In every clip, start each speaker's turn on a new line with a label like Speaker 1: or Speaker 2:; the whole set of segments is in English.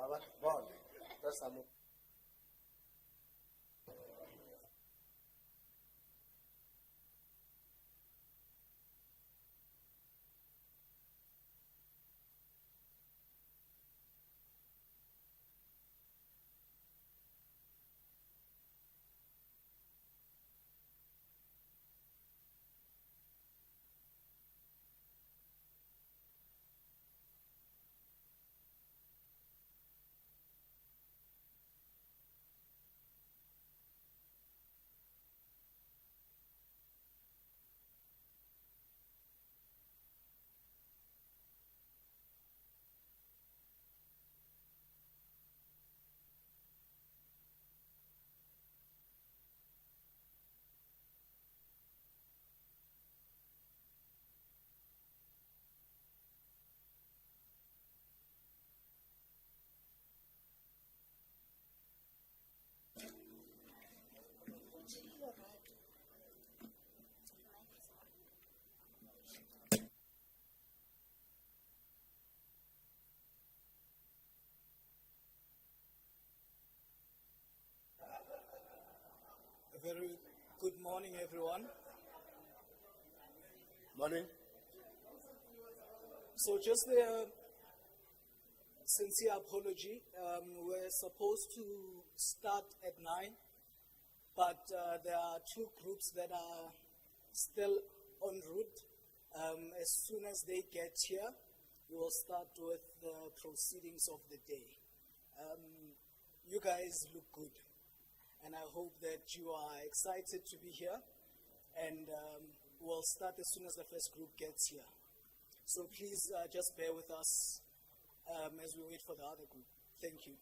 Speaker 1: Bond. That's some.
Speaker 2: A very good morning, everyone.
Speaker 1: Morning.
Speaker 2: So, just a sincere apology. We're supposed to start at 9, but there are two groups that are still en route. As soon as they get here, we will start with the proceedings of the day. You guys look good, and I hope that you are excited to be here, and we'll start as soon as the first group gets here. So please just bear with us as we wait for the other group. Thank you.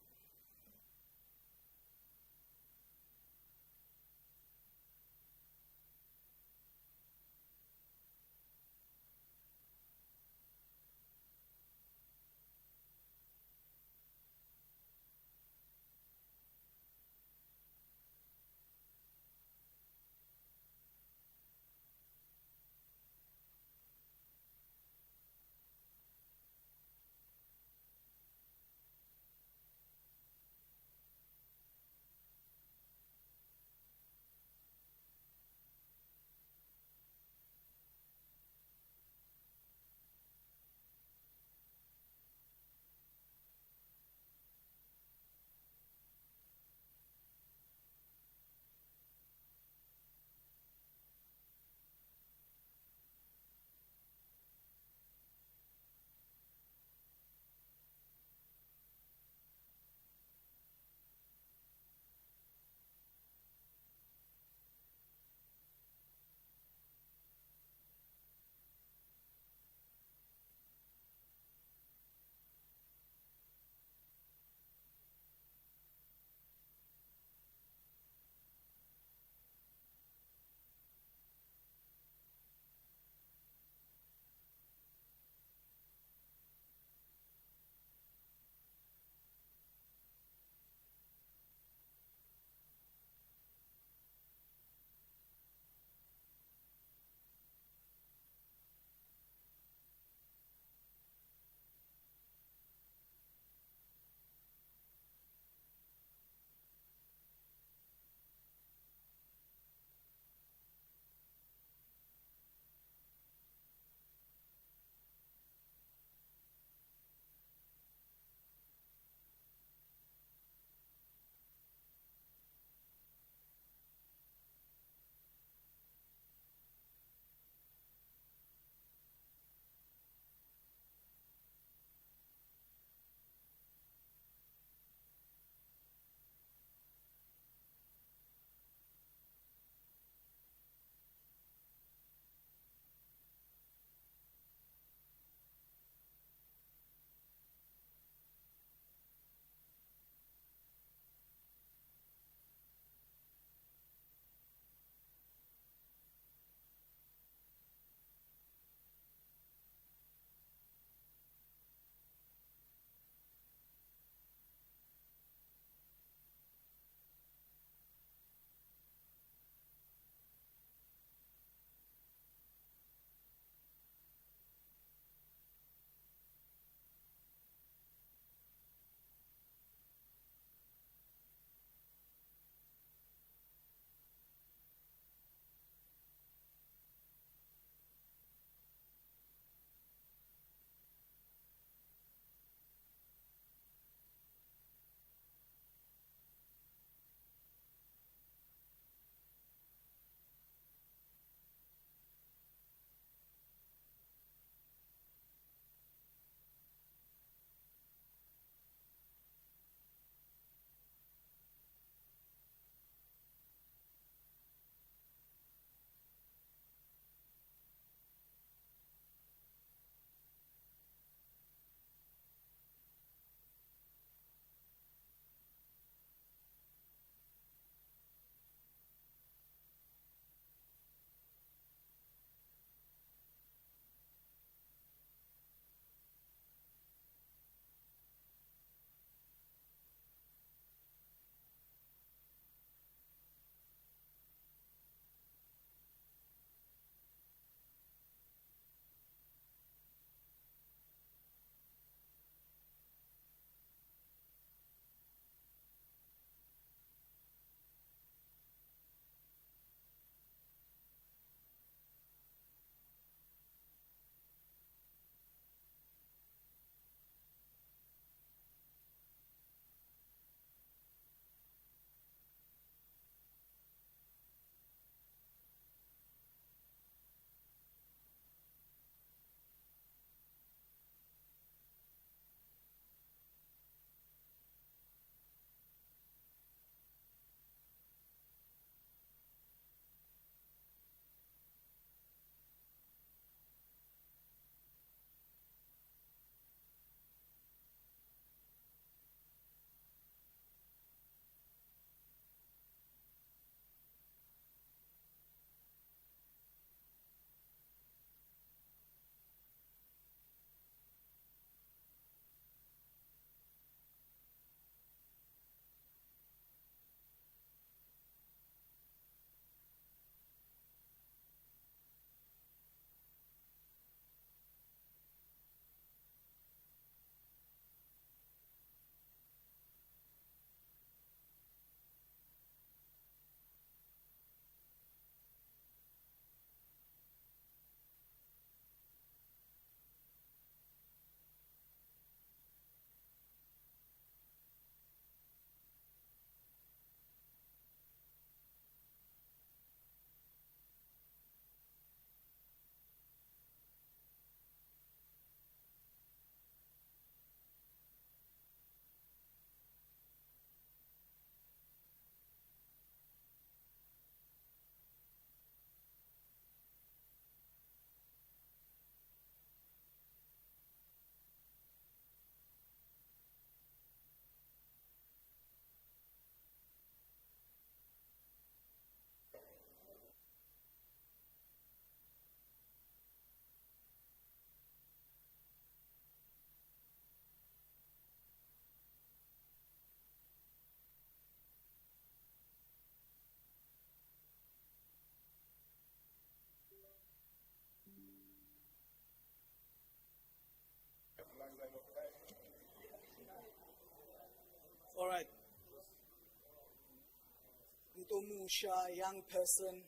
Speaker 2: Umusha, young person,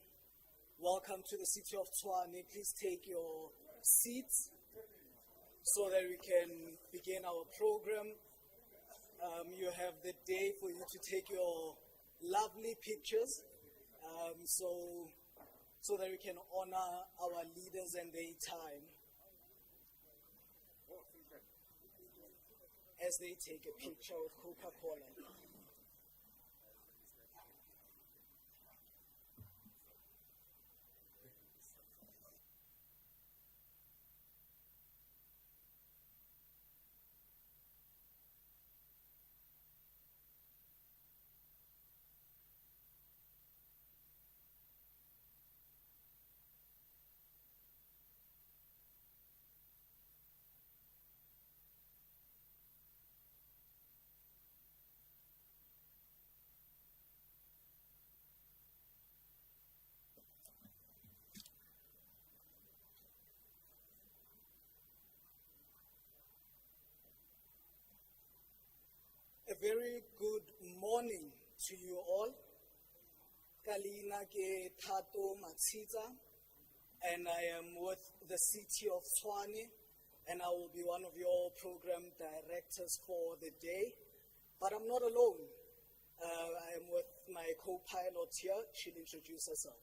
Speaker 2: welcome to the city of Tshwane. Please take your seats so that we can begin our program. You have the day for you to take your lovely pictures, so that we can honor our leaders and their time as they take a picture with Coca-Cola. A very good morning to you all. Kalina ke Tato Matsita, and I am with the city of Tshwane, and I will be one of your program directors for the day. But I'm not alone. I am with my co-pilot here. She'll introduce herself.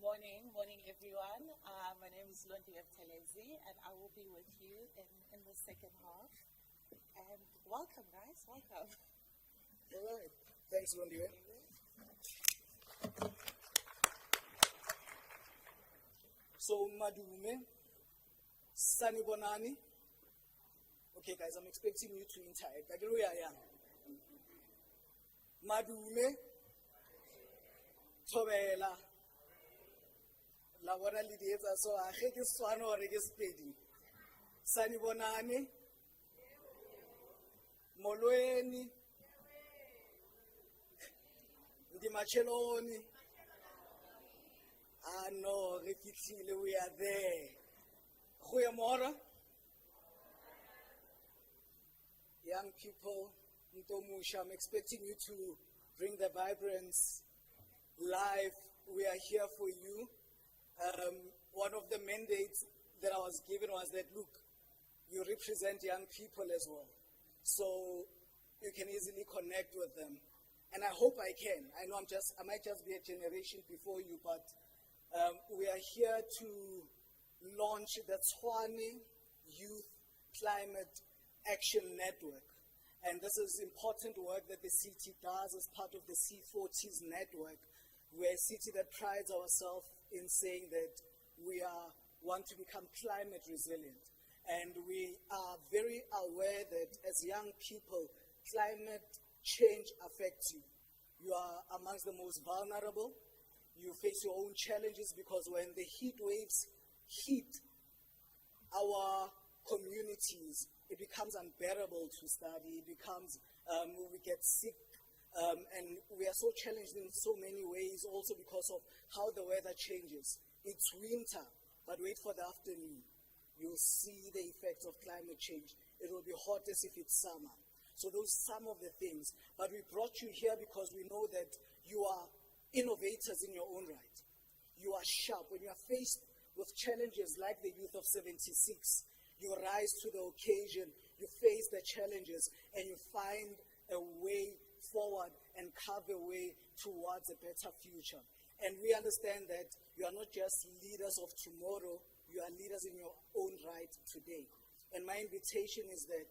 Speaker 3: Morning everyone. My name is Londi Telezi, and I will be with you in the second half. And welcome, guys. Welcome.
Speaker 2: All right. Thanks, Londiwe. So, Madume, Sanibonani. Okay, guys, I'm expecting you to interact. I don't know where I am. Madume, Tobela, La bona lidietsa so a ge ke Setswana or ke Sepedi. Sanibonani. Molweni, Macheloni. Ah no, we are there. Goeiemorgen. Young people, Ntomusha, I'm expecting you to bring the vibrance live. We are here for you. One of the mandates that I was given was that, look, you represent young people as well. So you can easily connect with them. And I hope I can. I know I might just be a generation before you, but we are here to launch the Tshwane Youth Climate Action Network. And this is important work that the city does as part of the C40s network. We're a city that prides ourselves in saying that we want to become climate resilient. And we are very aware that as young people, climate change affects you. You are amongst the most vulnerable. You face your own challenges because when the heat waves hit our communities, it becomes unbearable to study. It becomes, we get sick, and we are so challenged in so many ways also because of how the weather changes. It's winter, but wait for the afternoon. You'll see the effects of climate change. It will be hot as if it's summer. So those are some of the things. But we brought you here because we know that you are innovators in your own right. You are sharp. When you are faced with challenges like the youth of 76, you rise to the occasion, you face the challenges, and you find a way forward and carve a way towards a better future. And we understand that you are not just leaders of tomorrow, you are leaders in your own right today. And my invitation is that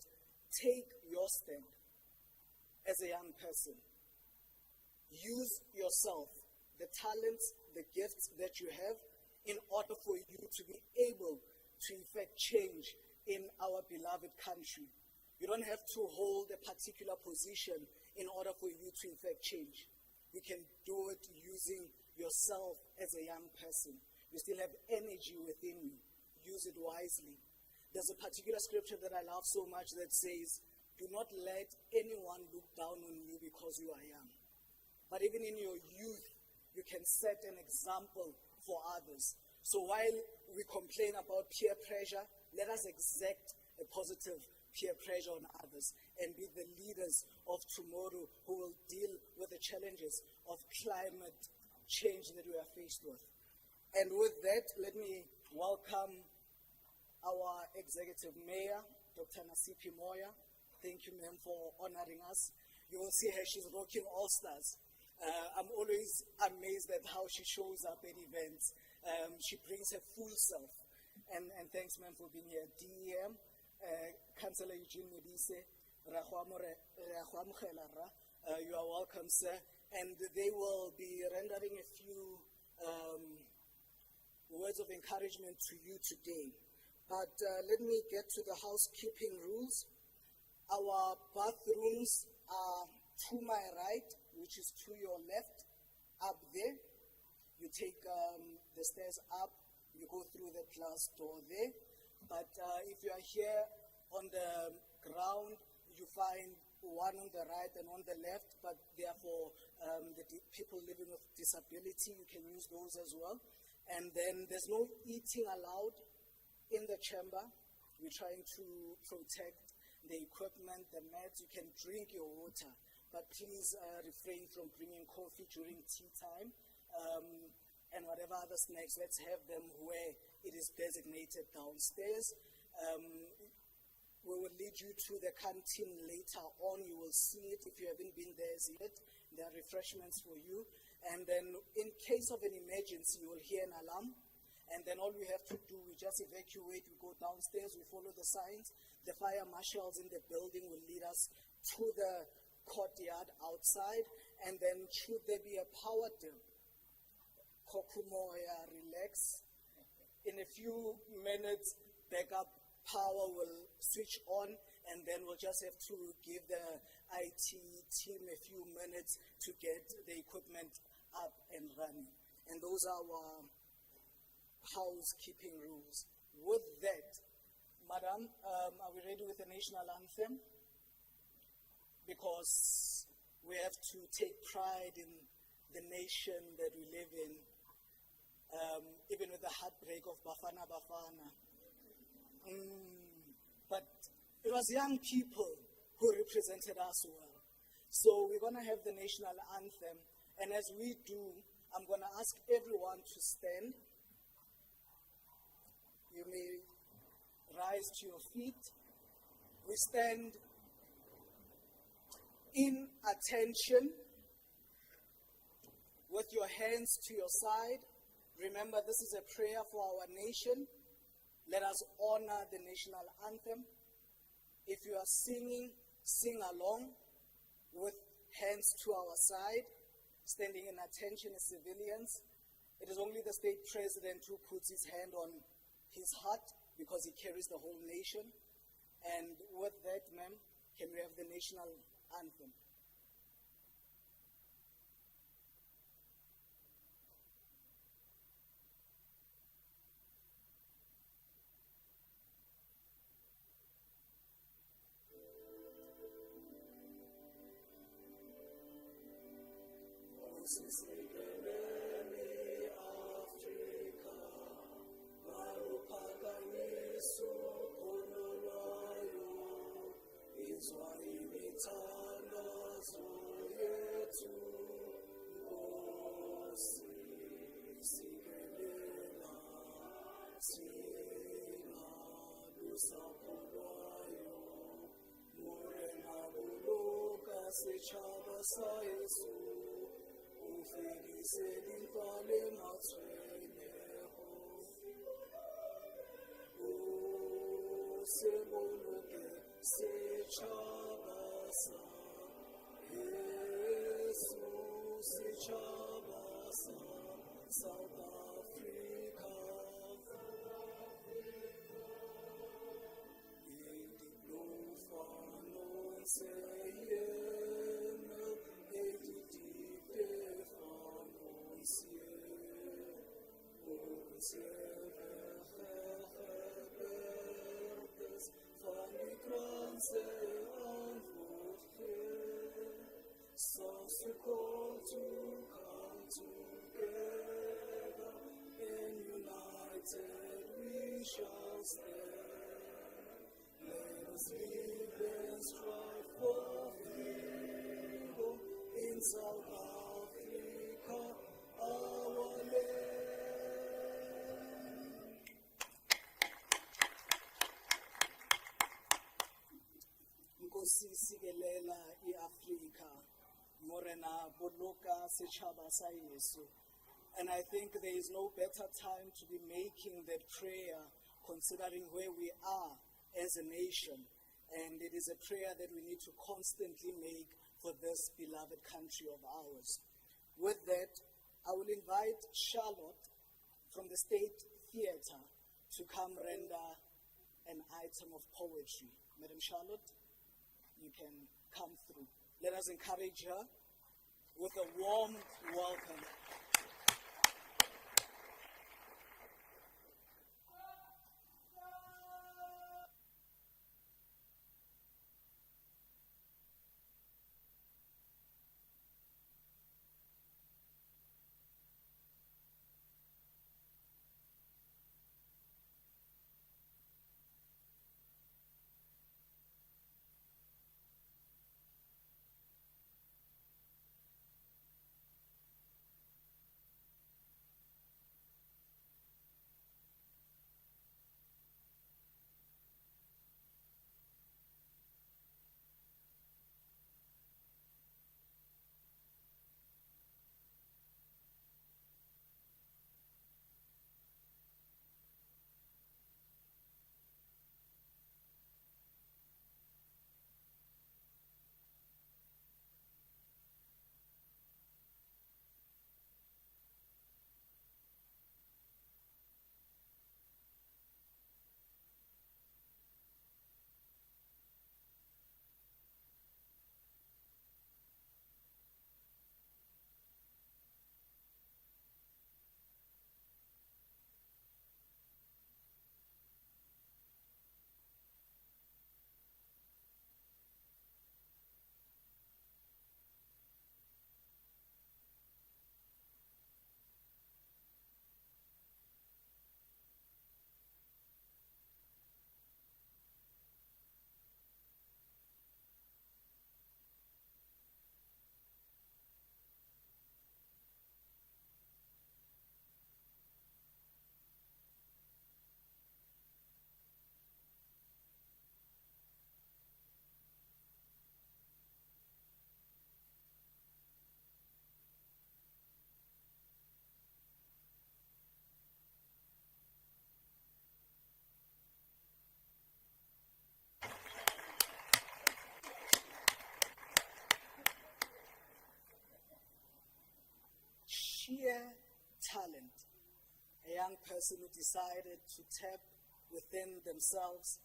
Speaker 2: take your stand as a young person. Use yourself, the talents, the gifts that you have in order for you to be able to effect change in our beloved country. You don't have to hold a particular position in order for you to effect change. You can do it using yourself as a young person. You still have energy within you. Use it wisely. There's a particular scripture that I love so much that says, do not let anyone look down on you because you are young. But even in your youth, you can set an example for others. So while we complain about peer pressure, let us exact a positive peer pressure on others and be the leaders of tomorrow who will deal with the challenges of climate change that we are faced with. And with that, let me welcome our Executive Mayor, Dr. Nasipi Moya. Thank you, ma'am, for honoring us. You will see her, she's rocking all stars. I'm always amazed at how she shows up at events. She brings her full self. And thanks, ma'am, for being here. DEM, Councillor Eugene Modise, you are welcome, sir. And they will be rendering a few words of encouragement to you today. But let me get to the housekeeping rules. Our bathrooms are to my right, which is to your left, up there. You take the stairs up, you go through the glass door there. But if you are here on the ground, you find one on the right and on the left, but therefore the people living with disability, you can use those as well. And then there's no eating allowed in the chamber. We're trying to protect the equipment, the mats. You can drink your water, but please refrain from bringing coffee during tea time. And whatever other snacks, let's have them where it is designated downstairs. We will lead you to the canteen later on. You will see it if you haven't been there yet. There are refreshments for you. And then in case of an emergency, you will hear an alarm. And then all we have to do, we just evacuate, we go downstairs, we follow the signs. The fire marshals in the building will lead us to the courtyard outside. And then should there be a power dip, Kokumoya, relax. In a few minutes, backup power will switch on, and then we'll just have to give the IT team a few minutes to get the equipment up and running. And those are our housekeeping rules. With that, Madam, are we ready with the national anthem? Because we have to take pride in the nation that we live in, even with the heartbreak of Bafana Bafana. But it was young people who represented us well. So we're going to have the national anthem. And as we do, I'm going to ask everyone to stand. You may rise to your feet. We stand in attention with your hands to your side. Remember, this is a prayer for our nation. Let us honor the national anthem. If you are singing, sing along with hands to our side, standing in attention as civilians. It is only the state president who puts his hand on his heart because he carries the whole nation. And with that, ma'am, can we have the national anthem? Setšhaba sa Jesu, o fedise dintwa le matshwenyego, o se boloke setšhaba sa Jesu, setšhaba sa South Africa. Songs to call to come together, and united we shall stand. Let us be sisikelela iAfrika morena boloka setjhaba sa yeso. And I think there is no better time to be making that prayer considering where we are as a nation. And it is a prayer that we need to constantly make for this beloved country of ours. With that, I will invite Charlotte from the State Theatre to come render an item of poetry. Madam Charlotte, you can come through. Let us encourage her with a warm welcome. Sheer talent, a young person who decided to tap within themselves,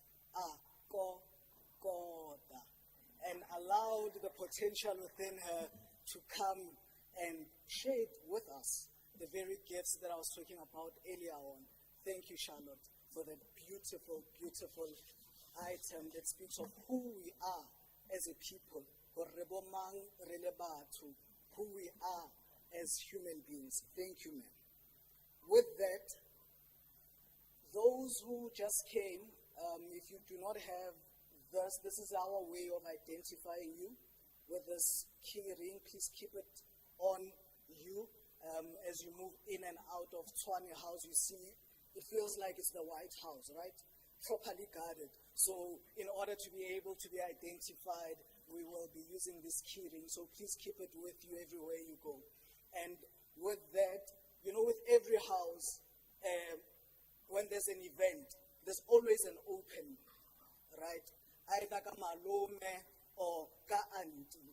Speaker 2: and allowed the potential within her to come and share it with us, the very gifts that I was talking about earlier on. Thank you, Charlotte, for that beautiful, beautiful item that speaks of who we are as a people, who we are as human beings. Thank you, ma'am. With that, those who just came, if you do not have this is our way of identifying you with this key ring. Please keep it on you as you move in and out of Tshwane House. You see, it feels like it's the White House, right? Properly guarded. So in order to be able to be identified, we will be using this key ring. So please keep it with you everywhere you go. And with that, you know, with every house, when there's an event, there's always an opening, right? Either ka malome or ka auntie,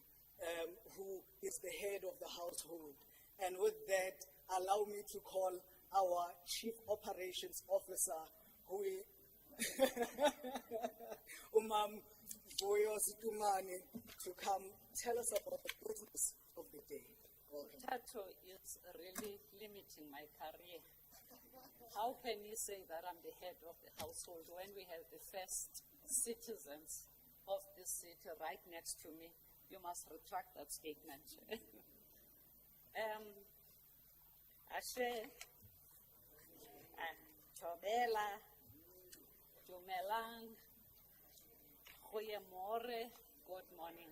Speaker 2: who is the head of the household. And with that, allow me to call our Chief Operations Officer, who is Umam Voyo Situmane, to come tell us about the business of the day. Welcome.
Speaker 4: Tato is really limiting my career. How can you say that I'm the head of the household when we have the first citizens of this city right next to me? You must retract that statement. Ashe, Thobela, Dumelang, Goeiemorgen, good morning.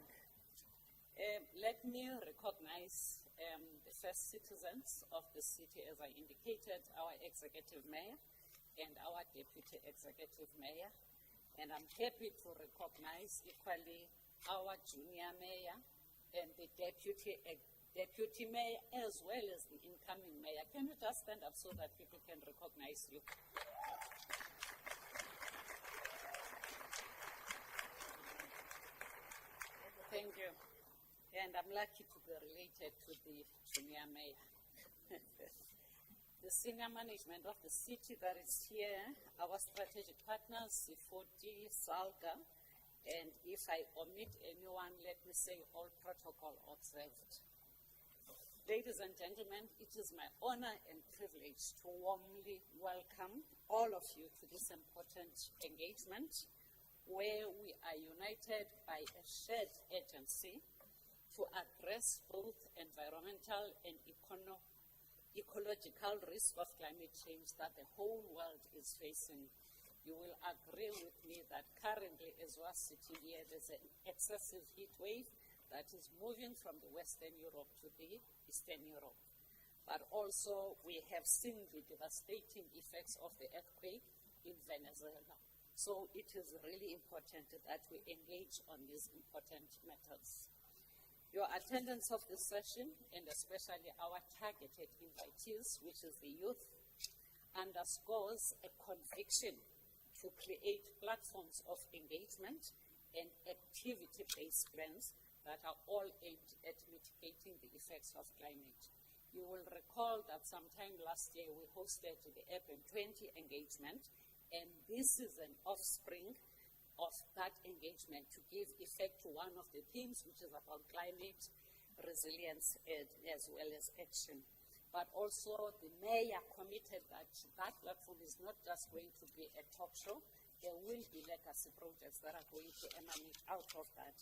Speaker 4: Let me recognize the first citizens of the city, as I indicated, our executive mayor and our deputy executive mayor. And I'm happy to recognize equally our junior mayor and the deputy mayor, as well as the incoming mayor. Can you just stand up so that people can recognize you? Thank you. And I'm lucky to be related to the junior mayor. The senior management of the city that is here, our strategic partners, C40, SALGA, and if I omit anyone, let me say all protocol observed. Ladies and gentlemen, it is my honor and privilege to warmly welcome all of you to this important engagement where we are united by a shared urgency to address both environmental and ecological risk of climate change that the whole world is facing. You will agree with me that currently, as we are sitting here, there's an excessive heat wave that is moving from the Western Europe to the Eastern Europe. But also, we have seen the devastating effects of the earthquake in Venezuela. So it is really important that we engage on these important matters. Your attendance of this session, and especially our targeted invitees, which is the youth, underscores a conviction to create platforms of engagement and activity-based plans that are all aimed at mitigating the effects of climate. You will recall that sometime last year we hosted the Urban 20 engagement, and this is an offspring of that engagement to give effect to one of the themes, which is about climate resilience as well as action. But also the mayor committed that that platform is not just going to be a talk show. There will be legacy projects that are going to emanate out of that.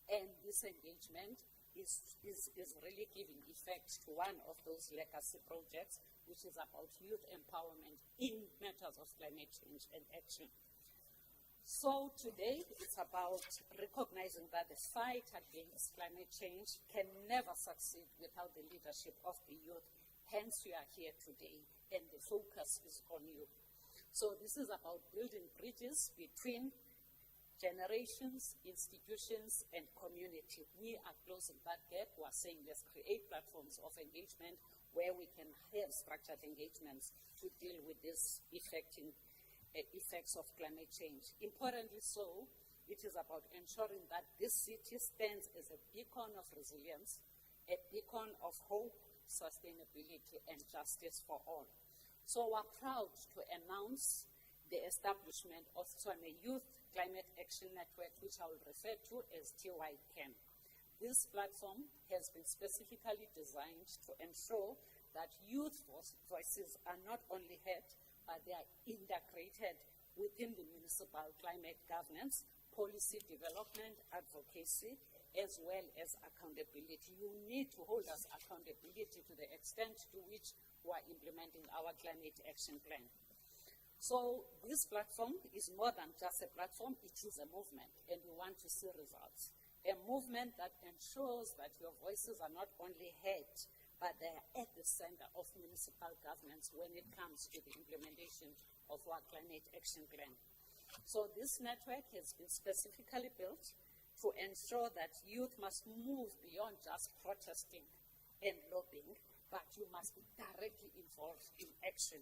Speaker 4: And this engagement is really giving effect to one of those legacy projects, which is about youth empowerment in matters of climate change and action. So today it's about recognizing that the fight against climate change can never succeed without the leadership of the youth. Hence we are here today, and the focus is on you. So this is about building bridges between generations, institutions, and community. We are closing that gap. We are saying let's create platforms of engagement where we can have structured engagements to deal with this effects of climate change. Importantly so, it is about ensuring that this city stands as a beacon of resilience, a beacon of hope, sustainability, and justice for all. So we're proud to announce the establishment of Tshwane Youth Climate Action Network, which I will refer to as TYCAN. This platform has been specifically designed to ensure that youth voices are not only heard, but they are integrated within the municipal climate governance, policy development, advocacy, as well as accountability. You need to hold us accountability to the extent to which we are implementing our climate action plan. So this platform is more than just a platform, it is a movement, and we want to see results. A movement that ensures that your voices are not only heard, but they are at the center of municipal governments when it comes to the implementation of our climate action plan. So this network has been specifically built to ensure that youth must move beyond just protesting and lobbying, but you must be directly involved in action.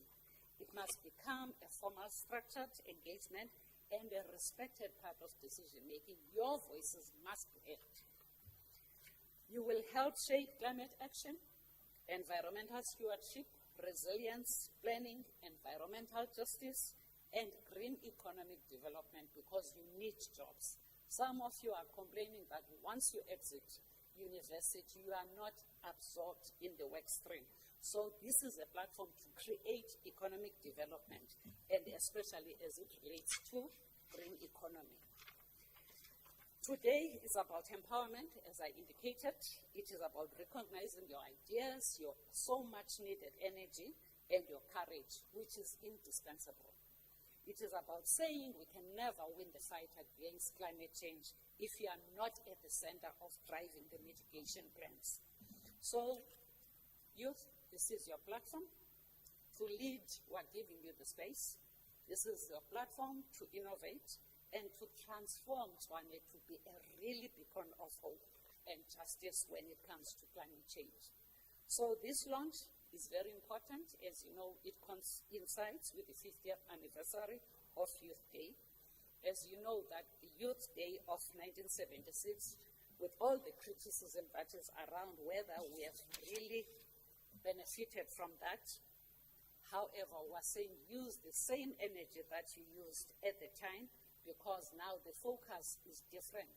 Speaker 4: It must become a formal, structured engagement and a respected part of decision-making. Your voices must be heard. You will help shape climate action, environmental stewardship, resilience, planning, environmental justice, and green economic development because you need jobs. Some of you are complaining that once you exit university, you are not absorbed in the work stream. So this is a platform to create economic development, and especially as it relates to green economy. Today is about empowerment, as I indicated. It is about recognizing your ideas, your so much needed energy, and your courage, which is indispensable. It is about saying we can never win the fight against climate change if you are not at the center of driving the mitigation plans. So, youth, this is your platform. To lead, we are giving you the space. This is your platform to innovate. and to transform Tshwane to be a really beacon of hope and justice when it comes to climate change. So this launch is very important. As you know, it coincides with the 50th anniversary of Youth Day. As you know, that the Youth Day of 1976, with all the criticism that is around whether we have really benefited from that, however, we're saying use the same energy that you used at the time, because now the focus is different.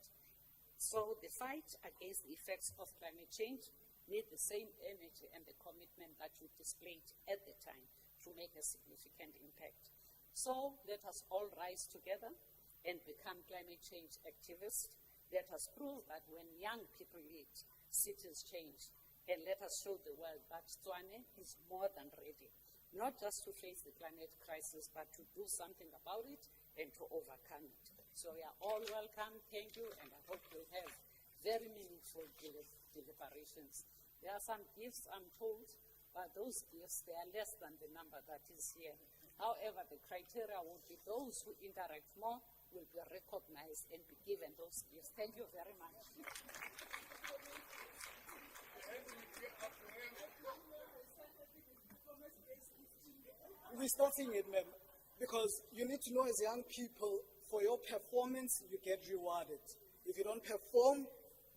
Speaker 4: So the fight against the effects of climate change need the same energy and the commitment that you displayed at the time to make a significant impact. So let us all rise together and become climate change activists. Let us prove that when young people lead, cities change. And let us show the world that Tshwane is more than ready, not just to face the climate crisis, but to do something about it and to overcome it. So you are all welcome. Thank you, and I hope you'll have very meaningful deliberations. There are some gifts, I'm told, but those gifts, they are less than the number that is here. However, the criteria would be those who interact more will be recognized and be given those gifts. Thank you very much.
Speaker 2: We're starting it, ma'am, because you need to know as young people, for your performance, you get rewarded. If you don't perform,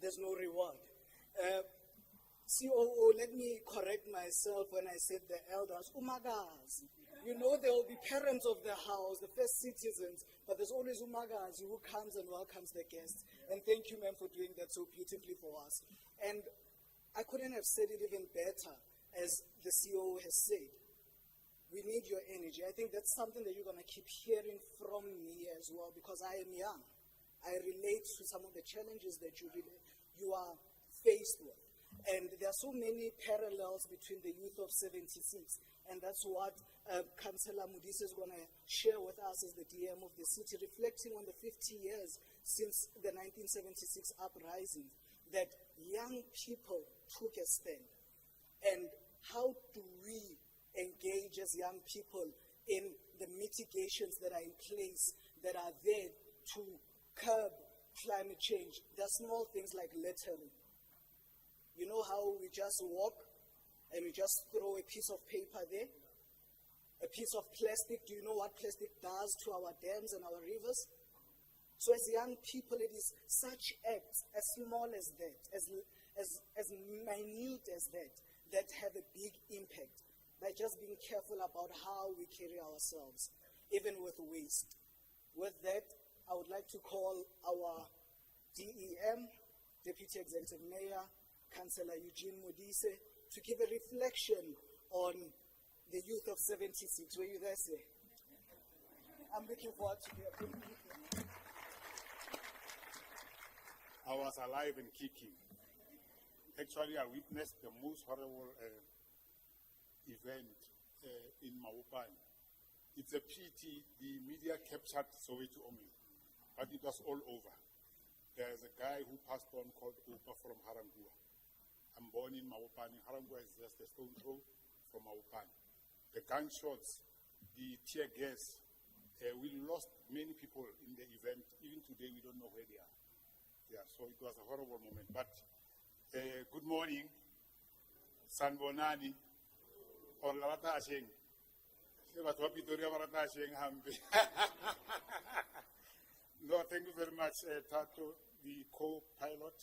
Speaker 2: there's no reward. COO, let me correct myself when I said the elders. Umagazi. You know there will be parents of the house, the first citizens, but there's always Umagazi who comes and welcomes the guests. And thank you, ma'am, for doing that so beautifully for us. And I couldn't have said it even better, as the COO has said. We need your energy. I think that's something that you're going to keep hearing from me as well, because I am young. I relate to some of the challenges that you are faced with. And there are so many parallels between the youth of 76, and that's what Councillor Modise is going to share with us as the DM of the city, reflecting on the 50 years since the 1976 uprising, that young people took a stand. And how do we engage as young people in the mitigations that are in place, that are there to curb climate change? There are small things like littering. You know how we just walk and we just throw a piece of paper there? A piece of plastic. Do you know what plastic does to our dams and our rivers? So as young people, it is such acts, as small as that, as minute as that, that have a big impact by just being careful about how we carry ourselves, even with waste. With that, I would like to call our DEM, Deputy Executive Mayor, Councillor Eugene Modise, to give a reflection on the youth of 76. Were you there, sir? I'm looking forward to hear from you.
Speaker 1: I was alive and kicking. Actually, I witnessed the most horrible event in Mawupani. It's a pity the media captured Soweto only, but it was all over. There's a guy who passed on called Upa from Harangua. I'm born in Mawupani. Harangua is just a stone throw from Mawupani. The gunshots, the tear gas, we lost many people in the event. Even today, we don't know where they are. Yeah, so it was a horrible moment. But good morning, Sanbonani, or Lavata Asheng. No, thank you very much, Tato, the co-pilot,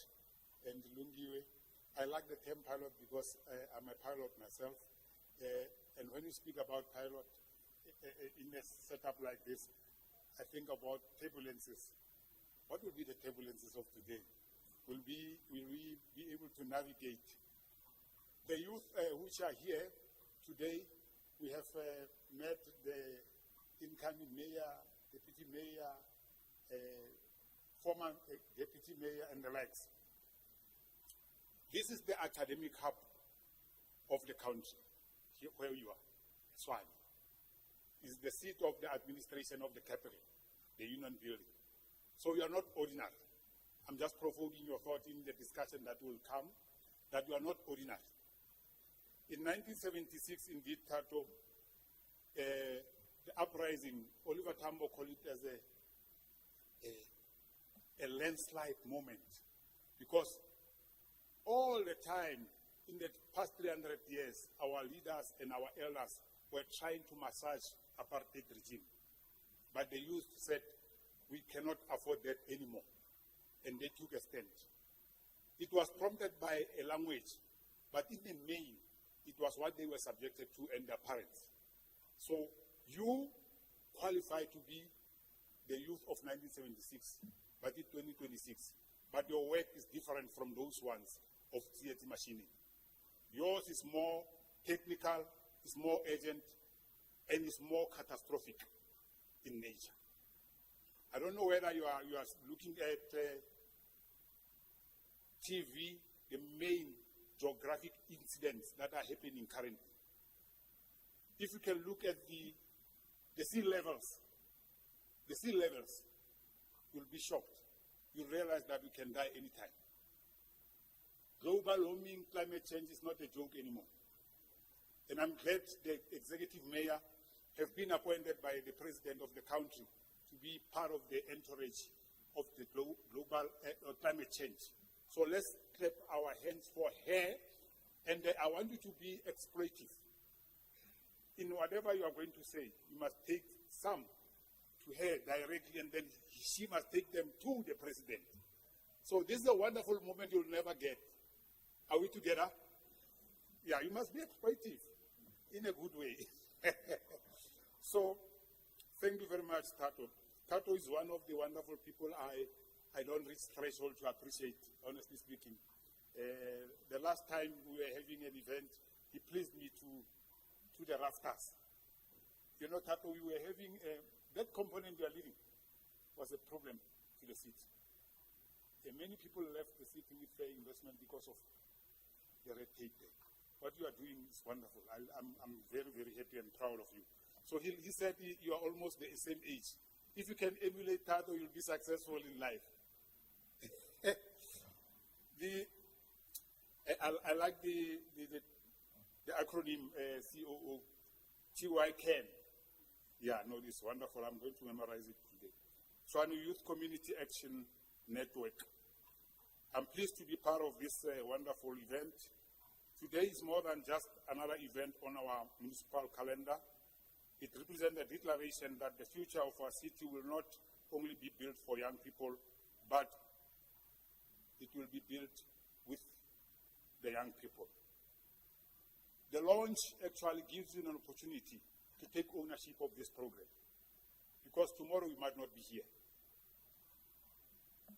Speaker 1: and Lungiwe. I like the term pilot because I'm a pilot myself. And when you speak about pilot in a setup like this, I think about turbulences. What will be the turbulences of today? Will we be able to navigate? The youth which are here today, we have met the incoming mayor, deputy mayor, former deputy mayor, and the likes. This is the academic hub of the country, here where you are, Tshwane. Is the seat of the administration of the capital, the Union Building. So you are not ordinary. I'm just provoking your thought in the discussion that will come, that you are not ordinary. In 1976, indeed, Tato, the uprising, Oliver Tambo called it as a a landslide moment, because all the time in the past 300 years, our leaders and our elders were trying to massage apartheid regime. But the youth said, we cannot afford that anymore. And they took a stand. It was prompted by a language, but in the main, it was what they were subjected to and their parents. So you qualify to be the youth of 1976, but in 2026. But your work is different from those ones of theatre machining. Yours is more technical, is more urgent, and is more catastrophic in nature. I don't know whether you are looking at TV, the main geographic incidents that are happening currently. If you can look at the sea levels, you'll be shocked. You'll realize that we can die anytime. Global warming, climate change is not a joke anymore. And I'm glad the executive mayor have been appointed by the president of the country to be part of the entourage of the global climate change. So let's clap our hands for her, and I want you to be exploitive. In whatever you are going to say, you must take some to her directly, and then she must take them to the president. So this is a wonderful moment you'll never get. Are we together? Yeah, you must be exploitive in a good way. So, thank you very much, Tato. Tato is one of the wonderful people I don't reach threshold to appreciate, honestly speaking. The last time we were having an event, he pleased me to the rafters. You know, Tato, we were having, that component you are leaving was a problem to the city. Many people left the city with fair investment because of the red tape there. What you are doing is wonderful. I'm very, very happy and proud of you. So he said you are almost the same age. If you can emulate Tato, you'll be successful in life. I like the acronym COO, TYCAN. Yeah, no, this is wonderful. I'm going to memorize it today. Tshwane Youth Community Action Network. I'm pleased to be part of this wonderful event. Today is more than just another event on our municipal calendar. It represents a declaration that the future of our city will not only be built for young people, but it will be built with the young people. The launch actually gives you an opportunity to take ownership of this program, because tomorrow we might not be here.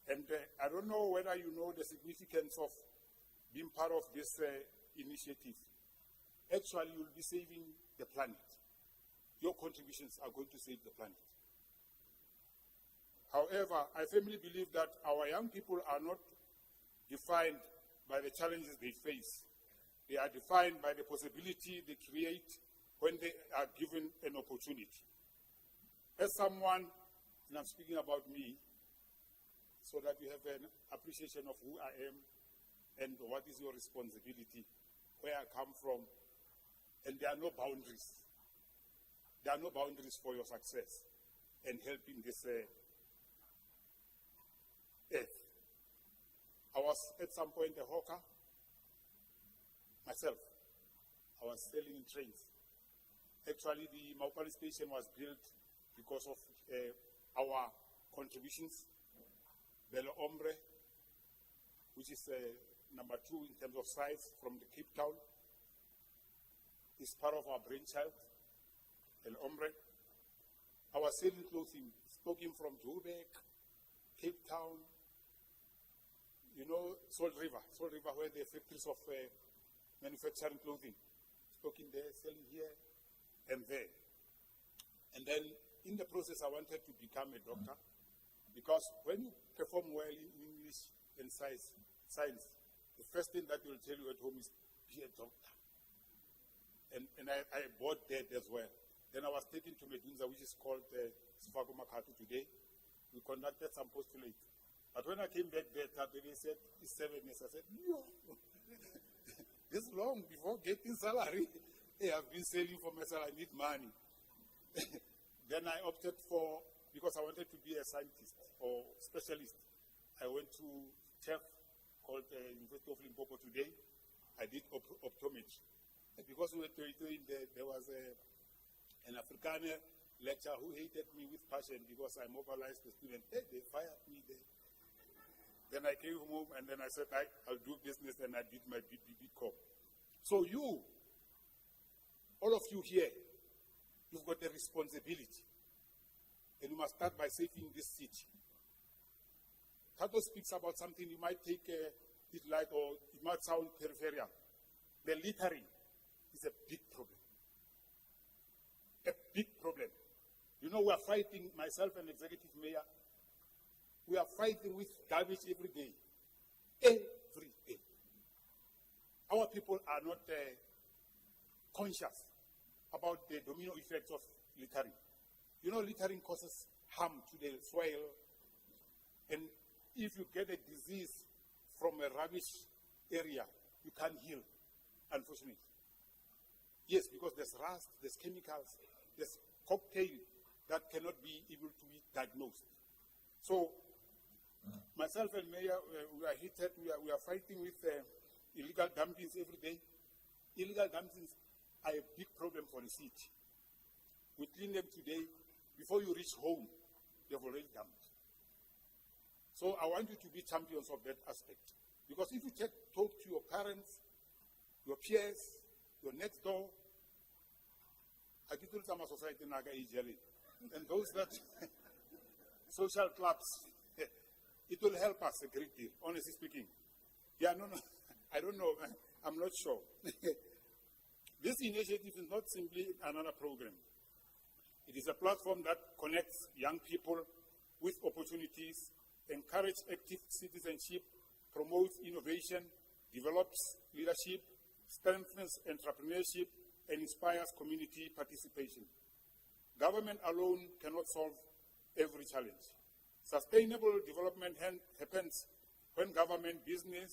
Speaker 1: And I don't know whether you know the significance of being part of this initiative. Actually, you'll be saving the planet. Your contributions are going to save the planet. However, I firmly believe that our young people are not defined by the challenges they face. They are defined by the possibility they create when they are given an opportunity. As someone, and I'm speaking about me, so that you have an appreciation of who I am and what is your responsibility, where I come from, and there are no boundaries. There are no boundaries for your success and helping this earth. I was at some point a hawker myself. I was selling in trains. Actually, the Maupali station was built because of our contributions. Belo Hombre, which is number 2 in terms of size from the Cape Town, is part of our brainchild, El Hombre. I was selling clothing, spoken from Joburg, Cape Town, you know, Salt River, where the factories of manufacturing clothing, spoken there, selling here and there. And then in the process, I wanted to become a doctor, because when you perform well in English and science, the first thing that they will tell you at home is, be a doctor. And I bought that as well. Then I was taken to Medunza, which is called Sifako Makatu today. We conducted some postulate. But when I came back there, they said, it's 7 years. I said, no. This long before getting salary. Hey, I've been saving for myself, I need money. Then I opted for because I wanted to be a scientist or specialist, I went to TEF, called University of Limpopo today. I did optometry. And because we were doing there was an Afrikaner lecturer who hated me with passion because I mobilized the students. Hey, they fired me there. Then I came home and then I said, I'll do business, and I did my BBB Corp. So you, all of you here, you've got a responsibility. And you must start by saving this city. Tato speaks about something you might take it light or it might sound peripheral. The littering is a big problem. A big problem. You know, we are fighting, myself and executive mayor, we are fighting with garbage every day. Every day. Our people are not conscious about the domino effects of littering. You know, littering causes harm to the soil. And if you get a disease from a rubbish area, you can't heal, unfortunately. Yes, because there's rust, there's chemicals, there's cocktail that cannot be able to be diagnosed. So, myself and Mayor, we are heated, we are fighting with illegal dumpings every day. Illegal dumpings are a big problem for the city. We clean them today. Before you reach home, they've already dumped. So I want you to be champions of that aspect. Because if you talk to your parents, your peers, your next door, I get to some society naga jelly, and those that social clubs, it will help us a great deal, honestly speaking. Yeah, no, I don't know, I'm not sure. This initiative is not simply another program. It is a platform that connects young people with opportunities, encourages active citizenship, promotes innovation, develops leadership, strengthens entrepreneurship, and inspires community participation. Government alone cannot solve every challenge. Sustainable development happens when government, business,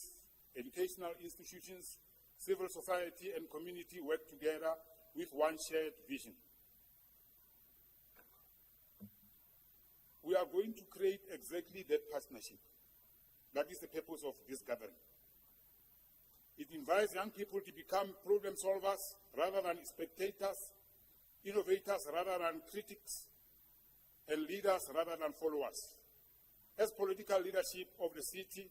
Speaker 1: educational institutions, civil society, and community work together with one shared vision. We are going to create exactly that partnership. That is the purpose of this gathering. It invites young people to become problem solvers rather than spectators, innovators rather than critics, and leaders rather than followers. As political leadership of the city,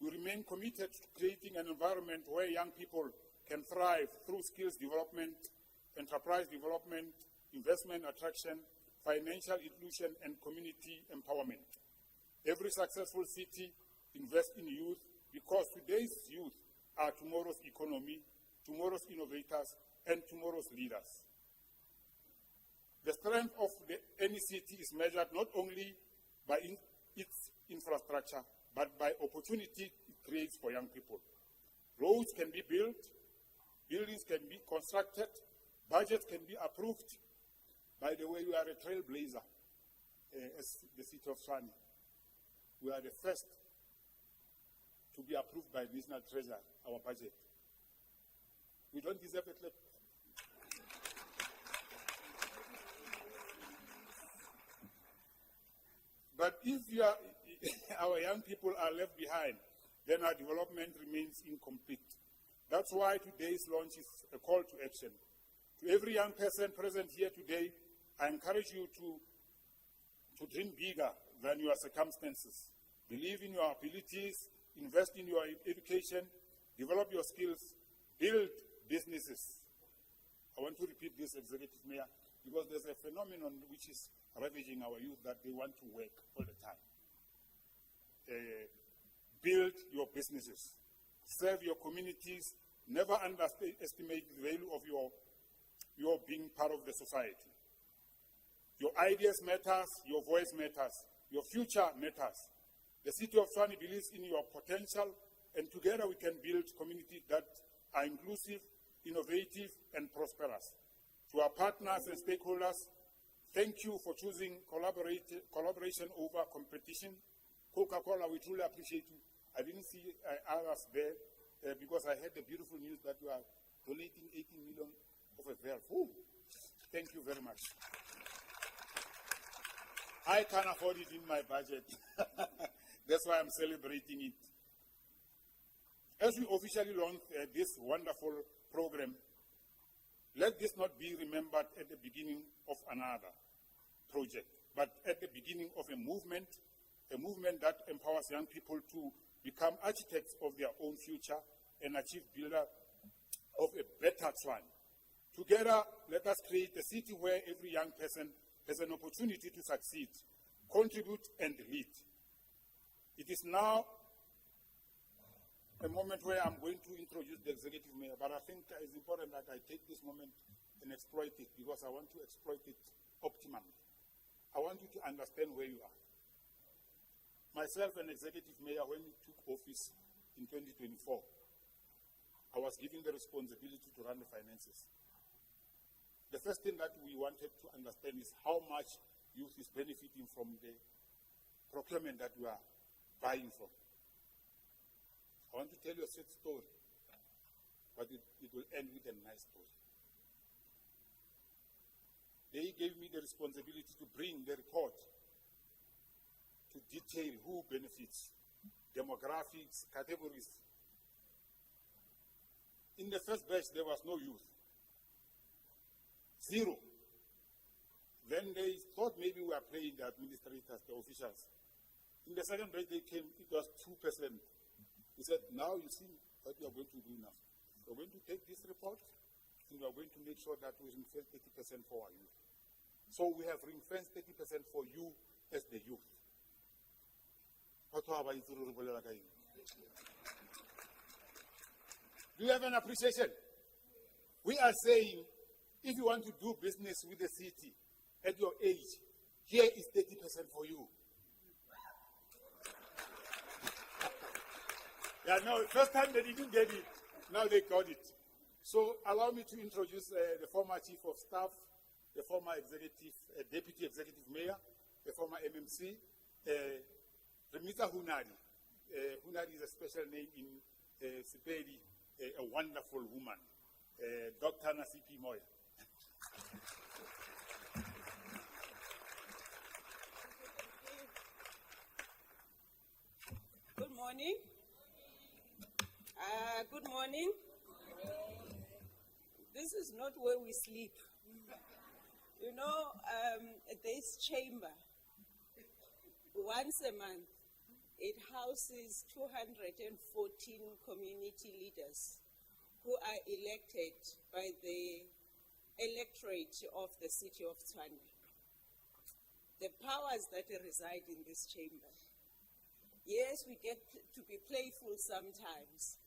Speaker 1: we remain committed to creating an environment where young people can thrive through skills development, enterprise development, investment attraction, financial inclusion, and community empowerment. Every successful city invests in youth because today's youth are tomorrow's economy, tomorrow's innovators, and tomorrow's leaders. The strength of any city is measured not only by its infrastructure, but by opportunity it creates for young people. Roads can be built, buildings can be constructed, budgets can be approved. By the way, we are a trailblazer as the city of Tshwane. We are the first to be approved by the National Treasury, our budget. We don't deserve it. But if our young people are left behind, then our development remains incomplete. That's why today's launch is a call to action. To every young person present here today, I encourage you to dream bigger than your circumstances. Believe in your abilities, invest in your education, develop your skills, build businesses. I want to repeat this, Executive Mayor, because there's a phenomenon which is ravaging our youth that they want to work all the time. Build your businesses, serve your communities, never underestimate the value of your being part of the society. Your ideas matters, your voice matters, your future matters. The city of Tshwane believes in your potential, and together we can build communities that are inclusive, innovative, and prosperous. To our partners and stakeholders, thank you for choosing collaboration over competition. Coca-Cola, we truly appreciate you. I didn't see others there because I heard the beautiful news that you are donating 18 million of a valve. Ooh, thank you very much. I can't afford it in my budget. That's why I'm celebrating it. As we officially launch this wonderful program, let this not be remembered at the beginning of another project, but at the beginning of a movement that empowers young people to become architects of their own future and achieve builder of a better Tshwane. Together, let us create a city where every young person has an opportunity to succeed, contribute, and lead. It is now a moment where I'm going to introduce the executive mayor, but I think it's important that I take this moment and exploit it, because I want to exploit it optimally. I want you to understand where you are. Myself, an executive mayor, when we took office in 2024, I was given the responsibility to run the finances. The first thing that we wanted to understand is how much youth is benefiting from the procurement that we are buying from. I want to tell you a sad story, but it will end with a nice story. They gave me the responsibility to bring the report to detail who benefits, demographics, categories. In the first batch, there was no youth. 0. Then they thought maybe we are playing the administrators, the officials. In the second batch, they came, it was 2%. He said, now you see what we are going to do now. We're going to take this report, and we are going to make sure that we ring-fence 30% for our youth. So we have ring-fenced 30% for you as the youth. Do you have an appreciation? We are saying, if you want to do business with the city at your age, here is 30% for you. Yeah, no, first time they didn't get it. Now they got it. So allow me to introduce the former chief of staff, the former deputy executive mayor, the former MMC, Remita Hunari. Hunari is a special name in Sepedi, a wonderful woman, Dr. Nasipi Moya.
Speaker 5: Good morning. Good morning. This is not where we sleep. You know, this chamber, once a month, it houses 214 community leaders who are elected by the electorate of the city of Tshwane. The powers that reside in this chamber. Yes, we get to be playful sometimes,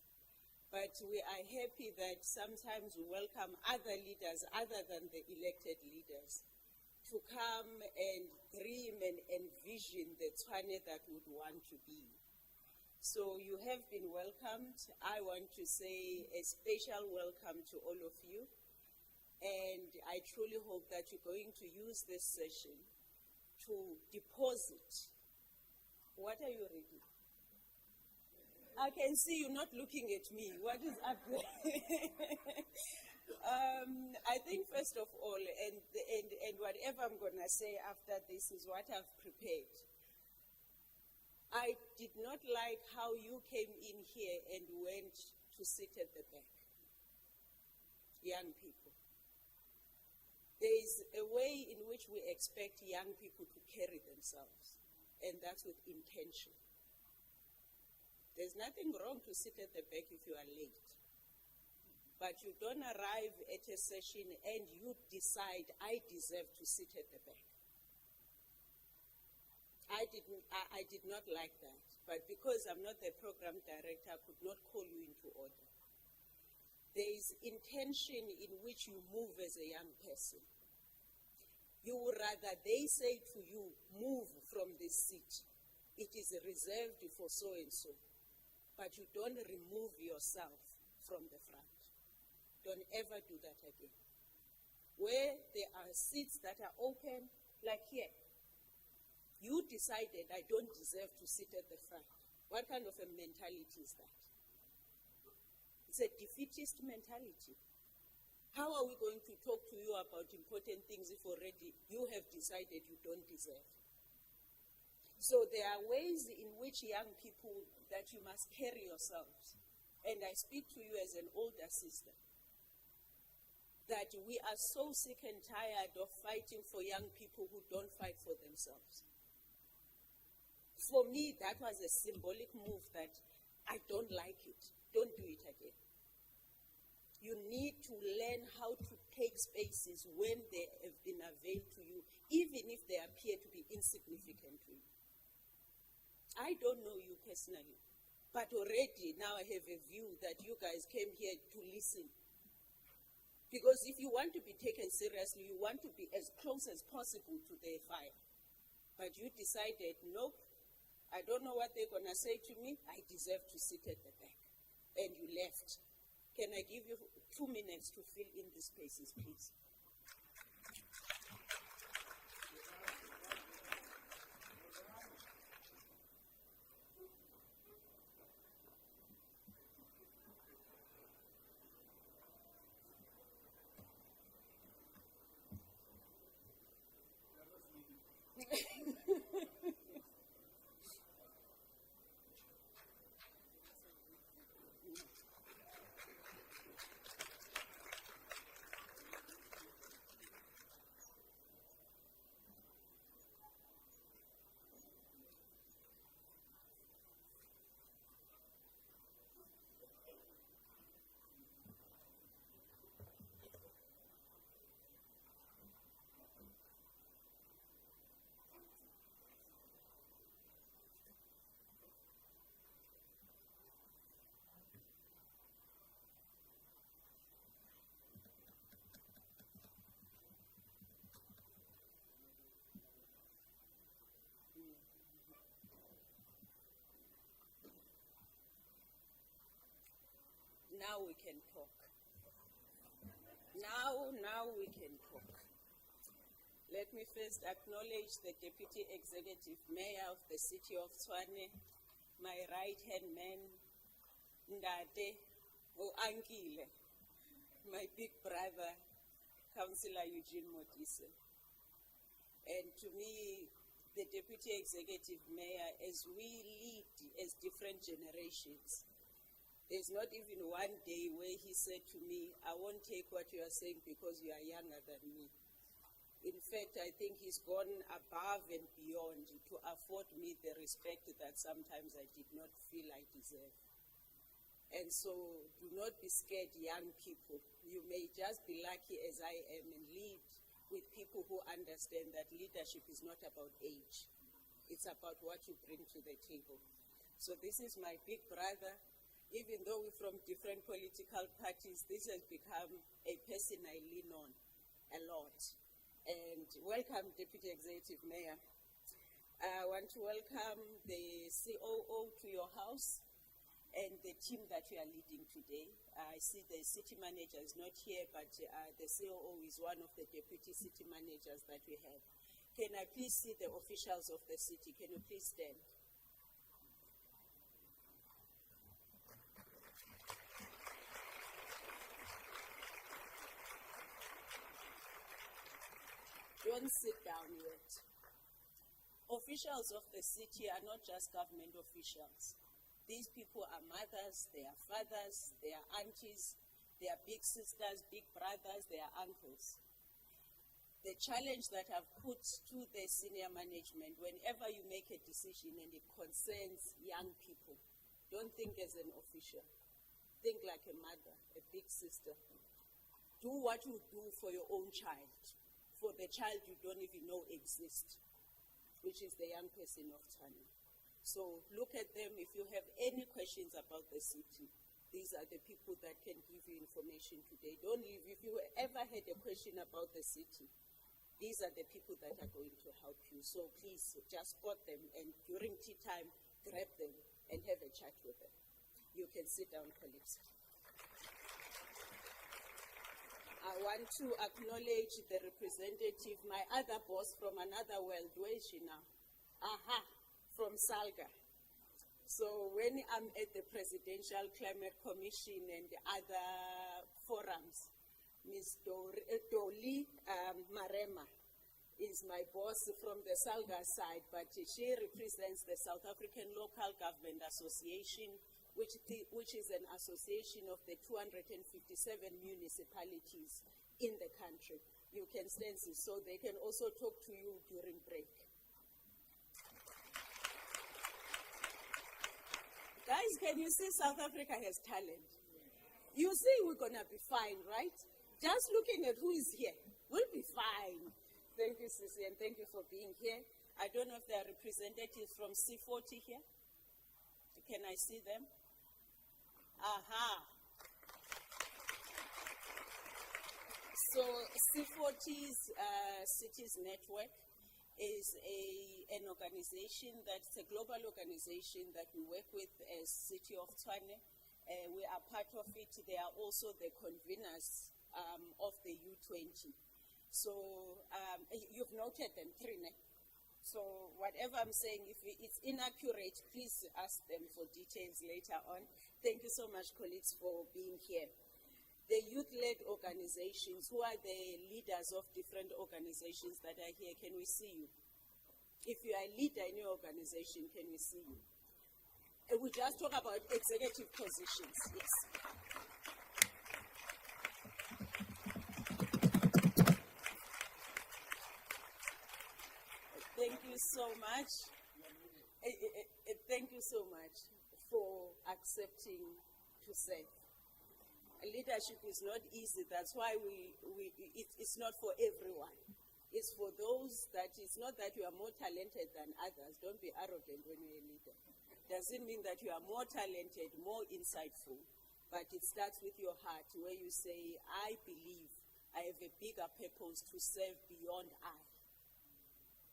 Speaker 5: but we are happy that sometimes we welcome other leaders other than the elected leaders to come and dream and envision the Tshwane that we would want to be. So you have been welcomed. I want to say a special welcome to all of you, and I truly hope that you're going to use this session to deposit. What are you reading? I can see you not looking at me. What is up there? I think first of all, and whatever I'm going to say after this is what I've prepared. I did not like how you came in here and went to sit at the back. Young people. There is a way in which we expect young people to carry themselves, and that's with intention. There's nothing wrong to sit at the back if you are late. But you don't arrive at a session and you decide, I deserve to sit at the back. I did not like that. But because I'm not the program director, I could not call you into order. There is intention in which you move as a young person. You would rather they say to you, move from this seat. It is reserved for so-and-so. But you don't remove yourself from the front. Don't ever do that again. Where there are seats that are open, like here, you decided I don't deserve to sit at the front. What kind of a mentality is that? It's a defeatist mentality. How are we going to talk to you about important things if already you have decided you don't deserve? So there are ways in which young people that you must carry yourselves. And I speak to you as an older sister, that we are so sick and tired of fighting for young people who don't fight for themselves. For me, that was a symbolic move that I don't like it. Don't do it again. You need to learn how to take spaces when they have been availed to you, even if they appear to be insignificant to you. I don't know you personally, but already now I have a view that you guys came here to listen. Because if you want to be taken seriously, you want to be as close as possible to the fire. But you decided, nope, I don't know what they're going to say to me. I deserve to sit at the back. And you left. Can I give you 2 minutes to fill in the spaces, please? Now we can talk. Now we can talk. Let me first acknowledge the Deputy Executive Mayor of the City of Tshwane, my right-hand man, Ndate Ankile, my big brother, Councillor Eugene Modise. And to me, the Deputy Executive Mayor, as we lead as different generations, there's not even one day where he said to me, I won't take what you are saying because you are younger than me. In fact, I think he's gone above and beyond to afford me the respect that sometimes I did not feel I deserve. And so do not be scared, young people. You may just be lucky as I am and lead with people who understand that leadership is not about age. It's about what you bring to the table. So this is my big brother. Even though we're from different political parties, this has become a person I lean on a lot. And welcome, Deputy Executive Mayor. I want to welcome the COO to your house and the team that you are leading today. I see the city manager is not here, but the COO is one of the deputy city managers that we have. Can I please see the officials of the city? Can you please stand? Don't sit down yet. Officials of the city are not just government officials. These people are mothers, they are fathers, they are aunties, they are big sisters, big brothers, they are uncles. The challenge that I've put to the senior management, whenever you make a decision and it concerns young people, don't think as an official. Think like a mother, a big sister. Do what you do for your own child, for the child you don't even know exists, which is the young person of Tshwane. So look at them. If you have any questions about the city, these are the people that can give you information today. Don't leave. If you ever had a question about the city, these are the people that are going to help you. So please just spot them, and during tea time, grab them and have a chat with them. You can sit down, colleagues. I want to acknowledge the representative, my other boss from another world. Where is she now? From Salga. So when I'm at the Presidential Climate Commission and other forums, Ms. Doli Marema is my boss from the Salga side, but she represents the South African Local Government Association, which is an association of the 257 municipalities in the country. You can sense it, so they can also talk to you during break. Guys, can you see South Africa has talent? You see we're going to be fine, right? Just looking at who is here, we'll be fine. Thank you, Sisi, and thank you for being here. I don't know if there are representatives from C40 here. Can I see them? Aha. So C40's Cities Network is an organization that's a global organization that we work with as City of Tshwane. We are part of it. They are also the conveners of the U20. So you've noted them, three. So whatever I'm saying, if it's inaccurate, please ask them for details later on. Thank you so much, colleagues, for being here. The youth-led organizations, who are the leaders of different organizations that are here, can we see you? If you are a leader in your organization, can we see you? We just talk about executive positions, yes. Thank you so much. Thank you so much for accepting to serve. Leadership is not easy. That's why it's not for everyone. It's for those that it's not that you are more talented than others. Don't be arrogant when you're a leader. Doesn't mean that you are more talented, more insightful, but it starts with your heart where you say, I believe I have a bigger purpose to serve beyond I.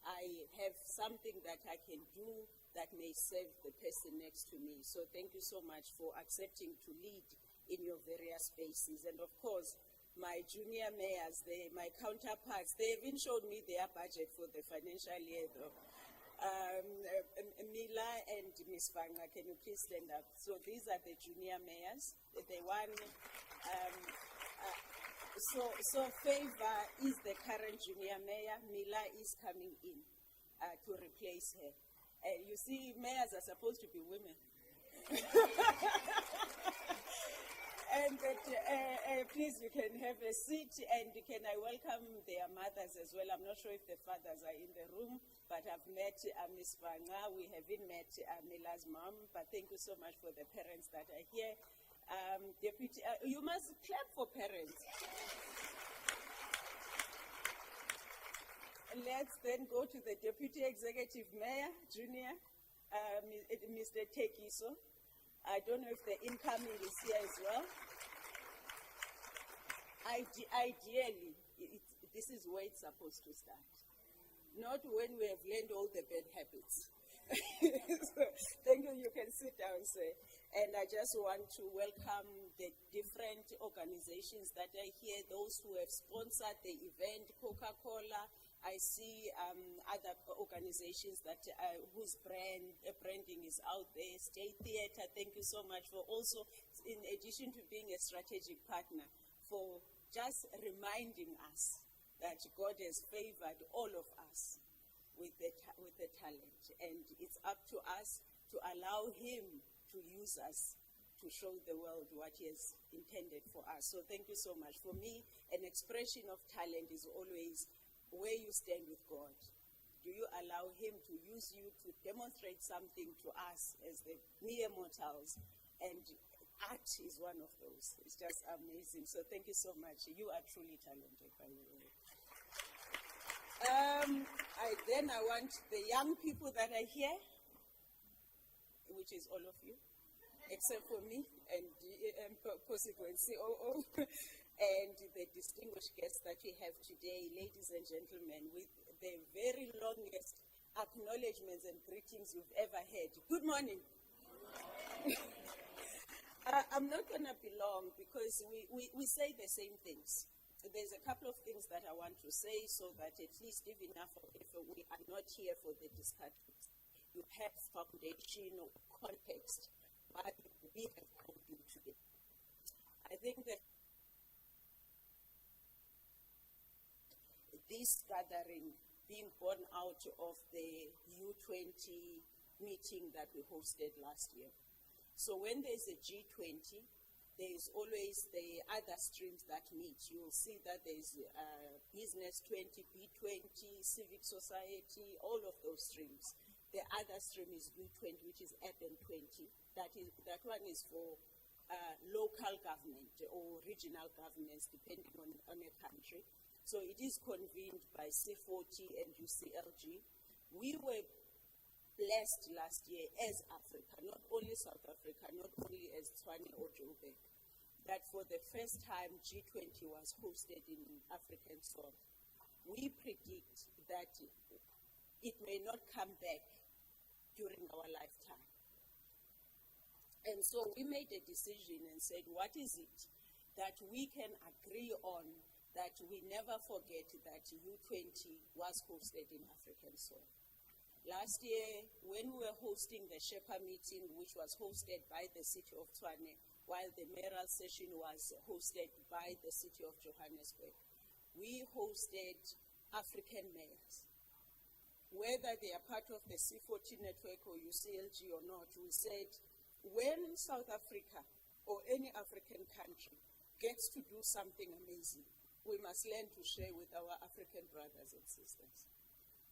Speaker 5: I have something that I can do that may serve the person next to me. So thank you so much for accepting to lead in your various spaces. And of course, my junior mayors, my counterparts, they even showed me their budget for the financial year though. Mila and Ms. Fanga, can you please stand up? So these are the junior mayors. The one, so Favor is the current junior mayor. Mila is coming in to replace her. You see, mayors are supposed to be women. And please, you can have a seat, and can I welcome their mothers as well? I'm not sure if the fathers are in the room, but I've met Ms. Fanga. We haven't met Mila's mom, but thank you so much for the parents that are here. Deputy, you must clap for parents. Let's then go to the Deputy Executive Mayor, Junior, Mr. Tekiso. I don't know if the incoming is here as well. Ideally, this is where it's supposed to start. Not when we have learned all the bad habits. So, thank you. You can sit down, sir. And I just want to welcome the different organizations that are here, those who have sponsored the event, Coca-Cola. I see other organizations that whose branding is out there. State Theatre, thank you so much for also, in addition to being a strategic partner, for just reminding us that God has favored all of us with the talent, and it's up to us to allow Him to use us to show the world what He has intended for us. So thank you so much. For me, an expression of talent is always where you stand with God. Do you allow Him to use you to demonstrate something to us as the mere mortals? And art is one of those. It's just amazing. So thank you so much. You are truly talented, by the way. I want the young people that are here, which is all of you, except for me and possibly COO, and the distinguished guests that we have today, ladies and gentlemen, with the very longest acknowledgements and greetings you've ever heard. Good morning. I'm not going to be long because we say the same things. There's a couple of things that I want to say so that at least if we are not here for the discussion, you have foundation or context why we have come in today. I think that this gathering being born out of the U20 meeting that we hosted last year. So when there's a G20, there is always the other streams that meet. You will see that there's Business 20, B20, Civic Society, all of those streams. The other stream is U20, which is Urban 20. That one is for local government or regional governments, depending on a country. So it is convened by C40 and UCLG. We were blessed last year as Africa, not only South Africa, not only as Tshwane or Joburg, that for the first time G20 was hosted in African soil. We predict that it may not come back during our lifetime. And so we made a decision and said, what is it that we can agree on that we never forget that U20 was hosted in African soil? Last year, when we were hosting the Sherpa meeting, which was hosted by the city of Tshwane, while the mayoral session was hosted by the city of Johannesburg, we hosted African mayors. Whether they are part of the C40 network or UCLG or not, we said, when South Africa or any African country gets to do something amazing, we must learn to share with our African brothers and sisters.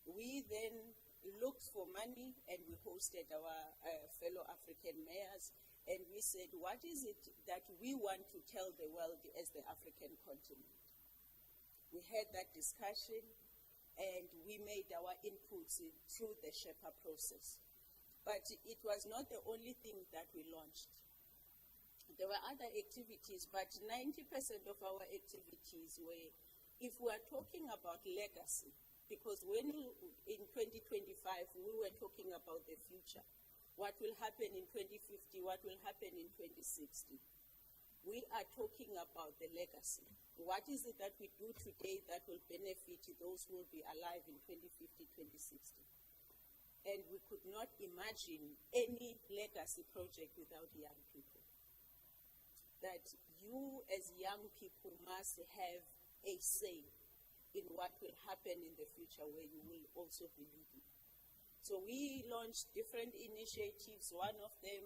Speaker 5: We then looked for money and we hosted our fellow African mayors, and we said, what is it that we want to tell the world as the African continent? We had that discussion and we made our inputs through the Sherpa process. But it was not the only thing that we launched. There were other activities, but 90% of our activities were, if we are talking about legacy, because when in 2025 we were talking about the future, what will happen in 2050, what will happen in 2060. We are talking about the legacy. What is it that we do today that will benefit those who will be alive in 2050, 2060? And we could not imagine any legacy project without young people. That you as young people must have a say in what will happen in the future, where you will also be leading. So we launched different initiatives. One of them,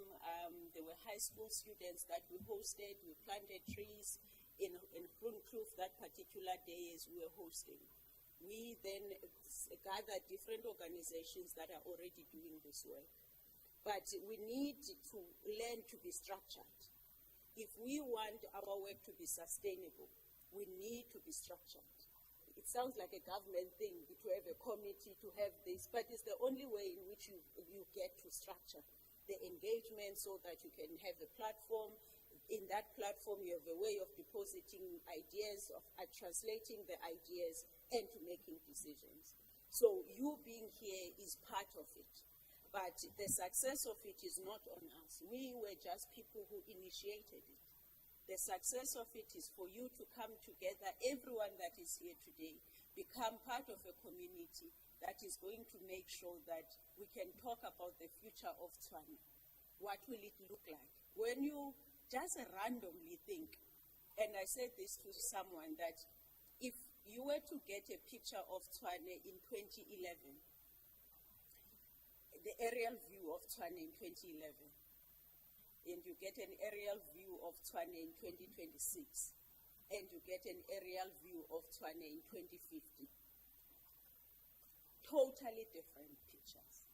Speaker 5: there were high school students that we hosted. We planted trees in Groenkloof that particular day as we were hosting. We then gathered different organizations that are already doing this work. But we need to learn to be structured. If we want our work to be sustainable, we need to be structured. It sounds like a government thing to have a committee, to have this, but it's the only way in which you get to structure the engagement so that you can have a platform. In that platform, you have a way of depositing ideas, of translating the ideas, and to making decisions. So you being here is part of it. But the success of it is not on us. We were just people who initiated it. The success of it is for you to come together, everyone that is here today, become part of a community that is going to make sure that we can talk about the future of Tshwane. What will it look like? When you just randomly think, and I said this to someone, that if you were to get a picture of Tshwane in 2011, the aerial view of Tshwane in 2011, and you get an aerial view of Tshwane in 2026, and you get an aerial view of Tshwane in 2050. Totally different pictures.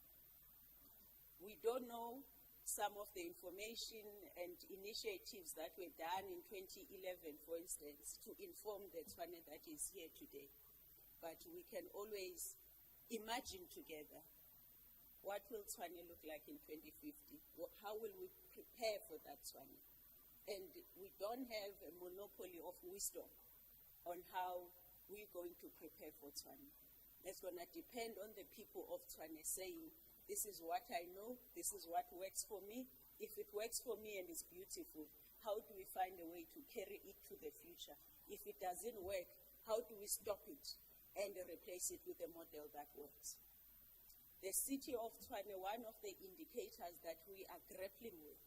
Speaker 5: We don't know some of the information and initiatives that were done in 2011, for instance, to inform the Tshwane that is here today. But we can always imagine together, what will Tshwane look like in 2050? How will we prepare for that Tshwane? And we don't have a monopoly of wisdom on how we're going to prepare for Tshwane. It's going to depend on the people of Tshwane saying, this is what I know, this is what works for me. If it works for me and is beautiful, how do we find a way to carry it to the future? If it doesn't work, how do we stop it and replace it with a model that works? The city of Tshwane, one of the indicators that we are grappling with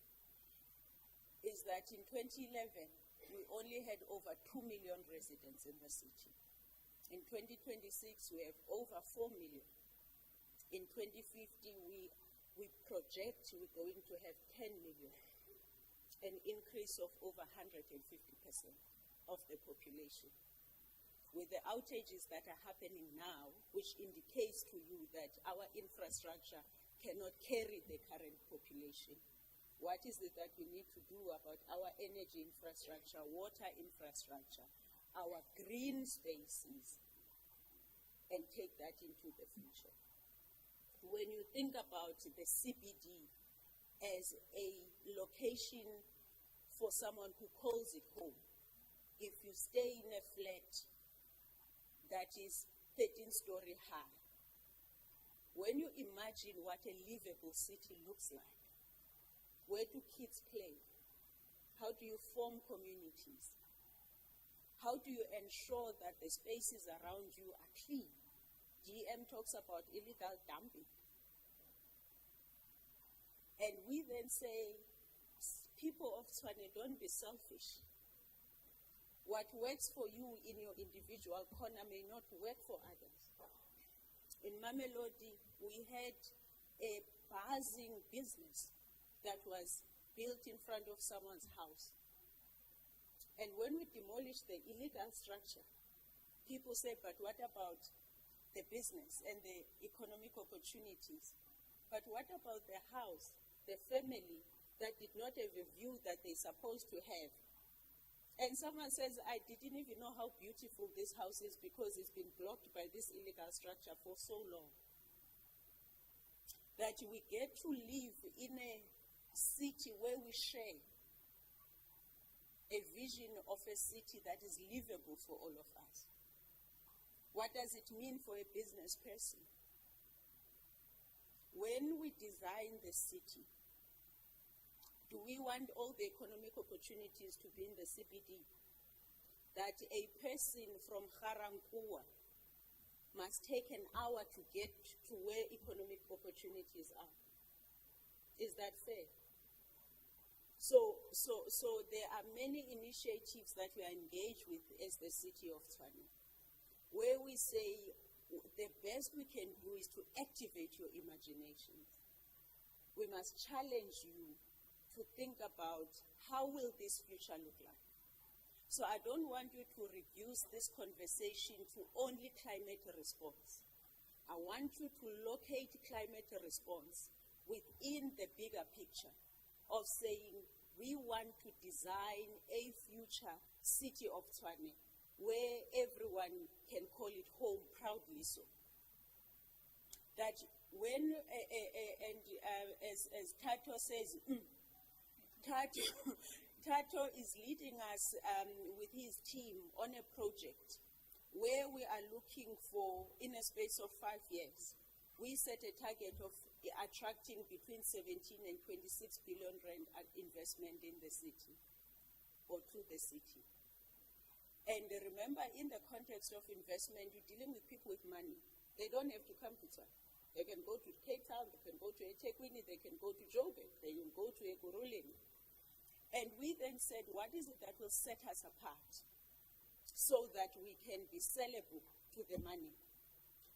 Speaker 5: is that in 2011, we only had over 2 million residents in the city. In 2026, we have over 4 million. In 2050, we project we're going to have 10 million, an increase of over 150% of the population. With the outages that are happening now, which indicates to you that our infrastructure cannot carry the current population, what is it that we need to do about our energy infrastructure, water infrastructure, our green spaces, and take that into the future? When you think about the CBD as a location for someone who calls it home, if you stay in a flat that is 13-story high, when you imagine what a livable city looks like, where do kids play? How do you form communities? How do you ensure that the spaces around you are clean? DM talks about illegal dumping. And we then say, people of Tshwane, don't be selfish. What works for you in your individual corner may not work for others. In Mamelodi, we had a buzzing business that was built in front of someone's house. And when we demolished the illegal structure, people say, but what about the business and the economic opportunities? But what about the house, the family that did not have a view that they're supposed to have? And someone says, I didn't even know how beautiful this house is because it's been blocked by this illegal structure for so long. That we get to live in a city where we share a vision of a city that is livable for all of us. What does it mean for a business person? When we design the city, do we want all the economic opportunities to be in the CBD? That a person from Garankuwa must take an hour to get to where economic opportunities are? Is that fair? So there are many initiatives that we are engaged with as the city of Tshwane, where we say the best we can do is to activate your imagination. We must challenge you to think about how will this future look like. So I don't want you to reduce this conversation to only climate response. I want you to locate climate response within the bigger picture of saying we want to design a future city of Tshwane where everyone can call it home proudly so. That when, as Tato says, Tato is leading us with his team on a project where we are looking for, in a space of 5 years, we set a target of attracting between 17 and 26 billion rand investment in the city, or to the city. And remember, in the context of investment, you're dealing with people with money. They don't have to come to Tshwane. They can go to Cape Town, they can go to eThekwini, they can go to Joburg, they can go to Ekurhuleni. And we then said, what is it that will set us apart so that we can be sellable to the money,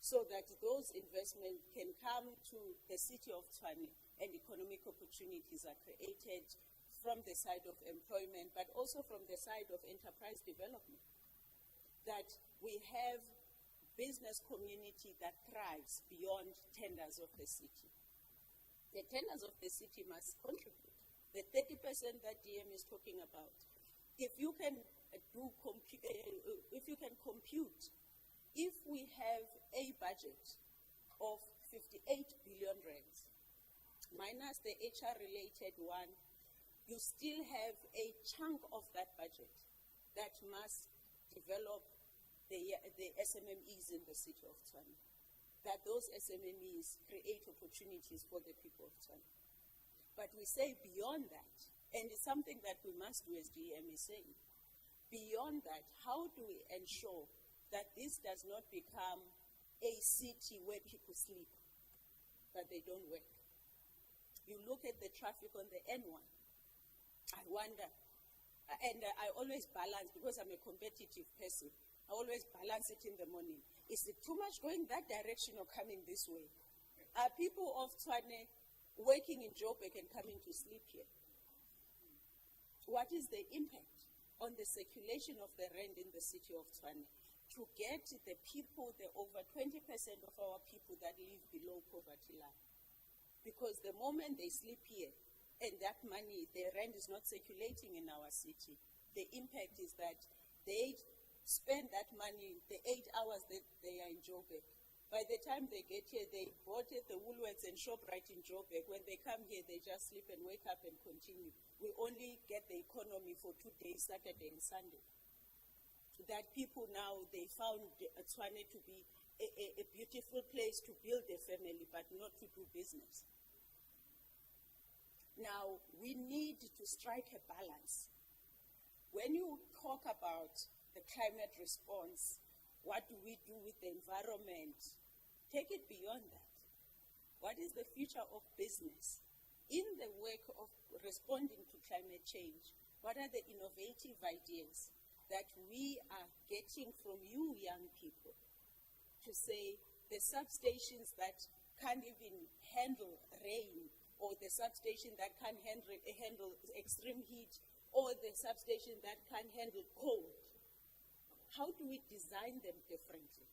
Speaker 5: so that those investments can come to the city of Tshwane and economic opportunities are created from the side of employment, but also from the side of enterprise development. That we have business community that thrives beyond tenders of the city. The tenders of the city must contribute. The 30% that DM is talking about, if you can compute, if we have a budget of 58 billion rand, minus the HR-related one, you still have a chunk of that budget that must develop the SMMEs in the city of Tshwane. That those SMMEs create opportunities for the people of Tshwane. But we say beyond that, and it's something that we must do as DM is saying, beyond that, how do we ensure that this does not become a city where people sleep, but they don't work? You look at the traffic on the N1, I wonder, and I always balance because I'm a competitive person. I always balance it in the morning. Is it too much going that direction or coming this way? Are people of Tshwane working in Joburg and coming to sleep here? What is the impact on the circulation of the rand in the city of Tshwane? To get the people, the over 20% of our people that live below poverty line. Because the moment they sleep here, and that money, the rand is not circulating in our city, the impact is that they spend that money, the 8 hours that they are in Joburg. By the time they get here, they bought at the Woolworths and ShopRite in Joburg. When they come here, they just sleep and wake up and continue. We only get the economy for 2 days, Saturday and Sunday. That people now, they found Tshwane to be a beautiful place to build a family, but not to do business. Now, we need to strike a balance. When you talk about the climate response, what do we do with the environment? Take it beyond that. What is the future of business? In the work of responding to climate change, what are the innovative ideas that we are getting from you young people to say the substations that can't even handle rain, or the substation that can't handle extreme heat, or the substation that can't handle cold? How do we design them differently?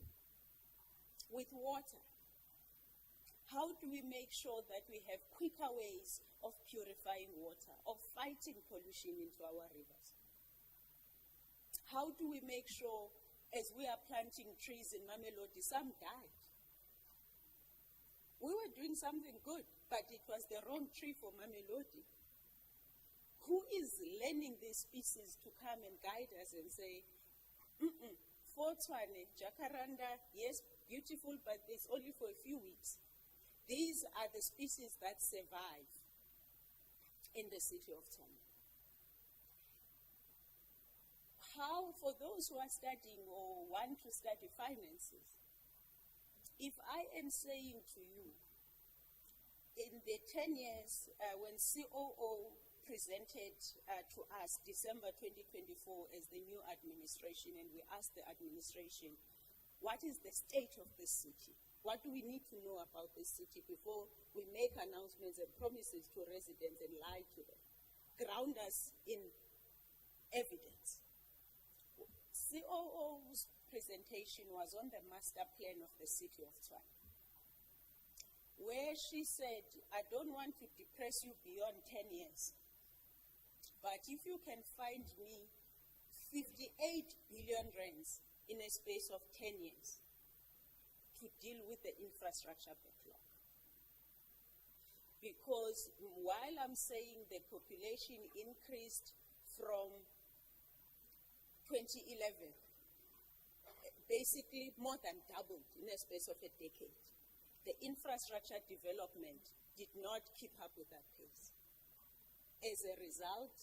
Speaker 5: With water, how do we make sure that we have quicker ways of purifying water, of fighting pollution into our rivers? How do we make sure, as we are planting trees in Mamelodi, some died? We were doing something good, but it was the wrong tree for Mamelodi. Who is learning these species to come and guide us and say, for Tshwane, jacaranda, yes, beautiful, but it's only for a few weeks. These are the species that survive in the city of Tshwane. How, for those who are studying or want to study finances, if I am saying to you, in the 10 years when COO presented to us December 2024 as the new administration, and we asked the administration, what is the state of this city? What do we need to know about this city before we make announcements and promises to residents and lie to them? Ground us in evidence. COO's presentation was on the master plan of the city of Tshwane, where she said, I don't want to depress you beyond 10 years, but if you can find me 58 billion rands in a space of 10 years to deal with the infrastructure backlog. Because while I'm saying the population increased from 2011, basically more than doubled in a space of a decade, the infrastructure development did not keep up with that pace. As a result,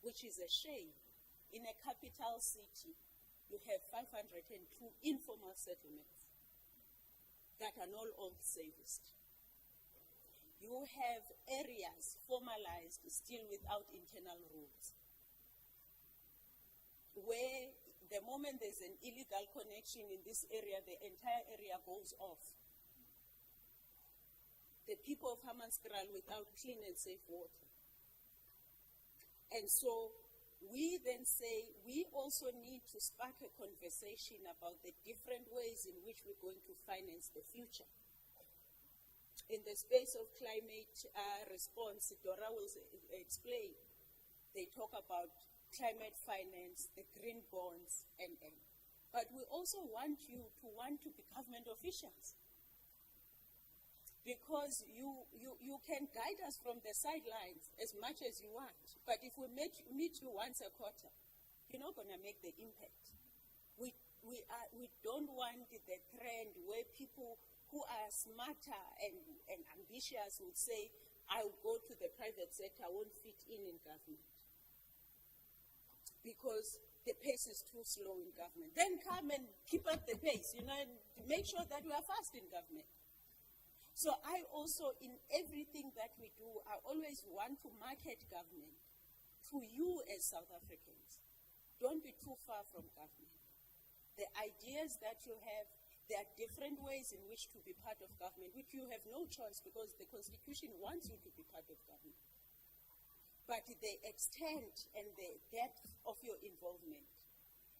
Speaker 5: which is a shame, in a capital city, you have 502 informal settlements that are not all serviced. You have areas formalized still without internal rules, where the moment there's an illegal connection in this area, the entire area goes off. The people of Hammanskraal without clean and safe water. And so we then say we also need to spark a conversation about the different ways in which we're going to finance the future. In the space of climate response, Dora will explain. They talk about climate finance, the green bonds, and. But we also want you to be government officials. Because you can guide us from the sidelines as much as you want. But if we meet you once a quarter, you're not going to make the impact. We don't want the trend where people who are smarter and ambitious would say, I'll go to the private sector, I won't fit in government. Because the pace is too slow in government. Then come and keep up the pace, and make sure that we are fast in government. So I also, in everything that we do, I always want to market government to you as South Africans. Don't be too far from government. the ideas that you have. There are different ways in which to be part of government, which you have no choice because the Constitution wants you to be part of government. But the extent and the depth of your involvement,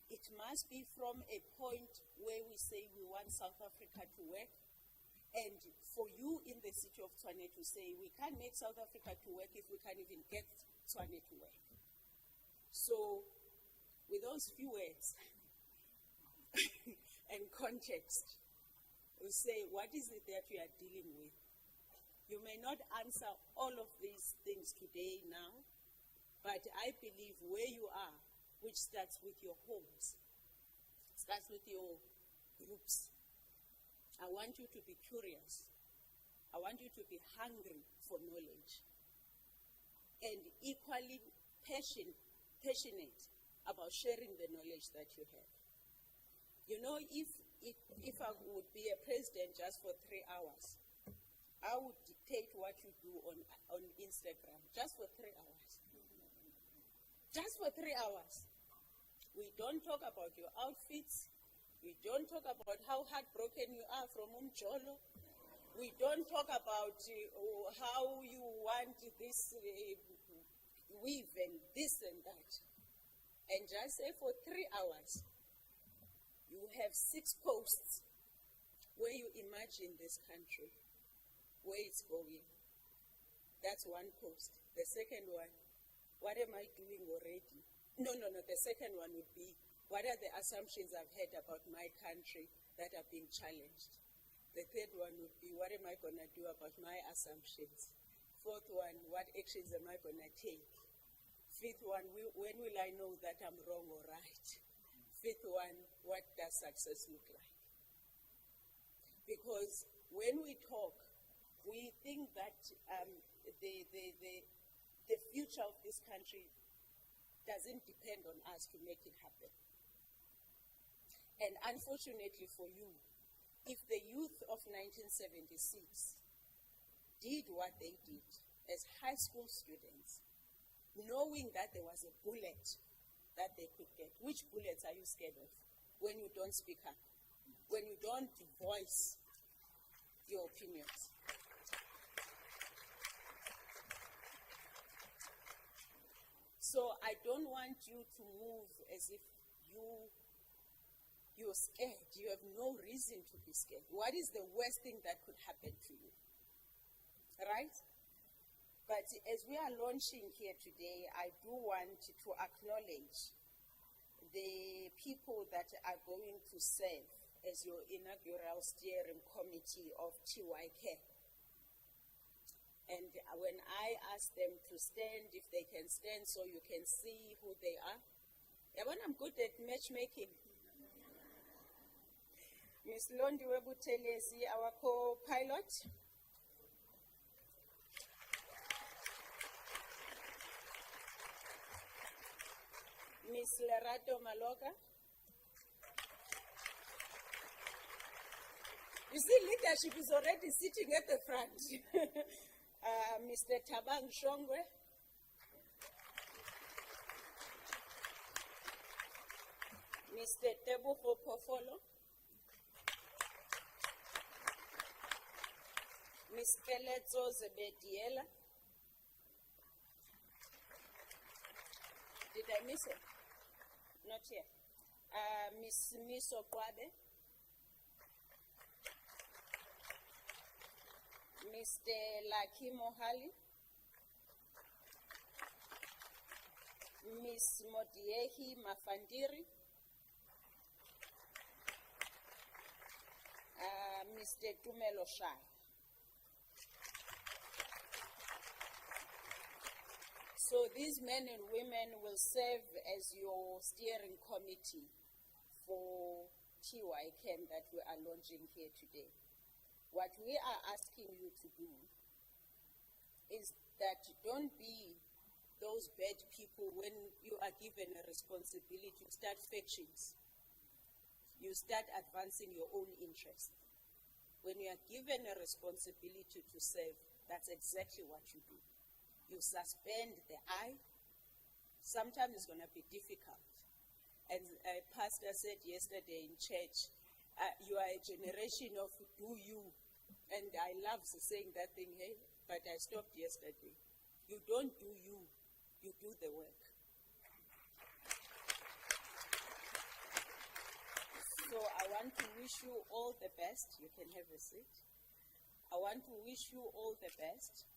Speaker 5: it must be from a point where we say we want South Africa to work, and for you in the city of Tshwane to say we can't make South Africa to work if we can't even get Tshwane to work. So, with those few words and context, we say, what is it that we are dealing with? You may not answer all of these things today now, but I believe where you are, which starts with your homes, starts with your groups. I want you to be curious. I want you to be hungry for knowledge and equally passionate about sharing the knowledge that you have. You know, if I would be a president just for 3 hours, I would dictate what you do on Instagram just for 3 hours. Just for 3 hours. We don't talk about your outfits. We don't talk about how heartbroken you are from Umjolo. We don't talk about how you want this weave and this and that. And just say for 3 hours, you have 6 posts where you imagine this country, where it's going. That's one post. The second one, what am I doing already? No. The second one would be, what are the assumptions I've had about my country that are being challenged? The third one would be, what am I going to do about my assumptions? Fourth one, what actions am I going to take? Fifth one, when will I know that I'm wrong or right? Fifth one, what does success look like? Because when we talk, we think that the future of this country doesn't depend on us to make it happen. And unfortunately for you, if the youth of 1976 did what they did as high school students, knowing that there was a bullet that they could get, which bullets are you scared of when you don't speak up, when you don't voice your opinions? So I don't want you to move as if you're scared. You have no reason to be scared. What is the worst thing that could happen to you? Right? But as we are launching here today, I do want to acknowledge the people that are going to serve as your inaugural steering committee of TYK. And when I ask them to stand, if they can stand so you can see who they are. When I'm good at matchmaking. Ms. Londiwe Buthelezi, our co-pilot. Ms. Lerato Maloka. You see, leadership is already sitting at the front. Mr. Tabang Shongwe. Mr. Tebuko Pofolo. Ms. Keletso Zebediela. Did I miss it? Not yet. Ms. Miso Kwabe. Mr. Laki Mohali. Ms. Modiehi Mafandiri. Mr. Tumelo Shai. So these men and women will serve as your steering committee for TYK that we are launching here today. What we are asking you to do is that don't be those bad people when you are given a responsibility to start factions. You start advancing your own interest. When you are given a responsibility to serve, that's exactly what you do. You suspend the eye. Sometimes it's going to be difficult. And a pastor said yesterday in church, you are a generation of do you. And I love saying that thing, hey, but I stopped yesterday. You don't do you do the work. So I want to wish you all the best. You can have a seat. I want to wish you all the best.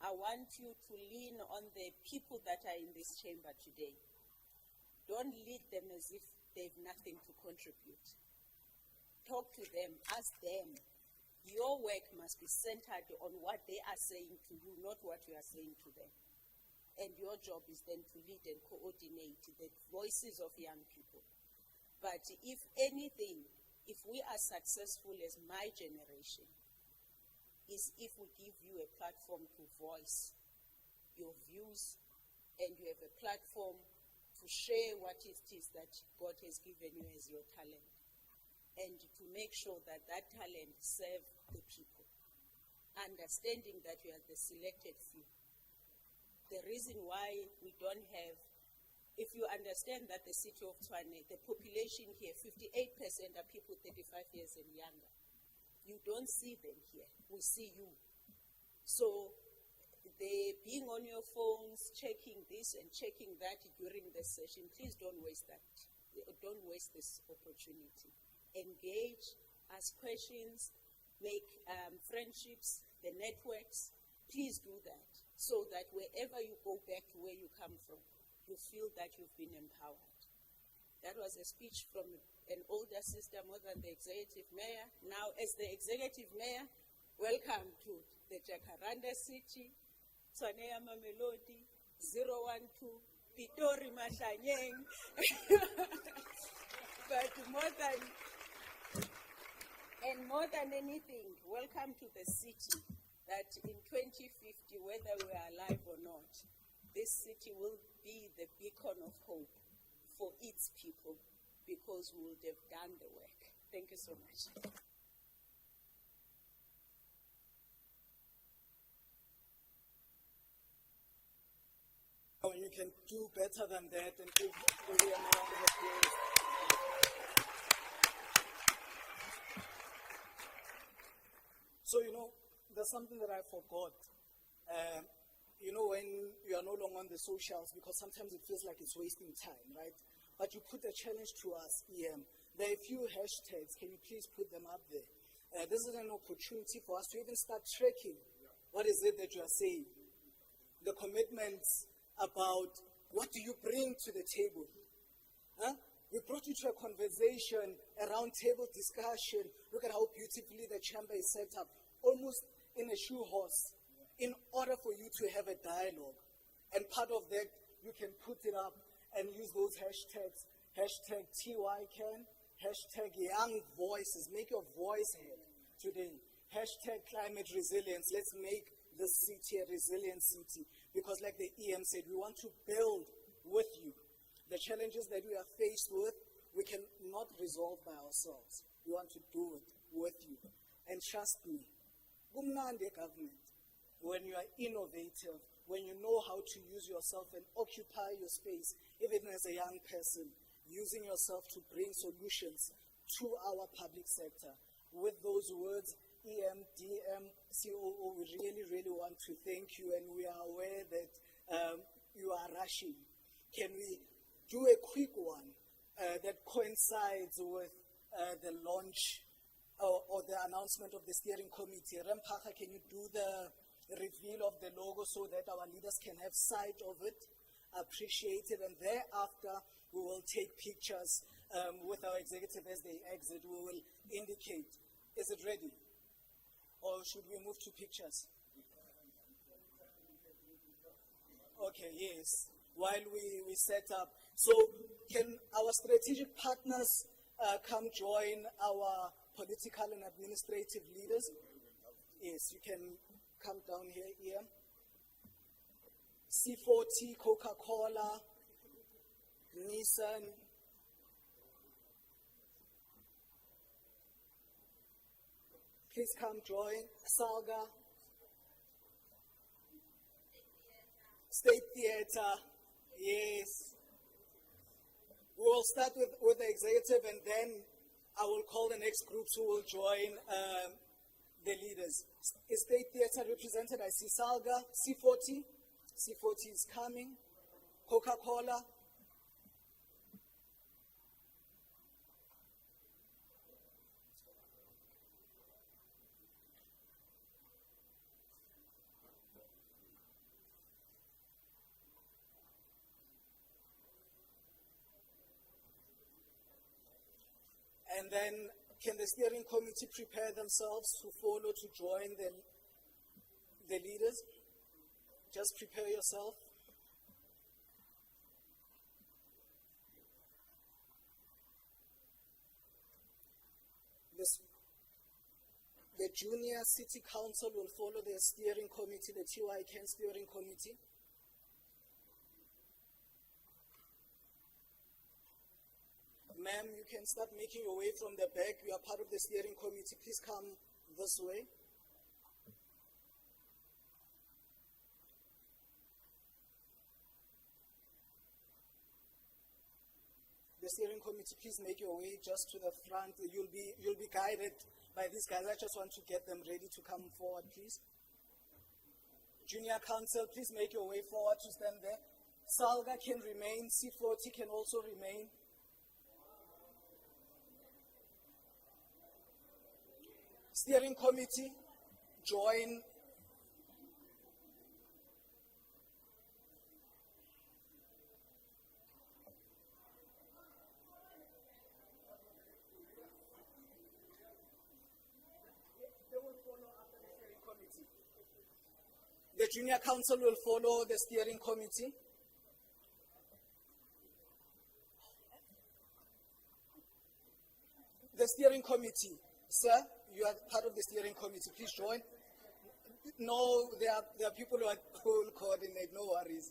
Speaker 5: I want you to lean on the people that are in this chamber today. Don't lead them as if they have nothing to contribute. Talk to them, ask them. Your work must be centered on what they are saying to you, not what you are saying to them. And your job is then to lead and coordinate the voices of young people. But if anything, if we are successful as my generation, is if we give you a platform to voice your views and you have a platform to share what it is that God has given you as your talent, and to make sure that that talent serves the people, understanding that you are the selected few. The reason why we don't have, if you understand that the city of Tshwane, the population here, 58% are people 35 years and younger. You don't see them here. We see you. So they being on your phones, checking this and checking that during the session, please don't waste that. Don't waste this opportunity. Engage, ask questions, make friendships, the networks. Please do that so that wherever you go back to where you come from, you feel that you've been empowered. That was a speech from an older sister, more than the executive mayor. Now, as the executive mayor, welcome to the Jacaranda City, Tshwane Mamelodi, 012, Pitori Mahlanyeng. But more than anything, welcome to the city that in 2050, whether we are alive or not, this city will be the beacon of hope for its people because we would have done the work. Thank you so much.
Speaker 2: Oh, you can do better than that and give everyone a round of applause. So, there's something that I forgot. When you are no longer on the socials, because sometimes it feels like it's wasting time, right? But you put a challenge to us, EM. There are a few hashtags. Can you please put them up there? This is an opportunity for us to even start tracking. What is it that you are saying? The commitments about what do you bring to the table? Huh? We brought you to a conversation, a round table discussion. Look at how beautifully the chamber is set up, almost in a shoehorse, in order for you to have a dialogue. And part of that, you can put it up and use those hashtags, hashtag TYCAN, hashtag young voices. Make your voice heard today. Hashtag climate resilience. Let's make this city a resilient city. Because like the EM said, we want to build with you. The challenges that we are faced with, we cannot resolve by ourselves. We want to do it with you. And trust me, kumnandi government, when you are innovative, when you know how to use yourself and occupy your space, even as a young person, using yourself to bring solutions to our public sector. With those words, EM, DM, COO, we really, really want to thank you, and we are aware that you are rushing. Can we do a quick one that coincides with the launch or the announcement of the steering committee? Rempaka, can you do the reveal of the logo so that our leaders can have sight of it? Appreciate it. And thereafter, we will take pictures with our executive as they exit. We will indicate. Is it ready? Or should we move to pictures? Okay, yes. While we set up. So can our strategic partners come join our political and administrative leaders? Yes, you can come down here. C40, Coca-Cola, Nissan. Please come join. Salga. State Theatre. Yes. We will start with the executive, and then I will call the next groups who will join the leaders. State Theatre represented, I see Salga, C40. C40 is coming. Coca-Cola. And then can the steering committee prepare themselves to follow, to join the leaders? Just prepare yourself. The junior city council will follow the steering committee, the TYCAN steering committee. Ma'am, you can start making your way from the back. You are part of the steering committee. Please come this way. The steering committee, please make your way just to the front. You'll be guided by these guys. I just want to get them ready to come forward, please. Junior council, please make your way forward to stand there. Salga can remain. C40 can also remain. Steering committee, join. The junior council will follow the steering committee. The steering committee, sir, you are part of the steering committee. Please join. No, there are people who will coordinate. No worries.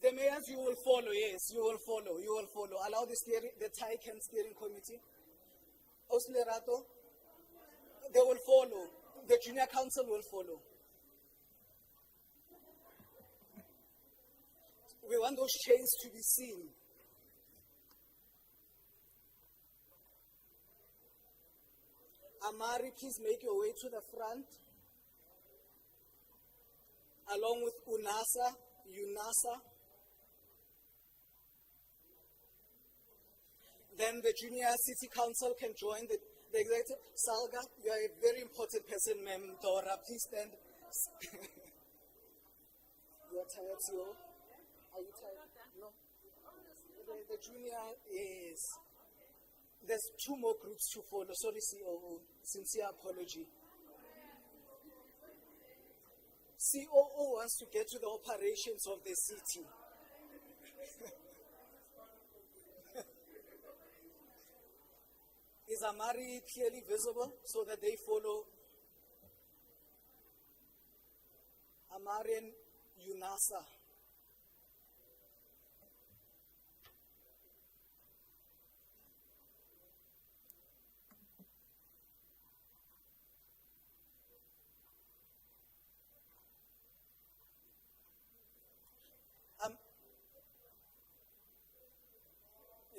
Speaker 2: The mayors, you will follow. Yes, you will follow. You will follow. Allow the TYCAN steering committee. Oslerato, they will follow. The junior council will follow. We want those chains to be seen. Amari, please make your way to the front. Along with UNASA. Then the junior city council can join the executive. Salga, you are a very important person, ma'am. Dora, please stand. You are tired, CEO? Are you tired? No? The junior is... There's two more groups to follow. Sorry, COO. Sincere apology. COO wants to get to the operations of the city. Is Amari clearly visible so that they follow? Amari and UNASA.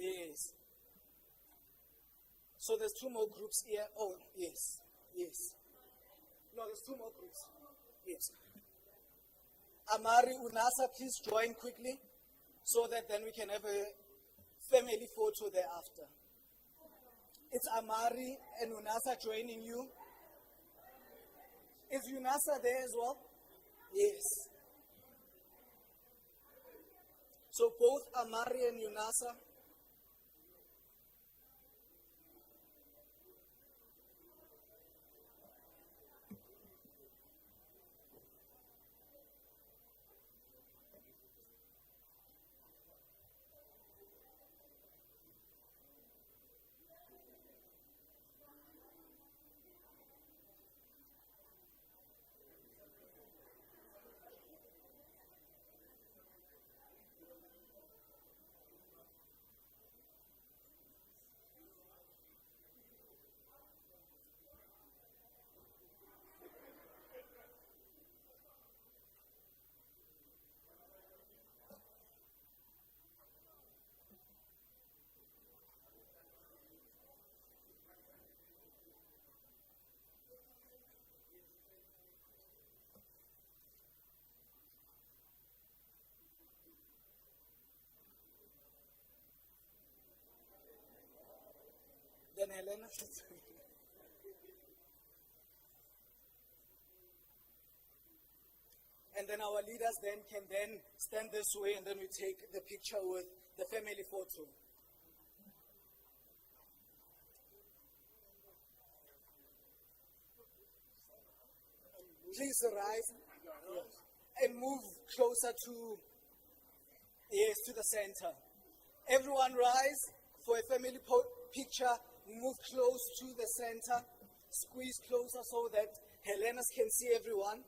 Speaker 2: Yes. So there's two more groups here. Oh, yes. Yes. No, there's two more groups. Yes. Amari, UNASA, please join quickly so that then we can have a family photo thereafter. It's Amari and UNASA joining you. Is UNASA there as well? Yes. So both Amari and UNASA. Helena. And then our leaders then can then stand this way, and then we take the picture with the family photo. Please rise and move closer to, yes, to the center. Everyone rise for a family picture. Move close to the center. Squeeze closer so that Helena's can see everyone.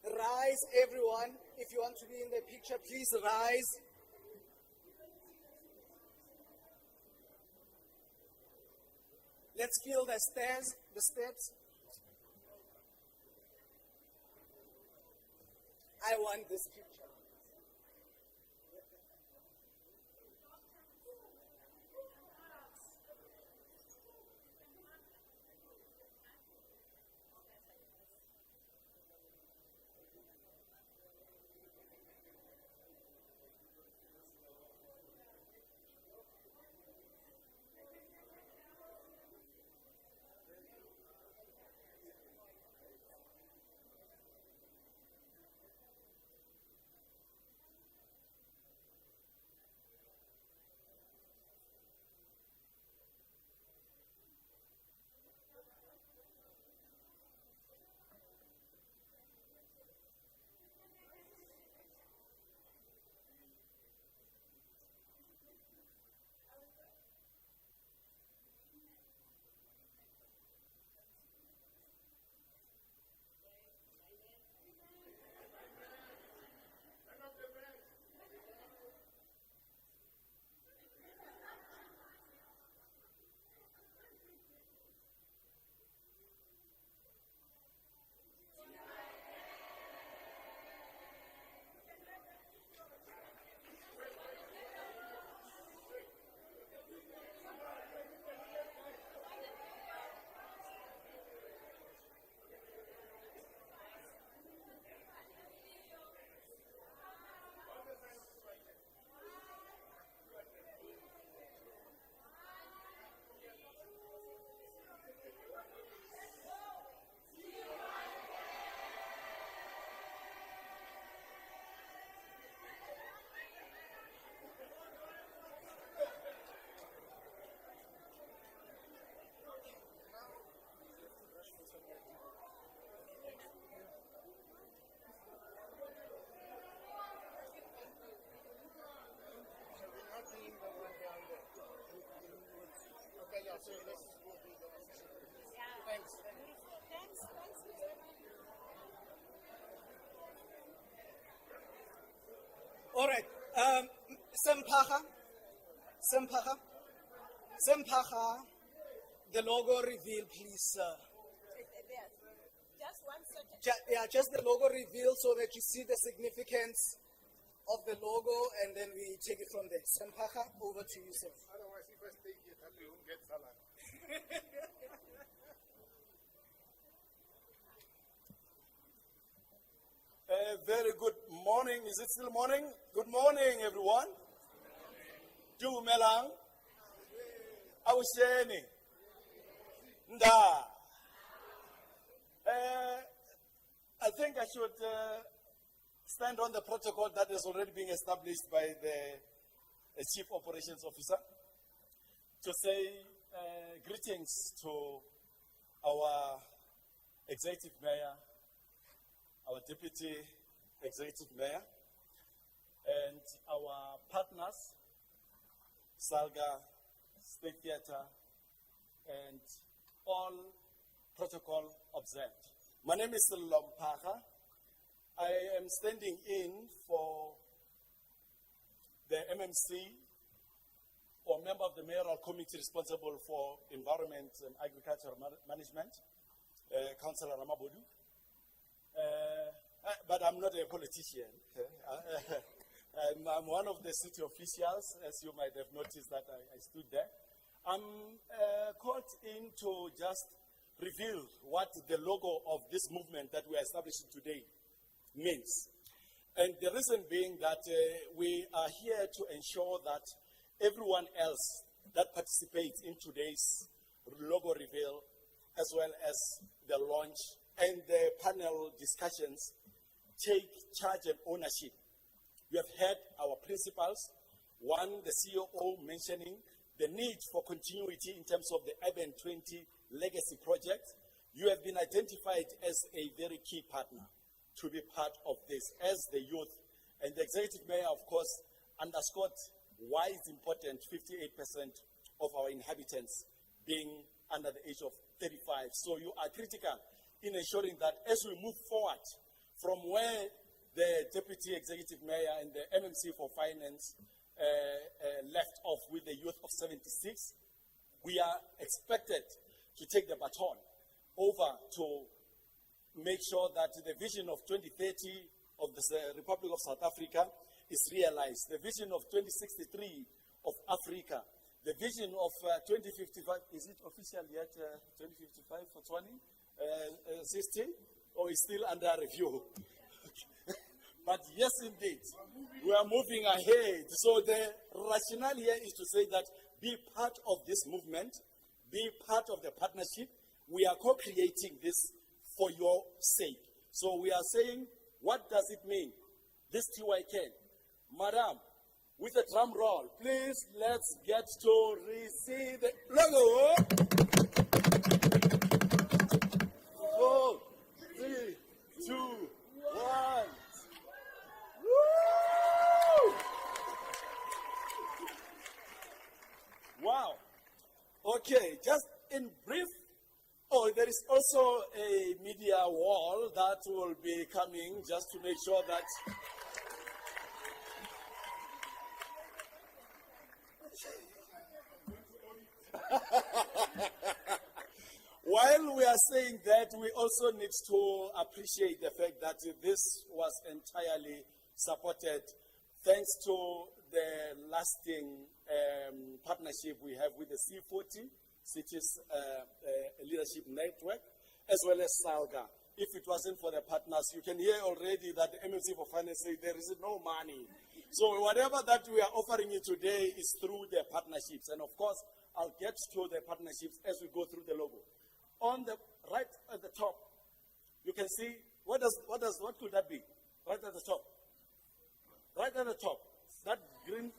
Speaker 2: Rise, everyone. If you want to be in the picture, please rise. Let's feel the stairs, the steps. I want this picture. All right. Semphaga, the logo reveal, please, sir.
Speaker 5: Just one second.
Speaker 2: Yeah, just the logo reveal so that you see the significance of the logo, and then we take it from there. Semphaga, over to you, sir.
Speaker 1: Otherwise, if I stay here, we won't get salad. Very good morning. Is it still morning? Good morning, everyone. Dumelang. Awusheni. Nda. I think I should stand on the protocol that is already being established by the Chief Operations Officer to say greetings to our Executive Mayor, our Deputy Executive Mayor, and our partners, Salga, State Theatre, and all protocol observed. My name is Lompaga. I am standing in for the MMC, or member of the mayoral committee responsible for environment and agricultural management, Councillor Ramabodu. But I'm not a politician. I'm one of the city officials, as you might have noticed that I stood there. I'm called in to just reveal what the logo of this movement that we are establishing today means. And the reason being that we are here to ensure that everyone else
Speaker 6: that participates in today's logo reveal, as well as the launch and the panel discussions, take charge and ownership. You have heard our principals, one, the COO mentioning the need for continuity in terms of the Urban 20 legacy project. You have been identified as a very key partner to be part of this as the youth. And the executive mayor, of course, underscored why it's important 58% of our inhabitants being under the age of 35. So you are critical in ensuring that as we move forward from where the deputy executive mayor and the MMC for finance left off with the youth of 76, we are expected to take the baton over to make sure that the vision of 2030 of the Republic of South Africa is realized. The vision of 2063 of Africa. The vision of 2055, is it official yet, 2055 for Tshwane? 60? Or is still under review? But yes, indeed, we are moving ahead. So the rationale here is to say that be part of this movement, be part of the partnership. We are co-creating this for your sake. So we are saying, what does it mean? This TYK. Madam, with a drum roll, please let's get to receive the logo. 4, 3, 2, 1. Woo! Wow. Okay, just in brief. Oh, there is also a media wall that will be coming just to make sure that while we are saying that, we also need to appreciate the fact that this was entirely supported thanks to the lasting partnership we have with the C40 Cities Leadership Network, as well as SALGA. If it wasn't for the partners, you can hear already that the MMC for Finance says there is no money. So whatever that we are offering you today is through the partnerships. And of course, I'll get to the partnerships as we go through the logo. On the right at the top, you can see, what could that be? Right at the top. Right at the top. That green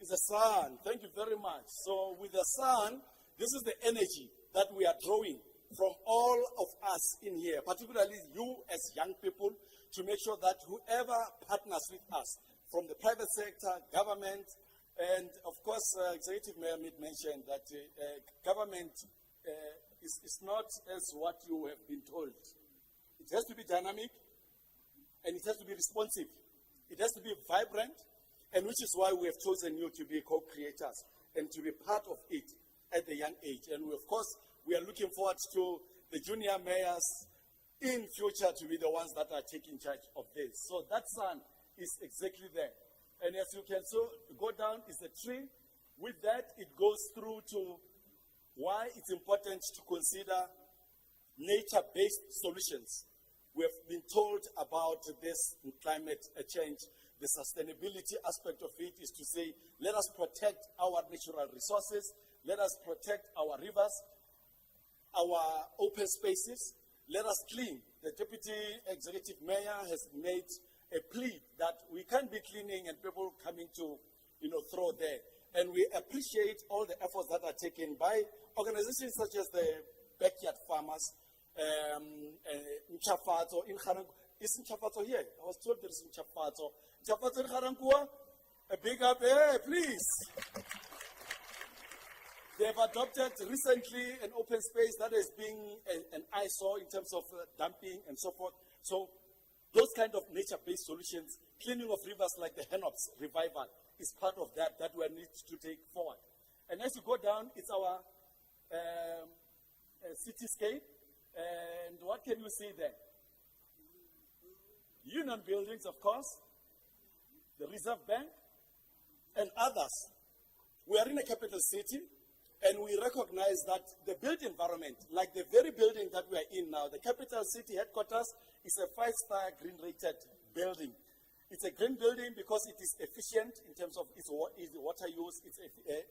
Speaker 6: is the sun. Thank you very much. So with the sun, this is the energy that we are drawing from all of us in here, particularly you as young people, to make sure that whoever partners with us, from the private sector, government, and of course, Executive Mayor made mention that government is not as what you have been told. It has to be dynamic, and it has to be responsive. It has to be vibrant, and which is why we have chosen you to be co-creators and to be part of it at the young age. And we, of course, we are looking forward to the junior mayors in future to be the ones that are taking charge of this. So that sun is exactly there. And as you can so go down is the tree. With that, it goes through to why it's important to consider nature-based solutions. We have been told about this in climate change. The sustainability aspect of it is to say, let us protect our natural resources, let us protect our rivers, our open spaces, let us clean. The Deputy Executive Mayor has made a plea that we can't be cleaning and people coming to, throw there. And we appreciate all the efforts that are taken by organizations such as the Backyard Farmers, Mchafatso in Harangu. Is Mchafatso here? I was told there is Mchafatso. Mchafatso in Harangu, a big up, hey, please. They have adopted recently an open space that has been an eyesore in terms of dumping and so forth. So those kind of nature-based solutions, cleaning of rivers like the Henops revival is part of that we need to take forward. And as you go down, it's our cityscape. And what can you see there? Union buildings, of course, the Reserve Bank, and others. We are in a capital city, and we recognize that the built environment, like the very building that we are in now, the capital city headquarters is a 5-star green-rated building. It's a green building because it is efficient in terms of its water use, its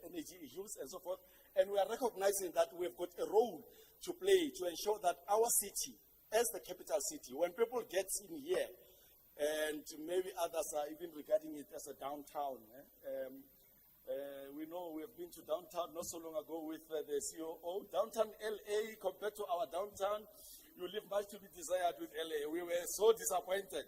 Speaker 6: energy use, and so forth. And we are recognizing that we've got a role to play to ensure that our city, as the capital city, when people get in here, and maybe others are even regarding it as a downtown. We know we have been to downtown not so long ago with the COO. Downtown LA compared to our downtown, you leave much to be desired with LA. We were so disappointed.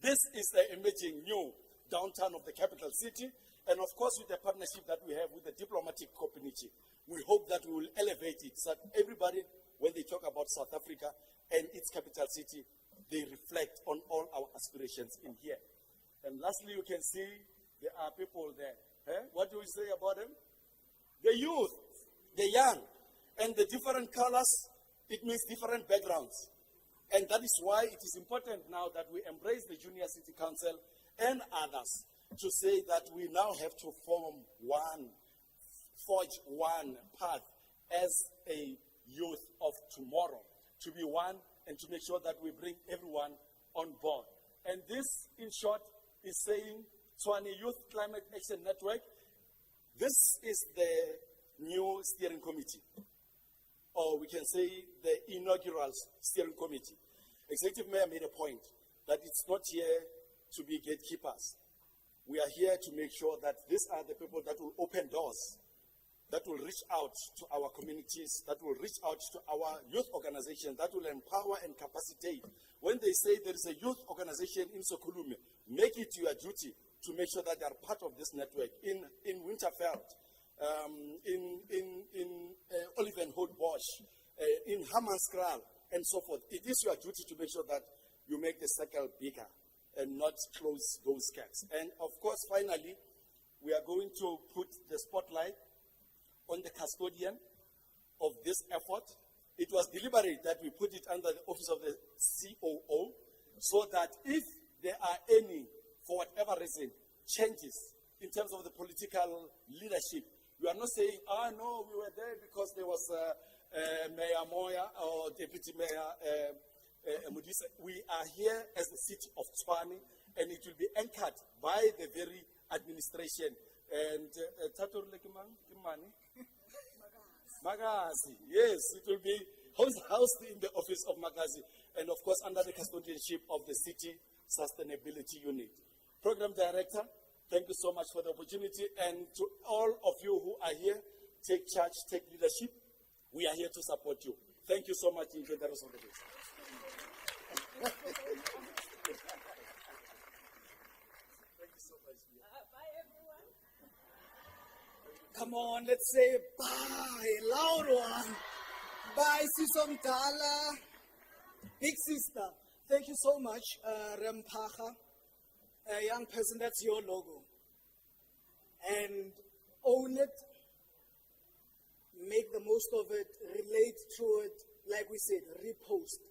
Speaker 6: This is the emerging new downtown of the capital city. And of course, with the partnership that we have with the diplomatic community, we hope that we will elevate it so that everybody, when they talk about South Africa and its capital city, they reflect on all our aspirations in here. And lastly, you can see there are people there. What do we say about them? The youth, the young, and the different colors, it means different backgrounds. And that is why it is important now that we embrace the Junior City Council and others to say that we now have to forge one path as a youth of tomorrow, to be one and to make sure that we bring everyone on board. And this, in short, is saying Tshwane Youth Climate Action Network. This is the new steering committee, or we can say the inaugural steering committee. Executive Mayor made a point that it's not here to be gatekeepers. We are here to make sure that these are the people that will open doors, that will reach out to our communities, that will reach out to our youth organizations, that will empower and capacitate. When they say there is a youth organization in Sokulume, make it your duty to make sure that they are part of this network. In Winterfeld, in Olivenhout Bosch, in Hammanskraal, and so forth. It is your duty to make sure that you make the circle bigger and not close those gaps. And of course, finally, we are going to put the spotlight on the custodian of this effort. It was deliberate that we put it under the office of the COO so that if there are any, for whatever reason, changes in terms of the political leadership, we are not saying, no, we were there because there was Mayor Moya or Deputy Mayor Modise. We are here as the city of Tshwane, and it will be anchored by the very administration. And Magazi, yes, it will be housed in the office of Magazi, and of course under the custodianship of the City Sustainability Unit. Program Director, thank you so much for the opportunity, and to all of you who are here, take charge, take leadership. We are here to support you. Thank you so much. Enjoy the rest of the day. Thank you so much.
Speaker 5: Bye, everyone.
Speaker 2: Come on, let's say bye, loud one. Bye, Sisomdala. Big sister, thank you so much, Rempacha. A young person, that's your logo. And own it, make the most of it, relate to it, like we said, repost,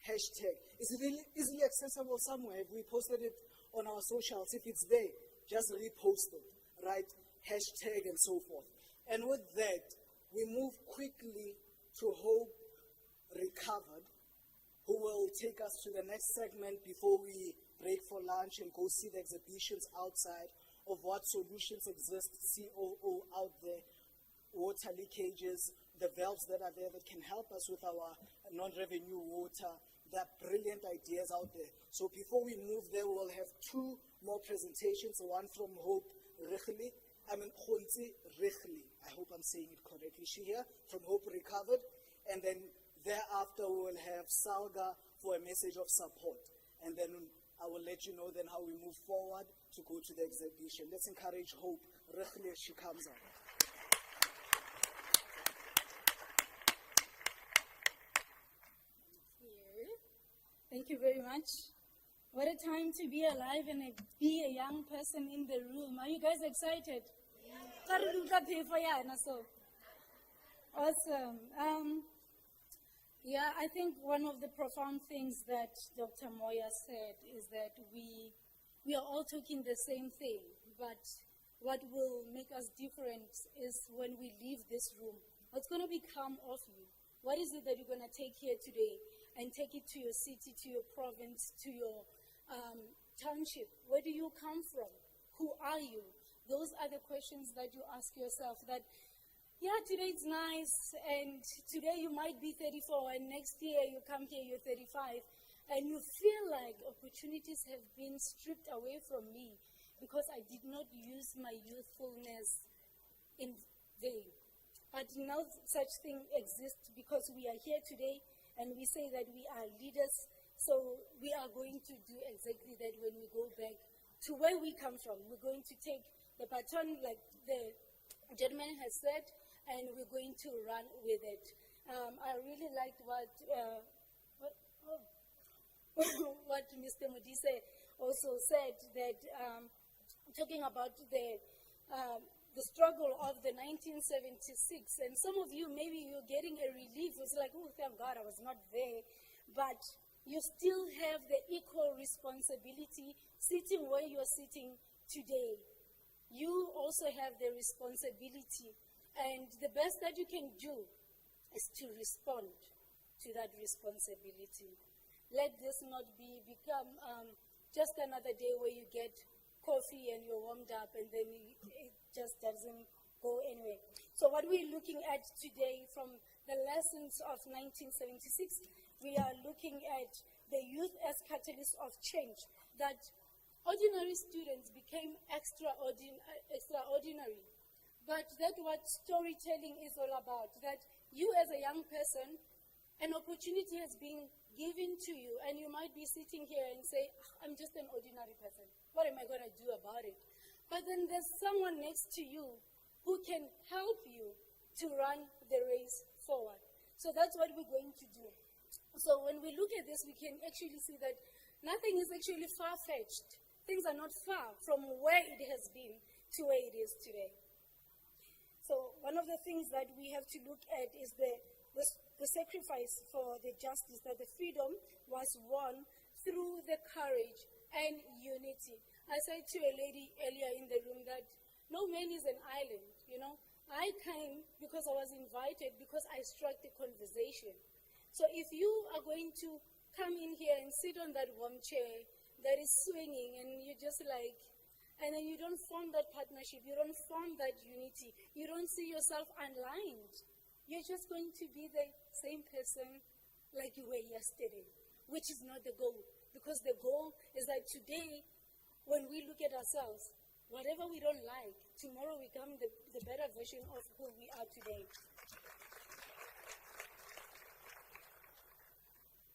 Speaker 2: hashtag. Is it really easily accessible somewhere? If we posted it on our socials, if it's there, just repost it, right? Hashtag and so forth. And with that, we move quickly to Hope Recovered, who will take us to the next segment before we break for lunch and go see the exhibitions outside of what solutions exist, COO out there, water leakages, the valves that are there that can help us with our non-revenue water. There are brilliant ideas out there. So before we move there, we'll have two more presentations, one from Hope Rikhli, Khonzi Rikhli. I hope I'm saying it correctly. She here from Hope Recovered. And then thereafter, we will have Salga for a message of support. And then I will let you know then how we move forward to go to the exhibition. Let's encourage Hope Rikhli as she comes up.
Speaker 7: Thank you very much. What a time to be alive and be a young person in the room. Are you guys excited? Yeah. Awesome. Yeah, I think one of the profound things that Dr. Moya said is that we are all talking the same thing, but what will make us different is when we leave this room. What's going to become of you? What is it that you're going to take here today and take it to your city, to your province, to township? Where do you come from? Who are you? Those are the questions that you ask yourself. That, yeah, today it's nice, and today you might be 34, and next year you come here, you're 35, and you feel like opportunities have been stripped away from me because I did not use my youthfulness in vain. But no such thing exists because we are here today and we say that we are leaders, so we are going to do exactly that when we go back to where we come from. We're going to take the baton, like the gentleman has said, and we're going to run with it. I really liked what what Mr. Modise also said, that talking about the struggle of the 1976, and some of you, maybe you're getting a relief. It's like, oh, thank God I was not there. But you still have the equal responsibility sitting where you're sitting today. You also have the responsibility. And the best that you can do is to respond to that responsibility. Let this not become just another day where you get coffee and you're warmed up and then it just doesn't go anywhere. So what we're looking at today from the lessons of 1976, we are looking at the youth as catalyst of change, that ordinary students became extraordinary. But that's what storytelling is all about, that you as a young person, an opportunity has been given to you, and you might be sitting here and say, I'm just an ordinary person. What am I going to do about it? But then there's someone next to you who can help you to run the race forward. So that's what we're going to do. So when we look at this, we can actually see that nothing is actually far-fetched. Things are not far from where it has been to where it is today. So one of the things that we have to look at is the sacrifice for the justice, that the freedom was won through the courage and unity. I said to a lady earlier in the room that no man is an island, you know. I came because I was invited, because I struck the conversation. So if you are going to come in here and sit on that warm chair that is swinging and you're just like, and then you don't form that partnership, you don't form that unity, you don't see yourself aligned, you're just going to be the same person like you were yesterday, which is not the goal. Because the goal is that today, when we look at ourselves, whatever we don't like, tomorrow we become the better version of who we are today.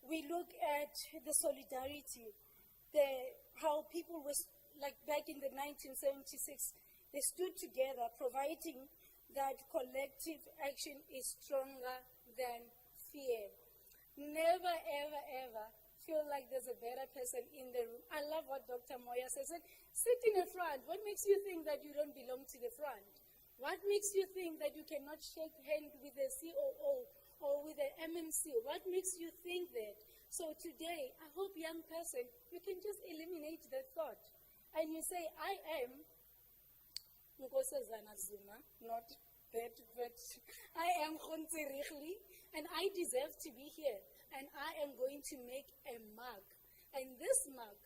Speaker 7: We look at the solidarity, how people were, like back in the 1976, they stood together, providing that collective action is stronger than fear. Never, ever, ever feel like there's a better person in the room. I love what Dr. Moya says. Sit in the front. What makes you think that you don't belong to the front? What makes you think that you cannot shake hands with the COO or with the MMC? What makes you think that? So today, I hope, young person, you can just eliminate that thought. And you say, I am Nkosazana Zuma, not that, but I am Khonzi Rikhli, and I deserve to be here. And I am going to make a mark. And this mark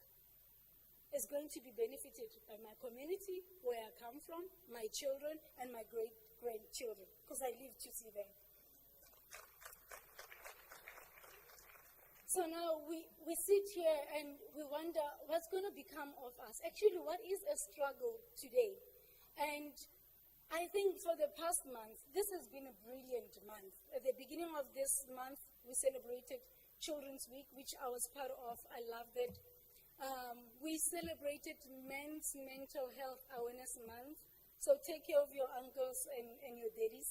Speaker 7: is going to be benefited by my community, where I come from, my children, and my great-grandchildren, because I live to see them. So now we sit here and we wonder what's going to become of us. Actually, what is a struggle today? And I think for the past month, this has been a brilliant month. At the beginning of this month, we celebrated Children's Week, which I was part of. I loved it. We celebrated Men's Mental Health Awareness Month. So take care of your uncles and your daddies.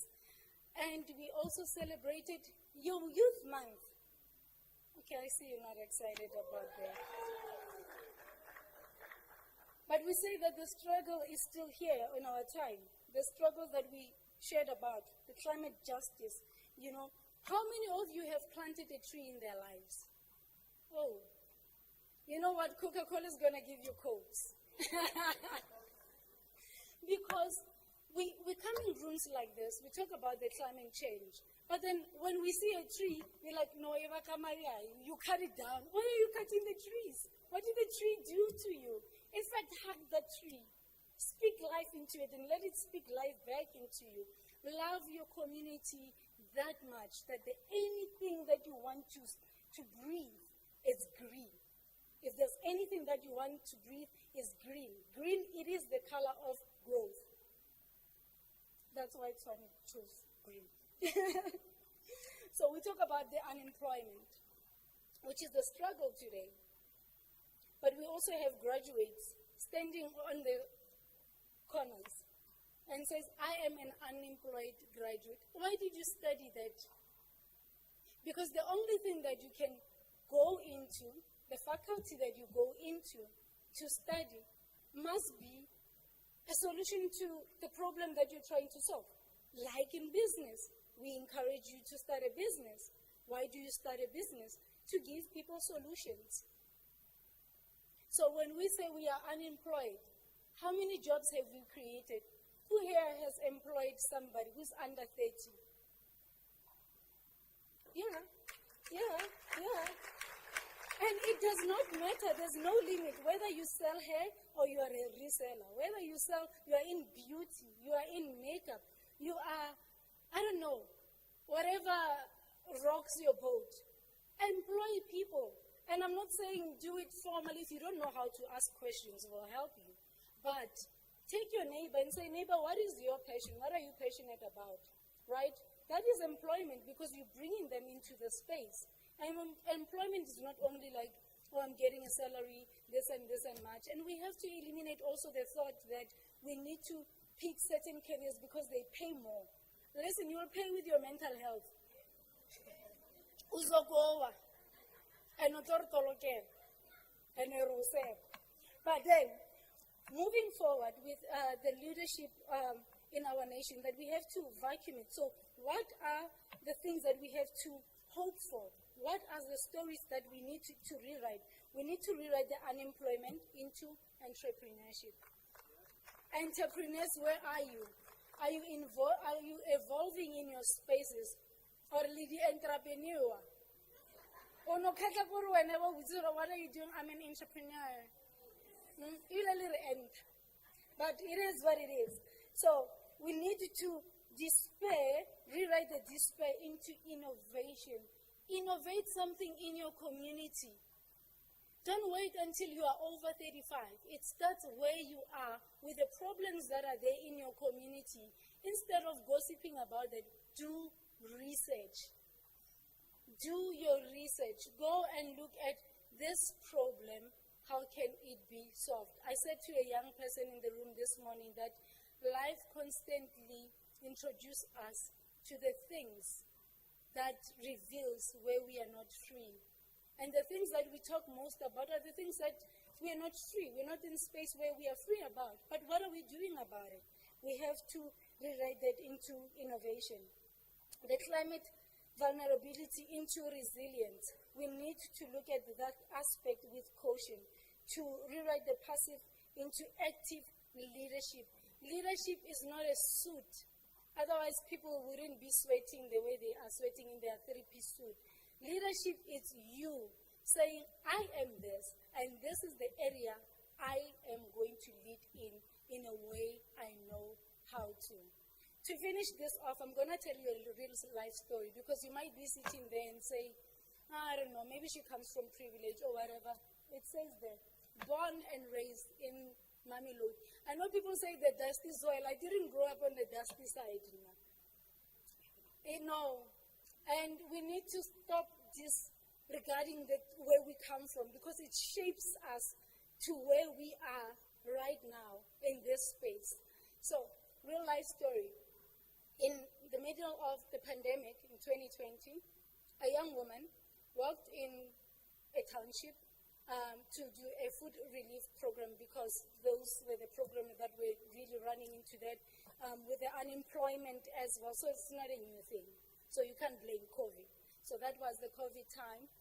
Speaker 7: And we also celebrated Your Youth Month. Okay, I see you're not excited about that. But we say that the struggle is still here in our time. The struggle that we shared about, the climate justice. You know, how many of you have planted a tree in their lives? Oh, you know what? Coca-Cola is going to give you Cokes. Because we come in rooms like this, we talk about the climate change. But then when we see a tree, we're like, no, you cut it down. Why are you cutting the trees? What did the tree do to you? In fact, hug the tree. Speak life into it and let it speak life back into you. Love your community that much that anything that you want to breathe is green. If there's anything that you want to breathe, is green. Green, it is the color of growth. That's why Tshwane chose green. So we talk about the unemployment, which is the struggle today. But we also have graduates standing on the corners and says, I am an unemployed graduate. Why did you study that? Because the only thing that you can go into, the faculty that you go into to study, must be a solution to the problem that you're trying to solve. Like in business, we encourage you to start a business. Why do you start a business? To give people solutions. So when we say we are unemployed, how many jobs have we created? Who here has employed somebody who's under 30? Yeah. And it does not matter, there's no limit, whether you sell hair or you are a reseller, whether you are in beauty, you are in makeup, you are, I don't know, whatever rocks your boat. Employ people. And I'm not saying do it formally. If you don't know how to ask questions, we'll help you. But take your neighbor and say, neighbor, what is your passion? What are you passionate about? Right? That is employment because you're bringing them into the space. And employment is not only like, oh, I'm getting a salary, this and much. And we have to eliminate also the thought that we need to pick certain careers because they pay more. Listen, you will pay with your mental health. Uzogowa. And but then, moving forward with the leadership in our nation, that we have to vacuum it. So what are the things that we have to hope for? What are the stories that we need to rewrite? We need to rewrite the unemployment into entrepreneurship. Entrepreneurs, where are you? Are you evolving in your spaces? Or the entrepreneur? Or no, what are you doing? I'm an entrepreneur. But it is what it is. So we need to rewrite the despair into innovation. Innovate something in your community. Don't wait until you are over 35. It starts where you are with the problems that are there in your community. Instead of gossiping about it, do research. Do your research. Go and look at this problem. How can it be solved? I said to a young person in the room this morning that life constantly introduces us to the things that reveals where we are not free. And the things that we talk most about are the things that we are not free. We're not in space where we are free about. But what are we doing about it? We have to rewrite that into innovation. The climate vulnerability into resilience. We need to look at that aspect with caution to rewrite the passive into active leadership. Leadership is not a suit. Otherwise, people wouldn't be sweating the way they are sweating in their three-piece suit. Leadership is you saying, I am this, and this is the area I am going to lead in a way I know how to. To finish this off, I'm going to tell you a real life story because you might be sitting there and say, I don't know, maybe she comes from privilege or whatever. It says there, born and raised in Mamelodi. I know people say the dusty soil. I didn't grow up on the dusty side. And we need to stop disregarding where we come from because it shapes us to where we are right now in this space. So, real life story. In the middle of the pandemic in 2020, a young woman worked in a township to do a food relief program because those were the programs that were really running into that with the unemployment as well. So it's not a new thing. So you can't blame COVID. So that was the COVID time.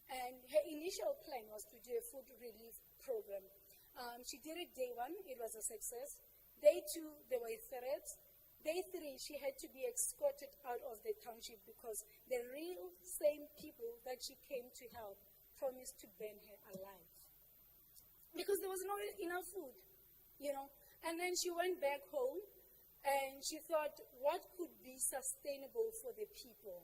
Speaker 7: And her initial plan was to do a food relief program. She did it day one. It was a success. Day two, there were threats. Day three, she had to be escorted out of the township because the real same people that she came to help promised to burn her alive. because there was not enough food, you know. And then she went back home and she thought, what could be sustainable for the people?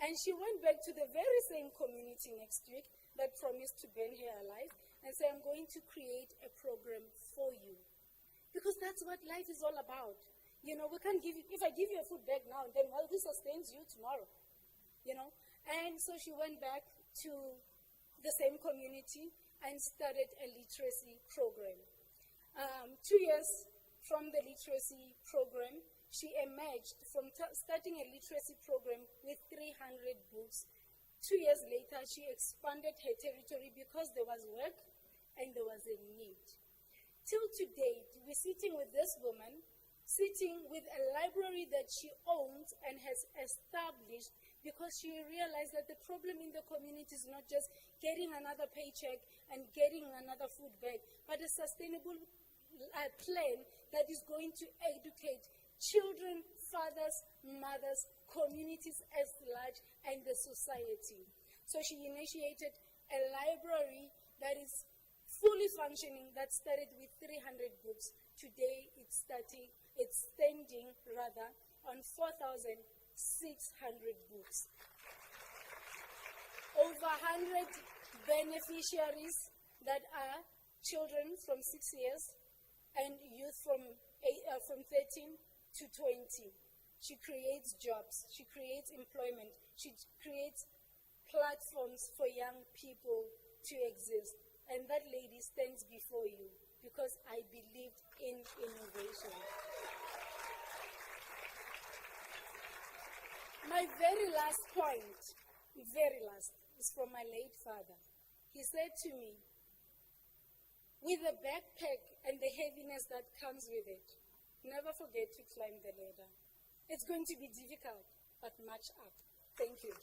Speaker 7: And she went back to the very same community next week that promised to burn her alive and said, I'm going to create a program for you. Because that's what life is all about. You know, we can't give you, if I give you a food bag now, then well, who sustains you tomorrow? You know? And so she went back to the same community and started a literacy program. 2 years from the literacy program, she emerged from starting a literacy program with 300 books. 2 years later, she expanded her territory because there was work and there was a need. Till to date, we're sitting with this woman, sitting with a library that she owns and has established because she realized that the problem in the community is not just getting another paycheck and getting another food bag, but a sustainable plan that is going to educate children, fathers, mothers, communities as large, and the society. So she initiated a library that is fully functioning, that started with 300 books. Today it's standing on 4,600 books. Over 100 beneficiaries that are children from 6 years and youth from 13 to 20. She creates jobs, she creates employment, she creates platforms for young people to exist. And that lady stands before you because I believed in innovation. My very last point, is from my late father. He said to me, with the backpack and the heaviness that comes with it, never forget to climb the ladder. It's going to be difficult, but march up. Thank you.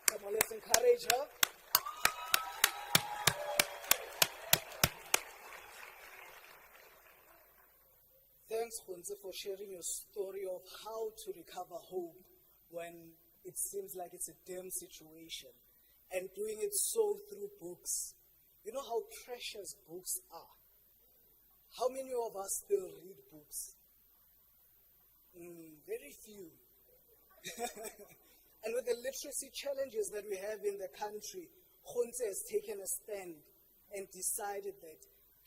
Speaker 2: Come on, let's encourage her. Thanks, Khunze, for sharing your story of how to recover hope when it seems like it's a dim situation, and doing it so through books. You know how precious books are. How many of us still read books? Very few. And with the literacy challenges that we have in the country, Khunze has taken a stand and decided that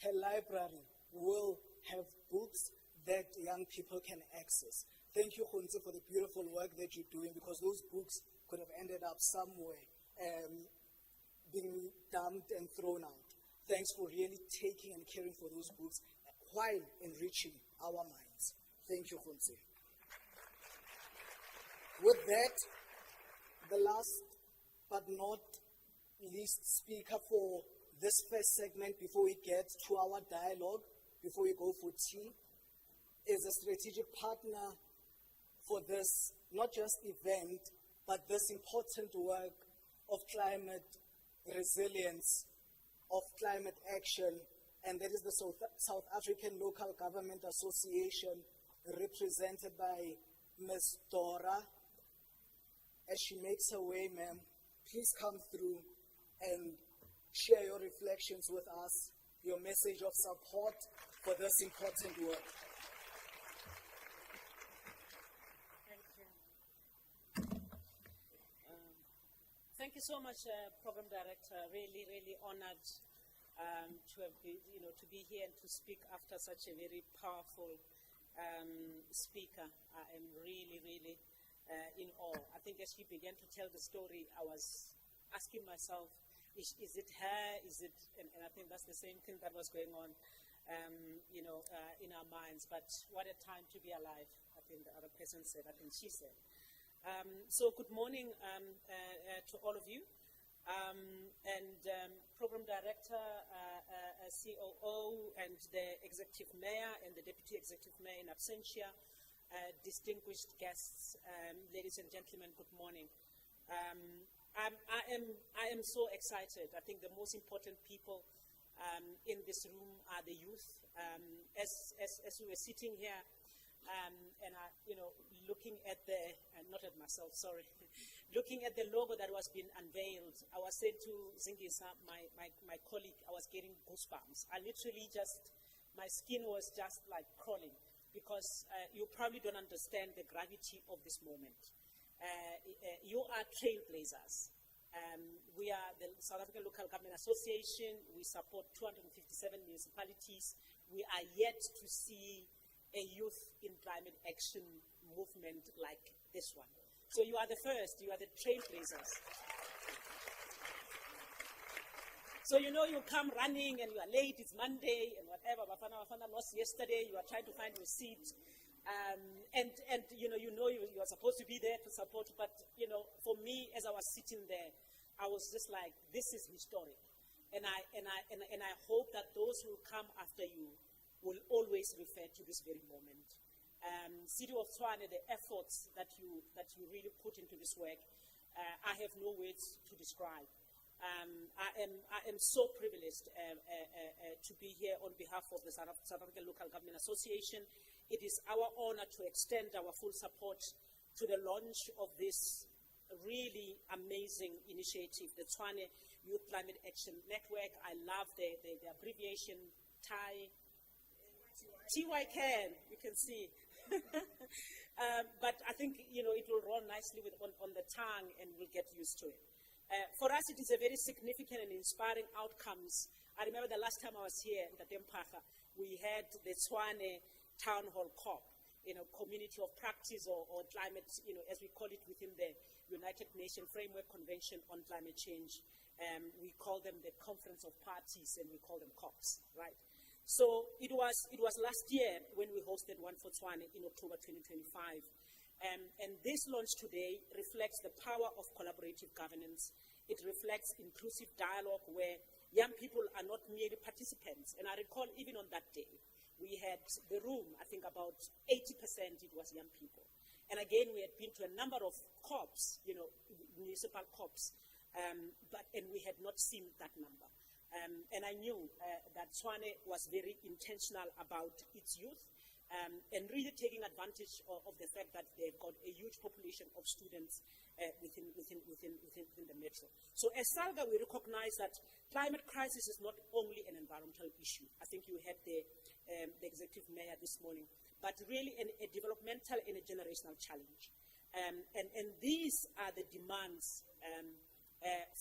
Speaker 2: her library will have books that young people can access. Thank you, Khunze, for the beautiful work that you're doing, because those books could have ended up somewhere being dumped and thrown out. Thanks for really taking and caring for those books while enriching our minds. Thank you, Khunze. With that, the last but not least speaker for this first segment before we get to our dialogue, before we go for tea, is a strategic partner for this, not just event, but this important work of climate resilience, of climate action, and that is the South African Local Government Association, represented by Ms. Dora. As she makes her way, ma'am, please come through and share your reflections with us, your message of support for this important work.
Speaker 8: Thank you so much, Program Director. Really, really honored to be here and to speak after such a very powerful speaker. I am really, really in awe. I think as she began to tell the story, I was asking myself, is it her? Is it? And I think that's the same thing that was going on, in our minds. But what a time to be alive! I think the other person said. I think she said. So good morning to all of you, Program Director, COO, and the Executive Mayor and the Deputy Executive Mayor in absentia, distinguished guests, ladies and gentlemen, good morning. I am so excited. I think the most important people in this room are the youth. As we were sitting here, And I, looking at not at myself, sorry, looking at the logo that was being unveiled, I was saying to Zingisa, my colleague, I was getting goosebumps. I literally my skin was just like crawling, because you probably don't understand the gravity of this moment. You are trailblazers. We are the South African Local Government Association. We support 257 municipalities. We are yet to see a youth in climate action movement like this one. So you are the first, you are the trailblazers. So you come running and you are late, it's Monday and whatever, Bafana lost yesterday, you are trying to find your seat. And you are supposed to be there to support, but for me, as I was sitting there, I was just like, this is historic. And I hope that those who come after you will always refer to this very moment. City of Tshwane, the efforts that you really put into this work, I have no words to describe. I am so privileged to be here on behalf of the South African Local Government Association. It is our honor to extend our full support to the launch of this really amazing initiative, the Tshwane Youth Climate Action Network. I love the abbreviation, TYCAN, you can see. But I think, it will roll nicely on the tongue and we'll get used to it. For us, it is a very significant and inspiring outcomes. I remember the last time I was here in the Dempaka, we had the Tshwane Town Hall COP, community of practice or climate, as we call it within the United Nations Framework Convention on Climate Change. We call them the Conference of Parties and we call them COPs, right? So it was last year when we hosted one for Tshwane in October 2025. And this launch today reflects the power of collaborative governance. It reflects inclusive dialogue where young people are not merely participants. And I recall even on that day, we had the room, I think about 80% it was young people. And again, we had been to a number of COPs, municipal COPs, and we had not seen that number. And I knew that Tshwane was very intentional about its youth and really taking advantage of the fact that they've got a huge population of students within the metro. So as SALGA, we recognize that climate crisis is not only an environmental issue. I think you had the executive mayor this morning, but really a developmental and a generational challenge. And these are the demands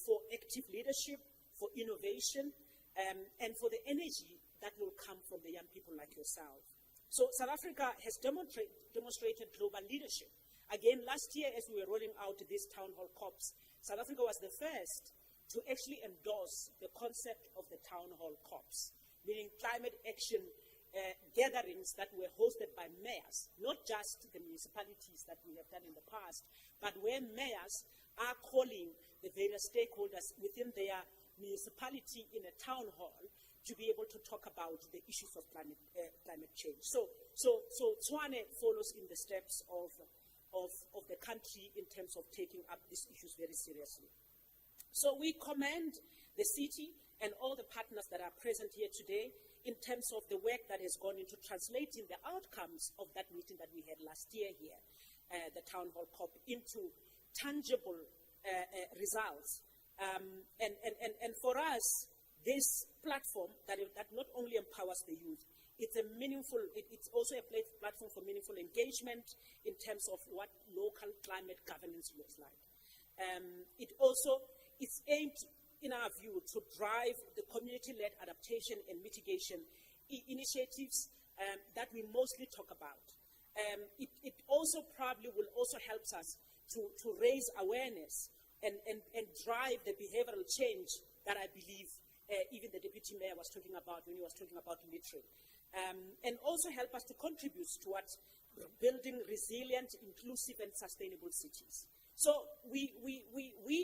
Speaker 8: for active leadership, for innovation, and for the energy that will come from the young people like yourself. So South Africa has demonstrated global leadership. Again, last year as we were rolling out these town hall COPs, South Africa was the first to actually endorse the concept of the town hall COPs, meaning climate action gatherings that were hosted by mayors, not just the municipalities that we have done in the past, but where mayors are calling the various stakeholders within their municipality in a town hall to be able to talk about the issues of climate change. So Tshwane follows in the steps of the country in terms of taking up these issues very seriously. So we commend the city and all the partners that are present here today in terms of the work that has gone into translating the outcomes of that meeting that we had last year here, the Town Hall COP, into tangible results. And for us, this platform that not only empowers the youth, it's also a platform for meaningful engagement in terms of what local climate governance looks like. It's aimed, in our view, to drive the community-led adaptation and mitigation initiatives that we mostly talk about. It also probably will also help us to raise awareness and drive the behavioral change that I believe even the Deputy Mayor was talking about when he was talking about literacy. And also help us to contribute towards building resilient, inclusive, and sustainable cities. So we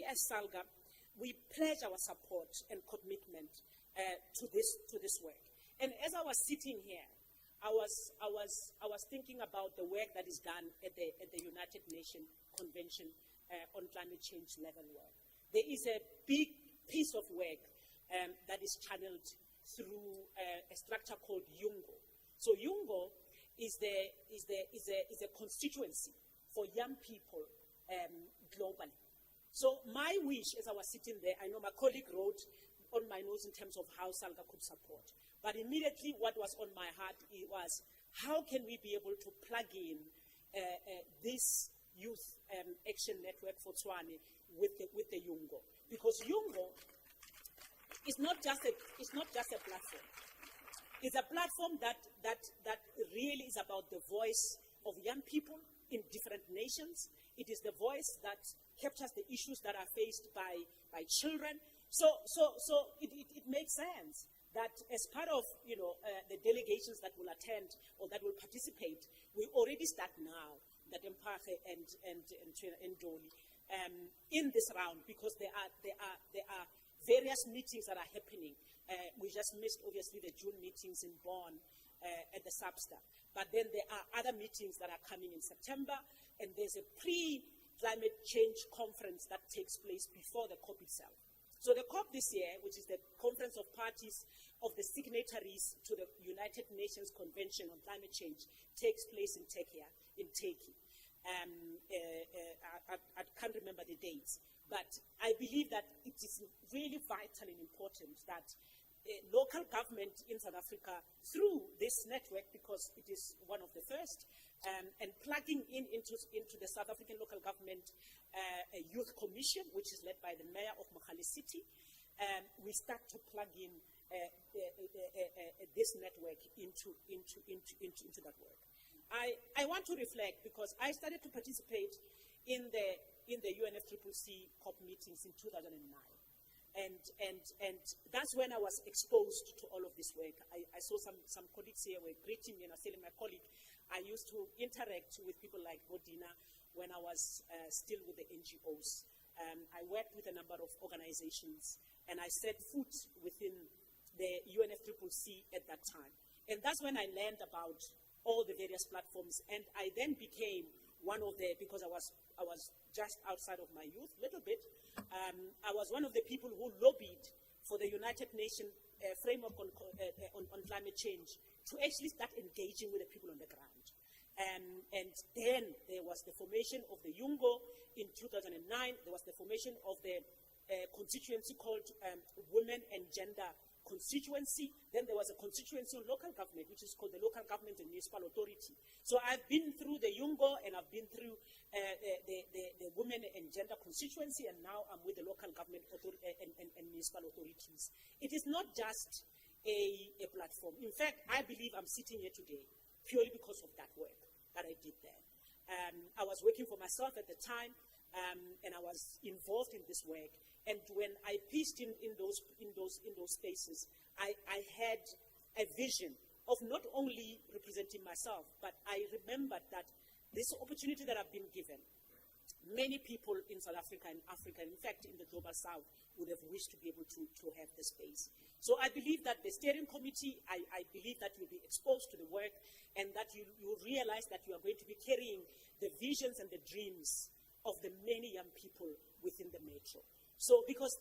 Speaker 8: as SALGA, we pledge our support and commitment to this work. And as I was sitting here, I was thinking about the work that is done at the United Nations Convention on Climate Change level work. There is a big piece of work that is channeled through a structure called UNGO. So UNGO is a constituency for young people globally. So my wish, as I was sitting there, I know my colleague wrote on my notes in terms of how SALGA could support. But immediately what was on my heart was, how can we be able to plug in this youth action network for Tshwane with the Yungo? Because Yungo is not just a platform. It's a platform that really is about the voice of young people in different nations. It is the voice that captures the issues that are faced by children. So it makes sense that as part of the delegations that will attend or that will participate, we already start now that Mpage and Doli in this round, because there are various meetings that are happening. We just missed obviously the June meetings in Bonn at the Substar, but then there are other meetings that are coming in September, and there's a pre-climate change conference that takes place before the COP itself. So the COP this year, which is the Conference of Parties of the Signatories to the United Nations Convention on Climate Change, takes place in Turkey. I can't remember the dates, but I believe that it is really vital and important that local government in South Africa, through this network, because it is one of the first, and plugging into the South African local government youth commission, which is led by the mayor of Mogale City, we start to plug in this network into that work. I want to reflect, because I started to participate in the UNFCCC COP meetings in 2009. And that's when I was exposed to all of this work. I saw some colleagues here were greeting me, and I was telling my colleague, I used to interact with people like Bodina when I was still with the NGOs. I worked with a number of organizations, and I set foot within the UNFCCC at that time. And that's when I learned about all the various platforms, and I then became one of the, because I was just outside of my youth, a little bit, I was one of the people who lobbied for the United Nations framework on climate change to actually start engaging with the people on the ground. And then there was the formation of the Yungo in 2009. There was the formation of the constituency called Women and Gender Constituency. Then there was a constituency on local government, which is called the Local Government and Municipal Authority. So I've been through the Yungo, and I've been through the Women and Gender Constituency, and now I'm with the local government and municipal authorities. It is not just a platform. In fact, I believe I'm sitting here today purely because of that work that I did there. I was working for myself at the time, and I was involved in this work. And when I pitched in those spaces, I had a vision of not only representing myself, but I remembered that this opportunity that I've been given, many people in South Africa and Africa, in fact in the Global South, would have wished to be able to have the space. So I believe that the steering committee, I believe that you'll be exposed to the work, and that you realize that you are going to be carrying the visions and the dreams of the many young people within the metro. So, because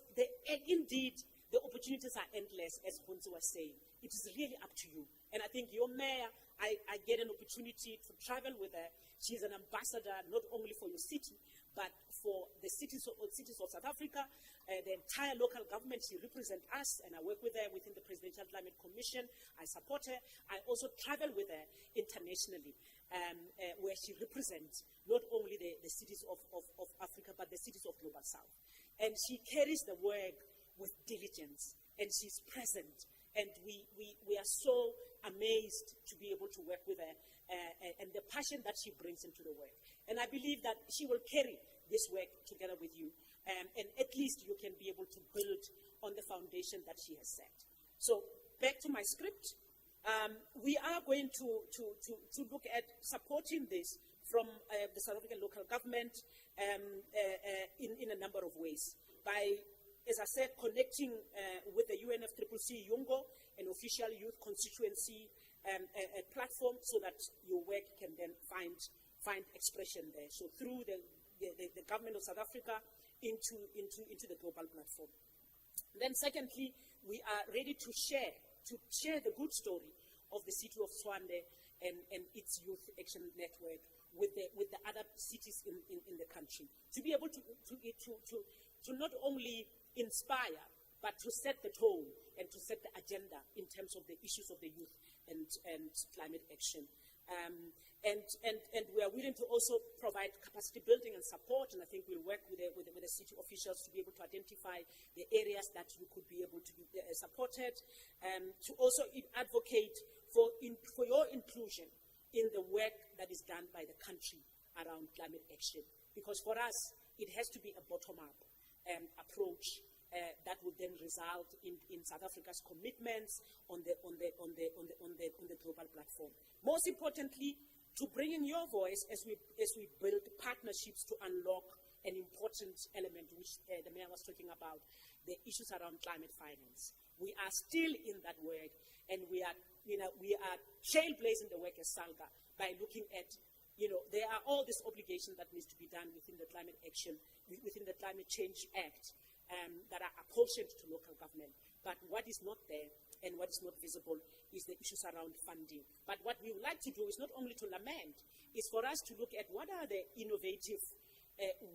Speaker 8: indeed, the opportunities are endless, as Bonzi was saying. It is really up to you. And I think your mayor, I get an opportunity to travel with her. She's an ambassador, not only for your city, but for the cities of South Africa, the entire local government. She represents us, and I work with her within the Presidential Climate Commission. I support her. I also travel with her internationally, where she represents not only the cities of Africa, but the cities of Global South. And she carries the work with diligence, and she's present. And we are so amazed to be able to work with her, and the passion that she brings into the work. And I believe that she will carry this work together with you, and at least you can be able to build on the foundation that she has set. So back to my script. We are going to look at supporting this from the South African local government in a number of ways. By, as I said, connecting with the UNFCCC Yungo, an official youth constituency a platform, so that your work can then find expression there. So through the government of South Africa into the global platform. Then secondly, we are ready to share the good story of the city of Tshwane and its youth action network with the other cities in the country, to be able to not only inspire, but to set the tone and to set the agenda in terms of the issues of the youth and climate action. And we are willing to also provide capacity building and support, and I think we'll work with the city officials to be able to identify the areas that we could be able to be supported, to also advocate for your inclusion in the work that is done by the country around climate action. Because for us, it has to be a bottom-up approach that would then result in South Africa's commitments on the global platform. Most importantly, to bring in your voice as we build partnerships to unlock an important element which the mayor was talking about, the issues around climate finance. We are still in that work, and we are trailblazing the work as SALGA by looking at, there are all these obligations that needs to be done within the climate action, within the Climate Change Act, that are apportioned to local government. But what is not there and what is not visible is the issues around funding. But what we would like to do is not only to lament, is for us to look at what are the innovative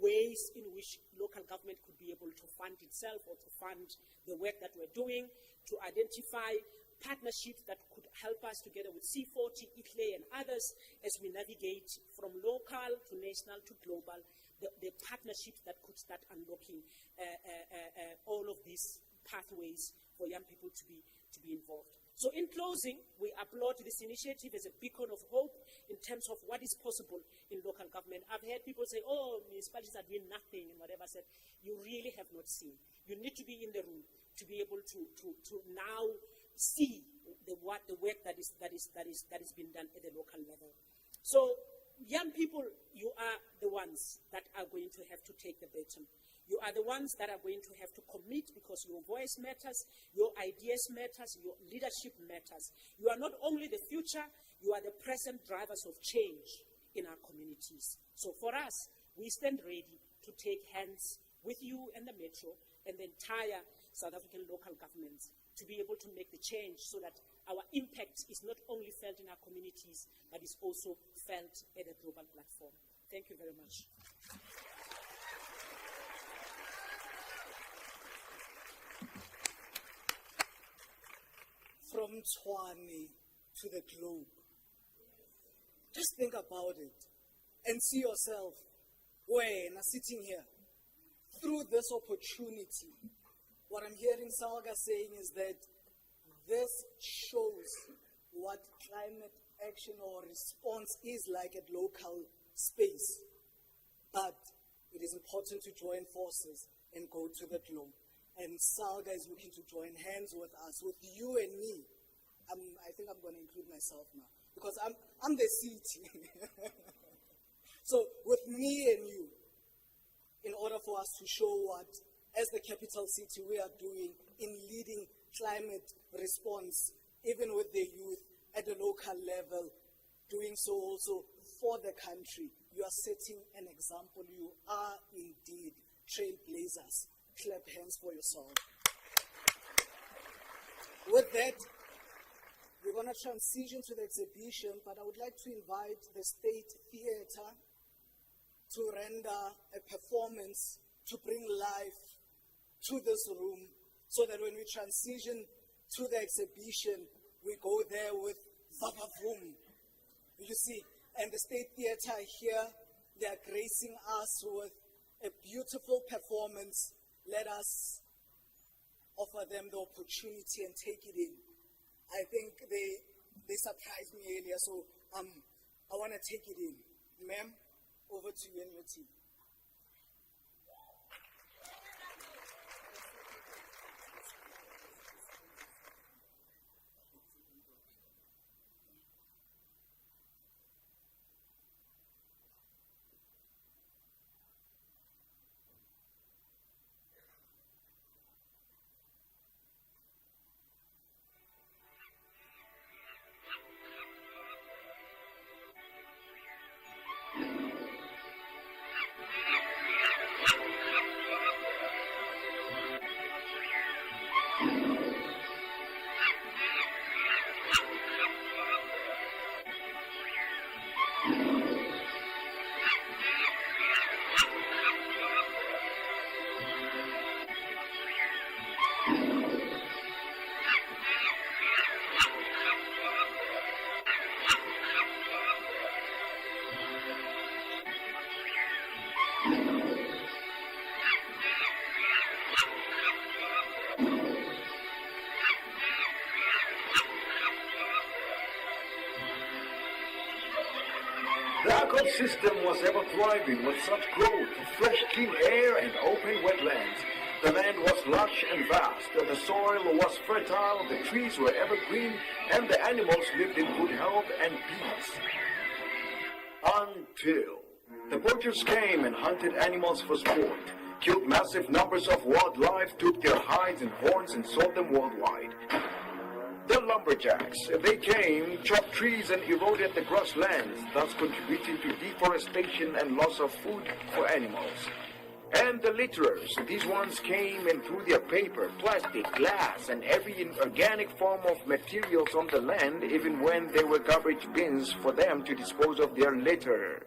Speaker 8: ways in which local government could be able to fund itself or to fund the work that we're doing, to identify partnerships that could help us together with C40, ICLE, and others as we navigate from local to national to global, the partnerships that could start unlocking all of these pathways for young people to be involved. So in closing, we applaud this initiative as a beacon of hope in terms of what is possible in local government. I've heard people say, oh, municipalities are doing nothing and whatever. I said, you really have not seen. You need to be in the room to be able to now see the work that is being done at the local level. So young people, you are the ones that are going to have to take the baton. You are the ones that are going to have to commit because your voice matters, your ideas matters, your leadership matters. You are not only the future, you are the present drivers of change in our communities. So for us, we stand ready to take hands with you and the Metro and the entire South African local governments to be able to make the change so that our impact is not only felt in our communities, but is also felt at a global platform. Thank you very much.
Speaker 2: From Tshwane to the globe. Just think about it and see yourself when sitting here. Through this opportunity, what I'm hearing Salga saying is that this shows what climate action or response is like at local space. But it is important to join forces and go to the globe. And Salga is looking to join hands with us, with you and me. I think I'm going to include myself now, because I'm the city. So with me and you, in order for us to show what, as the capital city, we are doing in leading climate response, even with the youth at the local level, doing so also for the country. You are setting an example. You are indeed trailblazers. Clap hands for yourself. With that, we're going to transition to the exhibition, but I would like to invite the State Theatre to render a performance to bring life to this room so that when we transition to the exhibition, we go there with vavavoom. You see, and the State Theatre here, they are gracing us with a beautiful performance. Let us offer them the opportunity and take it in. I think they surprised me earlier, so I want to take it in. Ma'am, over to you and your team.
Speaker 9: The ecosystem was ever thriving with such growth, fresh clean air and open wetlands. The land was lush and vast, the soil was fertile, the trees were evergreen, and the animals lived in good health and peace. Until the poachers came and hunted animals for sport, killed massive numbers of wildlife, took their hides and horns and sold them worldwide. The lumberjacks, they came, chopped trees and eroded the grasslands, thus contributing to deforestation and loss of food for animals. And the litterers, these ones came and threw their paper, plastic, glass, and every inorganic form of materials on the land, even when there were garbage bins for them to dispose of their litter.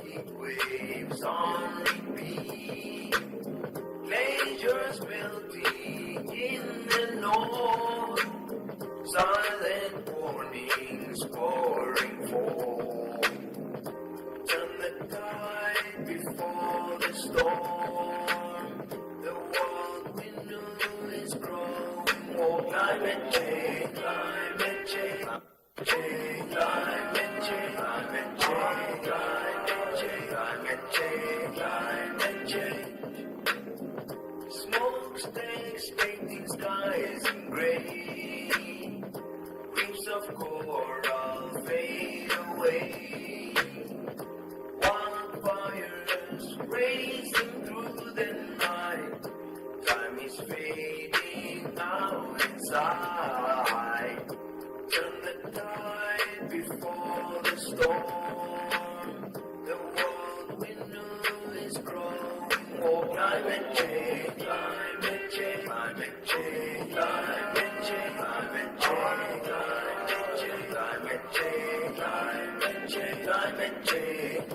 Speaker 10: heat waves on repeat. Glaciers melting in the north. Silent warnings pouring forth. Turn the tide before the storm. The world we knew is growing more. Climate change, climate change, climate change, climate change, climate change, climate change. Smokestacks painting skies in gray. Reefs of coral fade away. Wildfires racing through the night. Time is fading now inside. Turn the tide before the storm. The world we knew is growing more. Climate change, climate change, climate change, climate change, climate change, climate change, climate change, climate change.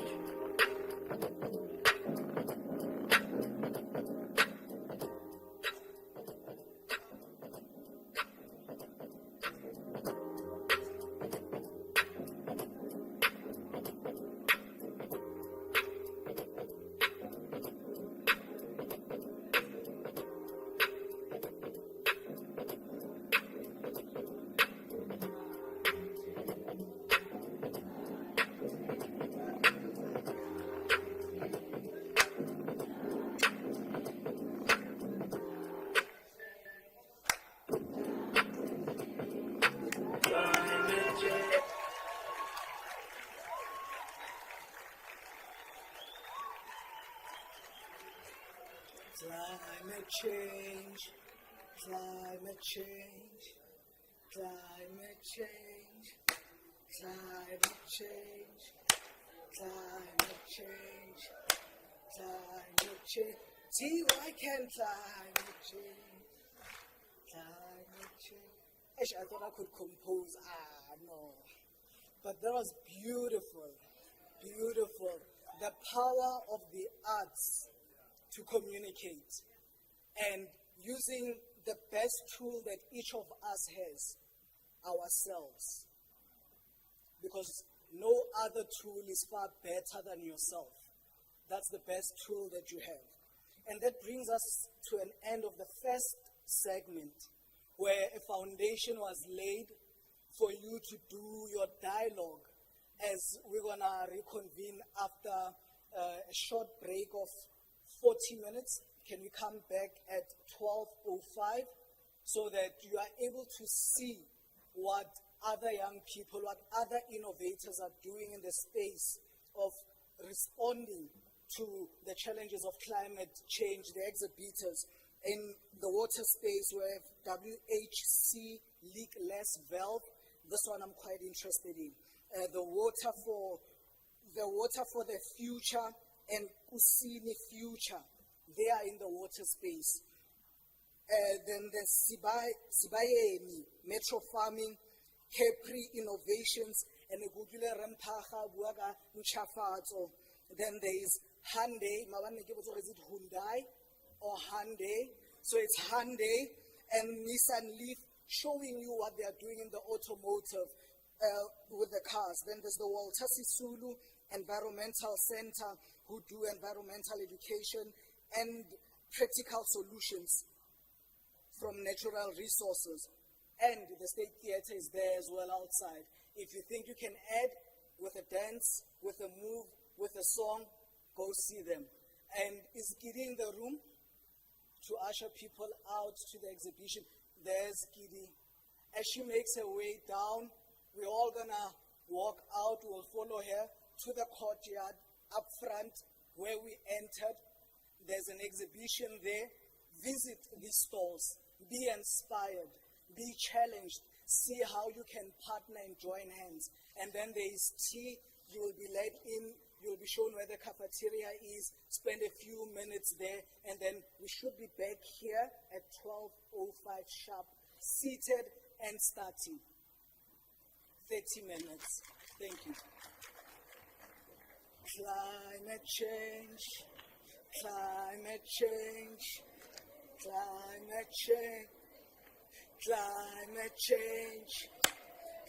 Speaker 2: Climate change, climate change, climate change, climate change, climate change, climate change. See, why can't climate change? Climate change. Actually, I thought I could compose. No. But that was beautiful, beautiful. The power of the arts to communicate and using the best tool that each of us has, ourselves. Because no other tool is far better than yourself. That's the best tool that you have. And that brings us to an end of the first segment, where a foundation was laid for you to do your dialogue, as we're gonna reconvene after a short break of 40 minutes. Can we come back at 12:05 so that you are able to see what other young people, what other innovators are doing in the space of responding to the challenges of climate change? The exhibitors in the water space, we have WHC leakless valve. This one I'm quite interested in. The water for the future and Kusini future. They are in the water space. Then the Sibayeni Metro Farming, Capri Innovations, and the Gugule Rempaha Buaga Uchafato. Then there is Hyundai, is it Hyundai or Hyundai? So it's Hyundai and Nissan Leaf, showing you what they are doing in the automotive with the cars. Then there's the Walter Sisulu Environmental Center, who do environmental education and practical solutions from natural resources. And the State Theatre is there as well outside. If you think you can add with a dance, with a move, with a song, go see them. And is Gidi in the room to usher people out to the exhibition? There's Gidi. As she makes her way down, we're all gonna walk out, we'll follow her to the courtyard up front where we entered. There's an exhibition there. Visit these stalls, be inspired, be challenged, see how you can partner and join hands. And then there is tea. You will be led in, you'll be shown where the cafeteria is, spend a few minutes there, and then we should be back here at 12:05 sharp, seated and starting. 30 minutes. Thank you. Climate change, climate change, climate change, climate change,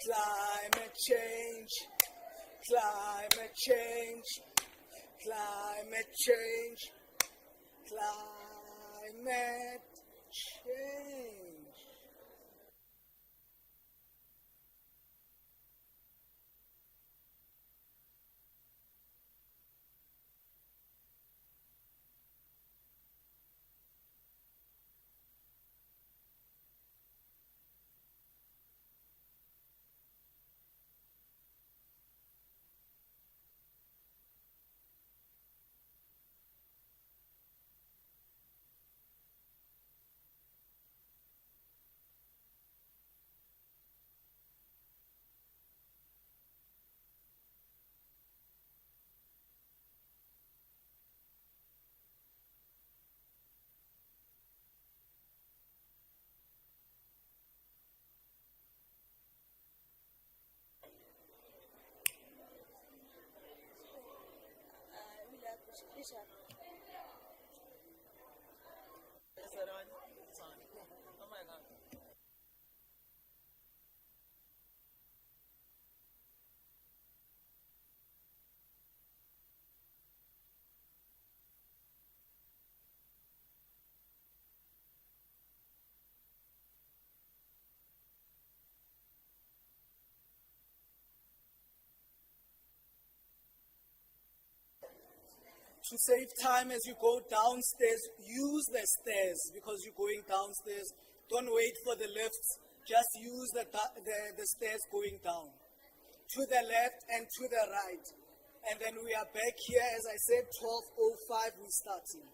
Speaker 2: climate change, climate change, climate change, climate change. To save time as you go downstairs, use the stairs because you're going downstairs. Don't wait for the lifts. Just use the stairs going down. To the left and to the right. And then we are back here, as I said, 12:05 we're starting.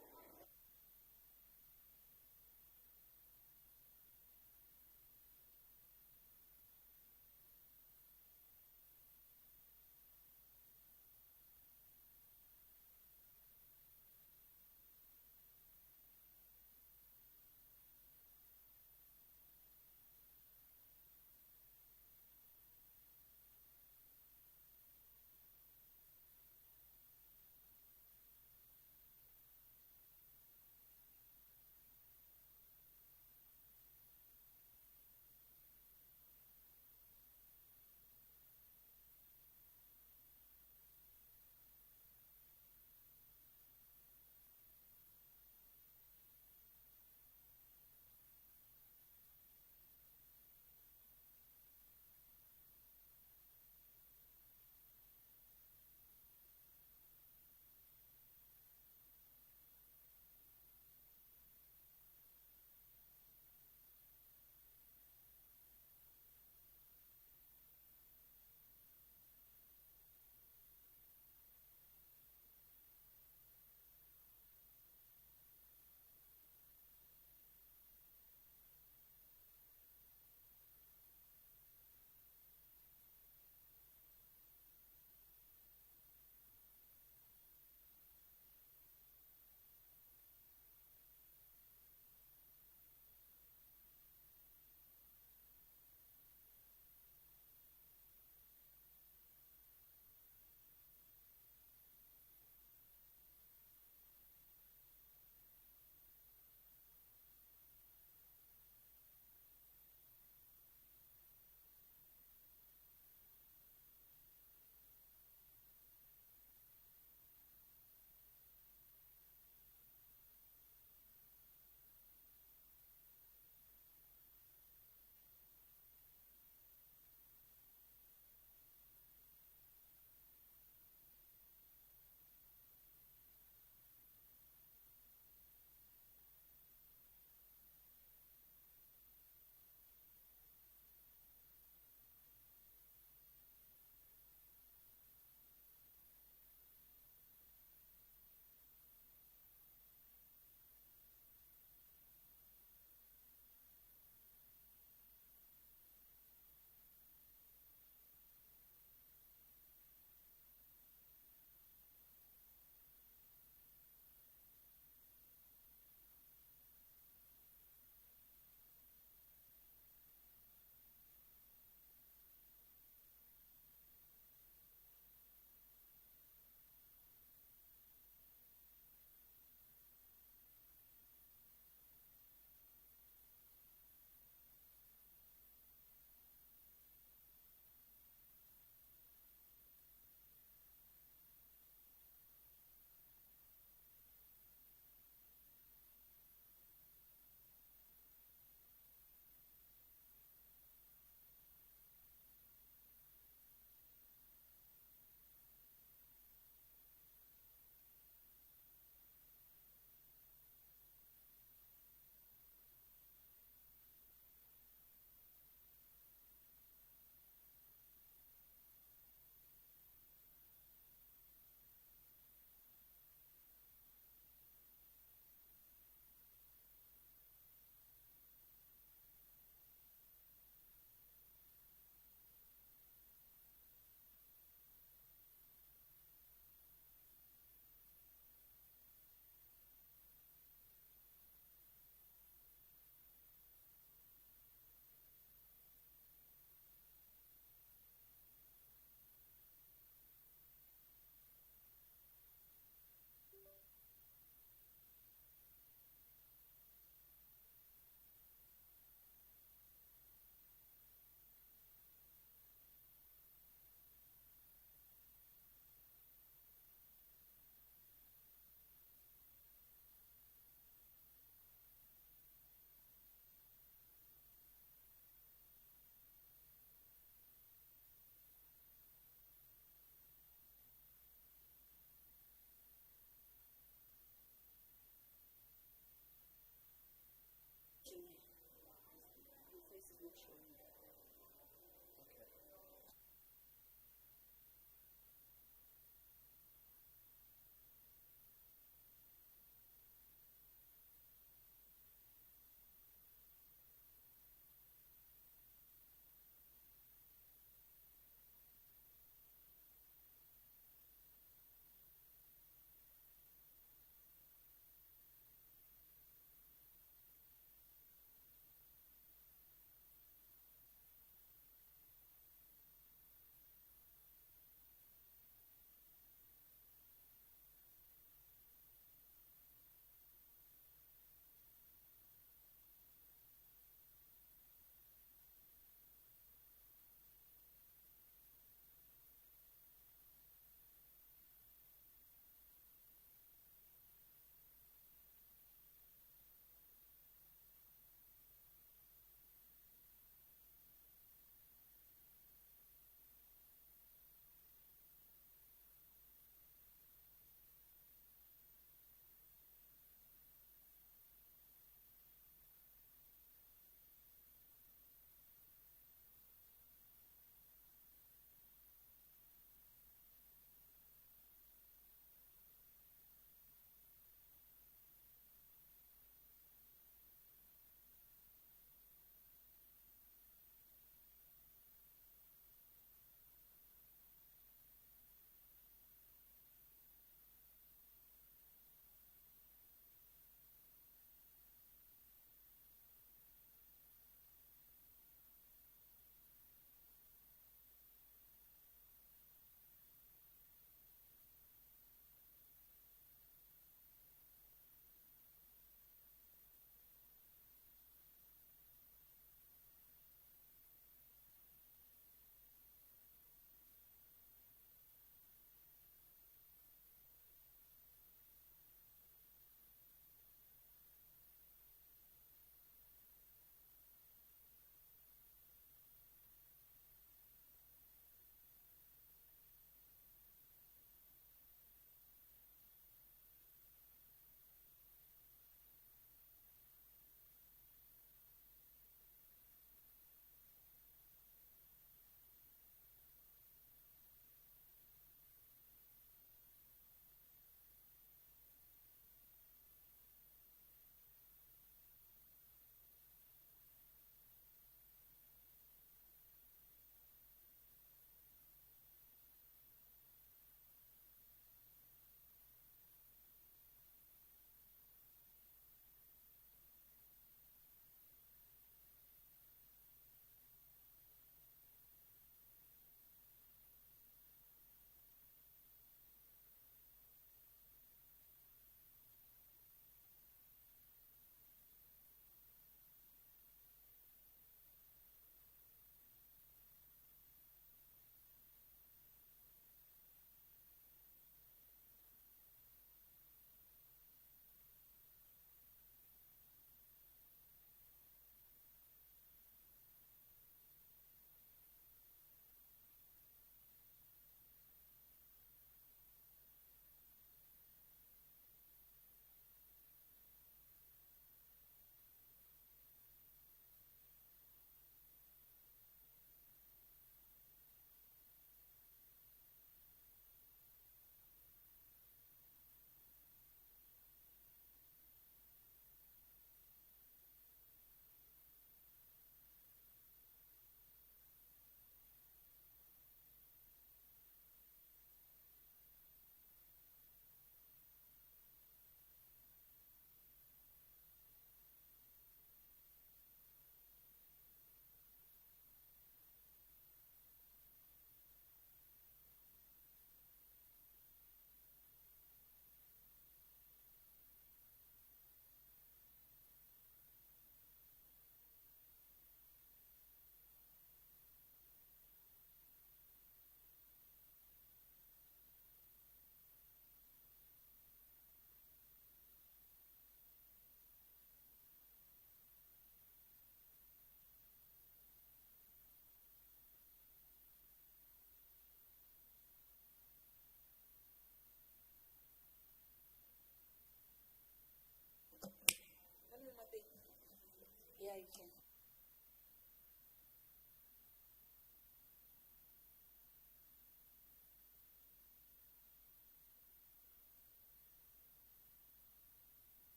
Speaker 3: Yeah, you can.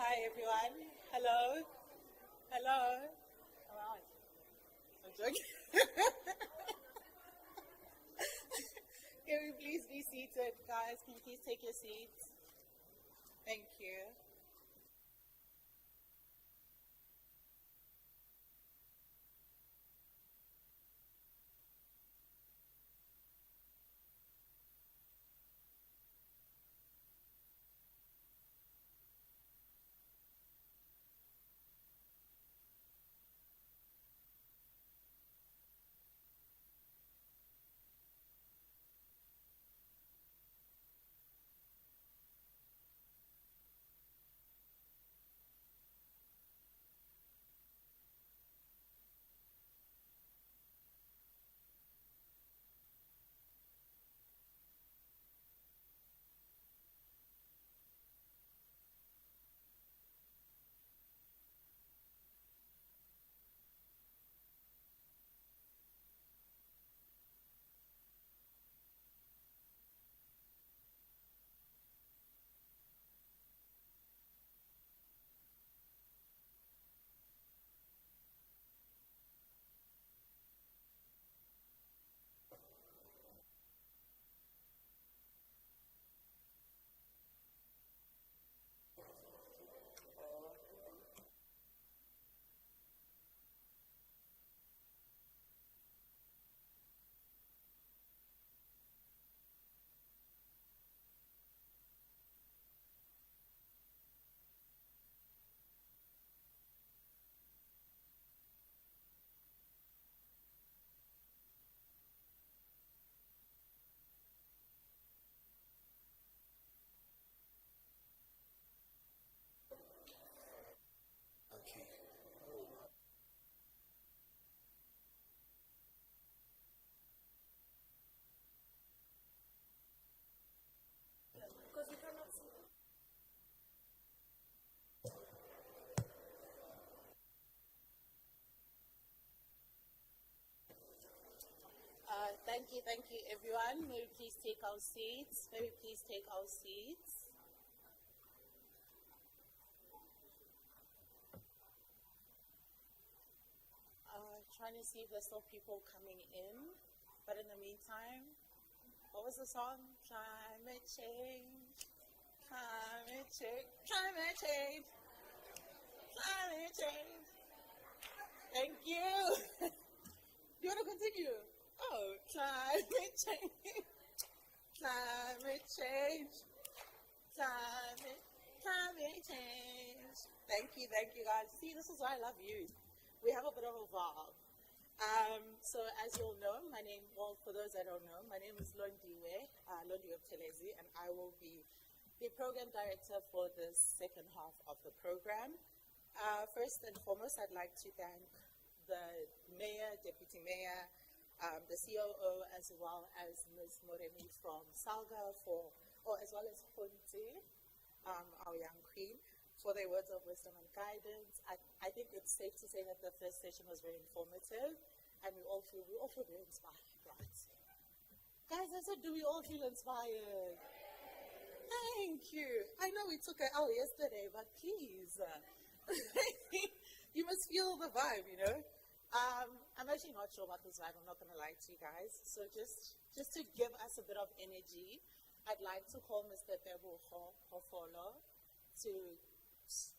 Speaker 3: Hi, everyone. Hello. Hello. Come on. I'm joking. Can we please be seated, guys? Can you please take your seats? Thank you. Thank you, everyone. May we please take our seats? May we please take our seats? Trying to see if there's still people coming in. But in the meantime, what was the song? Climate change, climate change, climate change, climate change. Thank you. Do you want to continue? Oh, climate change, climate change, climate change. Thank you, guys. See, this is why I love you. We have a bit of a vibe. So as you all know, for those that don't know, my name is Londiwe Telezi, and I will be the program director for the second half of the program. First and foremost, I'd like to thank the mayor, deputy mayor, the COO, as well as Ms. Moremi from Salga as well as Ponte, our young queen, for their words of wisdom and guidance. I think it's safe to say that the first session was very informative, and we all feel very inspired, right? Guys, I said, do we all feel inspired? Thank you. I know we took an hour yesterday, but please, you must feel the vibe, you know? I'm actually not sure about this vibe, I'm not going to lie to you guys. So just to give us a bit of energy, I'd like to call Mr. Tebogo Hofolo to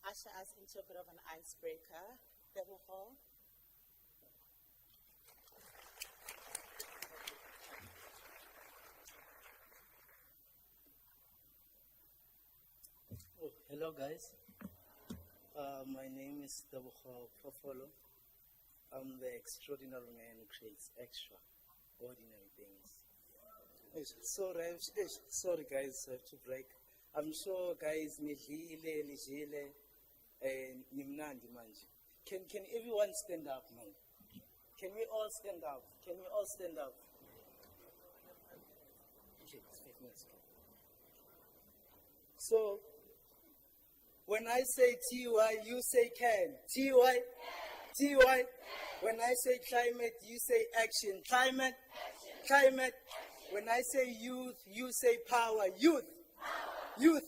Speaker 3: usher us into a bit of an icebreaker. Tebogo.
Speaker 11: Oh, hello guys. My name is Tebogo Hofolo. I'm the extraordinary man who creates extraordinary things. Sorry guys, I have to break. I'm sure guys, nidlile, nimnandi manje. Can everyone stand up, man? Can we all stand up? Can we all stand up? Okay, it's 5 minutes. So, when I say TY, you say can. TY, TY. When I say climate, you say action. Climate, climate. When I say youth, you say power. Youth, youth.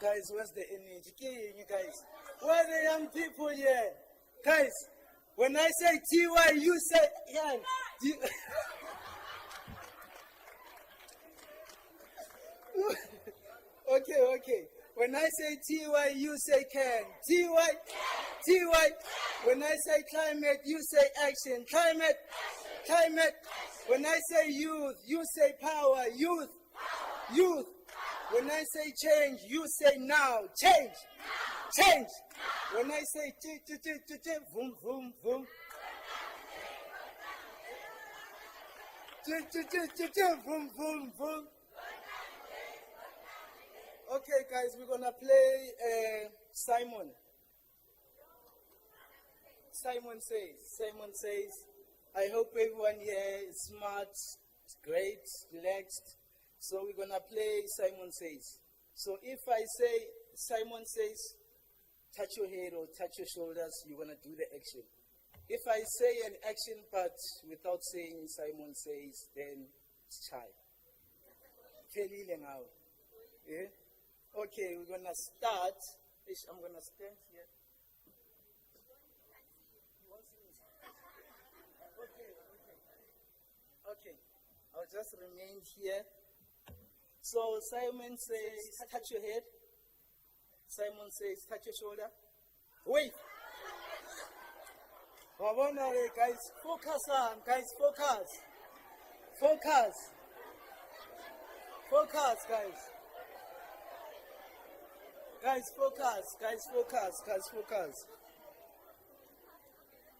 Speaker 11: guys, where's the energy? You guys, where are the young people here? Guys, when I say TY, you say yeah. Okay. When I say TY, you say can. TY. When I say climate, you say action. Climate. When I say youth, you say power. Youth. When I say change, you say now. Change. When I say boom. Boom. Okay, guys, we're gonna play Simon. Simon says, I hope everyone here is smart, great, relaxed. So we're gonna play Simon Says. So if I say Simon Says, touch your head or touch your shoulders, you're gonna do the action. If I say an action part without saying Simon Says, then it's shy. Pelile now. Yeah? Okay, we're gonna start. I'm gonna stand here. Okay. I'll just remain here. So Simon says, touch your head. Simon says, touch your shoulder. Wait. Guys, focus on. Guys, focus. Focus, guys. Guys, focus.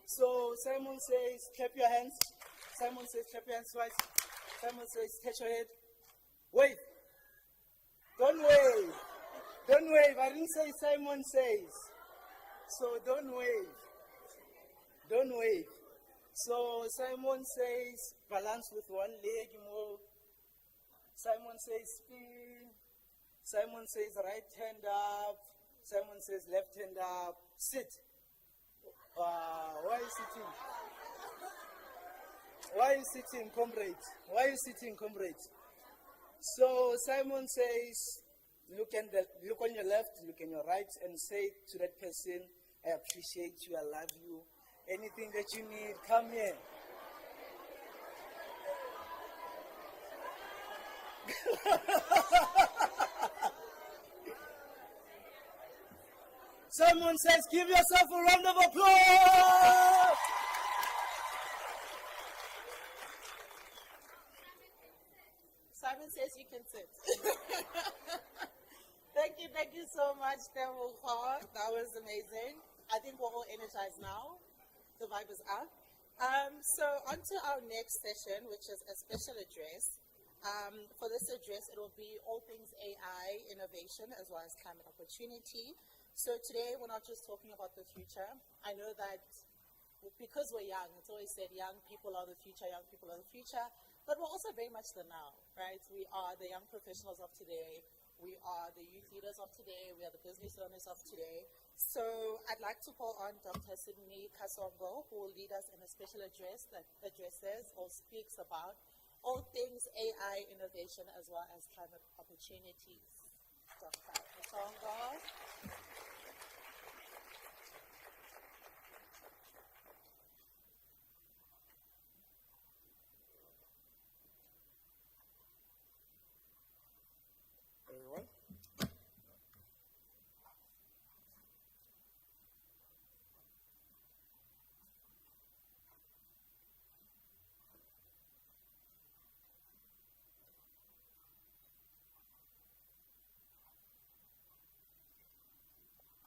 Speaker 11: So Simon says, clap your hands. Simon says, clap your hands twice. Simon says, touch your head. Wave. Don't wave. I didn't say Simon says. So don't wave. So Simon says, balance with one leg more. Simon says, spin. Simon says, right hand up. Simon says, left hand up. Sit. Why are you sitting? Why are you sitting, comrade? So Simon says, look on your left, look on your right, and say to that person, I appreciate you, I love you. Anything that you need, come here. Simon says, give yourself a round of applause.
Speaker 3: Simon says you can sit. Thank you so much, Tebogo. That was amazing. I think we're all energized now. The vibe is up. So on to our next session, which is a special address. For this address, it will be all things AI, innovation, as well as climate opportunity. So today, we're not just talking about the future. I know that because we're young, it's always said young people are the future, but we're also very much the now, right? We are the young professionals of today. We are the youth leaders of today. We are the business owners of today. So I'd like to call on Dr. Sydney Kasongo, who will lead us in a special address that addresses or speaks about all things AI innovation as well as climate opportunities. Dr. Kasongo.
Speaker 12: Everyone.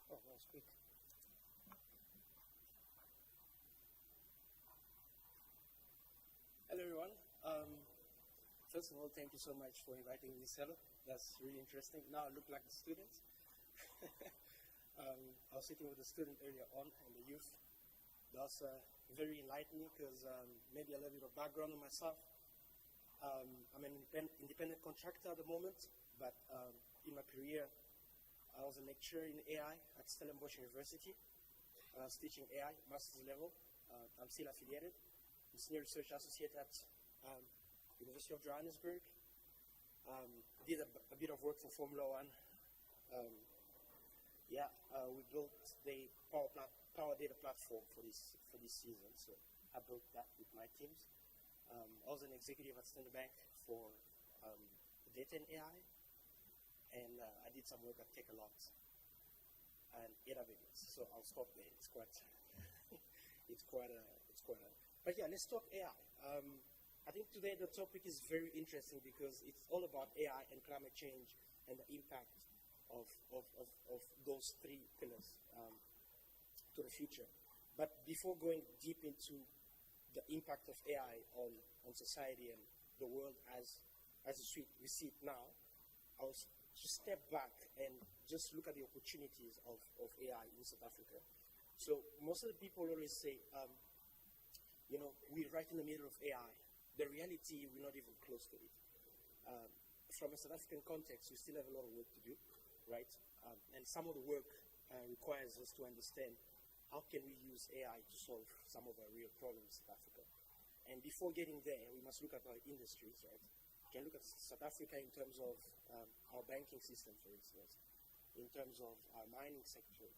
Speaker 12: Oh, that was quick. Hello, everyone. First of all, thank you so much for inviting me, Selo. That's really interesting. Now I look like the students. I was sitting with the student earlier on and the youth. That's very enlightening because maybe a little bit of background on myself. I'm an independent contractor at the moment, but in my career, I was a lecturer in AI at Stellenbosch University. I was teaching AI, master's level. I'm still affiliated. I'm senior research associate at University of Johannesburg. Did a bit of work for Formula One We built the power data platform for this season. So I built that with my teams. I was an executive at Standard Bank for data and AI, and I did some work at Take a Lot and AWS. So I'll stop there. It's quite a. But yeah, let's talk AI. I think today the topic is very interesting because it's all about AI and climate change and the impact of those three pillars to the future. But before going deep into the impact of AI on society and the world as we see it now, I was to step back and just look at the opportunities of AI in South Africa. So most of the people always say, we're right in the middle of AI. The reality, we're not even close to it. From a South African context, we still have a lot of work to do, right? And some of the work requires us to understand how can we use AI to solve some of our real problems in South Africa. And before getting there, we must look at our industries, right? We can look at South Africa in terms of our banking system, for instance, in terms of our mining sector.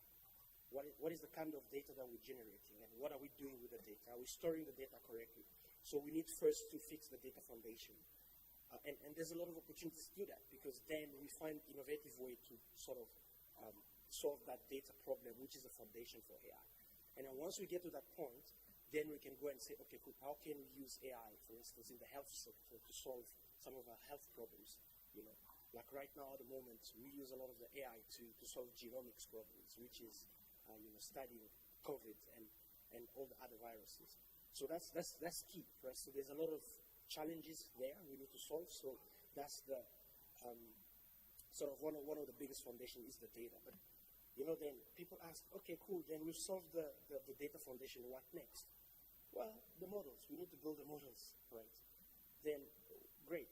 Speaker 12: What is the kind of data that we're generating, and what are we doing with the data? Are we storing the data correctly? So we need first to fix the data foundation. And there's a lot of opportunities to do that, because then we find innovative way to sort of solve that data problem, which is the foundation for AI. And then once we get to that point, then we can go and say, okay, cool, how can we use AI, for instance, in the health sector to solve some of our health problems? Like right now at the moment, we use a lot of the AI to solve genomics problems, which is studying COVID and all the other viruses. So that's key, right? So there's a lot of challenges there we need to solve. So that's the sort of one of the biggest foundation is the data. But then people ask, okay, cool, then we've solved the data foundation, what next? Well, the models, we need to build the models, right? Then, great,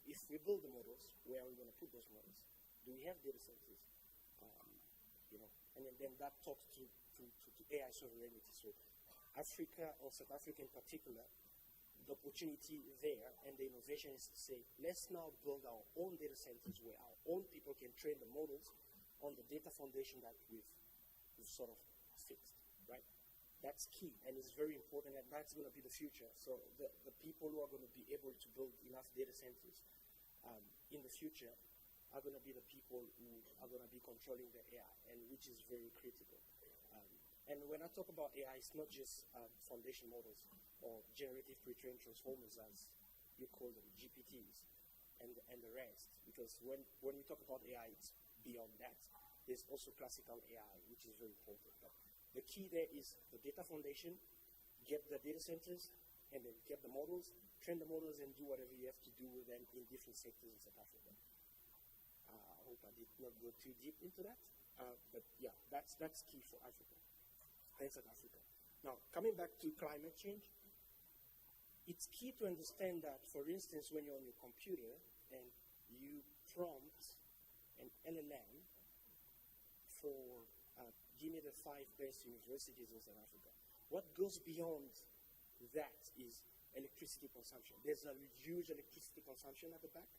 Speaker 12: if we build the models, where are we going to put those models? Do we have data centers? And then that talks to AI sovereignty. So Africa, or South Africa in particular, the opportunity there and the innovation is to say, let's now build our own data centers where our own people can train the models on the data foundation that we've sort of fixed, right? That's key, and it's very important, and that's going to be the future. So the people who are going to be able to build enough data centers in the future are going to be the people who are going to be controlling the AI, and which is very critical. And when I talk about AI, it's not just foundation models or generative pre-trained transformers, as you call them, GPTs, and the rest. Because when we talk about AI, it's beyond that. There's also classical AI, which is very important. But the key there is the data foundation, get the data centers, and then get the models, train the models, and do whatever you have to do with them in different sectors in South Africa. I hope I did not go too deep into that. But yeah, that's key for Africa. And South Africa. Now, coming back to climate change, it's key to understand that, for instance, when you're on your computer and you prompt an LLM for give me the 5 best universities in South Africa, what goes beyond that is electricity consumption. There's a huge electricity consumption at the back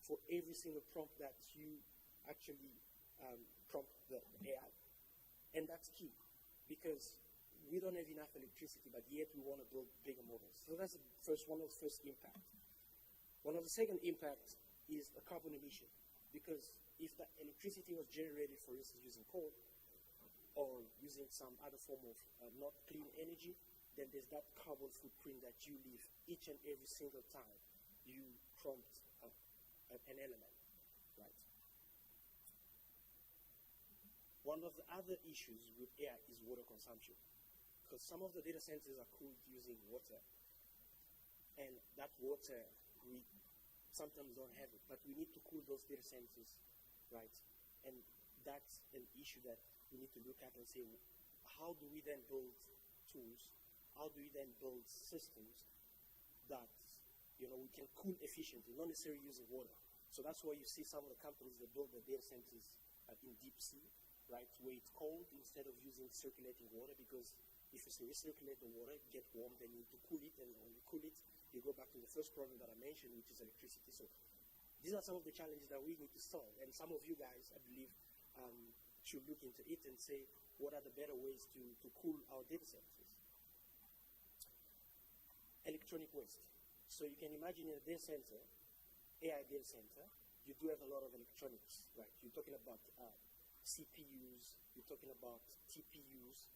Speaker 12: for every single prompt that you actually prompt the AI. And that's key, because we don't have enough electricity, but yet we want to build bigger models. So that's one of the first impact. One of the second impact is the carbon emission, because if the electricity was generated, for instance, using coal or using some other form of not clean energy, then there's that carbon footprint that you leave each and every single time you prompt an element, right? One of the other issues with AI is water consumption, because some of the data centers are cooled using water, and that water, we sometimes don't have it, but we need to cool those data centers, right? And that's an issue that we need to look at and say, how do we then build tools? How do we then build systems that, we can cool efficiently, not necessarily using water? So that's why you see some of the companies that build their data centers in deep sea, right, where it's cold, instead of using circulating water, because if you recirculate the water, it gets warm, then you need to cool it, and when you cool it, you go back to the first problem that I mentioned, which is electricity. So These are some of the challenges that we need to solve. And some of you guys, I believe, should look into it and say, what are the better ways to cool our data centers? Electronic waste. So you can imagine in a data center, AI data center, you do have a lot of electronics, right? You're talking about CPUs, you're talking about TPUs,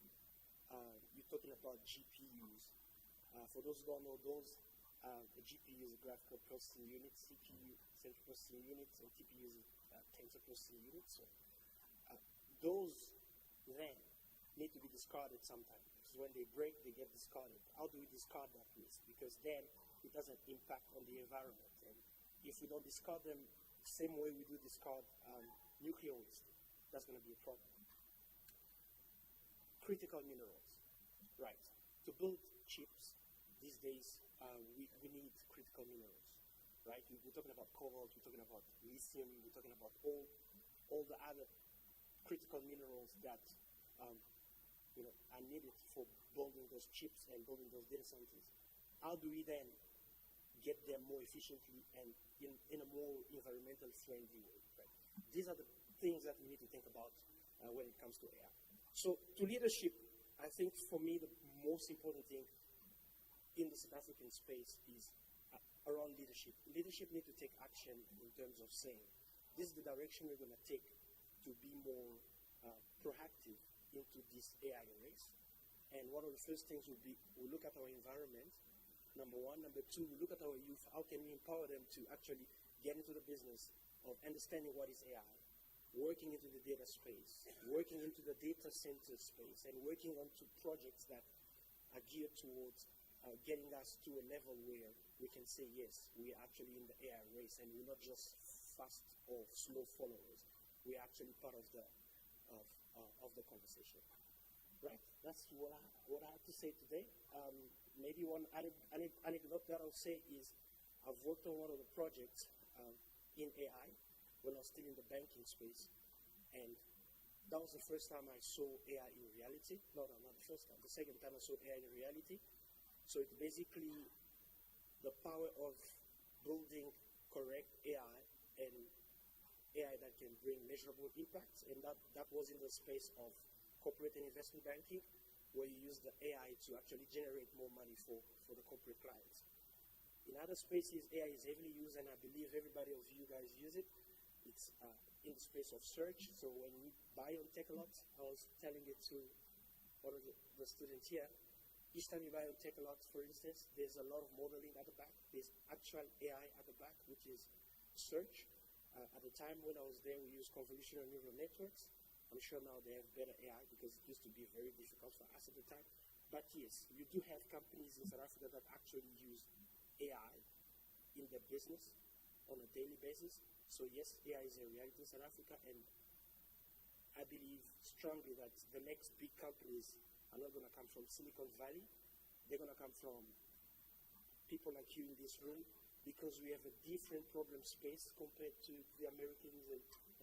Speaker 12: you're talking about GPUs. For those who don't know, those the GPU is a graphical processing unit, CPU central processing units, and TPU is tensor processing units. So those then need to be discarded sometimes. Because when they break, they get discarded. How do we discard that waste? Because then it doesn't impact on the environment. And if we don't discard them the same way we do discard nuclear waste, that's going to be a problem. Critical minerals, right? To build chips these days, we need critical minerals, right? We're talking about cobalt, we're talking about lithium, we're talking about all the other critical minerals that are needed for building those chips and building those data centers. How do we then get them more efficiently and in a more environmental friendly way, right? These are the things that we need to think about when it comes to AI. So to leadership, I think for me the most important thing in the South African space is around leadership. Leadership need to take action in terms of saying, this is the direction we're going to take to be more proactive into this AI race. And one of the first things would be, we look at our environment, number one. Number two, we look at our youth. How can we empower them to actually get into the business of understanding what is AI, working into the data space, working into the data center space, and working onto projects that are geared towards getting us to a level where we can say, yes, we're actually in the AI race, and we're not just fast or slow followers. We're actually part of the conversation. Right? That's what I have to say today. Maybe one anecdote that I'll say is I've worked on one of the projects in AI when I was still in the banking space, and that was the first time I saw AI in reality. No, not the first time. The second time I saw AI in reality. So it's basically the power of building correct AI and AI that can bring measurable impacts, and that was in the space of corporate and investment banking, where you use the AI to actually generate more money for the corporate clients. In other spaces, AI is heavily used, and I believe everybody of you guys use it. It's in the space of search. So when you buy on Takealot, I was telling it to one of the students here, each time you buy on Takealot, for instance, there's a lot of modeling at the back. There's actual AI at the back, which is search. At the time when I was there, we used convolutional neural networks. I'm sure now they have better AI because it used to be very difficult for us at the time. But yes, you do have companies in South Africa that actually use AI in their business on a daily basis. So yes, AI is a reality in South Africa, and I believe strongly that the next big companies are not going to come from Silicon Valley. They're going to come from people like you in this room, because we have a different problem space compared to the Americans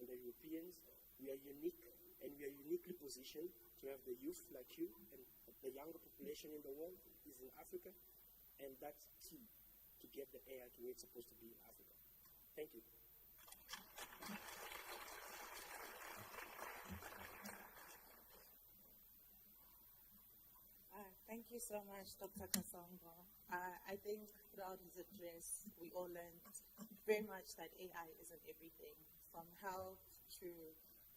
Speaker 12: and the Europeans. We are unique, and we are uniquely positioned to have the youth like you, and the younger population in the world is in Africa, and that's key to get the AI to where it's supposed to be in Africa. Thank you.
Speaker 3: Thank you so much, Dr. Kasongo. I think throughout his address, we all learned very much that AI isn't everything, from health to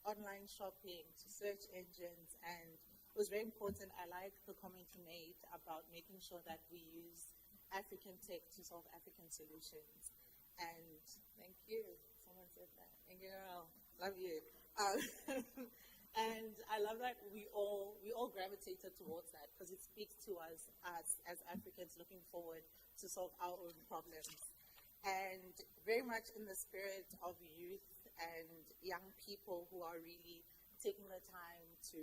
Speaker 3: online shopping to search engines, and it was very important. I like the comment you made about making sure that we use African tech to solve African solutions. And thank you. Someone said that. Thank you, girl. Love you. And I love that we all gravitated towards that, because it speaks to us as Africans looking forward to solve our own problems. And very much in the spirit of youth and young people who are really taking the time to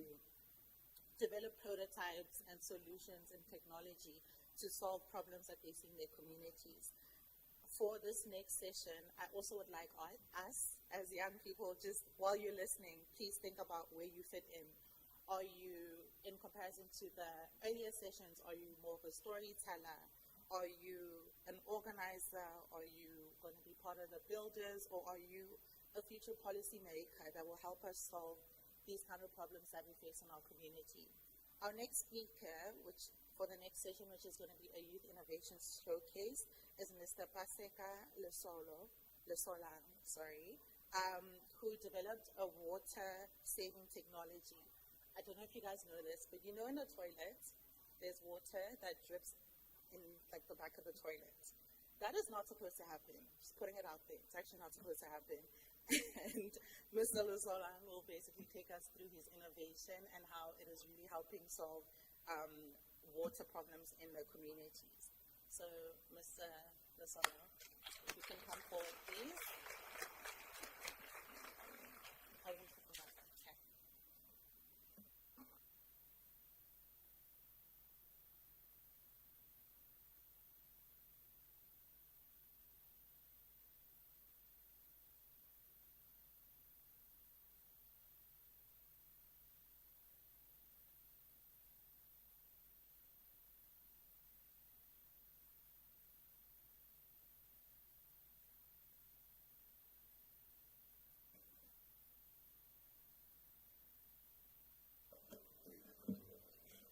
Speaker 3: develop prototypes and solutions and technology to solve problems that they see in their communities. For this next session, I also would like us as young people, just while you're listening, please think about where you fit in. Are you, in comparison to the earlier sessions, are you more of a storyteller? Are you an organizer? Are you going to be part of the builders? Or are you a future policy maker that will help us solve these kind of problems that we face in our community? Our next speaker, which for the next session, which is going to be a youth innovation showcase, is Mr. Paseka Lesolang, who developed a water-saving technology. I don't know if you guys know this, but you know in the toilet, there's water that drips in like the back of the toilet. That is not supposed to happen. Just putting it out there. It's actually not supposed to happen. And Mr. Lesolang will basically take us through his innovation and how it is really helping solve water problems in the communities. So, Mr. Lesolang, if you can come forward, please. Okay.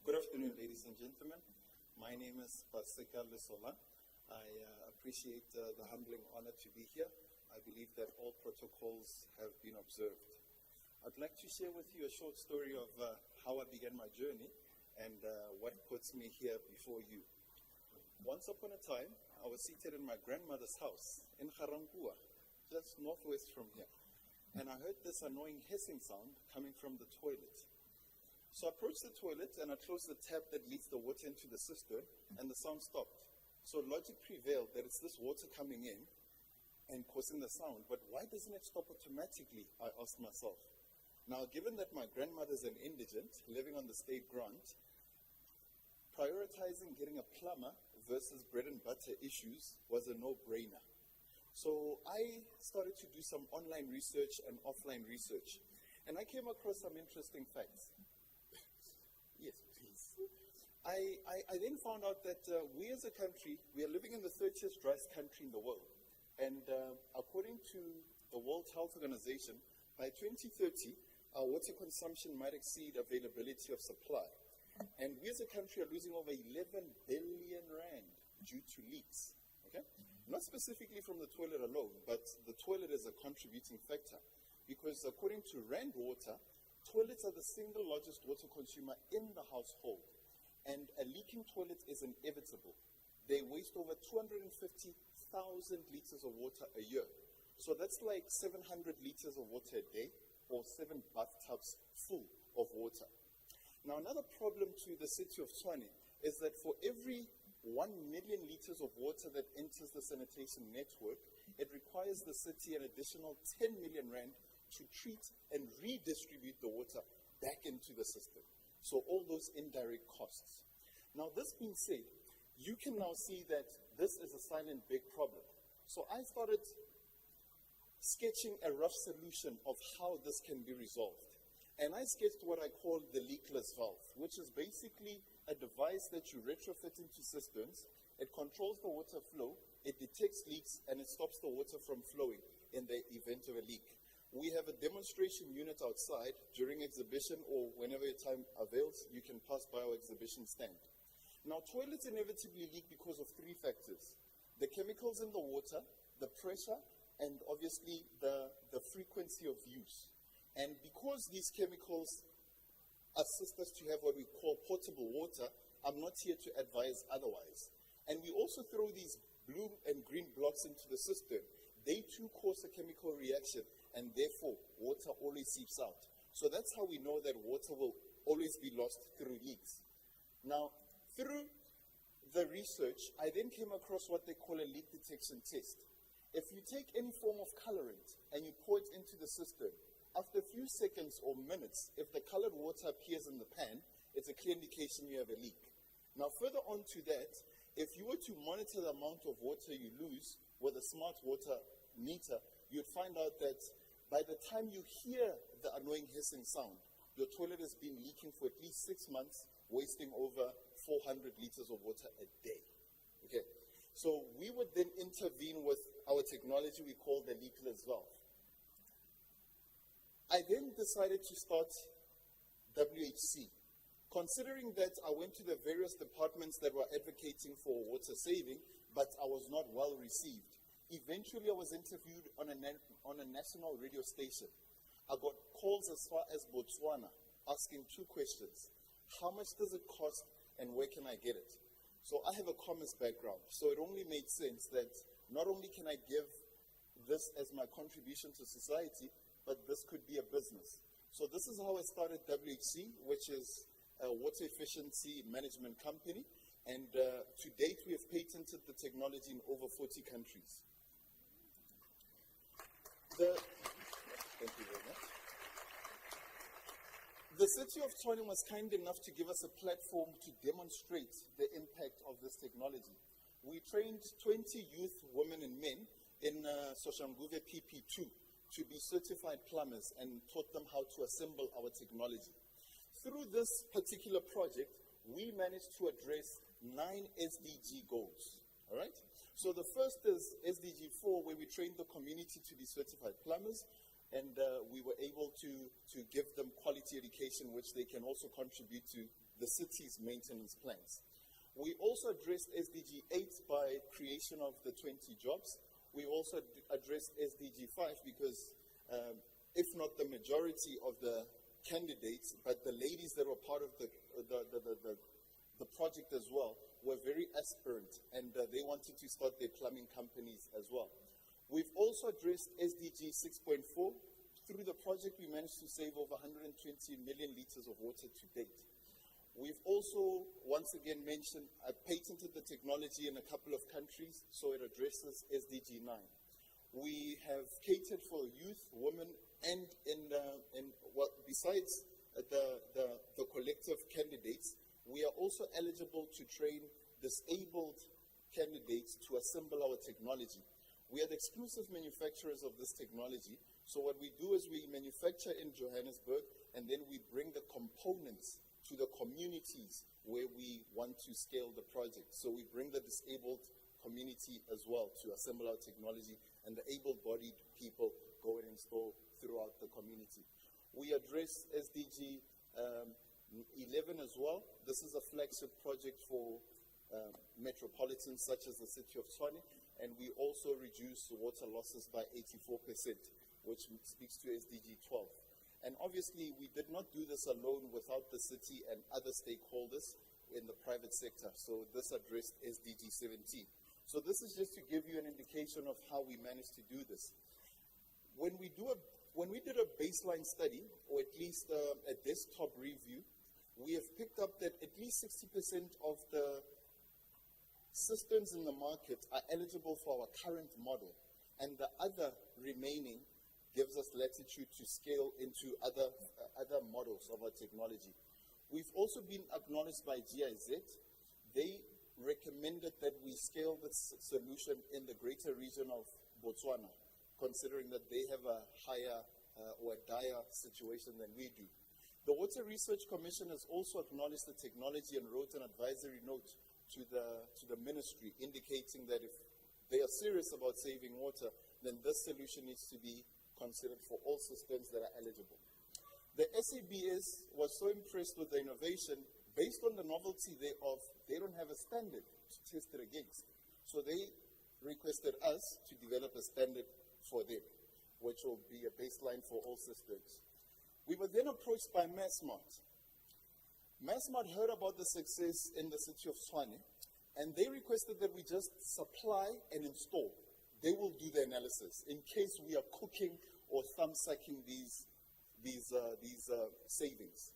Speaker 13: Good afternoon, ladies and gentlemen. My name is Paseka Lesolang. I appreciate the humbling honor to be here. I believe that all protocols have been observed. I'd like to share with you a short story of how I began my journey and what puts me here before you. Once upon a time, I was seated in my grandmother's house in Garankuwa, just northwest from here. And I heard this annoying hissing sound coming from the toilet. So I approached the toilet and I closed the tap that leads the water into the cistern, and the sound stopped. So logic prevailed that it's this water coming in and causing the sound, but why doesn't it stop automatically, I asked myself. Now, given that my grandmother's an indigent living on the state grant, prioritizing getting a plumber versus bread and butter issues was a no-brainer. So I started to do some online research and offline research, and I came across some interesting facts. Yes, please. I then found out that we as a country, we are living in the 30th driest country in the world. And according to the World Health Organization, by 2030, our water consumption might exceed availability of supply. And we as a country are losing over 11 billion rand due to leaks. Okay? Not specifically from the toilet alone, but the toilet is a contributing factor. Because according to Rand Water, toilets are the single largest water consumer in the household, and a leaking toilet is inevitable. They waste over 250,000 liters of water a year. So that's like 700 liters of water a day, or 7 bathtubs full of water. Now, another problem to the city of Tshwane is that for every 1 million liters of water that enters the sanitation network, it requires the city an additional 10 million rand to treat and redistribute the water back into the system. So all those indirect costs. Now, this being said, you can now see that this is a silent big problem. So I started sketching a rough solution of how this can be resolved. And I sketched what I call the leakless valve, which is basically a device that you retrofit into cisterns. It controls the water flow, it detects leaks, and it stops the water from flowing in the event of a leak. We have a demonstration unit outside during exhibition, or whenever your time avails, you can pass by our exhibition stand. Now, toilets inevitably leak because of 3 factors: the chemicals in the water, the pressure, and obviously the frequency of use. And because these chemicals assist us to have what we call potable water, I'm not here to advise otherwise. And we also throw these blue and green blocks into the cistern. They too cause a chemical reaction, and therefore water always seeps out. So that's how we know that water will always be lost through leaks. Now, through the research, I then came across what they call a leak detection test. If you take any form of colorant and you pour it into the cistern, after a few seconds or minutes, if the colored water appears in the pan, it's a clear indication you have a leak. Now, further on to that, if you were to monitor the amount of water you lose with a smart water meter, you'd find out that by the time you hear the annoying hissing sound, your toilet has been leaking for at least 6 months, wasting over 400 liters of water a day. Okay, so we would then intervene with our technology we call the leakless valve. I then decided to start WHC. Considering that I went to the various departments that were advocating for water saving, but I was not well received. Eventually, I was interviewed on a national radio station. I got calls as far as Botswana asking two questions. How much does it cost and where can I get it? So I have a commerce background, so it only made sense that not only can I give this as my contribution to society, but this could be a business. So this is how I started WHC, which is a water efficiency management company. And to date, we have patented the technology in over 40 countries. Thank you very much. The city of Tshwane was kind enough to give us a platform to demonstrate the impact of this technology. We trained 20 youth, women and men in Soshanguve PP2 to be certified plumbers and taught them how to assemble our technology. Through this particular project, we managed to address 9 SDG goals, all right? So the first is SDG 4, where we trained the community to be certified plumbers, and we were able to give them quality education, which they can also contribute to the city's maintenance plans. We also addressed SDG 8 by creation of the 20 jobs. We also addressed SDG 5 because if not the majority of the candidates, but the ladies that were part of the project as well were very aspirant, and they wanted to start their plumbing companies as well. We've also addressed SDG 6.4. Through the project, we managed to save over 120 million liters of water to date. We've also, once again, mentioned, patented the technology in a couple of countries, so it addresses SDG 9. We have catered for youth, women, and besides the collective candidates, we are also eligible to train disabled candidates to assemble our technology. We are the exclusive manufacturers of this technology, so what we do is we manufacture in Johannesburg, and then we bring the components to the communities where we want to scale the project. So we bring the disabled community as well to assemble our technology, and the able-bodied people go and install throughout the community. We address SDG 11 as well. This is a flagship project for metropolitans such as the city of Tshwane, and we also reduce water losses by 84%, which speaks to SDG 12. And obviously, we did not do this alone without the city and other stakeholders in the private sector. So this addressed SDG 17. So this is just to give you an indication of how we managed to do this. When we did a baseline study, or at least a desktop review, we have picked up that at least 60% of the systems in the market are eligible for our current model, and the other remaining gives us latitude to scale into other models of our technology. We've also been acknowledged by GIZ. They recommended that we scale this solution in the greater region of Botswana, considering that they have a higher or a dire situation than we do. The Water Research Commission has also acknowledged the technology and wrote an advisory note to the ministry, indicating that if they are serious about saving water, then this solution needs to be considered for all systems that are eligible. The SABS was so impressed with the innovation, based on the novelty thereof, they don't have a standard to test it against. So they requested us to develop a standard for them, which will be a baseline for all systems. We were then approached by Massmart. Massmart heard about the success in the city of Tshwane, and they requested that we just supply and install. They will do the analysis in case we are cooking or thumb-sucking these savings.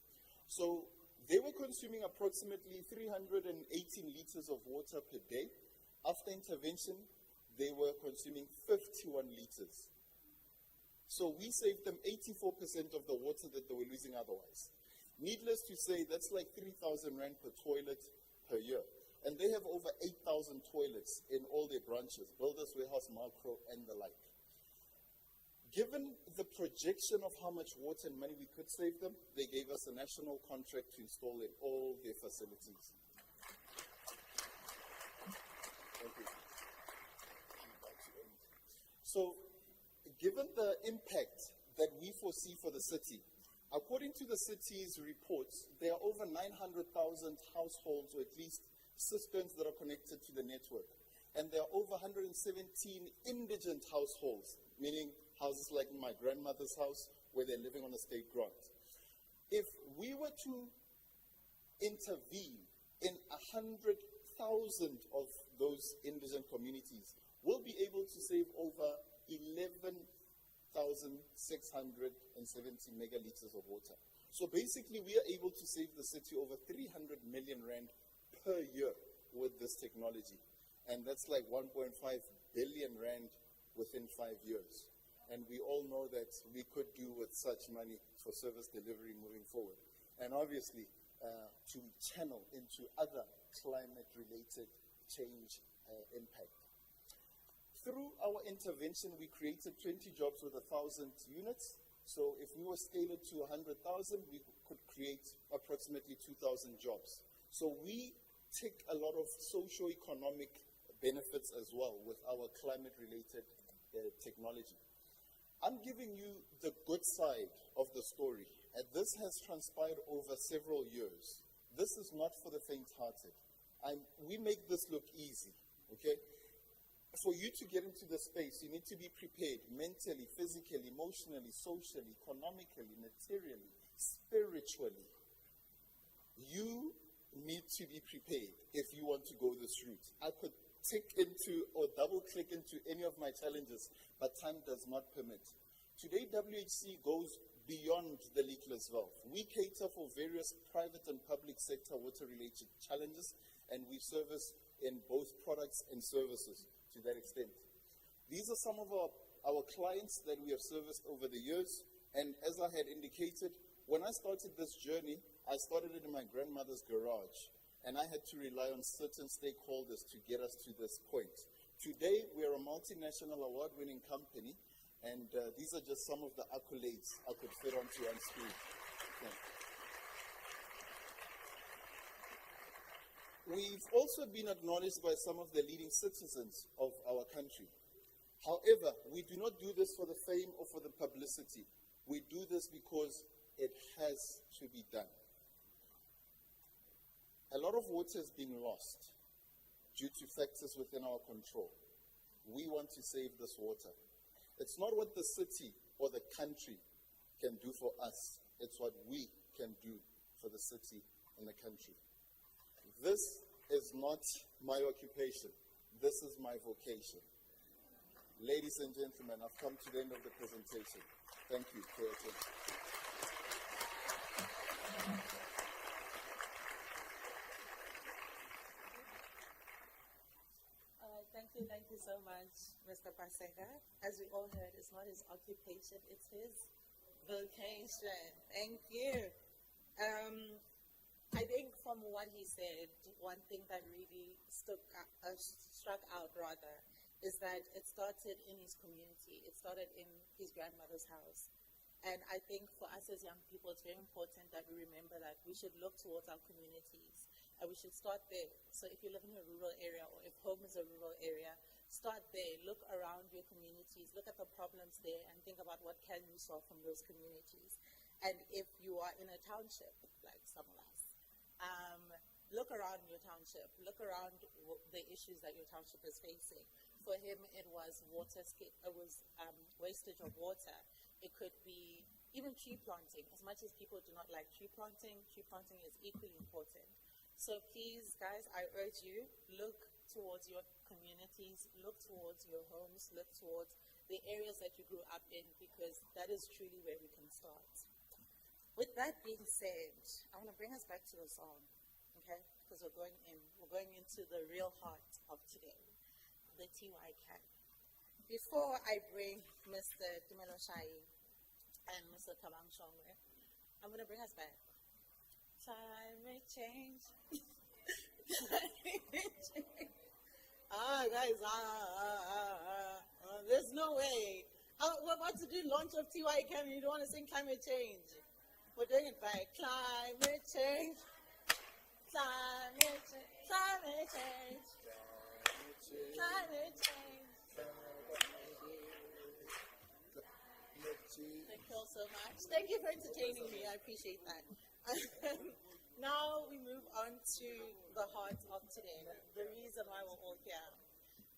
Speaker 13: So they were consuming approximately 318 liters of water per day. After intervention, they were consuming 51 liters. So we saved them 84% of the water that they were losing otherwise. Needless to say, that's like 3,000 rand per toilet per year. And they have over 8,000 toilets in all their branches, Builders Warehouse, Macro, and the like. Given the projection of how much water and money we could save them, they gave us a national contract to install in all their facilities. Thank you. So, given the impact that we foresee for the city, according to the city's reports, there are over 900,000 households, or at least cisterns that are connected to the network. And there are over 117 indigent households, meaning houses like my grandmother's house, where they're living on a state grant. If we were to intervene in 100,000 of those indigent communities, we'll be able to save over 11,670 megaliters of water. So basically, we are able to save the city over 300 million rand per year with this technology. And that's like 1.5 billion rand within 5 years. And we all know that we could do with such money for service delivery moving forward. And obviously, to channel into other climate-related change impact. Through our intervention, we created 20 jobs with 1,000 units. So if we were scaled to 100,000, we could create approximately 2,000 jobs. So we take a lot of socio-economic benefits as well with our climate-related technology. I'm giving you the good side of the story, and this has transpired over several years. This is not for the faint-hearted. We make this look easy, okay? For you to get into the space, you need to be prepared mentally, physically, emotionally, socially, economically, materially, spiritually. You need to be prepared if you want to go this route. I could tick into or double-click into any of my challenges, but time does not permit. Today, WHC goes beyond the leakless valve. We cater for various private and public sector water-related challenges, and we service in both products and services to that extent. These are some of our clients that we have serviced over the years, and as I had indicated, when I started this journey, I started it in my grandmother's garage, and I had to rely on certain stakeholders to get us to this point. Today, we are a multinational award-winning company, and these are just some of the accolades I could fit onto on screen. Yeah. We've also been acknowledged by some of the leading citizens of our country. However, we do not do this for the fame or for the publicity. We do this because it has to be done. A lot of water is being lost due to factors within our control. We want to save this water. It's not what the city or the country can do for us. It's what we can do for the city and the country. This is not my occupation. This is my vocation. Ladies and gentlemen, I've come to the end of the presentation. Thank you for your attention.
Speaker 3: Thank you so much, Mr. Paseka. As we all heard, it's not his occupation, it's his vocation. Thank you. I think from what he said, one thing that really struck out is that it started in his community. It started in his grandmother's house. And I think for us as young people, it's very important that we remember that we should look towards our communities. And we should start there. So if you live in a rural area, or if home is a rural area, start there. Look around your communities. Look at the problems there and think about what can you solve from those communities. And if you are in a township, like some of us, look around your township. Look around the issues that your township is facing. For him, it was wastage of water. It could be even tree planting. As much as people do not like tree planting is equally important. So please, guys, I urge you, look towards your communities, look towards your homes, look towards the areas that you grew up in, because that is truly where we can start. With that being said, I want to bring us back to the song, okay? Because we're going into the real heart of today, the TY camp. Before I bring Mr. Tumelo Shai and Mr. Tabang Shongwe, I'm going to bring us back. Time may change. Guys, there's no way. We're about to do launch of TY Cam. You don't want to sing climate change. We're doing it by climate change. Climate change. Climate change. Thank you all so much. Thank you for entertaining me. I appreciate that. Now we move on to the heart of today, the reason why we're all here.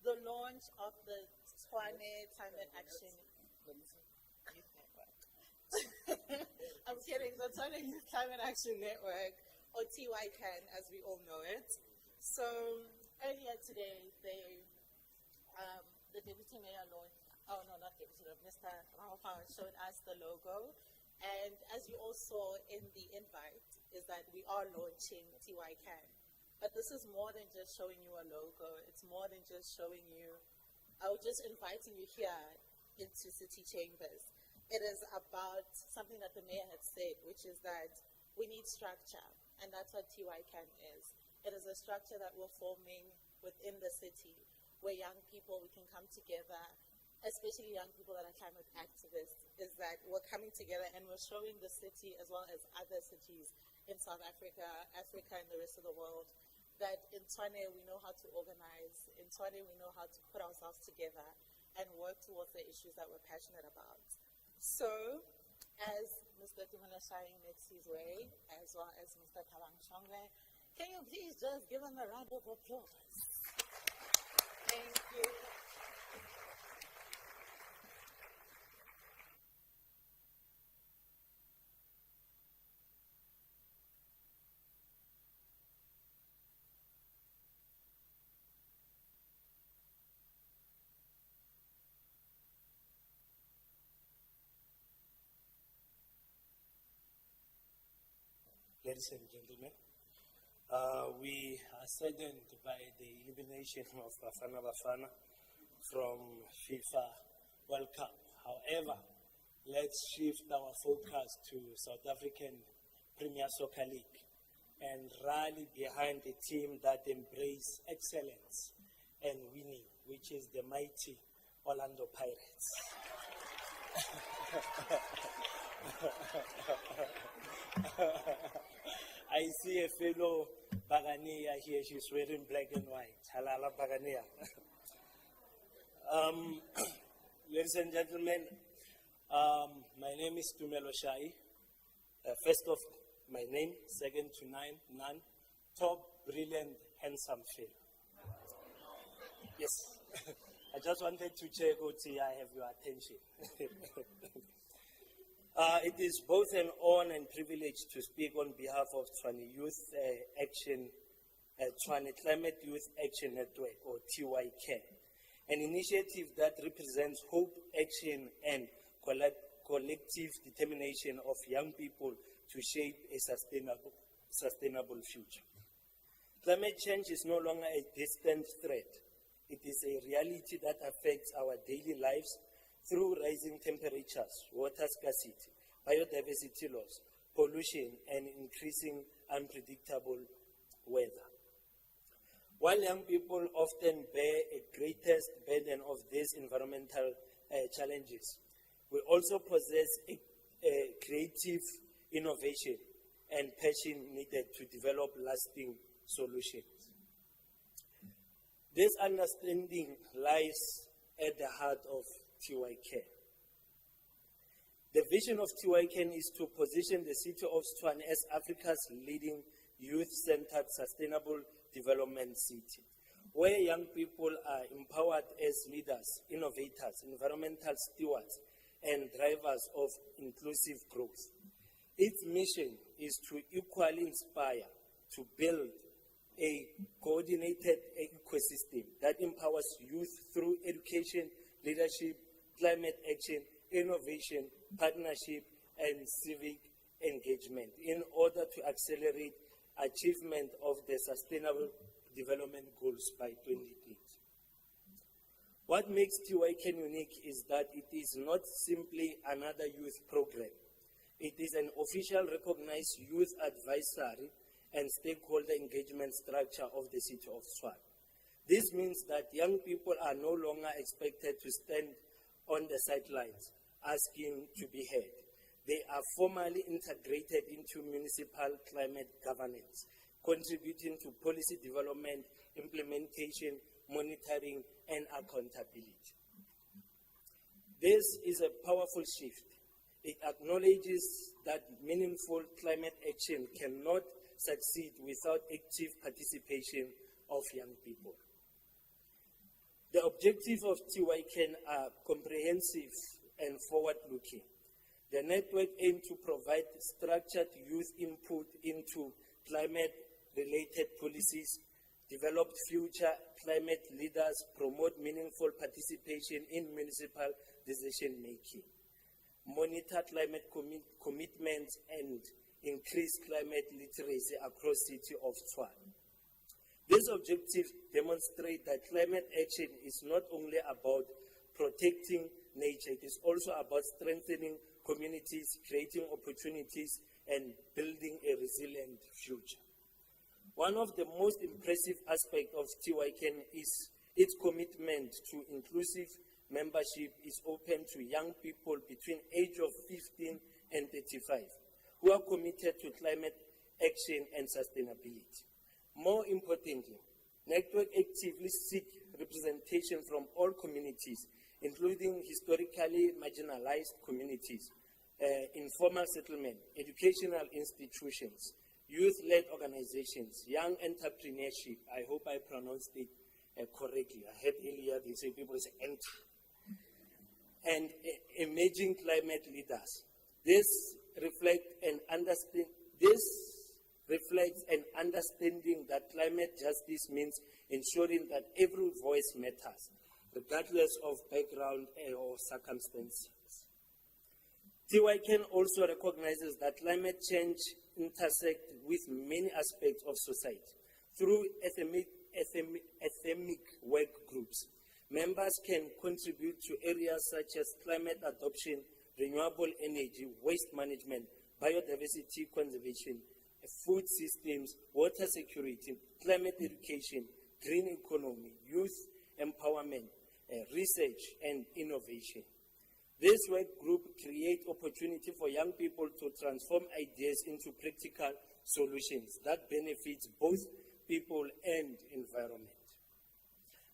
Speaker 3: The launch of the Tshwane Climate Action Youth Network. I'm kidding, the Tshwane Youth Climate Action Network, or TYCAN as we all know it. So earlier today, the Deputy Mayor launched, oh no, not Deputy Mayor, Mr. Ramaphosa showed us the logo. And as you all saw in the invite, is that we are launching TYCAN. But this is more than just showing you a logo. It's more than just showing you, just inviting you here into City Chambers. It is about something that the mayor had said, which is that we need structure. And that's what TYCAN is. It is a structure that we're forming within the city where young people, we can come together, especially young people that are climate activists, is that we're coming together and we're showing the city as well as other cities in South Africa, Africa and the rest of the world, that in Tshwane we know how to organize, in Tshwane we know how to put ourselves together and work towards the issues that we're passionate about. So, as Mr. Tshwane makes his way, as well as Mr. Tshwane, can you please just give him a round of applause? Thank you.
Speaker 11: Ladies and gentlemen, we are saddened by the elimination of Bafana Bafana from FIFA World Cup. However, let's shift our focus to South African Premier Soccer League and rally behind a team that embraces excellence and winning, which is the mighty Orlando Pirates. I see a fellow Bagania here. She's wearing black and white. Halala Bagania. Ladies and gentlemen, my name is Tumelo Shai. First of my name, second to none. Top, brilliant, handsome fellow. Yes. I just wanted to check, Oti, I have your attention. It is both an honor and privilege to speak on behalf of Tshwane Tshwane Climate Youth Action Network, or TYCAN, an initiative that represents hope, action, and collective determination of young people to shape a sustainable future. Climate change is no longer a distant threat. It is a reality that affects our daily lives through rising temperatures, water scarcity, biodiversity loss, pollution, and increasing unpredictable weather. While young people often bear a greatest burden of these environmental challenges, we also possess a creative innovation and passion needed to develop lasting solutions. This understanding lies at the heart of TYCAN. The vision of TYCAN is to position the city of Tshwane as Africa's leading youth-centered sustainable development city, where young people are empowered as leaders, innovators, environmental stewards, and drivers of inclusive growth. Its mission is to equally inspire, to build a coordinated ecosystem that empowers youth through education, leadership, climate action, innovation, partnership, and civic engagement in order to accelerate achievement of the Sustainable Development Goals by 2030. What makes TYCAN unique is that it is not simply another youth program. It is an official recognized youth advisory and stakeholder engagement structure of the city of Tshwane. This means that young people are no longer expected to stand on the sidelines asking to be heard. They are formally integrated into municipal climate governance, contributing to policy development, implementation, monitoring, and accountability. This is a powerful shift It acknowledges that meaningful climate action cannot succeed without active participation of young people. The objectives of TYCAN are comprehensive and forward-looking. The network aims to provide structured youth input into climate-related policies, develop future climate leaders, promote meaningful participation in municipal decision-making, monitor climate commitments, and increase climate literacy across the city of Tshwane. These objectives demonstrate that climate action is not only about protecting nature, it is also about strengthening communities, creating opportunities, and building a resilient future. One of the most impressive aspects of TYCAN is its commitment to inclusive membership is open to young people between age of 15 and 35 who are committed to climate action and sustainability. More importantly, network actively seek representation from all communities, including historically marginalized communities, informal settlement, educational institutions, youth-led organizations, young entrepreneurship. I hope I pronounced it correctly. I heard earlier they say people say ent. And emerging climate leaders. This reflects an understanding that climate justice means ensuring that every voice matters, regardless of background or circumstances. TYCAN also recognizes that climate change intersects with many aspects of society. Through ethnic work groups, members can contribute to areas such as climate adoption, renewable energy, waste management, biodiversity conservation, food systems, water security, climate education, green economy, youth empowerment, research, and innovation. This work group creates opportunity for young people to transform ideas into practical solutions that benefits both people and environment.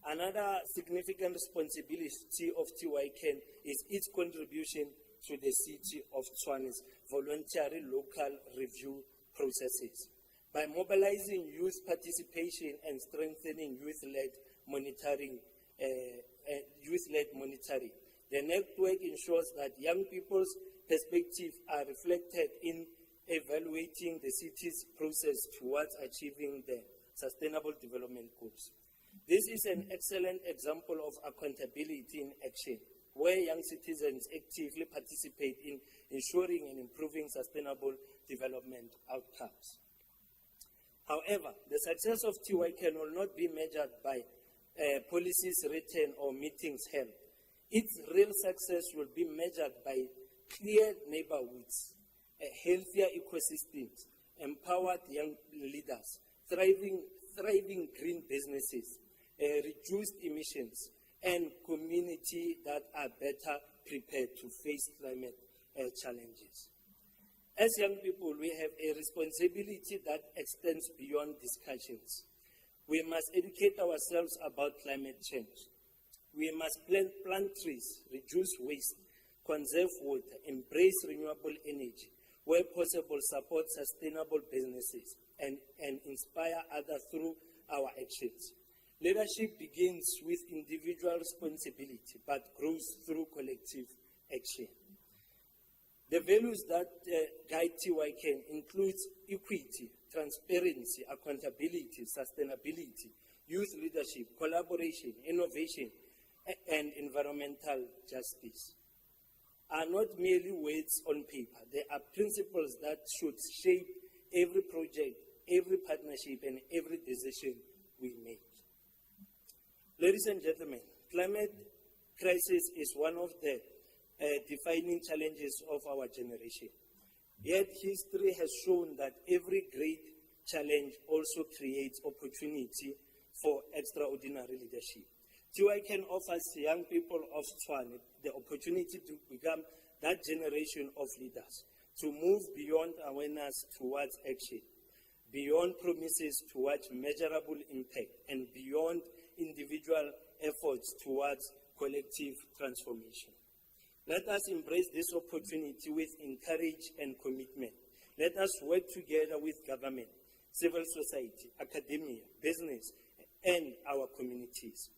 Speaker 11: Another significant responsibility of TYCAN is its contribution to the city of Tshwane's voluntary local review processes. By mobilizing youth participation and strengthening youth-led monitoring, the network ensures that young people's perspectives are reflected in evaluating the city's process towards achieving the Sustainable Development Goals. This is an excellent example of accountability in action, where young citizens actively participate in ensuring and improving sustainable development outcomes. However, the success of TYCAN will not be measured by policies written or meetings held. Its real success will be measured by clear neighborhoods, healthier ecosystems, empowered young leaders, thriving green businesses, reduced emissions, and communities that are better prepared to face climate challenges. As young people, we have a responsibility that extends beyond discussions. We must educate ourselves about climate change. We must plant trees, reduce waste, conserve water, embrace renewable energy, where possible support sustainable businesses, and inspire others through our actions. Leadership begins with individual responsibility, but grows through collective action. The values that guide TYCAN includes equity, transparency, accountability, sustainability, youth leadership, collaboration, innovation, and environmental justice. Are not merely words on paper. They are principles that should shape every project, every partnership, and every decision we make. Ladies and gentlemen, climate crisis is one of the defining challenges of our generation. Yet history has shown that every great challenge also creates opportunity for extraordinary leadership. TYCAN offers young people of Tshwane the opportunity to become that generation of leaders, to move beyond awareness towards action, beyond promises towards measurable impact, and beyond individual efforts towards collective transformation. Let us embrace this opportunity with encourage and commitment. Let us work together with government, civil society, academia, business, and our communities.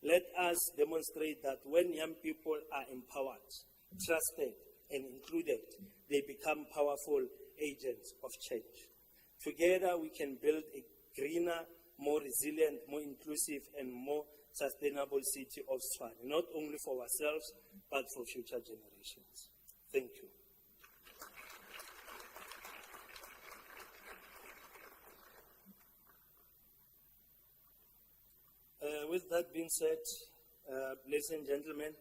Speaker 11: Let us demonstrate that when young people are empowered, trusted, and included, they become powerful agents of change. Together, we can build a greener, more resilient, more inclusive, and more sustainable city of Tshwane, not only for ourselves, but for future generations. Thank you. With that being said, ladies and gentlemen,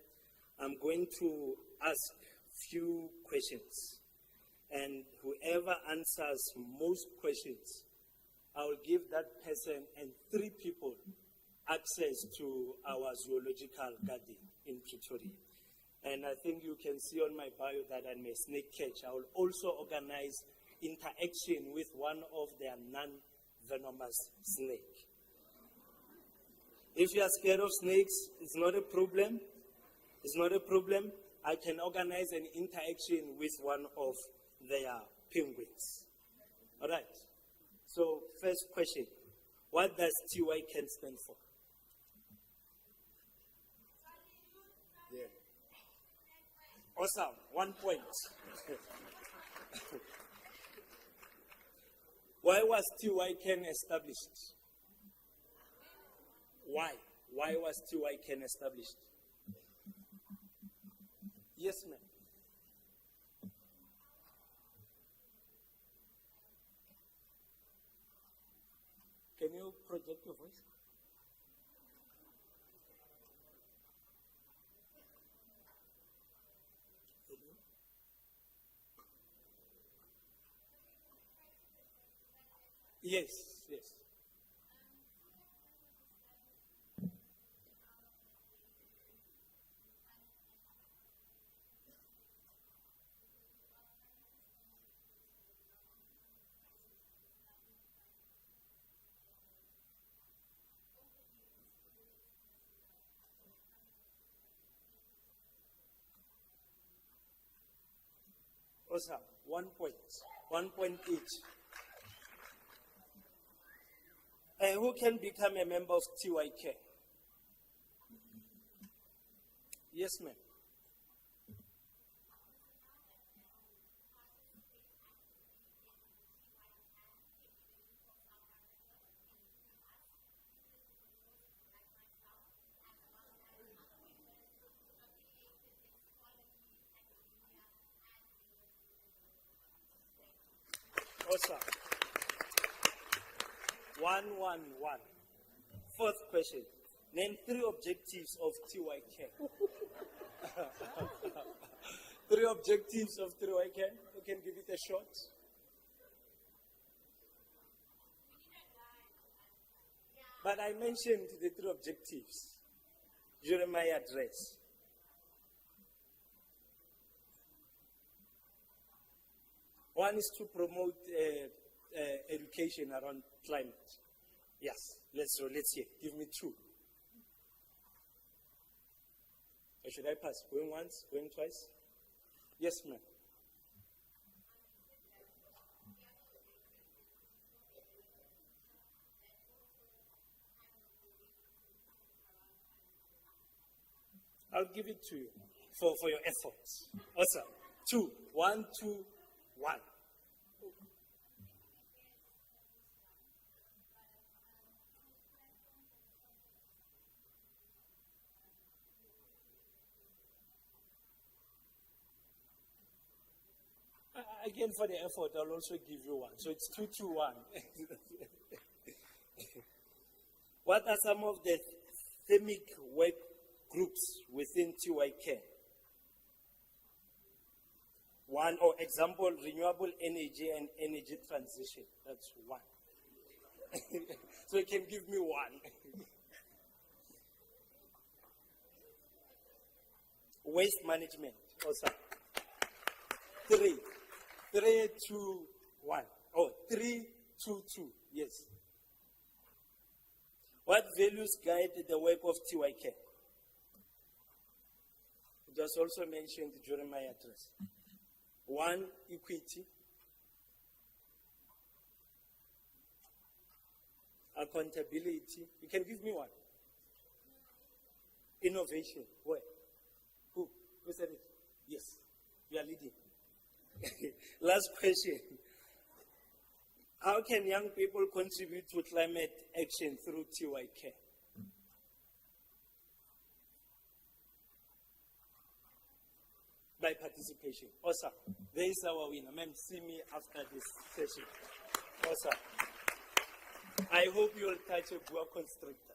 Speaker 11: I'm going to ask few questions. And whoever answers most questions, I will give that person and 3 people access to our zoological garden in Pretoria. And I think you can see on my bio that I'm a snake catcher. I will also organize interaction with one of their non-venomous snakes. If you are scared of snakes, it's not a problem. It's not a problem. I can organize an interaction with one of their penguins. All right. So, first question. What does TYCAN stand for? Yeah. Awesome. 1 point. Why was TYCAN established? Why? Why was TYCAN established? Yes, ma'am. Can you project your voice? Yes, yes. Awesome. 1 point. 1 point each. And who can become a member of TYK? Yes, ma'am. Awesome. 1-1-1. Fourth question. Name 3 objectives of TYK. 3 objectives of TYK. You can give it a shot. But I mentioned the 3 objectives during my address. One is to promote education around climate. Yes, let's hear. Give me 2. Or should I pass? Going once, going twice? Yes, ma'am. I'll give it to you for your efforts. Awesome. 2. 1, 2, 1. Again, for the effort, I'll also give you 1. So it's 2-2-1. What are some of the thematic work groups within TYK? 1, or example, renewable energy and energy transition. That's 1. So you can give me 1. Waste management. Awesome. 3. 3, 2, 1. Oh, 3, 2, 2. Yes. What values guide the work of TYK? was also mentioned during my address. One, equity. Accountability. You can give me one. Innovation. Where? Who? Who said it? Yes. You are leading. Last question. How can young people contribute to climate action through TYK? By participation. Osa, there is our winner. Ma'am, see me after this session. Osa. I hope you will touch a boa constrictor.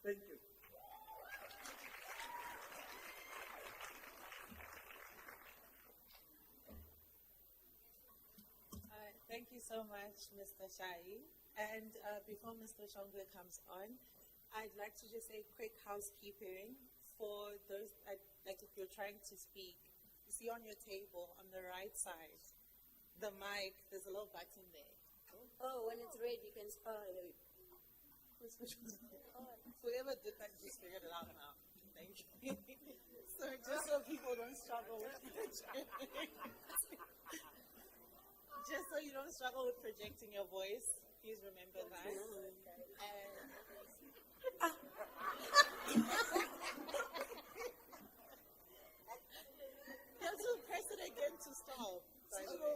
Speaker 11: Thank you.
Speaker 3: Thank you so much, Mr. Shai. And before Mr. Shongwe comes on, I'd like to just say quick housekeeping for those, like if you're trying to speak, you see on your table on the right side, the mic, there's a little button there.
Speaker 14: Oh, when it's red, you can.
Speaker 3: Whoever did that just figured it out now. Thank you. So just so people don't struggle with just so you don't struggle with projecting your voice, please remember that. And you have to press it again to stop, by the way.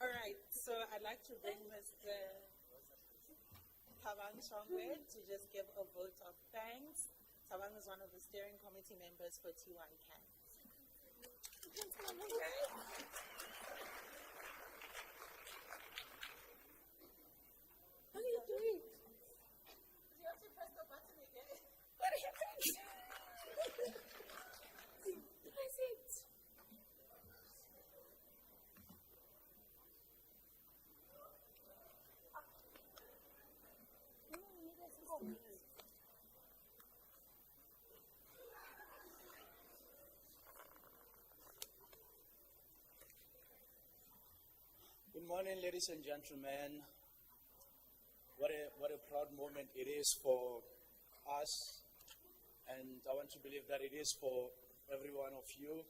Speaker 3: All right, so I'd like to bring Mr. Tshwane to just give a vote of thanks. Thabang is one of the steering committee members for T1 Camp.
Speaker 14: What are you doing?
Speaker 3: You have to press the button again.
Speaker 14: What happened? Press it.
Speaker 11: Good morning, ladies and gentlemen. What a proud moment it is for us, and I want to believe that it is for every one of you.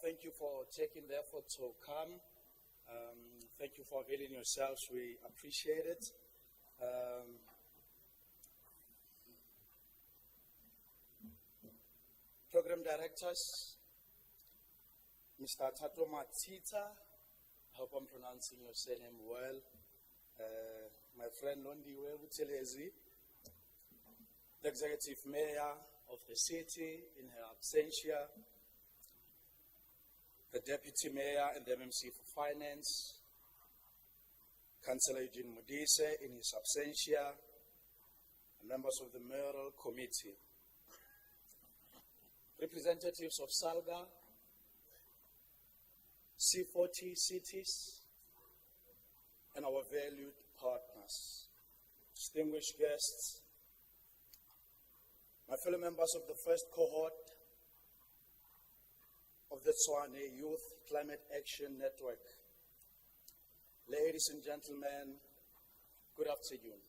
Speaker 11: Thank you for taking the effort to come. Thank you for availing yourselves. We appreciate it. Program directors, Mr. Tato Matita, I hope I'm pronouncing your surname well. My friend Londiwe Butelezi, the executive mayor of the city in her absentia, the deputy mayor and the MMC for finance, Councillor Eugene Mudise in his absentia, and members of the mayoral committee, representatives of Salga, C40 cities, and our valued partners, distinguished guests, my fellow members of the first cohort of the Tshwane Youth Climate Action Network, ladies and gentlemen, good afternoon.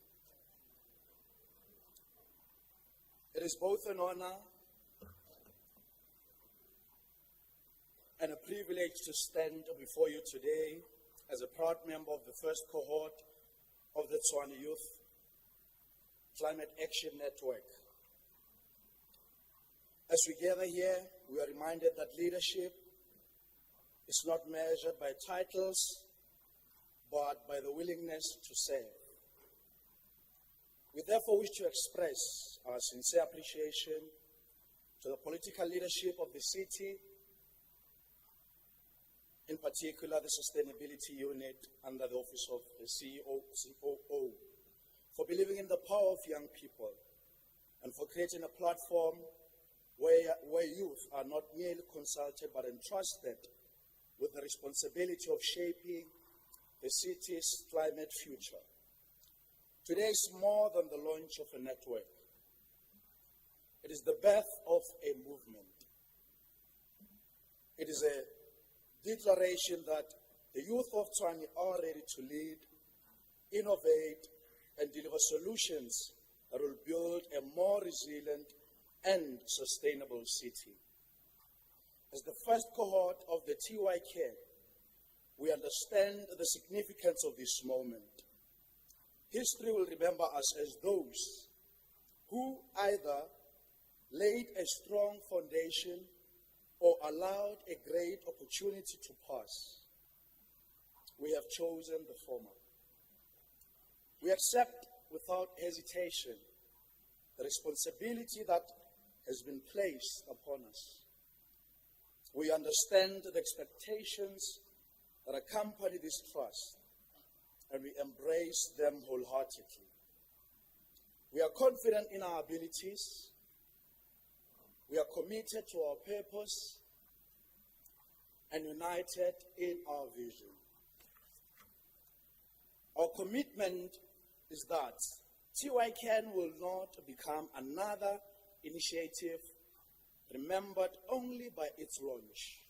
Speaker 11: It is both an honor and a privilege to stand before you today as a proud member of the first cohort of the Tshwane Youth Climate Action Network. As we gather here, we are reminded that leadership is not measured by titles, but by the willingness to serve. We therefore wish to express our sincere appreciation to the political leadership of the city, in particular the Sustainability Unit under the Office of the COO, for believing in the power of young people and for creating a platform where youth are not merely consulted but entrusted with the responsibility of shaping the city's climate future. Today is more than the launch of a network. It is the birth of a movement. It is a declaration that
Speaker 6: The youth of Tshwane are ready to lead, innovate, and deliver solutions that will build a more resilient and sustainable city. As the first cohort of the TYK, we understand the significance of this moment. History will remember us as those who either laid a strong foundation or allowed a great opportunity to pass. We have chosen the former. We accept without hesitation the responsibility that has been placed upon us. We understand the expectations that accompany this trust, and we embrace them wholeheartedly. We are confident in our abilities. We are committed to our purpose and united in our vision. Our commitment is that TYCAN will not become another initiative remembered only by its launch.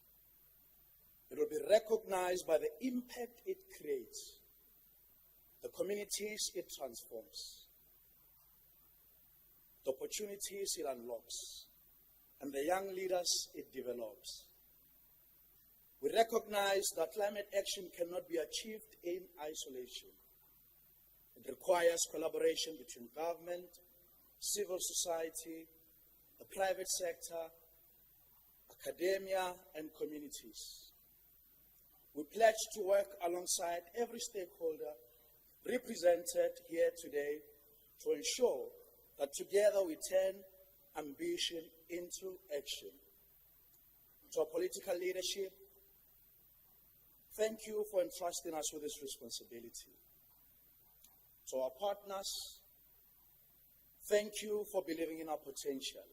Speaker 6: It will be recognized by the impact it creates, the communities it transforms, the opportunities it unlocks, and the young leaders it develops. We recognize that climate action cannot be achieved in isolation. It requires collaboration between government, civil society, the private sector, academia, and communities. We pledge to work alongside every stakeholder represented here today to ensure that together we turn ambition into action. To our political leadership, thank you for entrusting us with this responsibility. To our partners, thank you for believing in our potential.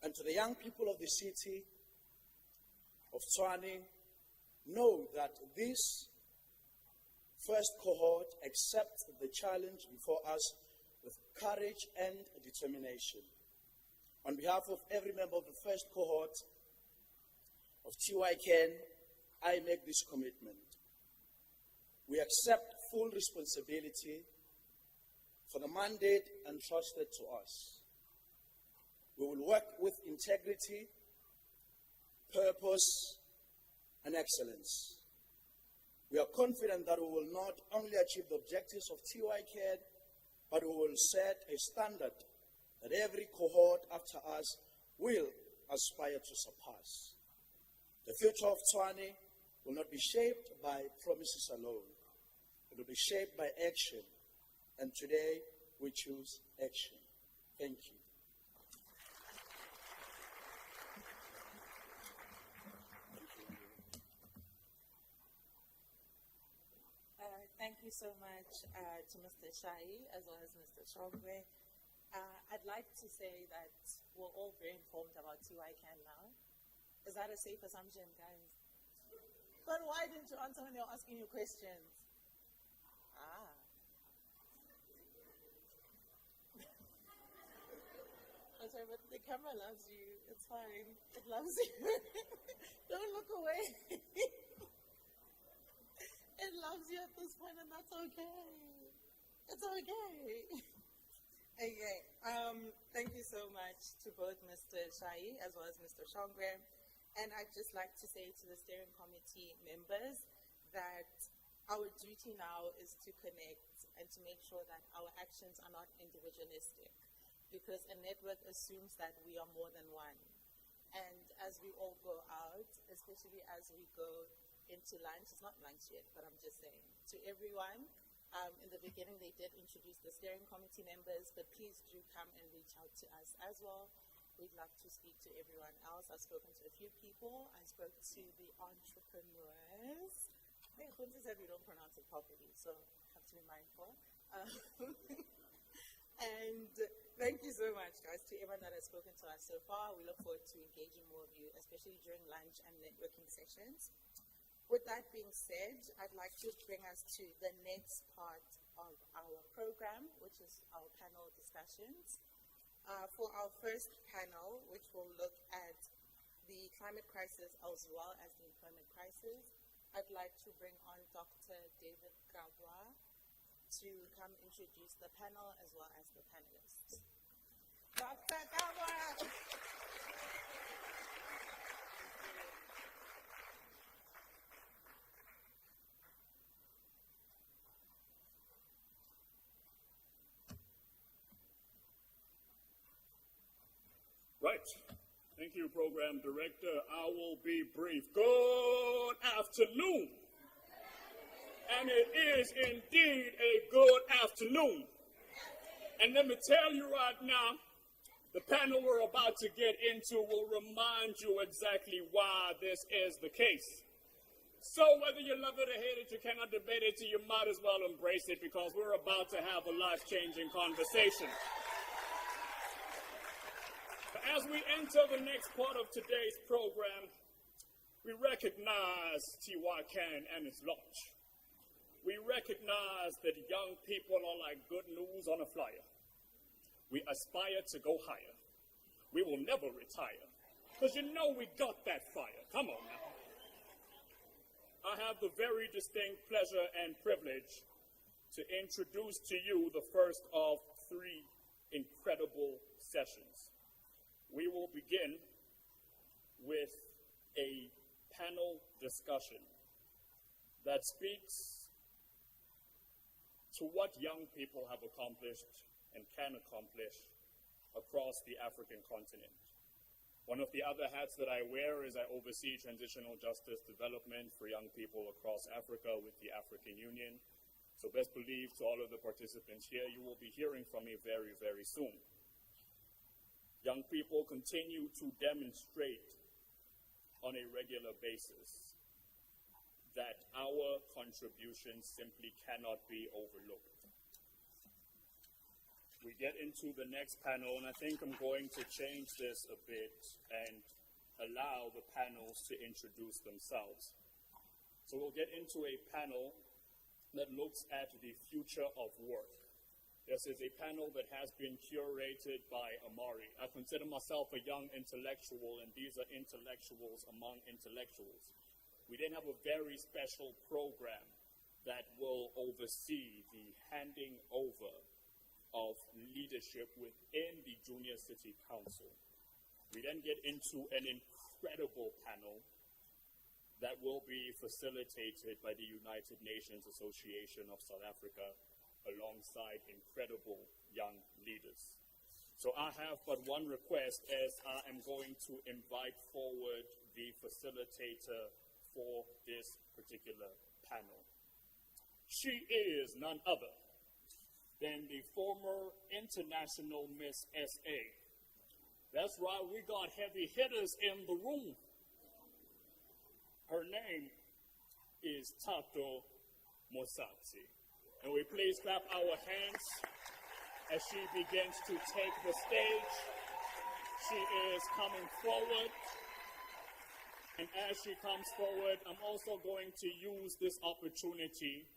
Speaker 6: And to the young people of the city of Tshwane, know that this first cohort accepts the challenge before us with courage and determination. On behalf of every member of the first cohort of TYCAN, I make this commitment. We accept full responsibility for the mandate entrusted to us. We will work with integrity, purpose, and excellence. We are confident that we will not only achieve the objectives of TYCAN, but we will set a standard that every cohort after us will aspire to surpass. The future of Tshwane will not be shaped by promises alone. It will be shaped by action. And today, we choose action. Thank you.
Speaker 3: Thank you so much to Mr. Shai as well as Mr. Tshwane. I'd like to say that we're all very informed about TYCAN now. Is that a safe assumption, guys? But why didn't you answer when they were asking you questions? I'm sorry, but the camera loves you. It's fine. It loves you. Don't look away. It loves you at this point, and that's okay. It's okay. Okay. Thank you so much to both Mr. Shai as well as Mr. Tshwane. And I'd just like to say to the steering committee members that our duty now is to connect and to make sure that our actions are not individualistic, because a network assumes that we are more than one. And as we all go out, especially as we go into lunch, it's not lunch yet, but I'm just saying, to everyone, in the beginning they did introduce the steering committee members, but please do come and reach out to us as well. We'd love to speak to everyone else. I've spoken to a few people. I spoke to the entrepreneurs. I think Khunzi said we don't pronounce it properly, so have to be mindful. And thank you so much, guys, to everyone that has spoken to us so far. We look forward to engaging more of you, especially during lunch and networking sessions. With that being said, I'd like to bring us to the next part of our program, which is our panel discussions. For our first panel, which will look at the climate crisis as well as the employment crisis, I'd like to bring on Dr. David Gabwa to come introduce the panel as well as the panelists. Dr. Gabwa!
Speaker 15: Right. Thank you, Program Director. I will be brief. Good afternoon. And it is indeed a good afternoon. And let me tell you right now, the panel we're about to get into will remind you exactly why this is the case. So whether you love it or hate it, you cannot debate it, you might as well embrace it because we're about to have a life-changing conversation. As we enter the next part of today's program, we recognize Tshwane and its launch. We recognize that young people are like good news on a flyer. We aspire to go higher. We will never retire, because you know we got that fire. Come on now. I have the very distinct pleasure and privilege to introduce to you the first of 3 incredible sessions. We will begin with a panel discussion that speaks to what young people have accomplished and can accomplish across the African continent. One of the other hats that I wear is I oversee transitional justice development for young people across Africa with the African Union. So best believe to all of the participants here, you will be hearing from me very, very soon. Young people continue to demonstrate on a regular basis that our contributions simply cannot be overlooked. We get into the next panel, and I think I'm going to change this a bit and allow the panels to introduce themselves. So we'll get into a panel that looks at the future of work. This is a panel that has been curated by Amari. I consider myself a young intellectual, and these are intellectuals among intellectuals. We then have a very special program that will oversee the handing over of leadership within the Junior City Council. We then get into an incredible panel that will be facilitated by the United Nations Association of South Africa alongside incredible young leaders. So I have but one request, as I am going to invite forward the facilitator for this particular panel. She is none other than the former international Miss SA. That's right, we got heavy hitters in the room. Her name is Tato Mosatsi. And we please clap our hands as she begins to take the stage. She is coming forward. And as she comes forward, I'm also going to use this opportunity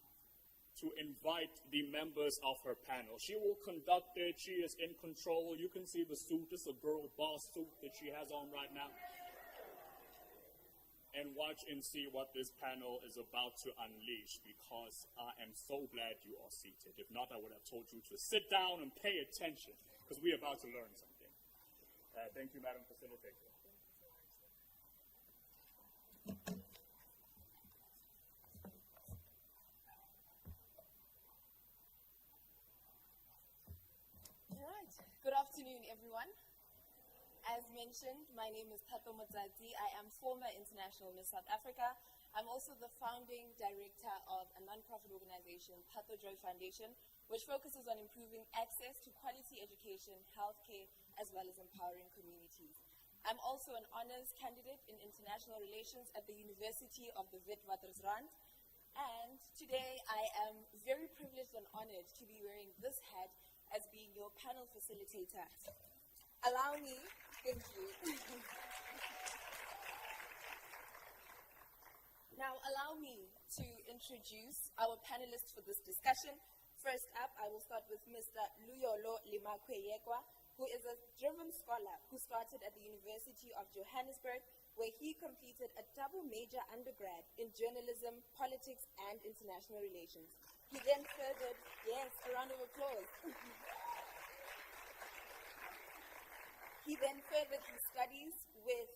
Speaker 15: to invite the members of her panel. She will conduct it. She is in control. You can see the suit. This is a girl boss suit that she has on right now. And watch and see what this panel is about to unleash, because I am so glad you are seated. If not, I would have told you to sit down and pay attention, because we're about to learn something. Thank you, Madam Facilitator.
Speaker 16: All right. Good afternoon, everyone. As mentioned, my name is Tato Motsazi. I am former International Miss South Africa. I'm also the founding director of a non-profit organization, Tato Joy Foundation, which focuses on improving access to quality education, healthcare, as well as empowering communities. I'm also an honors candidate in international relations at the University of the Witwatersrand. And today I am very privileged and honored to be wearing this hat as being your panel facilitator. Allow me, thank you. Now allow me to introduce our panelists for this discussion. First up, I will start with Mr. Luyolo Limakweyekwa, who is a driven scholar who started at the University of Johannesburg, where he completed a double major undergrad in journalism, politics, and international relations. He then furthered, yes, a round of applause. He then furthered his studies with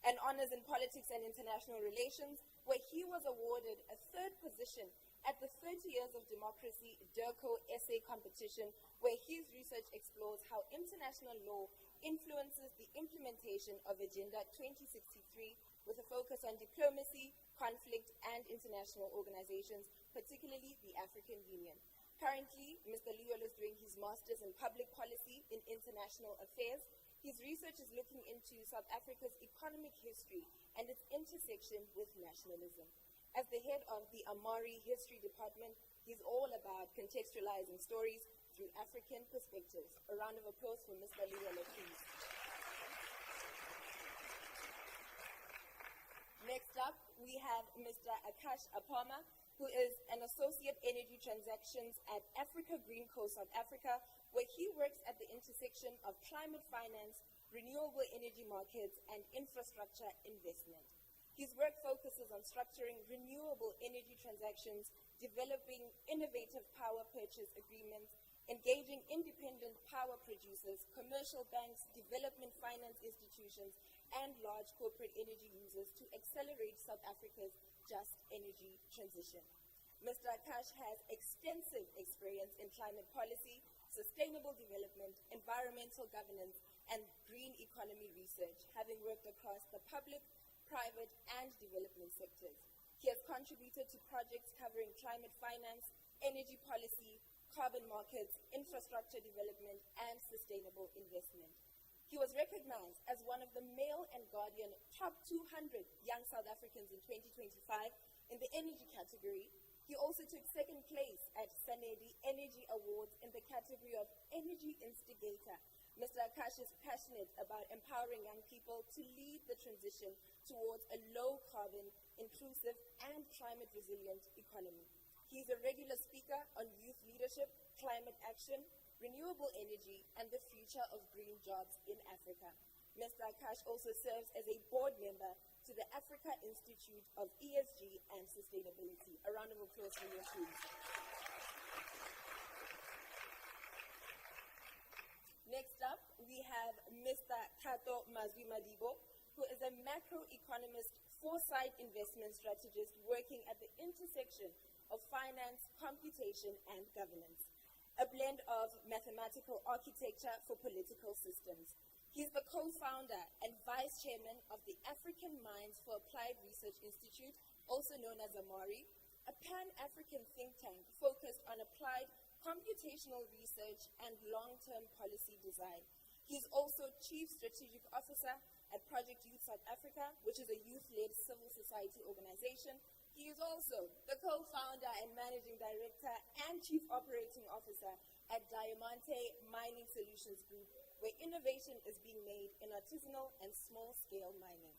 Speaker 16: an honors in politics and international relations, where he was awarded a third position at the 30 Years of Democracy DERCO essay competition, where his research explores how international law influences the implementation of Agenda 2063 with a focus on diplomacy, conflict, and international organizations, particularly the African Union. Currently, Mr. Luyolo is doing his master's in public policy in international affairs. His research is looking into South Africa's economic history and its intersection with nationalism. As the head of the Amari History Department, he's all about contextualizing stories through African perspectives. A round of applause for Mr. Luyolo, please. Next up, we have Mr. Akash Apama, who is an associate energy transactions at Africa Green Co. South Africa, where he works at the intersection of climate finance, renewable energy markets, and infrastructure investment. His work focuses on structuring renewable energy transactions, developing innovative power purchase agreements, engaging independent power producers, commercial banks, development finance institutions, and large corporate energy users to accelerate South Africa's just energy transition. Mr. Akash has extensive experience in climate policy, sustainable development, environmental governance, and green economy research, having worked across the public, private, and development sectors. He has contributed to projects covering climate finance, energy policy, carbon markets, infrastructure development, and sustainable investment. He was recognized as one of the Mail and Guardian top 200 young South Africans in 2025 in the energy category. He also took second place at Sanedi Energy Awards in the category of Energy Instigator. Mr. Akash is passionate about empowering young people to lead the transition towards a low-carbon, inclusive, and climate-resilient economy. He is a regular speaker on youth leadership, climate action, renewable energy, and the future of green jobs in Africa. Mr. Akash also serves as a board member to the Africa Institute of ESG and Sustainability. A round of applause for you, please. Next up, we have Mr. Kato Mazwi-Madibo, who is a macroeconomist, foresight investment strategist working at the intersection of finance, computation, and governance, a blend of mathematical architecture for political systems. He's the co-founder and vice chairman of the African Minds for Applied Research Institute, also known as Amari, a pan-African think tank focused on applied computational research and long-term policy design. He's also Chief Strategic Officer at Project Youth South Africa, which is a youth-led civil society organization. He is also the co-founder and managing director and chief operating officer at Diamante Mining Solutions Group, where innovation is being made in artisanal and small-scale mining.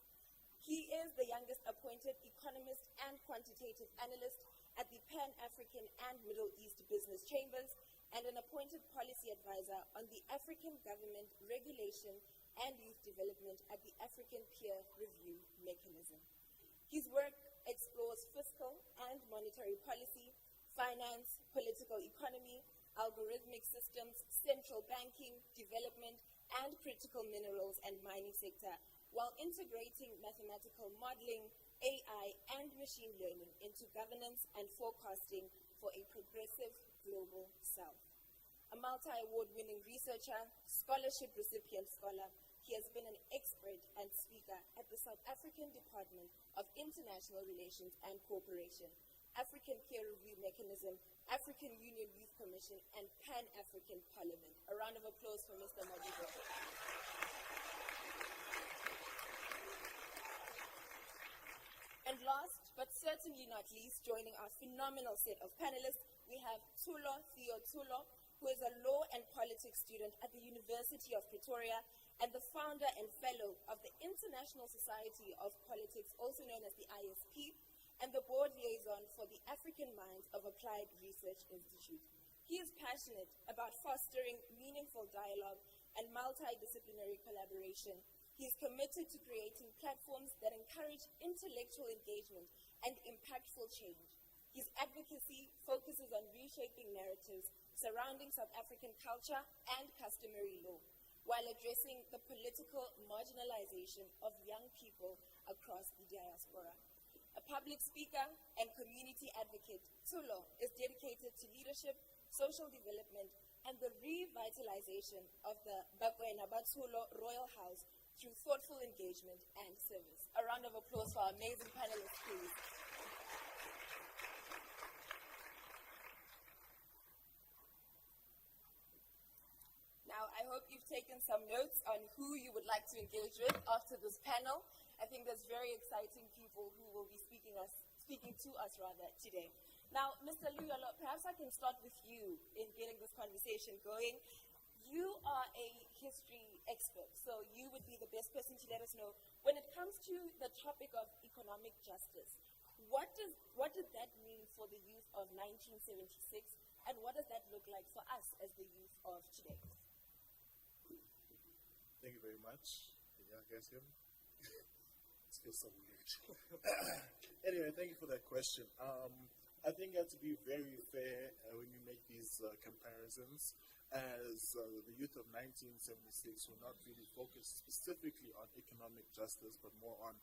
Speaker 16: He is the youngest appointed economist and quantitative analyst at the Pan-African and Middle East Business Chambers, and an appointed policy advisor on the African Government Regulation and Youth Development at the African Peer Review Mechanism. His work explores fiscal and monetary policy, finance, political economy, algorithmic systems, central banking, development, and critical minerals and mining sector, while integrating mathematical modeling, AI, and machine learning into governance and forecasting for a progressive global South. A multi-award-winning researcher, scholarship recipient scholar, he has been an expert and speaker at the South African Department of International Relations and Cooperation, African Peer Review Mechanism, African Union Youth Commission, and Pan-African Parliament. A round of applause for Mr. Madibo. And last, but certainly not least, joining our phenomenal set of panelists, we have Tulo Theo Tulo, who is a law and politics student at the University of Pretoria and the founder and fellow of the International Society of Politics, also known as the ISP, and the board liaison for the African Minds of Applied Research Institute. He is passionate about fostering meaningful dialogue and multidisciplinary collaboration. He is committed to creating platforms that encourage intellectual engagement and impactful change. His advocacy focuses on reshaping narratives surrounding South African culture and customary law, while addressing the political marginalization of young people across the diaspora. A public speaker and community advocate, Tulo is dedicated to leadership, social development, and the revitalization of the Bakwena Batsulo Royal House through thoughtful engagement and service. A round of applause for our amazing panelists, please. Now, I hope you've taken some notes on who you would like to engage with after this panel. I think there's very exciting people who will be speaking to us today. Now, Mr. Luyolo, perhaps I can start with you in getting this conversation going. You are a history expert, so you would be the best person to let us know when it comes to the topic of economic justice. What did that mean for the youth of 1976, and what does that look like for us as the youth of today?
Speaker 17: Thank you very much. Can you guys hear me? It feels so weird. Anyway, thank you for that question. I think you have to be very fair when you make these comparisons, as the youth of 1976 were not really focused specifically on economic justice, but more on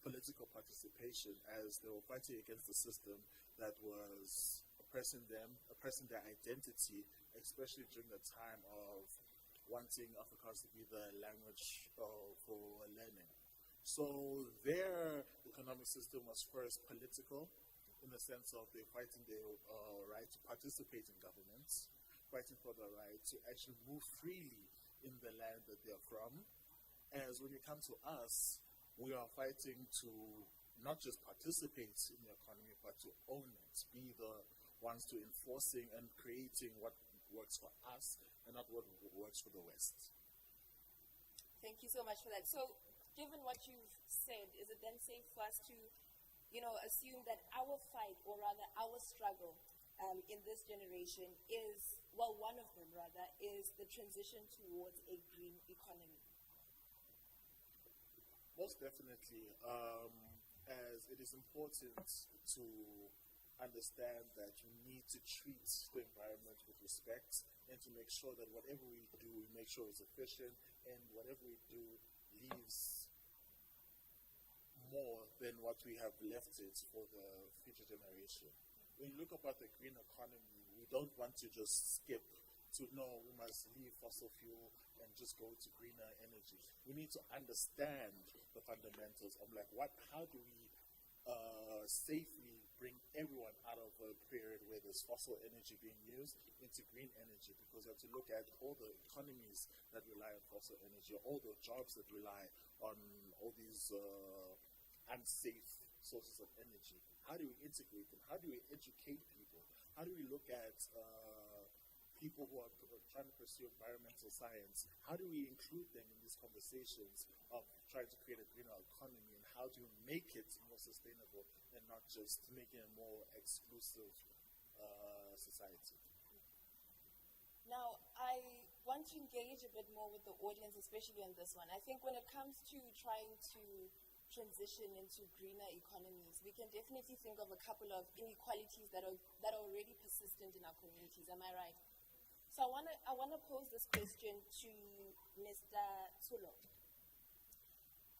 Speaker 17: political participation, as they were fighting against the system that was oppressing them, oppressing their identity, especially during the time of wanting Afrikaans to be the language for learning. So their economic system was first political, in the sense of they're fighting their right to participate in governments, fighting for the right to actually move freely in the land that they're from. As when you come to us, we are fighting to not just participate in the economy, but to own it, be the ones to enforcing and creating what works for us and not what works for the West.
Speaker 16: Thank you so much for that. So, given what you've said, is it then safe for us to, assume that our fight, or rather our struggle in this generation is, well, one of them rather, is the transition towards a green economy?
Speaker 17: Most definitely, as it is important to understand that we need to treat the environment with respect and to make sure that whatever we do, we make sure it's efficient, and whatever we do leaves more than what we have left it for the future generation. When you look about the green economy, we don't want to just skip to, no, we must leave fossil fuel and just go to greener energy. We need to understand the fundamentals of how do we safely bring everyone out of a period where there's fossil energy being used into green energy, because you have to look at all the economies that rely on fossil energy, all the jobs that rely on all these unsafe sources of energy. How do we integrate them? How do we educate people? How do we look at people who are trying to pursue environmental science? How do we include them in these conversations of trying to create a greener economy, and how do we make it more sustainable and not just make it a more exclusive society?
Speaker 16: Now, I want to engage a bit more with the audience, especially on this one. I think when it comes to trying to transition into greener economies, we can definitely think of a couple of inequalities that are already persistent in our communities. Am I right? So I wanna pose this question to Mr. Tulo.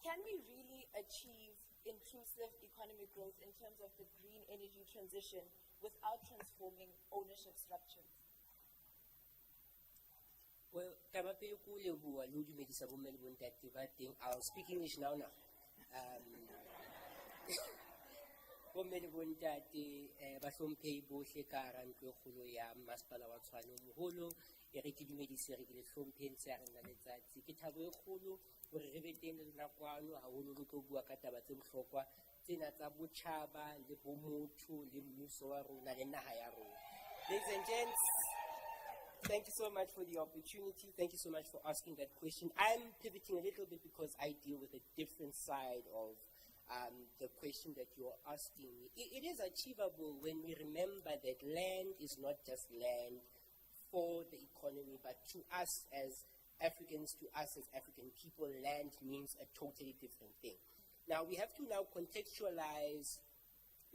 Speaker 16: Can we really achieve inclusive economic growth in terms of the green energy transition without transforming ownership structures?
Speaker 18: Well, I'll speak English now. Bommele bontate ba hlomphehi bohle ka hara ntlo e kgolo ya masepala wa Tshwane o moholo, e re ke dumedise re ke le hlompheng tse a rena letsatsi. Ke thabo e kgolo hore re be teng le nakwano haholo re tlo bua ka taba tse bohlokwa tsena tsa botjhaba le bomotho le mmuso wa rona le naha ya rona. Ladies and gents, thank you so much for the opportunity. Thank you so much for asking that question. I'm pivoting a little bit because I deal with a different side of the question that you're asking me. It is achievable when we remember that land is not just land, for the economy, but to us as Africans, to us as African people, land means a totally different thing. Now, we have to now contextualize,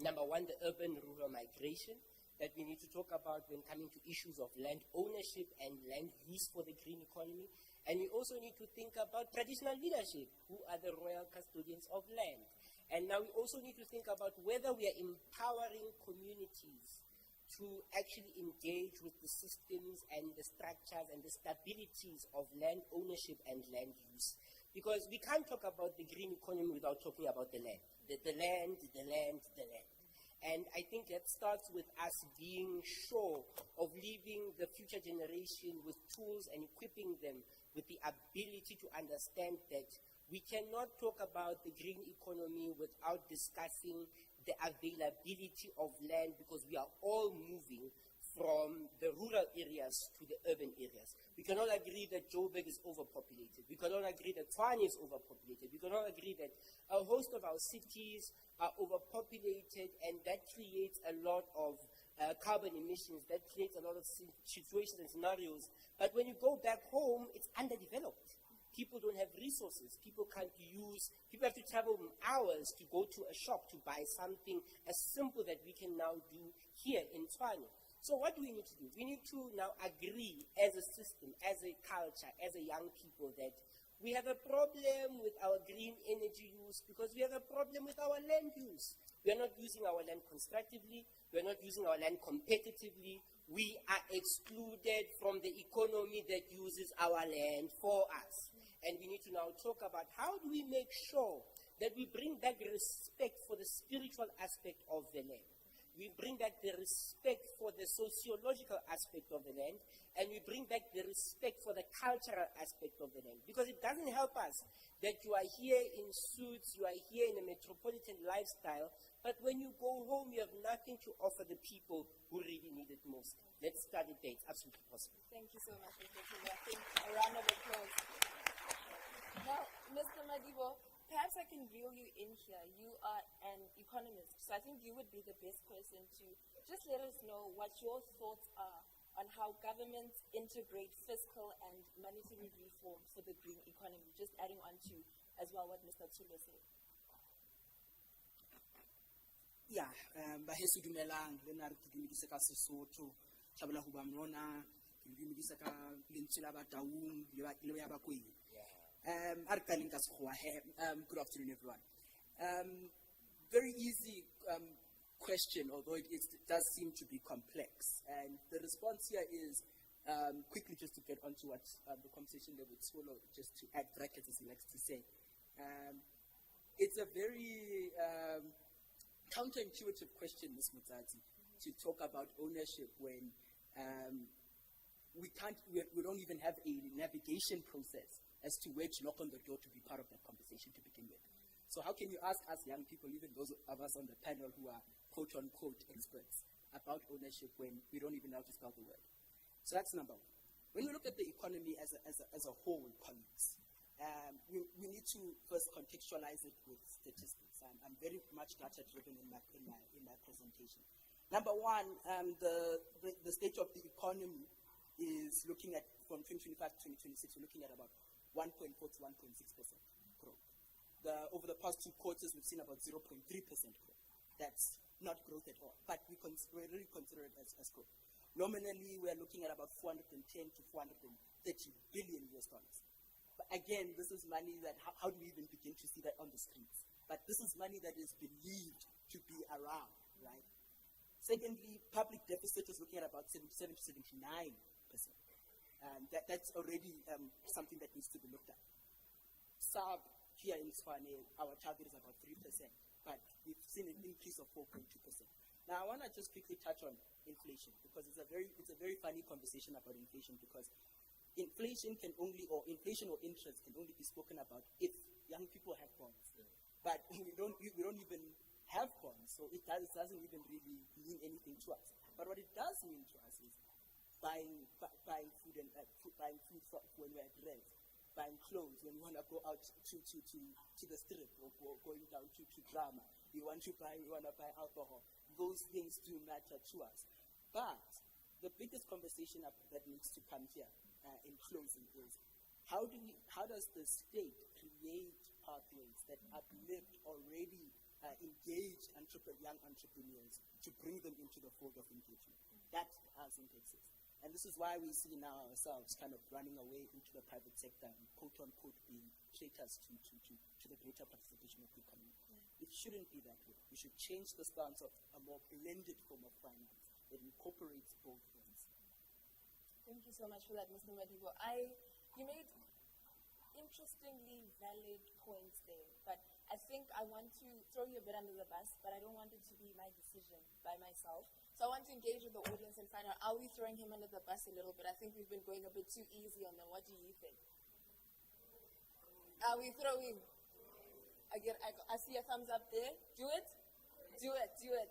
Speaker 18: number one, the urban-rural migration that we need to talk about when coming to issues of land ownership and land use for the green economy. And we also need to think about traditional leadership, who are the royal custodians of land. And now we also need to think about whether we are empowering communities to actually engage with the systems and the structures and the stabilities of land ownership and land use. Because we can't talk about the green economy without talking about the land. The land. And I think that starts with us being sure of leaving the future generation with tools and equipping them with the ability to understand that we cannot talk about the green economy without discussing the availability of land, because we are all moving from the rural areas to the urban areas. We cannot agree that Joburg is overpopulated. We cannot agree that Tshwane is overpopulated. We cannot agree that a host of our cities are overpopulated, and that creates a lot of carbon emissions, that creates a lot of situations and scenarios. But when you go back home, it's underdeveloped. People don't have resources. People have to travel hours to go to a shop to buy something as simple that we can now do here in Tshwane. So what do we need to do? We need to now agree as a system, as a culture, as a young people, that we have a problem with our green energy use because we have a problem with our land use. We are not using our land constructively. We are not using our land competitively. We are excluded from the economy that uses our land for us. And we need to now talk about how do we make sure that we bring back respect for the spiritual aspect of the land. We bring back the respect for the sociological aspect of the land, and we bring back the respect for the cultural aspect of the land. Because it doesn't help us that you are here in suits, you are here in a metropolitan lifestyle, but when you go home, you have nothing to offer the people who really need it most. Let's start the day. It's absolutely possible.
Speaker 16: Thank you so much, Mr. Tshwane. I think a round of applause. Now, Mr. Madibo, perhaps I can reel you in here. You are an economist, so I think you would be the best person to just let us know what your thoughts are on how governments integrate fiscal and monetary reform for the green economy, just adding on to as well what Mr. Tshwane said.
Speaker 2: Yeah, baheso dumelang le nna re ke dumedise ka Sesotho thabela ho ba mona ke dumedise ka lentswe la Bataung le ya Bakwena. Good afternoon, everyone. Very easy question, although it does seem to be complex. And the response here is, quickly just to get onto what the conversation that would swallow, just to add brackets, as he likes to say. It's a very counterintuitive question, Ms. Mutsati, to talk about ownership when we don't even have a navigation process as to where to knock on the door to be part of that conversation to begin with. So how can you ask us young people, even those of us on the panel who are quote-unquote experts, about ownership when we don't even know how to spell the word? So that's number one. When we look at the economy as a whole, colleagues, we need to first contextualize it with statistics. I'm very much data-driven in my presentation. Number one, the state of the economy is looking at, from 2025 to 2026, we're looking at about 1.4 to 1.6% growth. Over the past 2 quarters, we've seen about 0.3% growth. That's not growth at all, but we really consider it as growth. Nominally, we're looking at about 410 to 430 billion US dollars. But again, this is money that, how do we even begin to see that on the streets? But this is money that is believed to be around, right? Secondly, public deficit is looking at about 77 to 79%. That's already something that needs to be looked at. SAB here in Tshwane, our target is about 3%, but we've seen an increase of 4.2%. Now, I want to just quickly touch on inflation, because it's a very funny conversation about inflation, because inflation or interest can only be spoken about if young people have bonds. Yeah. But we don't even have bonds, so it doesn't even really mean anything to us. But what it does mean to us is buying food and buying food when we're at rent, buying clothes when we want to go out to the strip or going down to drama. We want to buy alcohol. Those things do matter to us. But
Speaker 11: the biggest conversation that needs to come here in closing is how does the state create pathways that uplift already engaged young entrepreneurs to bring them into the fold of engagement? That doesn't exist. And this is why we see now ourselves kind of running away into the private sector and quote-unquote being traitors to the greater participation of the economy. It shouldn't be that way. We should change the stance of a more blended form of finance that incorporates both ends.
Speaker 16: Thank you so much for that, Mr. Madibo. You made interestingly valid points there, but I think I want to throw you a bit under the bus, but I don't want it to be my decision by myself. So I want to engage with the audience and find out, are we throwing him under the bus a little bit? I think we've been going a bit too easy on them. What do you think? Are we throwing? I see a thumbs up there. Do it. Do it. Do it.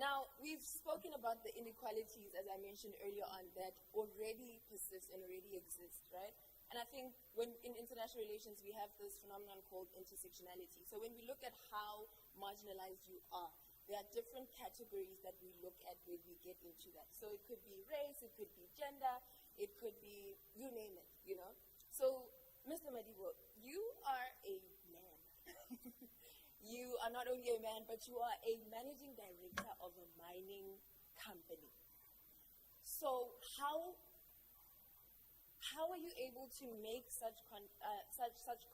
Speaker 16: Now, we've spoken about the inequalities, as I mentioned earlier on, that already persist and already exist, right? And I think when in international relations, we have this phenomenon called intersectionality. So when we look at how marginalized you are, there are different categories that we look at when we get into that. So it could be race, it could be gender, it could be, you name it, you know? So, Mr. Madibo, you are a man. You are not only a man, but you are a managing director of a mining company. So how are you able to make such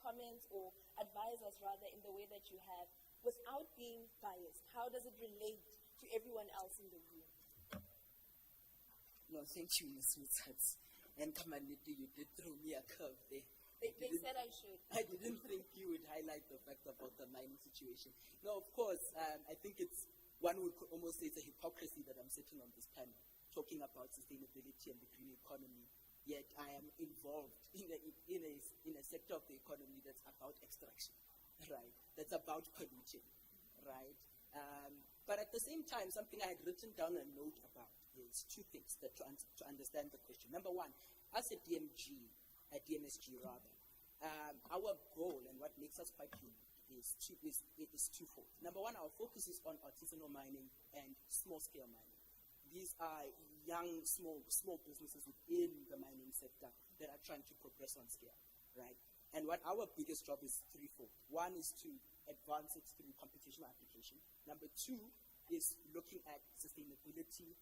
Speaker 16: comments or advise us rather in the way that you have without being biased? How does it relate to everyone else in the room?
Speaker 11: No, thank you, Ms. Mutsatsi. And Kamaniti, you did throw me a curve there.
Speaker 16: They said I should.
Speaker 11: I didn't think you would highlight the fact about the mining situation. No, of course, I think one would almost say it's a hypocrisy that I'm sitting on this panel talking about sustainability and the green economy, yet I am involved in a sector of the economy that's about extraction, right? That's about pollution, right? But at the same time, something I had written down a note about is two things that to understand the question. Number one, as a DMSG rather, our goal and what makes us quite unique is twofold. Number one, our focus is on artisanal mining and small-scale mining. These are young, small businesses within the mining sector that are trying to progress on scale, right? And what our biggest job is threefold. One is to advance it through computational application. Number two is looking at sustainability.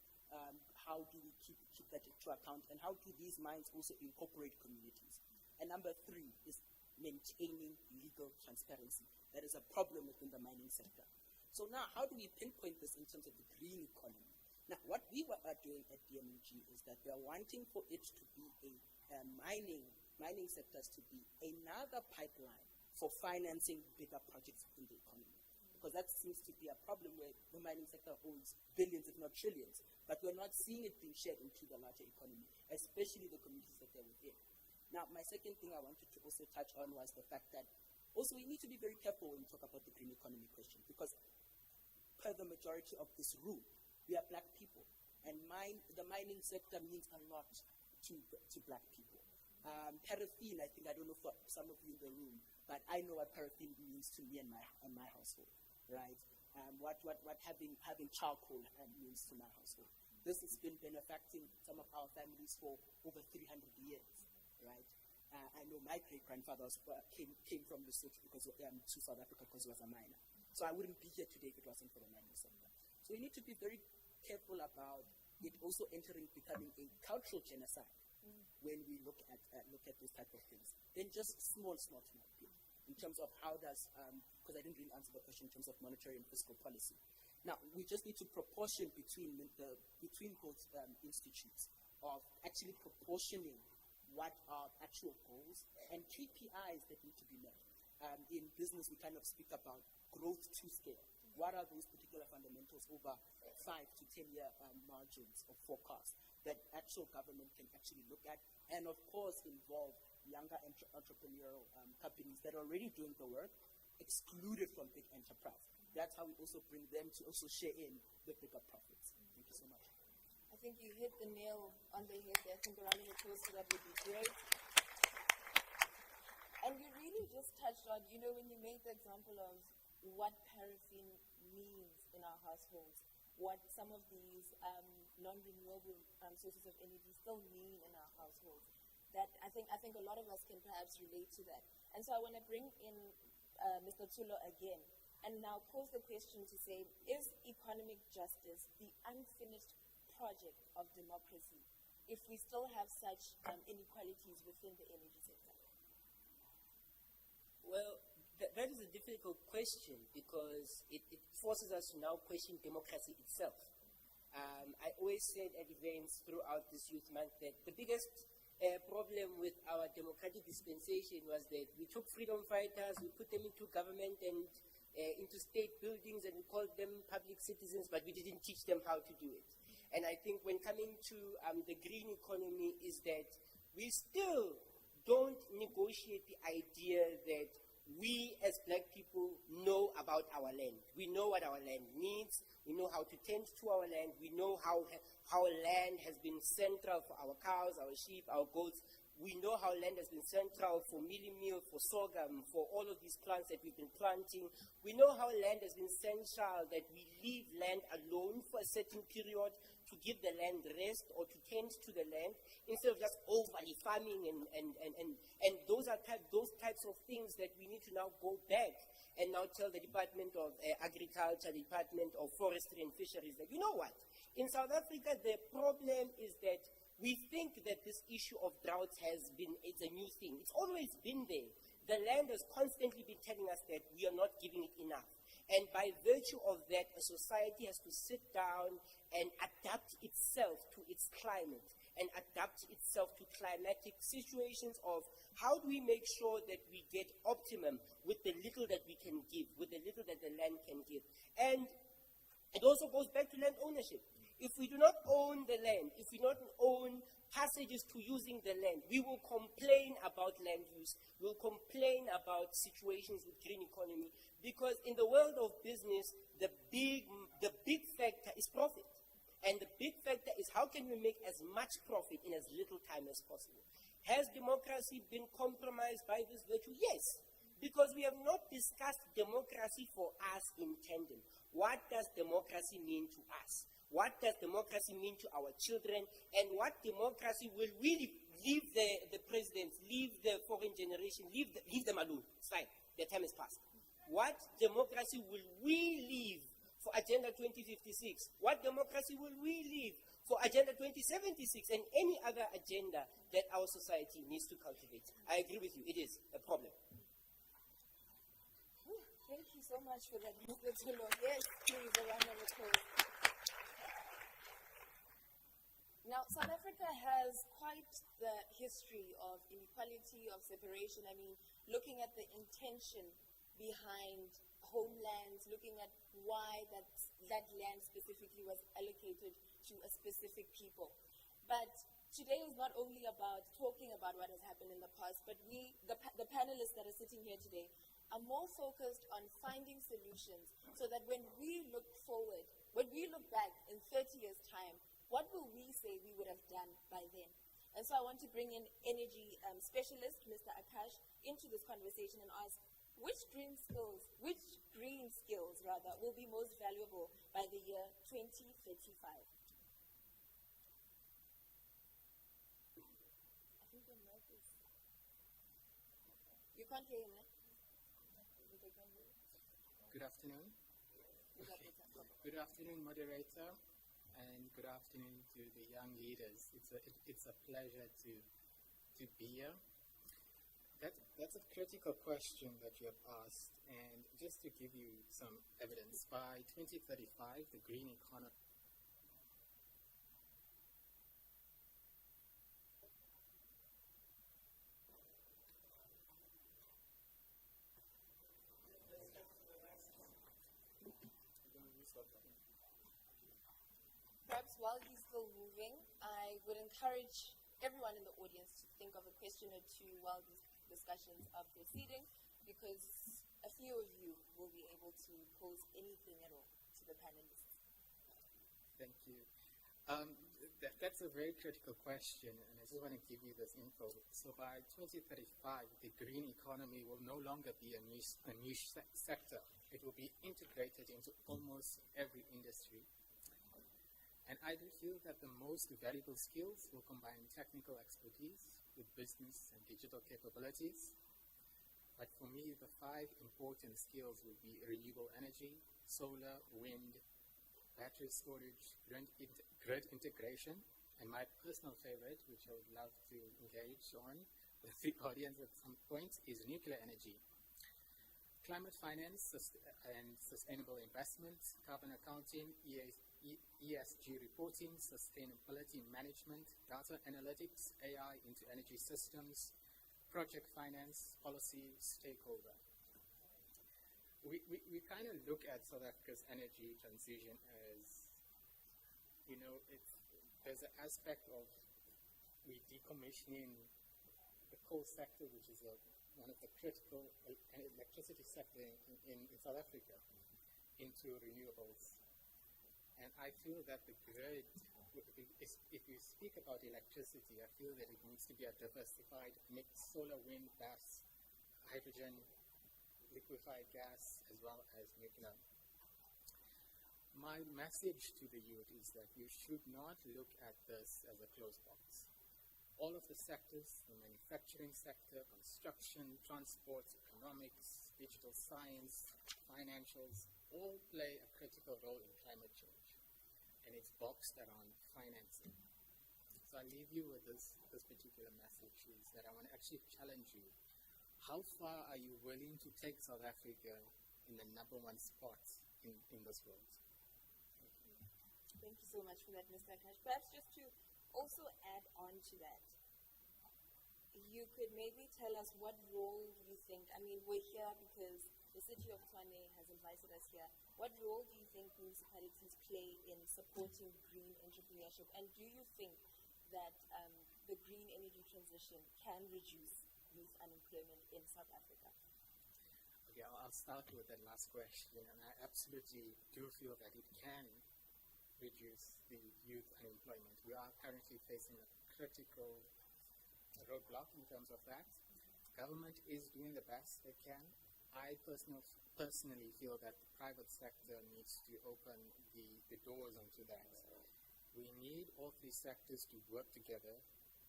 Speaker 11: How do we keep that into account? And how do these mines also incorporate communities? And number three is maintaining legal transparency. That is a problem within the mining sector. So now, how do we pinpoint this in terms of the green economy? Now, what we are doing at DMG is that we are wanting for it to be a mining sectors to be another pipeline for financing bigger projects in the economy. Because that seems to be a problem where the mining sector owns billions, if not trillions, but we're not seeing it being shared into the larger economy, especially the communities that they're within. Now, my second thing I wanted to also touch on was the fact that also we need to be very careful when we talk about the green economy question, because per the majority of this room, we are black people, and the mining sector means a lot to black people. Paraffin, I don't know for some of you in the room, but I know what paraffin means to me and my household, right? What having charcoal means to my household. This has been benefiting some of our families for over 300 years, right? I know my great-grandfather came from Lesotho to South Africa because he was a miner. So I wouldn't be here today if it wasn't for the mining sector. So we need to be very careful about it also becoming a cultural genocide when we look at those type of things. Then just small bit in terms of how does, because I didn't really answer the question in terms of monetary and fiscal policy. Now, we just need to proportion between both institutes of actually proportioning what are actual goals and KPIs that need to be met. In business, we kind of speak about growth to scale. What are those particular fundamentals over 5 to 10 year margins of forecast that actual government can actually look at, and of course involve younger entrepreneurial companies that are already doing the work, excluded from big enterprise. That's how we also bring them to also share in the bigger profits. Thank you so much.
Speaker 16: I think you hit the nail on the head there. I think a round of applause for that would be great. And you really just touched on, when you made the example of what paraffin means in our households, what some of these non-renewable sources of energy still mean in our households. That I think a lot of us can perhaps relate to that. And so I want to bring in Mr. Tulo again and now pose the question to say, is economic justice the unfinished project of democracy if we still have such inequalities within the energy sector?
Speaker 18: Well, that is a difficult question because it forces us to now question democracy itself. I always said at events throughout this Youth Month that the biggest problem with our democratic dispensation was that we took freedom fighters, we put them into government and into state buildings, and we called them public citizens, but we didn't teach them how to do it. And I think when coming to the green economy is that we still don't negotiate the idea that we as black people know about our land. We know what our land needs. We know how to tend to our land. We know how land has been central for our cows, our sheep, our goats. We know how land has been central for mealie meal, for sorghum, for all of these plants that we've been planting. We know how land has been central, that we leave land alone for a certain period to give the land rest or to tend to the land instead of just overly farming and those types of things that we need to now go back and now tell the Department of Agriculture, the Department of Forestry and Fisheries that, you know what, in South Africa the problem is that we think that this issue of droughts it's a new thing. It's always been there. The land has constantly been telling us that we are not giving it enough. And by virtue of that, a society has to sit down and adapt itself to its climate and adapt itself to climatic situations of how do we make sure that we get optimum with the little that we can give, with the little that the land can give. And it also goes back to land ownership. If we do not own the land, if we don't own passages to using the land, we will complain about land use, we'll complain about situations with green economy, because in the world of business, the big factor is profit. And the big factor is how can we make as much profit in as little time as possible. Has democracy been compromised by this virtue? Yes, because we have not discussed democracy for us in tandem. What does democracy mean to us? What does democracy mean to our children? And what democracy will really leave the presidents, leave the foreign generation, leave them alone? It's fine, their time has passed. What democracy will we leave for Agenda 2056? What democracy will we leave for Agenda 2076 and any other agenda that our society needs to cultivate? I agree with you, it is a problem.
Speaker 16: Thank you so much for that, Mr. Tulo. Yes, please, a round of applause. Now, South Africa has quite the history of inequality, of separation. I mean, looking at the intention behind homelands, looking at why that land specifically was allocated to a specific people. But today is not only about talking about what has happened in the past, but the panelists that are sitting here today, are more focused on finding solutions so that when we look forward, when we look back in 30 years' time, what will we say we would have done by then? And so I want to bring in energy specialist, Mr. Akash, into this conversation and ask, which green skills will be most valuable by the year 2035? I think the mic is... You can't hear him, no?
Speaker 19: Good afternoon. Good afternoon, moderator, and good afternoon to the young leaders. It's a pleasure to be here. That's a critical question that you have asked, and just to give you some evidence, by 2035, the green economy.
Speaker 16: Perhaps while he's still moving, I would encourage everyone in the audience to think of a question or two while these discussions are proceeding, because a few of you will be able to pose anything at all to the panelists.
Speaker 19: Thank you. That's a very critical question, and I just want to give you this info. So by 2035, the green economy will no longer be a niche sector. It will be integrated into almost every industry. And I do feel that the most valuable skills will combine technical expertise with business and digital capabilities. But for me, the 5 important skills will be renewable energy, solar, wind, battery storage, grid integration, and my personal favorite, which I would love to engage on with the audience at some point, is nuclear energy. Climate finance and sustainable investment, carbon accounting, ESG reporting, sustainability management, data analytics, AI into energy systems, project finance, policy, stakeholder. We kind of look at South Africa's energy transition as, there's an aspect of we decommissioning the coal sector, which is one of the critical electricity sector in South Africa, into renewables. And I feel that the grid, if you speak about electricity, I feel that it needs to be a diversified mix: solar, wind, gas, hydrogen, liquefied gas, as well as nuclear. My message to the youth is that you should not look at this as a closed box. All of the sectors, the manufacturing sector, construction, transport, economics, digital science, financials, all play a critical role in climate change. And it's boxed around financing. So I leave you with this particular message, is that I want to actually challenge you. How far are you willing to take South Africa in the #1 spot in this world?
Speaker 16: Thank you so much for that, Mr. Akash. Perhaps just to also add on to that, you could maybe tell us what role you think, we're here because the city of Tshwane has invited us here. What role do you think municipalities play in supporting green entrepreneurship? And do you think that the green energy transition can reduce youth unemployment in South Africa?
Speaker 19: Okay, I'll start with that last question. And I absolutely do feel that it can reduce the youth unemployment. We are currently facing a critical roadblock in terms of that. Government is doing the best they can. I personally feel that the private sector needs to open the doors onto that. We need all 3 sectors to work together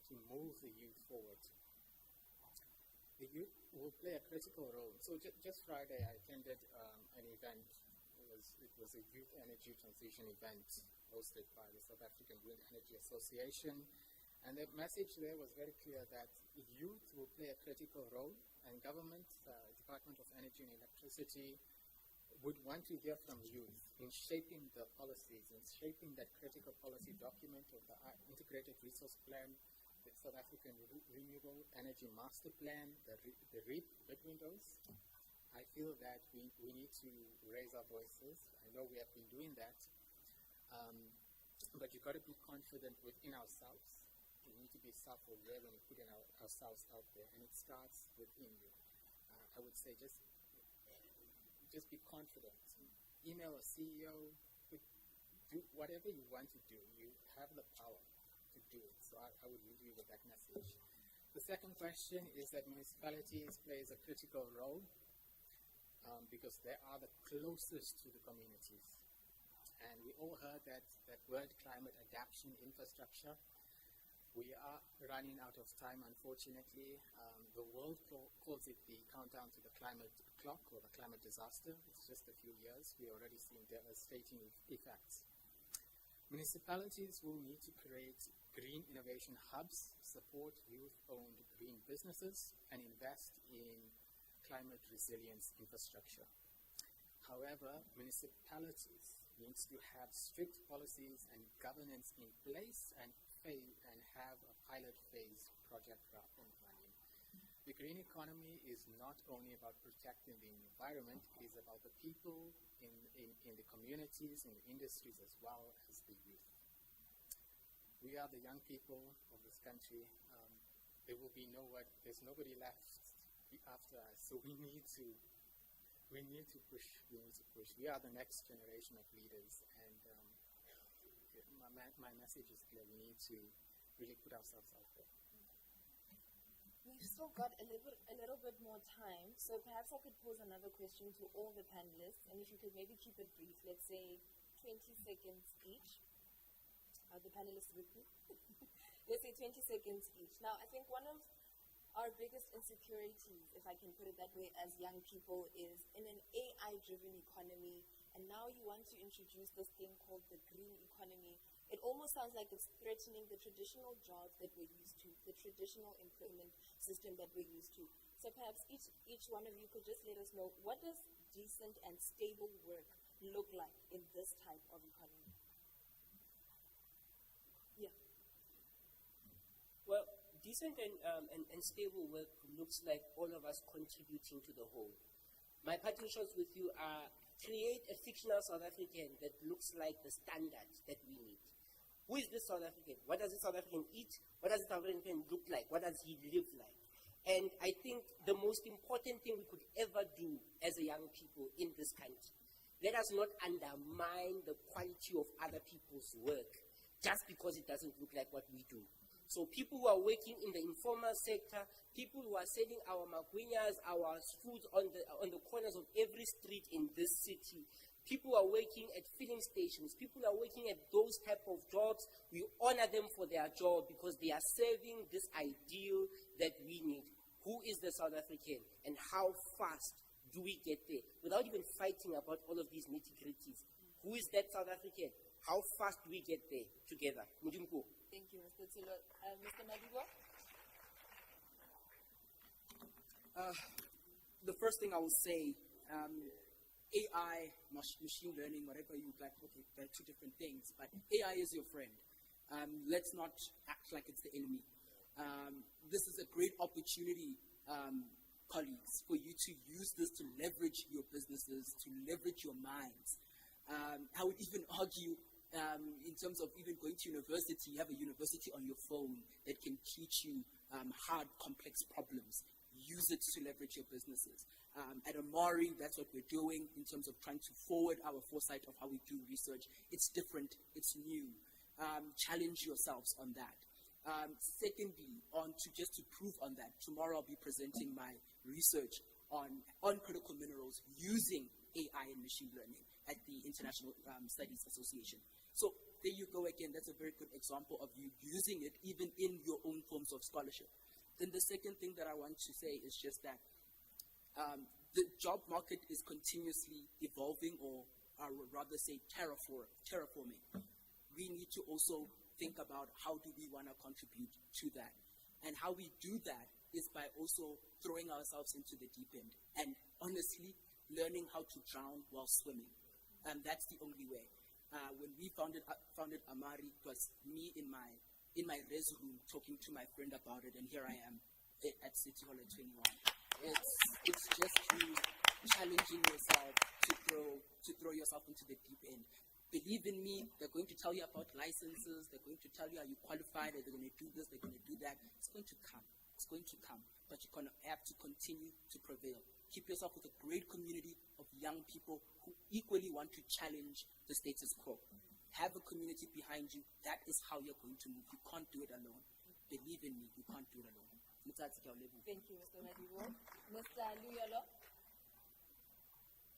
Speaker 19: to move the youth forward. The youth will play a critical role. So just Friday, I attended an event. It was a youth energy transition event hosted by the South African Wind Energy Association. And the message there was very clear that youth will play a critical role, and government, Department of Energy and Electricity, would want to hear from youth in shaping the policies, in shaping that critical policy document of the Integrated Resource Plan, the South African Renewable Energy Master Plan, the REAP bid windows. I feel that we need to raise our voices. I know we have been doing that, but you've got to be confident within ourselves. We need to be self-aware when we put ourselves out there, and it starts within you. I would say just be confident. Email a CEO, do whatever you want to do. You have the power to do it. So I would leave you with that message. The second question is that municipalities plays a critical role because they are the closest to the communities. And we all heard that word, climate adaptation infrastructure. We are running out of time, unfortunately. The world calls it the countdown to the climate clock or the climate disaster. It's just a few years. We're already seeing devastating effects. Municipalities will need to create green innovation hubs, support youth-owned green businesses, and invest in climate resilience infrastructure. However, municipalities need to have strict policies and governance in place and have a pilot phase project up and running. The green economy is not only about protecting the environment, it is about the people in the communities, in the industries, as well as the youth. We are the young people of this country. There's nobody left after us, so we need to push. We are the next generation of leaders, and my message is clear. We need to really put ourselves out there.
Speaker 16: We've still got a little bit more time, so perhaps I could pose another question to all the panelists, and if you could maybe keep it brief, let's say 20 seconds each. Are the panelists with me? Let's say 20 seconds each. Now, I think one of our biggest insecurities, if I can put it that way, as young people is in an AI-driven economy, and now you want to introduce this thing called the green economy. It almost sounds like it's threatening the traditional jobs that we're used to, the traditional employment system that we're used to. So perhaps each one of you could just let us know, what does decent and stable work look like in this type of economy? Yeah.
Speaker 18: Well, decent and stable work looks like all of us contributing to the whole. My parting shots with you are create a fictional South African that looks like the standard that we need. Who is this South African? What does this South African eat? What does this South African look like? What does he live like? And I think the most important thing we could ever do as a young people in this country, let us not undermine the quality of other people's work just because it doesn't look like what we do. So people who are working in the informal sector, people who are selling our magwinyas, our foods on the corners of every street in this city, people who are working at filling stations, people who are working at those type of jobs, we honor them for their job because they are serving this ideal that we need. Who is the South African and how fast do we get there without even fighting about all of these nitty-gritties? Who is that South African? How fast do we get there together? Mujumko.
Speaker 16: Thank you, Mr. Tsilo. Mr. Madibo?
Speaker 20: The first thing I will say, AI, machine learning, whatever you like, okay, they're two different things, but AI is your friend. Let's not act like it's the enemy. This is a great opportunity, colleagues, for you to use this to leverage your businesses, to leverage your minds. I would even argue, in terms of even going to university, you have a university on your phone that can teach you hard, complex problems. Use it to leverage your businesses. At Amari, that's what we're doing in terms of trying to forward our foresight of how we do research. It's different, it's new. Challenge yourselves on that. Secondly, just to prove on that, tomorrow I'll be presenting my research on critical minerals using AI and machine learning at the International Studies Association. So there you go again. That's a very good example of you using it even in your own forms of scholarship. Then the second thing that I want to say is just that the job market is continuously evolving, or I would rather say terraforming. We need to also think about how do we want to contribute to that. And how we do that is by also throwing ourselves into the deep end and honestly learning how to drown while swimming. And that's the only way. When we founded Amari, it was me in my res room talking to my friend about it, and here I am at City Hall at 21. It's just you challenging yourself to throw yourself into the deep end. Believe in me, they're going to tell you about licenses, they're going to tell you are you qualified, they're going to do this, they're going to do that. It's going to come. It's going to come. But you're going to have to continue to prevail. Keep yourself with a great community of young people who equally want to challenge the status quo. Have a community behind you. That is how you're going to move. You can't do it alone. Believe in me, you can't do it alone.
Speaker 16: Thank you, Mr. Madibo. Mr. Luyolo?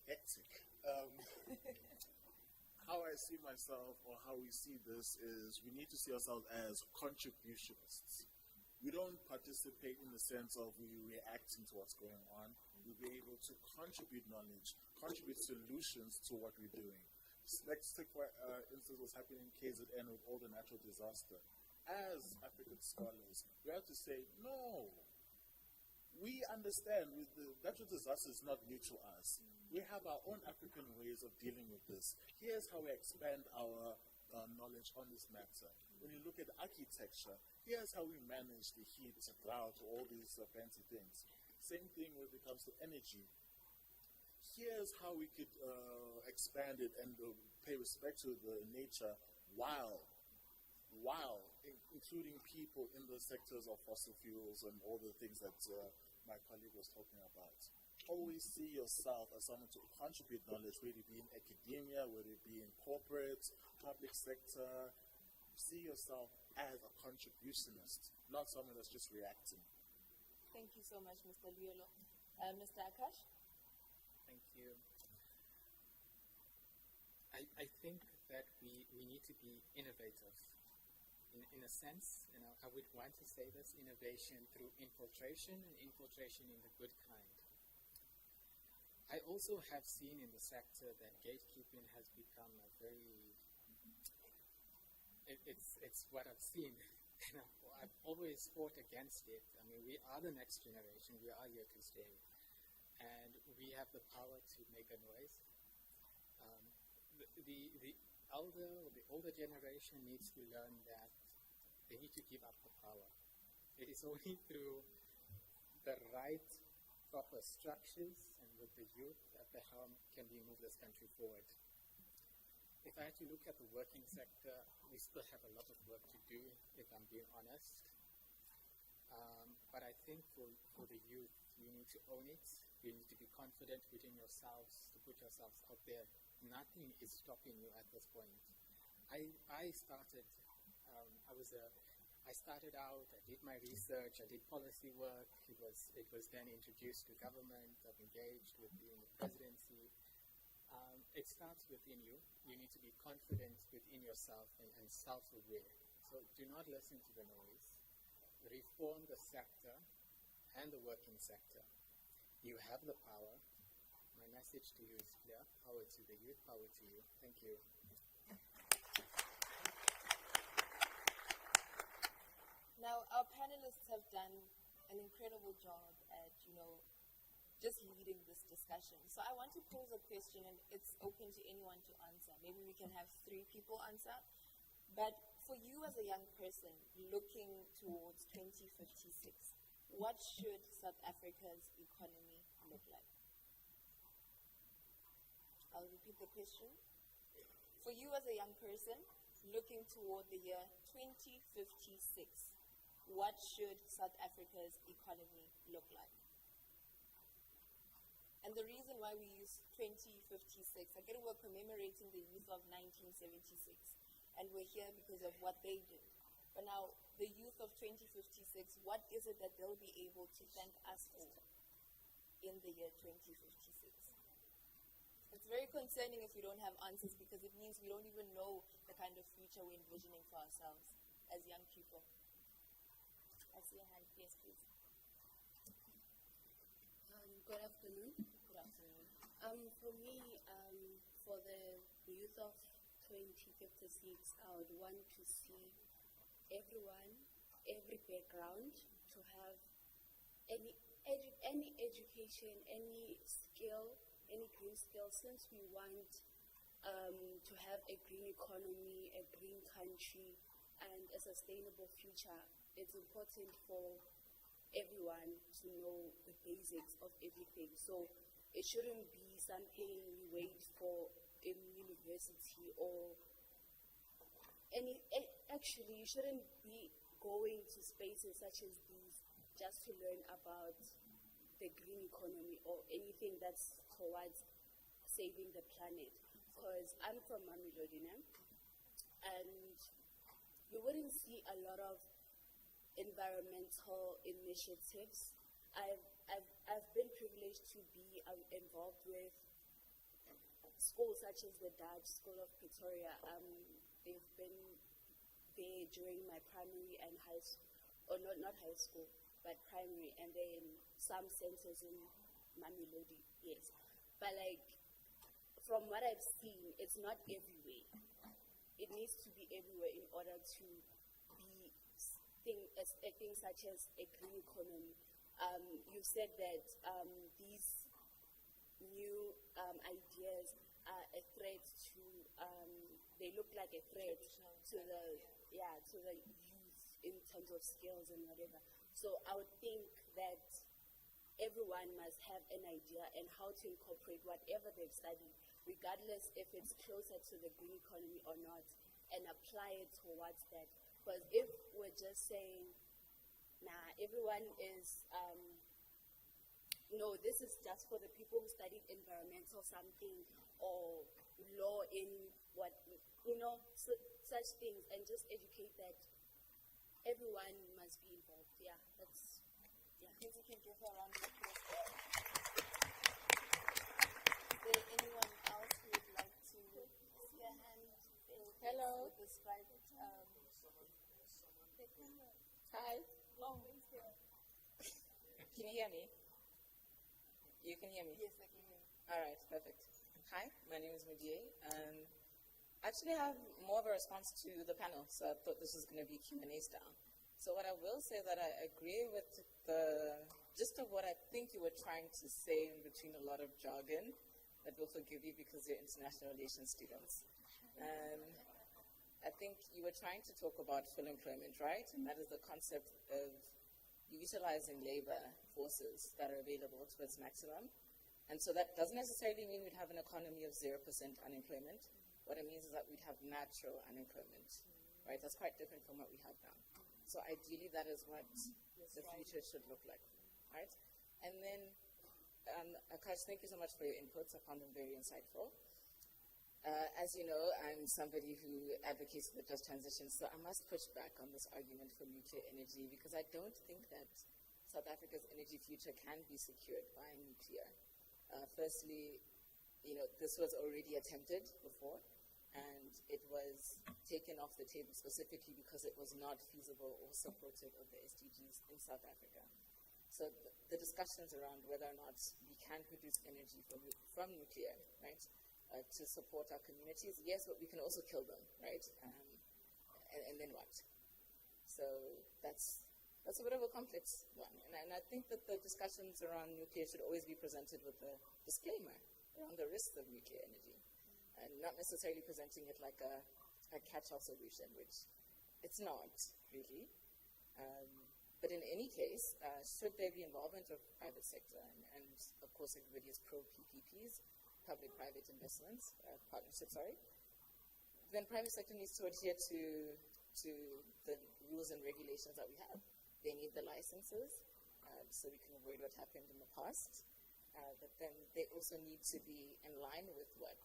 Speaker 17: Hectic. How I see myself, or how we see this, is we need to see ourselves as contributionists. We don't participate in the sense of we reacting to what's going on. We'll be able to contribute knowledge, contribute solutions to what we're doing. Let's take, for instance, what's happening in KZN with all the natural disaster. As African scholars, we have to say, no, we understand with the natural disaster is not new to us. We have our own African ways of dealing with this. Here's how we expand our knowledge on this matter. When you look at architecture, here's how we manage the heat, the drought, all these fancy things. Same thing when it comes to energy. Here's how we could expand it and pay respect to the nature while including people in the sectors of fossil fuels and all the things that my colleague was talking about. Always see yourself as someone to contribute knowledge, whether it be in academia, whether it be in corporate, public sector. See yourself as a contributionist, not someone that's just reacting.
Speaker 16: Thank you so much, Mr. Luyolo. Mr. Akash?
Speaker 19: Thank you. I think that we need to be innovative in a sense, I would want to say this innovation through infiltration and infiltration in the good kind. I also have seen in the sector that gatekeeping has become a very, it's what I've seen. I've always fought against it. I mean, we are the next generation. We are here to stay. And we have the power to make a noise. The older generation needs to learn that they need to give up the power. It is only through the right proper structures and with the youth at the helm can we move this country forward. If I had to look at the working sector, we still have a lot of work to do, if I'm being honest. But I think for the youth, you need to own it. You need to be confident within yourselves, to put yourselves out there. Nothing is stopping you at this point. I started out, I did my research, I did policy work. It was then introduced to government. I've engaged within the presidency. It starts within you. You need to be confident within yourself and self-aware. So do not listen to the noise. Reform the sector and the working sector. You have the power. My message to you is clear. Power to the youth, power to you. Thank you.
Speaker 16: Now, our panelists have done an incredible job at, just leading this discussion. So I want to pose a question, and it's open to anyone to answer. Maybe we can have 3 people answer. But for you as a young person looking towards 2056, what should South Africa's economy look like? I'll repeat the question. For you as a young person looking toward the year 2056, what should South Africa's economy look like? And the reason why we use 2056, again, we're commemorating the youth of 1976, and we're here because of what they did. But now, the youth of 2056, what is it that they'll be able to thank us for in the year 2056? It's very concerning if we don't have answers, because it means we don't even know the kind of future we're envisioning for ourselves as young people. I see a hand. Yes, please.
Speaker 21: Good afternoon.
Speaker 16: Good afternoon.
Speaker 21: For me, for the youth of 2056, I would want to see everyone, every background, to have any education, any skill, any green skill, since we want to have a green economy, a green country, and a sustainable future. It's important for everyone to know the basics of everything. So it shouldn't be something we wait for in university or actually, you shouldn't be going to spaces such as these just to learn about the green economy or anything that's towards saving the planet. Because I'm from Mamelodi, and you wouldn't see a lot of environmental initiatives. I've been privileged to be involved with schools such as the Dutch School of Pretoria. They've been there during my primary and high school, or not high school, but primary, and then some centers in Mamelodi, yes. But from what I've seen, it's not everywhere. It needs to be everywhere in order to be a thing such as a green economy. You said that these new ideas are a threat to, they look like a threat to the youth in terms of skills and whatever. So I would think that everyone must have an idea and how to incorporate whatever they've studied, regardless if it's closer to the green economy or not, and apply it towards that. Because if we're just saying, everyone is, no, this is just for the people who studied environmental something or law in what, such things, and just educate that everyone must be involved. Yeah, that's, yeah.
Speaker 16: If you can give her a round of applause. Is there anyone else who would like to see a hand?
Speaker 22: Hello.
Speaker 16: With this private,
Speaker 4: Hi. Long ways here. Can you hear me? You can hear me?
Speaker 16: Yes, I can hear you.
Speaker 4: All right, perfect. Hi, my name is Mudie. I actually have more of a response to the panel, so I thought this was going to be Q&A style. So what I will say that I agree with the gist of what I think you were trying to say in between a lot of jargon, that will forgive you because you're international relations students. I think you were trying to talk about full employment, right? And that is the concept of utilizing labor forces that are available to its maximum. And so that doesn't necessarily mean we'd have an economy of 0% unemployment. What it means is that we'd have natural unemployment, right? That's quite different from what we have now. So ideally, that is what the future should look like, right? And then, Akash, thank you so much for your inputs. I found them very insightful. As you know, I'm somebody who advocates for the just transition, so I must push back on this argument for nuclear energy because I don't think that South Africa's energy future can be secured by nuclear. Firstly, this was already attempted before, and it was taken off the table specifically because it was not feasible or supportive of the SDGs in South Africa. So the discussions around whether or not we can produce energy from nuclear, right, to support our communities, yes, but we can also kill them, right? And then what? So that's a bit of a complex one. And I think that the discussions around nuclear should always be presented with a disclaimer around the risks of nuclear energy, and not necessarily presenting it like a catch-all solution, which it's not, really. But in any case, should there be involvement of private sector, and of course everybody is pro-PPPs, public-private investments, partnerships, then private sector needs to adhere to the rules and regulations that we have. They need the licenses, so we can avoid what happened in the past. But then they also need to be in line with what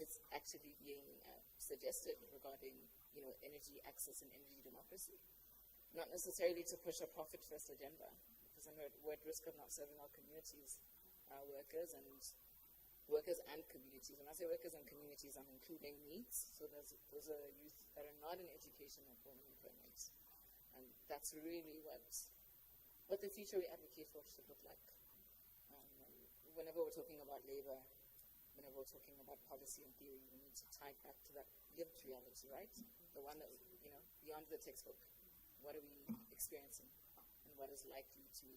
Speaker 4: is actually being suggested regarding, energy access and energy democracy. Not necessarily to push a profit-first agenda, because we're at risk of not serving our communities, our workers and communities. When I say workers and communities, I'm including needs. So those are youth that are not in education or formal employment. And that's really what the future we advocate for should look like. Whenever we're talking about labor, whenever we're talking about policy and theory, we need to tie it back to that lived reality, right? The one that, beyond the textbook. What are we experiencing? And what is likely to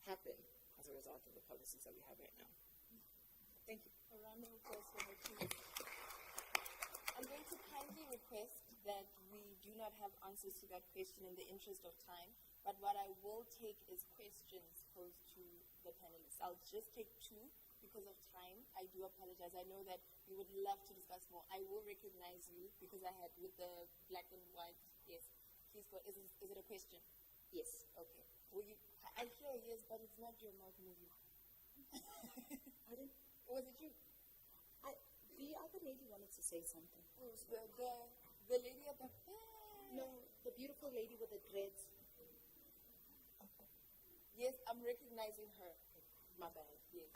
Speaker 4: happen as a result of the policies that we have right now? Thank you.
Speaker 16: A round of applause for her, please. I'm going to kindly request that we do not have answers to that question in the interest of time, but what I will take is questions posed to the panelists. I'll just take two because of time. I do apologize. I know that we would love to discuss more. I will recognize you because I had with the black and white. Yes. Please go. Is it a question?
Speaker 4: Yes.
Speaker 16: Okay. Will you? I hear yes, but it's not your mouth moving.
Speaker 4: Pardon?
Speaker 16: Was it you?
Speaker 4: The other lady wanted to say something.
Speaker 16: Oh, the lady at the back.
Speaker 4: No, the beautiful lady with the dreads.
Speaker 16: Yes, I'm recognizing her.
Speaker 4: My bad.
Speaker 16: Yes.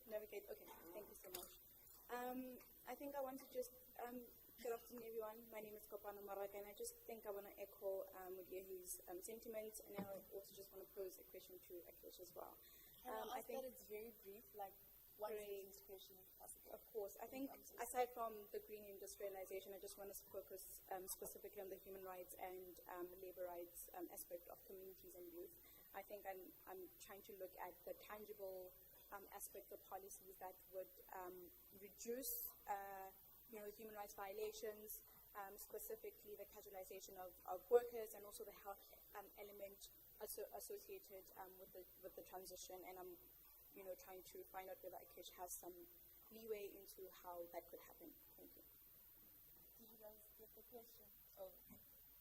Speaker 22: Navigate. Okay, thank you so much. I think I want to just, good afternoon everyone. My name is Kopano Maraka, and I just think I want to echo Mudiehi's sentiments, and I also just want to pose a question to Akesh as well.
Speaker 16: I think that it's very brief, like one sentence question if possible.
Speaker 22: Of course. I think aside from the green industrialization, I just want to focus specifically on the human rights and labor rights aspect of communities and youth. I think I'm trying to look at the tangible aspects of policies that would reduce human rights violations, specifically the casualization of workers and also the health element associated with the transition. And I'm trying to find out whether Akesh has some leeway into how that could happen. Thank you.
Speaker 16: Did you guys get the question? Oh,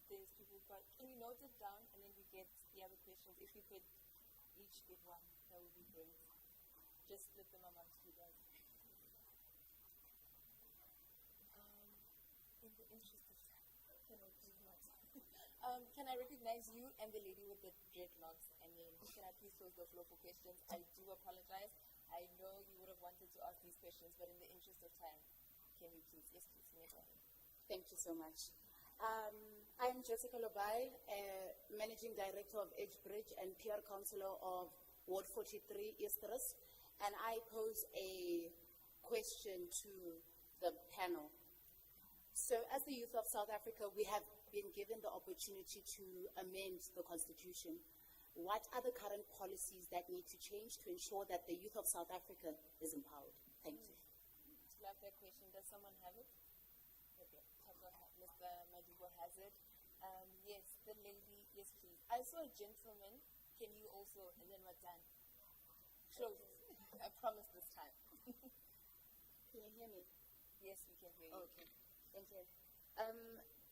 Speaker 16: there's people got. Can you note it down and then we get the other questions? If you could each get one, that would be great. Just split them amongst you guys. In the interest of time, can I recognize you and the lady with the dreadlocks? And then can I please close the floor for questions? I do apologize. I know you would have wanted to ask these questions, but in the interest of time, can you please? Yes, please. Go ahead.
Speaker 3: Thank you so much. I'm Jessica Lobai, Managing Director of EdgeBridge and PR Councillor of Ward 43 Easterus, and I pose a question to the panel. So as the youth of South Africa, we have been given the opportunity to amend the Constitution. What are the current policies that need to change to ensure that the youth of South Africa is empowered? Thank you.
Speaker 16: Love that question. Does someone have it? Okay, Mr. Madibo has it. Yes, the lady, yes please. I saw a gentleman. Can you also, and then we're done. Close. I promise this time.
Speaker 22: Can you hear me?
Speaker 16: Yes, we can hear you.
Speaker 22: Okay, thank you.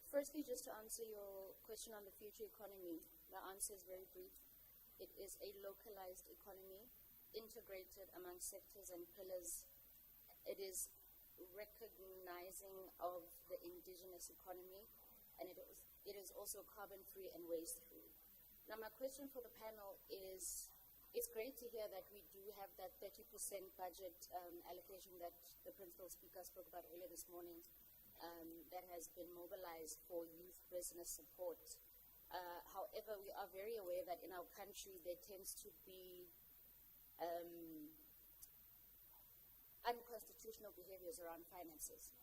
Speaker 22: Firstly, just to answer your question on the future economy, the answer is very brief. It is a localized economy, integrated among sectors and pillars. It is recognizing of the indigenous economy, and it is also carbon-free and waste-free. Now, my question for the panel is, it's great to hear that we do have that 30% budget allocation that the principal speaker spoke about earlier this morning, that has been mobilized for youth business support. However, we are very aware that in our country there tends to be unconstitutional behaviors around finances.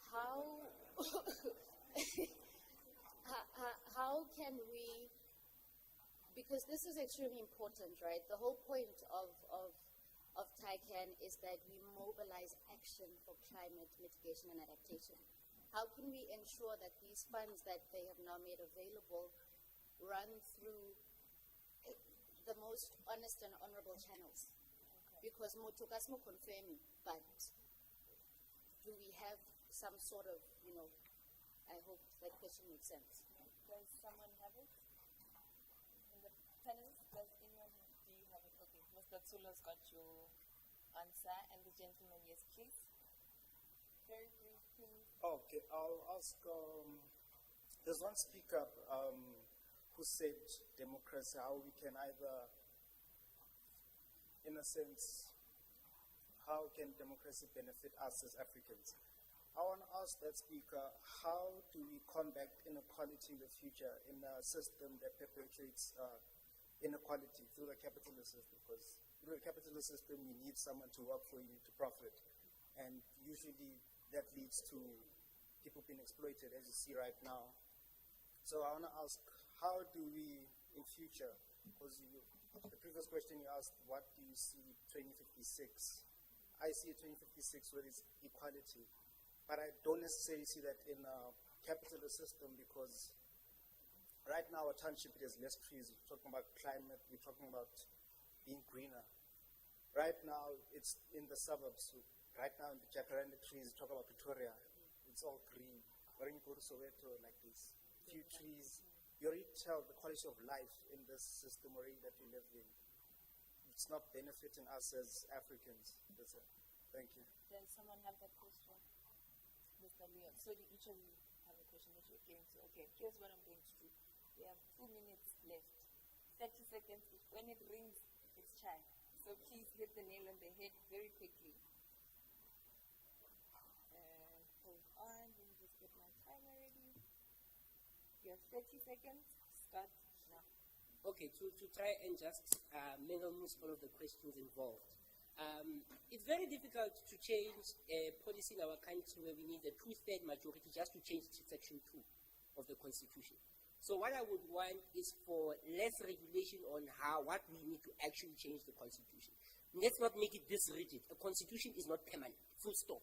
Speaker 22: How can we, because this is extremely important, right? The whole point of TICAN is that we mobilize action for climate mitigation and adaptation. How can we ensure that these funds that they have now made available run through the most honest and honorable channels? Because Motokasmo confirming, but do we have some sort of, I hope that question makes sense.
Speaker 16: Does someone have it? In the panelists, does anyone have, do you have it? Okay, Mr. Tsula's got your answer, and the gentleman, yes, please. Very brief, please.
Speaker 11: Okay, I'll ask, there's one speaker who said democracy, how we can either, in a sense, how can democracy benefit us as Africans? I want to ask that speaker, how do we combat inequality in the future in a system that perpetuates inequality through the capitalist system? Because through the capitalist system, you need someone to work for you to profit. And usually that leads to people being exploited, as you see right now. So I want to ask, how do we, in future, because the previous question you asked, what do you see 2056? I see a 2056 where it's equality, but I don't necessarily see that in a capitalist system, because right now our township has less trees. We're talking about climate, we're talking about being greener. Right now it's in the suburbs. Right now in the jacaranda trees, talk about Pretoria, it's all green. But when you go to Soweto, like this, few trees, you already tell the quality of life in this system already that we live in. It's not benefiting us as Africans. That's it. Thank you.
Speaker 16: Does someone have that question? Mr. Leo. So do each of you have a question that you're going to? Okay, here's what I'm going to do. We have 2 minutes left. 30 seconds. When it rings, it's chime. So please hit the nail on the head very quickly. Hold on, let me just get my timer ready. You have 30 seconds. Start now.
Speaker 18: Okay, to try and just mingle all of the questions involved. It's very difficult to change a policy in our country where we need a 2/3 majority just to change Section 2 of the Constitution. So what I would want is for less regulation on what we need to actually change the Constitution. Let's not make it this rigid. A Constitution is not permanent, full stop.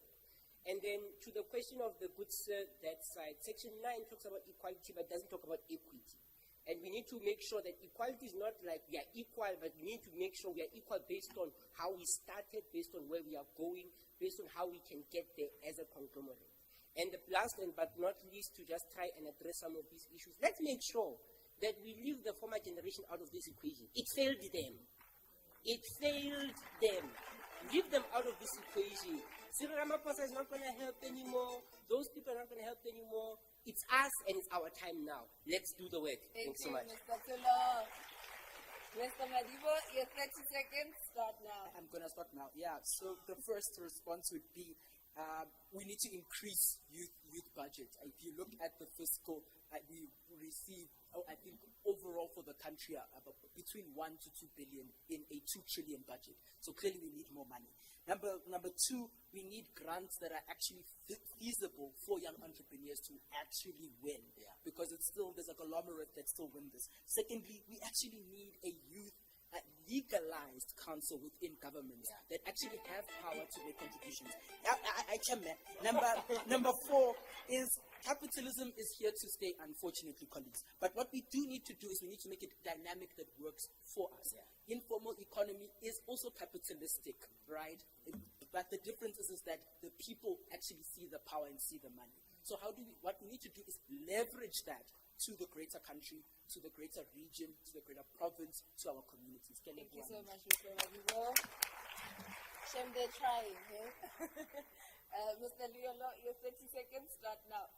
Speaker 18: And then to the question of the good sir, that side, Section 9 talks about equality but doesn't talk about equity. And we need to make sure that equality is not like we are equal, but we need to make sure we are equal based on how we started, based on where we are going, based on how we can get there as a conglomerate. And the last and but not least, to just try and address some of these issues, let's make sure that we leave the former generation out of this equation. It failed them. It failed them. Leave them out of this equation. Cyril Ramaphosa is not going to help anymore. Those people are not going to help anymore. It's us and it's our time now. Let's do the work. Thanks so much.
Speaker 16: Mr. Tula. Mr. Madibo, your 30 seconds. Start now.
Speaker 20: I'm going to start now. Yeah, so the first response would be, we need to increase youth budget. If you look at the fiscal, we receive, I think overall for the country, about between 1 to 2 billion in a 2 trillion budget. So clearly we need more money. Number two, we need grants that are actually feasible for young entrepreneurs to actually win, because it's still, there's a conglomerate that still win this. Secondly, we actually need a youth legalized council within government that actually have power to make contributions. I can. Number four is capitalism is here to stay, unfortunately, colleagues. But what we do need to do is we need to make it dynamic that works for us. Informal economy is also capitalistic, right? But the difference is that the people actually see the power and see the money. So what we need to do is leverage that to the greater country, to the greater region, to the greater province, to our communities.
Speaker 16: Thank you so much, Mr. Mabibo. Shem, they're trying, eh? Mr. Liolo, your 30 seconds start now.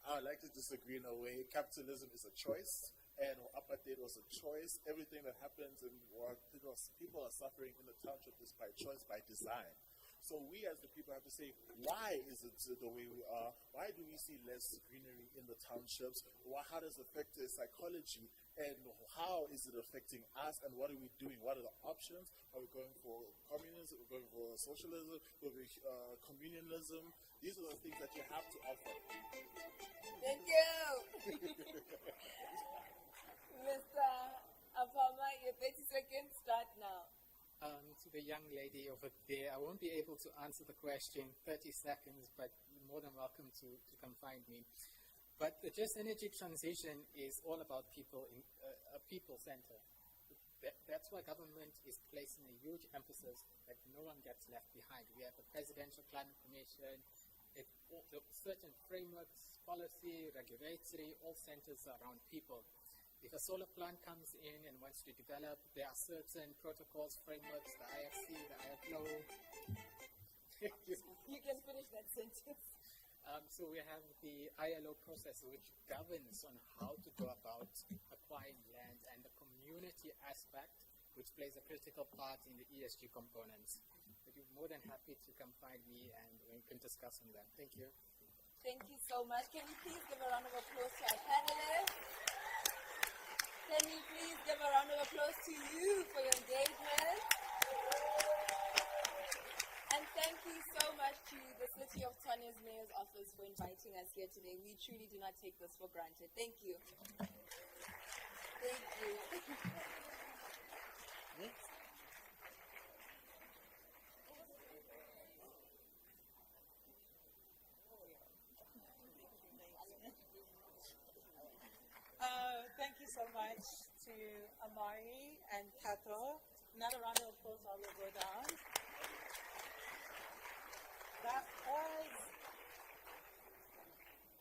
Speaker 17: I would like to disagree in a way. Capitalism is a choice, and apartheid was a choice. Everything that happens and what people are suffering in the township is by choice, by design. So we as the people have to say, why is it the way we are? Why do we see less greenery in the townships? How does it affect the psychology? And how is it affecting us? And what are we doing? What are the options? Are we going for communism? Are we going for socialism? Are we communalism? These are the things that you have to offer.
Speaker 16: Thank you. Mr. Apama, your 30 seconds start now.
Speaker 19: To the young lady over there, I won't be able to answer the question 30 seconds, but you're more than welcome to come find me. But the just energy transition is all about people, a people center. That's why government is placing a huge emphasis that no one gets left behind. We have the Presidential Climate Commission, certain frameworks, policy, regulatory, all centers around people. If a solar plant comes in and wants to develop, there are certain protocols, frameworks, the IFC, the IFLO.
Speaker 16: You can finish that sentence.
Speaker 19: So we have the ILO process, which governs on how to go about acquiring land, and the community aspect, which plays a critical part in the ESG components. But you're more than happy to come find me, and we can discuss on that. Thank you.
Speaker 16: Thank you so much. Can we please give a round of applause to our panelists? Can we please give a round of applause to you for your engagement? And thank you so much to the City of Tshwane's Mayor's Office for inviting us here today. We truly do not take this for granted. Thank you. Thank you.
Speaker 3: Thank you so much to Amari and Kato. Another round of applause while we go down. That was,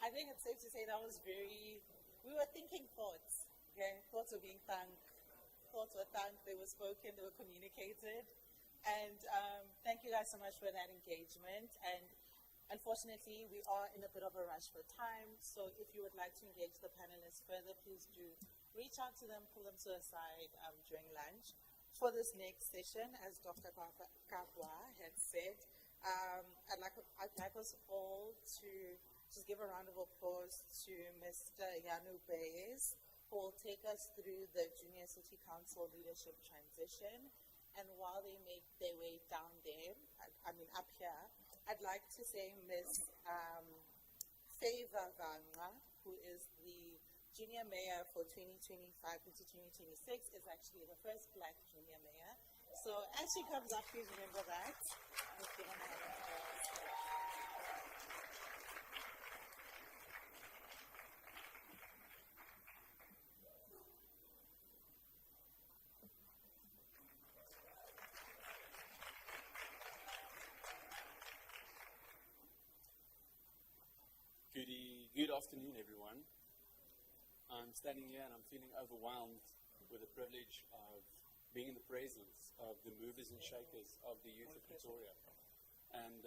Speaker 3: I think it's safe to say that was we were thinking thoughts, okay? Thoughts were being thunk, thoughts were thunk, they were spoken, they were communicated. And thank you guys so much for that engagement. And unfortunately, we are in a bit of a rush for time, so if you would like to engage the panelists further, please do reach out to them, pull them to the side during lunch. For this next session, as Dr. Kapwa had said, I'd like us all to just give a round of applause to Mr. Yanu Bayes, who will take us through the Junior City Council leadership transition. And while they make their way down there, up here, I'd like to say Ms. Favor Vanga, who is the junior mayor for 2025 to 2026, is actually the first Black junior mayor. So as she comes up, please remember that.
Speaker 1: Good afternoon, everyone. I'm standing here and I'm feeling overwhelmed with the privilege of being in the presence of the movers and shakers of the youth of Pretoria, and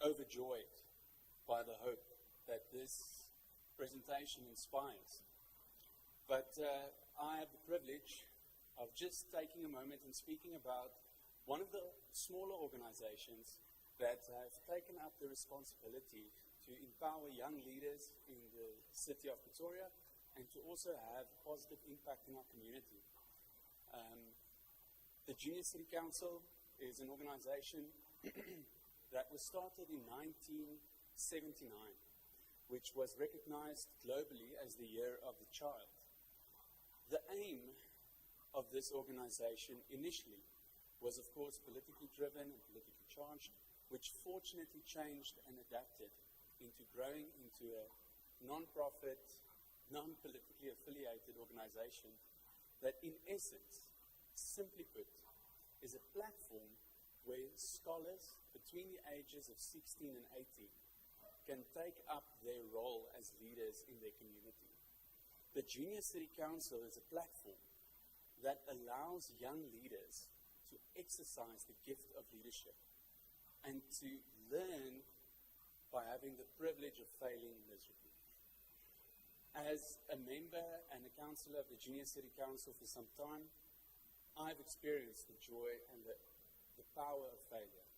Speaker 1: overjoyed by the hope that this presentation inspires. But I have the privilege of just taking a moment and speaking about one of the smaller organizations that have taken up the responsibility to empower young leaders in the city of Pretoria and to also have positive impact in our community. The Junior City Council is an organization that was started in 1979, which was recognized globally as the Year of the Child. The aim of this organization initially was, of course, politically driven and politically charged, which fortunately changed and adapted into growing into a non-profit, non-politically affiliated organization that in essence, simply put, is a platform where scholars between the ages of 16 and 18 can take up their role as leaders in their community. The Junior City Council is a platform that allows young leaders to exercise the gift of leadership and to learn by having the privilege of failing miserably. As a member and a councillor of the Junior City Council for some time, I've experienced the joy and the power of failure.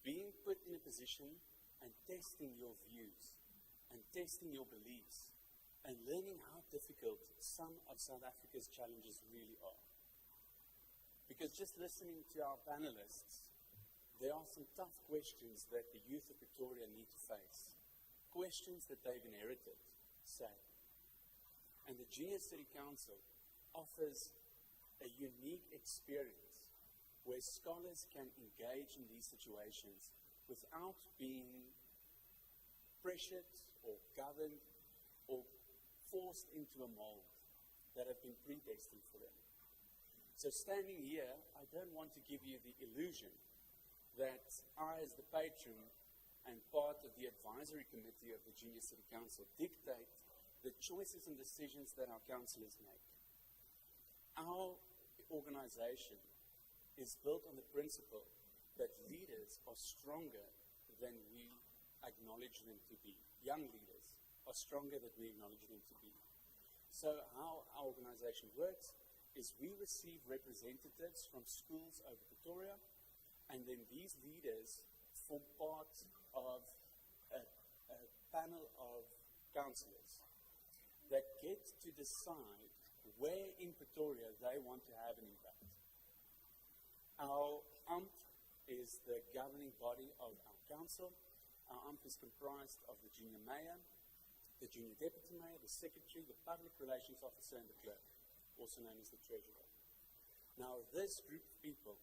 Speaker 1: Being put in a position and testing your views and testing your beliefs and learning how difficult some of South Africa's challenges really are. Because just listening to our panelists, there are some tough questions that the youth of Pretoria need to face. Questions that they've inherited, sadly. And the Junior City Council offers a unique experience where scholars can engage in these situations without being pressured or governed or forced into a mold that have been predestined for them. So standing here, I don't want to give you the illusion that I, as the patron and part of the advisory committee of the Junior City Council, dictate the choices and decisions that our councillors make. Our organization is built on the principle that leaders are stronger than we acknowledge them to be. Young leaders are stronger than we acknowledge them to be. So how our organization works is we receive representatives from schools over Pretoria, and then these leaders form part of a panel of councillors that get to decide where in Pretoria they want to have an impact. Our AMP is the governing body of our council. Our AMP is comprised of the junior mayor, the junior deputy mayor, the secretary, the public relations officer, and the clerk, also known as the treasurer. Now, this group of people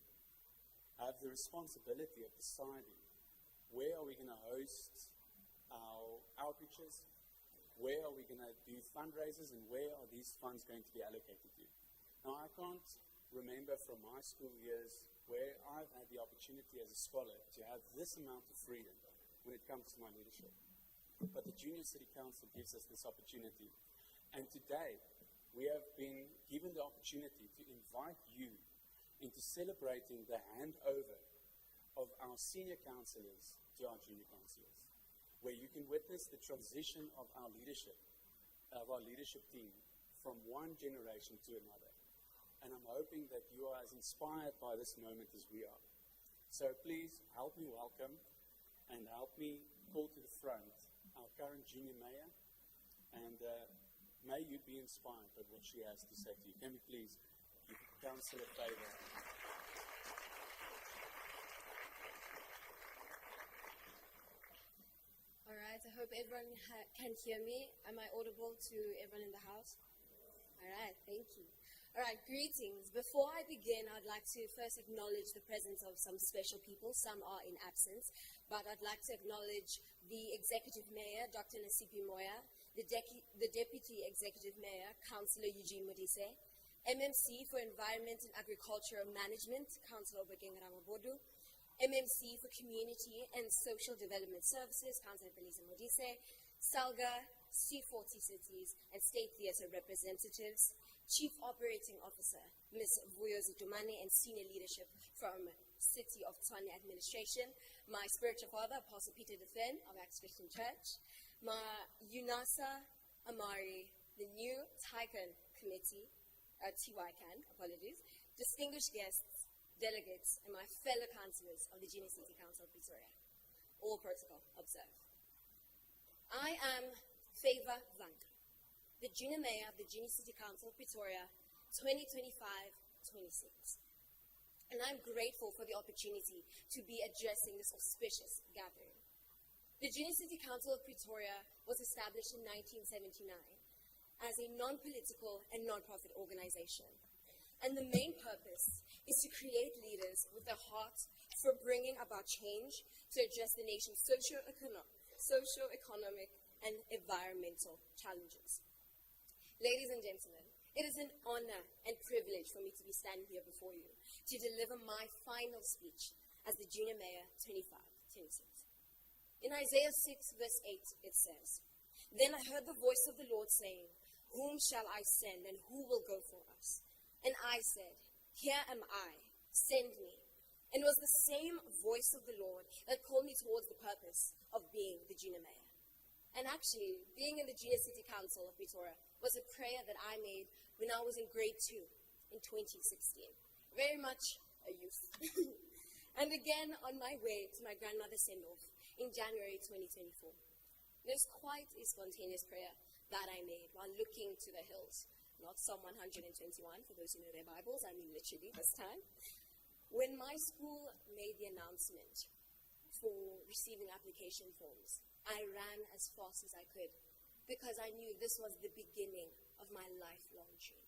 Speaker 1: have the responsibility of deciding where are we going to host our outreaches, where are we going to do fundraisers, and where are these funds going to be allocated to. Now, I can't remember from my school years where I've had the opportunity as a scholar to have this amount of freedom when it comes to my leadership. But the Junior City Council gives us this opportunity. And today, we have been given the opportunity to invite you into celebrating the handover of our senior councillors to our junior councillors, where you can witness the transition of our leadership team from one generation to another. And I'm hoping that you are as inspired by this moment as we are. So please help me welcome and help me call to the front our current junior mayor, and may you be inspired by what she has to say to you. Can we please give council a favor?
Speaker 16: All right, I hope everyone can hear me. Am I audible to everyone in the house? All right, thank you. All right, greetings. Before I begin, I'd like to first acknowledge the presence of some special people. Some are in absence, but I'd like to acknowledge the Executive Mayor, Dr. Nasipi Moya, the Deputy Executive Mayor, Councillor Eugene Modise, MMC for Environment and Agricultural Management, Councillor Obekeng Ramabodu, MMC for Community and Social Development Services, Councillor Belisa Modise, SALGA, C40 Cities, and State Theatre representatives, Chief Operating Officer, Ms. Vuyozi Dumane, and senior leadership from City of Tshwane Administration, my spiritual father, Apostle Peter Defen of Acts Christian Church, my UNASA Amari, the new Tycoon Committee, TYCAN, apologies, distinguished guests,
Speaker 5: delegates, and my fellow councillors of the Junior City Council of Pretoria. All protocol observed. I am Favor Vanka, the Junior Mayor of the Junior City Council of Pretoria 2025-26. And I'm grateful for the opportunity to be addressing this auspicious gathering. The Junior City Council of Pretoria was established in 1979 as a non-political and non-profit organization. And the main purpose is to create leaders with a heart for bringing about change to address the nation's socio-economic and environmental challenges. Ladies and gentlemen, it is an honor and privilege for me to be standing here before you to deliver my final speech as the Junior Mayor 25-26. In Isaiah 6 verse 8 it says, "Then I heard the voice of the Lord saying, 'Whom shall I send and who will go for us?' And I said, 'Here am I, send me.' And it was the same voice of the Lord that called me towards the purpose of being the Junior Mayor. And actually, being in the Junior City Council of Pretoria was a prayer that I made when I was in grade 2 in 2016. Very much a youth. And again on my way to my grandmother's send-off in January 2024. It was quite a spontaneous prayer that I made while looking to the hills. Not Psalm 121, for those who know their Bibles, I mean literally this time. When my school made the announcement for receiving application forms, I ran as fast as I could because I knew this was the beginning of my lifelong dream.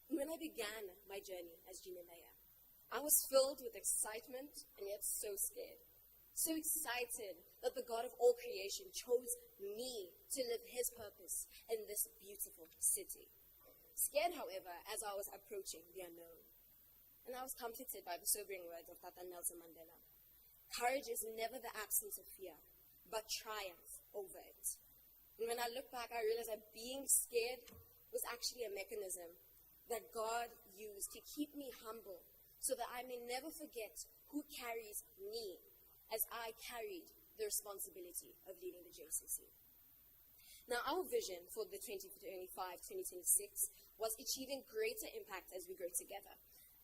Speaker 5: And when I began my journey as Junior Mayor, I was filled with excitement and yet so scared. So excited that the God of all creation chose me to live his purpose in this beautiful city. Scared, however, as I was approaching the unknown. And I was comforted by the sobering words of Tata Nelson Mandela. Courage is never the absence of fear, but triumph over it. And when I look back, I realized that being scared was actually a mechanism that God used to keep me humble so that I may never forget who carries me as I carried the responsibility of leading the JCC. Now, our vision for the 2025-2026 was achieving greater impact as we grow together.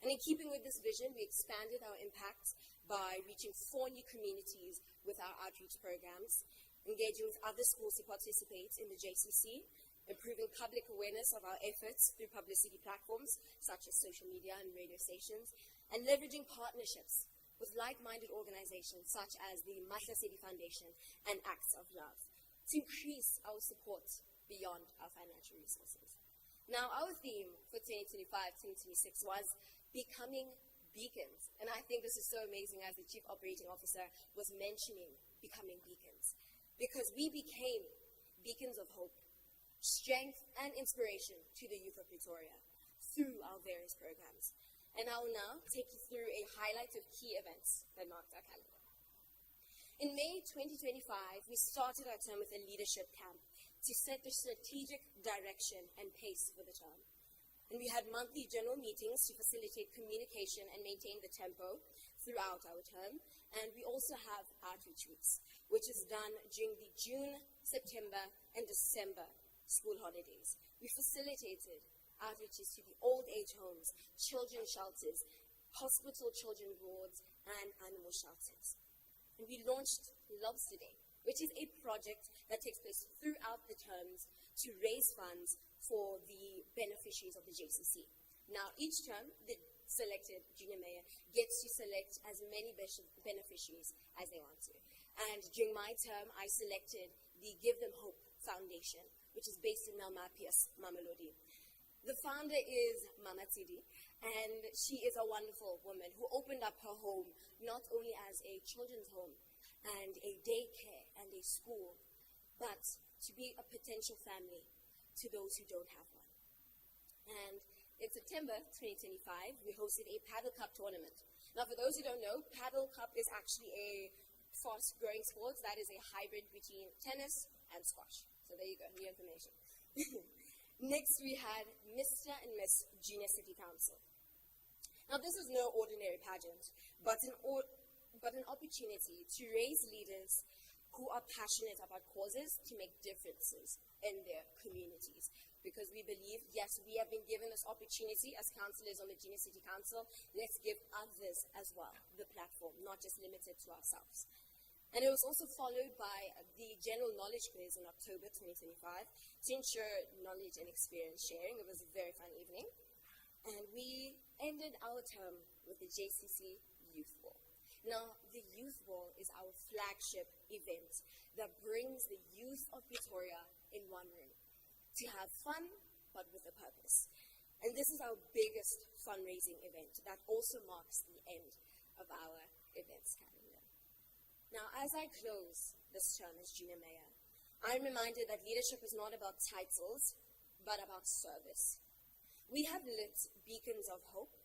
Speaker 5: And in keeping with this vision, we expanded our impact by reaching 4 new communities with our outreach programs, engaging with other schools to participate in the JCC, improving public awareness of our efforts through publicity platforms such as social media and radio stations, and leveraging partnerships with like-minded organizations such as the Mahla City Foundation and Acts of Love to increase our support beyond our financial resources. Now, our theme for 2025-2026 was becoming beacons. And I think this is so amazing as the Chief Operating Officer was mentioning becoming beacons. Because we became beacons of hope, strength, and inspiration to the youth of Pretoria through our various programs. And I will now take you through a highlight of key events that marked our calendar. In May 2025, we started our term with a leadership camp to set the strategic direction and pace for the term. And we had monthly general meetings to facilitate communication and maintain the tempo throughout our term. And we also have outreach weeks, which is done during the June, September, and December school holidays. We facilitated outreaches to the old age homes, children's shelters, hospital children wards, and animal shelters. And we launched Lobster Day, which is a project that takes place throughout the terms to raise funds for the beneficiaries of the JCC. Now, each term, the selected junior mayor gets to select as many beneficiaries as they want to. And during my term, I selected the Give Them Hope Foundation, which is based in Nelmapias, Mamelodi. The founder is Mama Tidi, and she is a wonderful woman who opened up her home not only as a children's home and a daycare and a school, but to be a potential family to those who don't have one. And in September 2025, we hosted a Paddle Cup tournament. Now, for those who don't know, Paddle Cup is actually a fast-growing sport that is a hybrid between tennis and squash. So there you go, new information. Next, we had Mr. and Miss Junior City Council. Now, this is no ordinary pageant, but an opportunity to raise leaders who are passionate about causes to make differences in their communities. because we believe, yes, we have been given this opportunity as councillors on the Junior City Council. Let's give others as well the platform, not just limited to ourselves. And it was also followed by the general knowledge quiz in October 2025 to ensure knowledge and experience sharing. It was a very fun evening. And we ended our term with the JCC Youth Ball. Now, the Youth Ball is our flagship event that brings the youth of Pretoria in one room to have fun, but with a purpose. And this is our biggest fundraising event that also marks the end of our events calendar. Now, as I close this term as junior mayor, I'm reminded that leadership is not about titles, but about service. We have lit beacons of hope,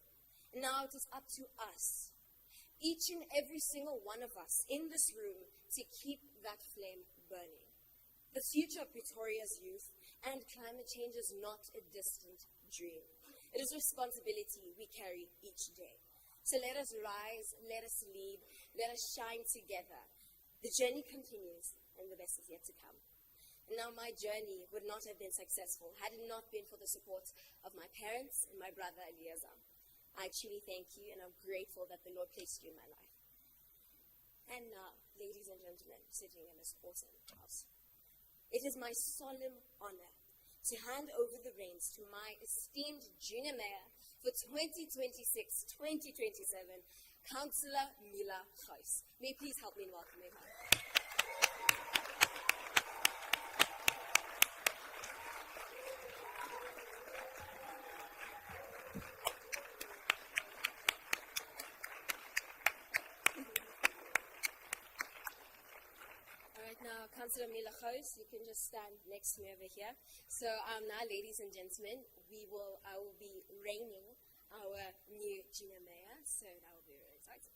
Speaker 5: and now it is up to us, each and every single one of us in this room, to keep that flame burning. The future of Pretoria's youth and climate change is not a distant dream. It is a responsibility we carry each day. So let us rise, let us lead, let us shine together. The journey continues, and the best is yet to come. And now my journey would not have been successful had it not been for the support of my parents and my brother Eliezer. I truly thank you, and I'm grateful that the Lord placed you in my life. And now, ladies and gentlemen, sitting in this awesome house, it is my solemn honor to hand over the reins to my esteemed junior mayor for 2026-2027, Councillor Mila Ghuys. May you please help me in welcoming her. Now, Councillor Mila Ghuys, you can just stand next to me over here. So now, ladies and gentlemen, I will be reigning our new junior mayor, so that will be really exciting.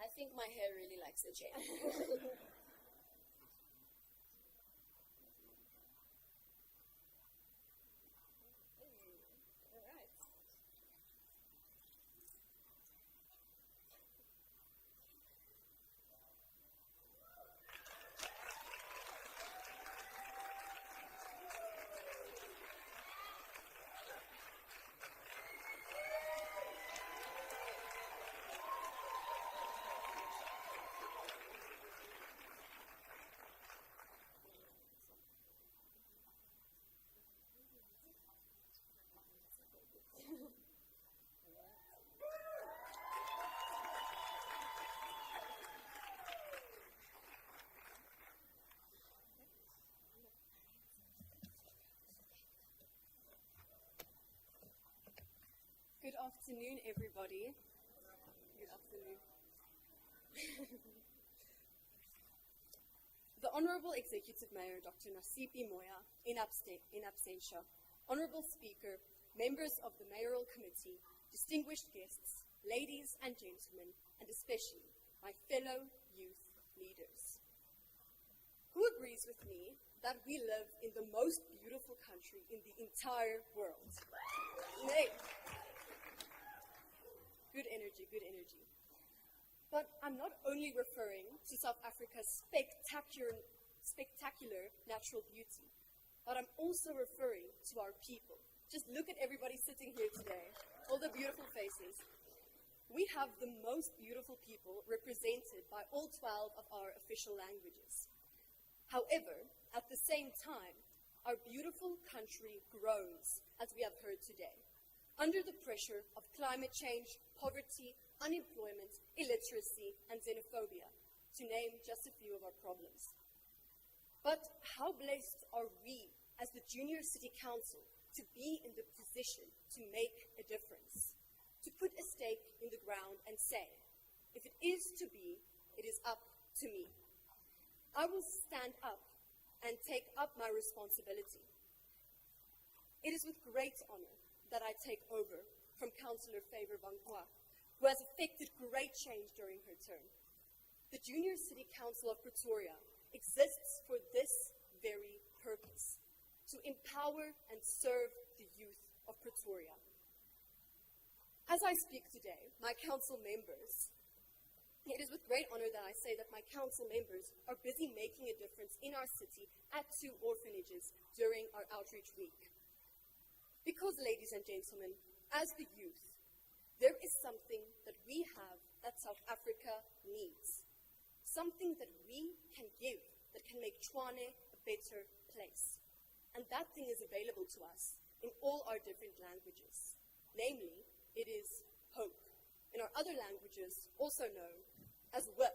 Speaker 5: I think my hair really likes the chair. Good afternoon, everybody. Good afternoon. The Honourable Executive Mayor, Dr. Nasipi Moya, in absentia, Honourable Speaker, members of the Mayoral Committee, distinguished guests, ladies and gentlemen, and especially my fellow youth leaders. Who agrees with me that we live in the most beautiful country in the entire world? Nay. Good energy, good energy. But I'm not only referring to South Africa's spectacular natural beauty, but I'm also referring to our people. Just look at everybody sitting here today, all the beautiful faces. We have the most beautiful people represented by all 12 of our official languages. However, at the same time, our beautiful country groans, as we have heard today, under the pressure of climate change, poverty, unemployment, illiteracy, and xenophobia. to name just a few of our problems. But how blessed are we as the Junior City Council to be in the position to make a difference, to put a stake in the ground and say, if it is to be, it is up to me. I will stand up and take up my responsibility. It is with great honor that I take over from Councillor Favor Vanqua, who has effected great change during her term. The Junior City Council of Pretoria exists for this very purpose, to empower and serve the youth of Pretoria. As I speak today, my council members, it is with great honor that I say that my council members are busy making a difference in our city at 2 orphanages during our outreach week. Because, ladies and gentlemen, as the youth, there is something that we have that South Africa needs. Something that we can give that can make Tshwane a better place. And that thing is available to us in all our different languages. Namely, it is hope. In our other languages, also known as whip,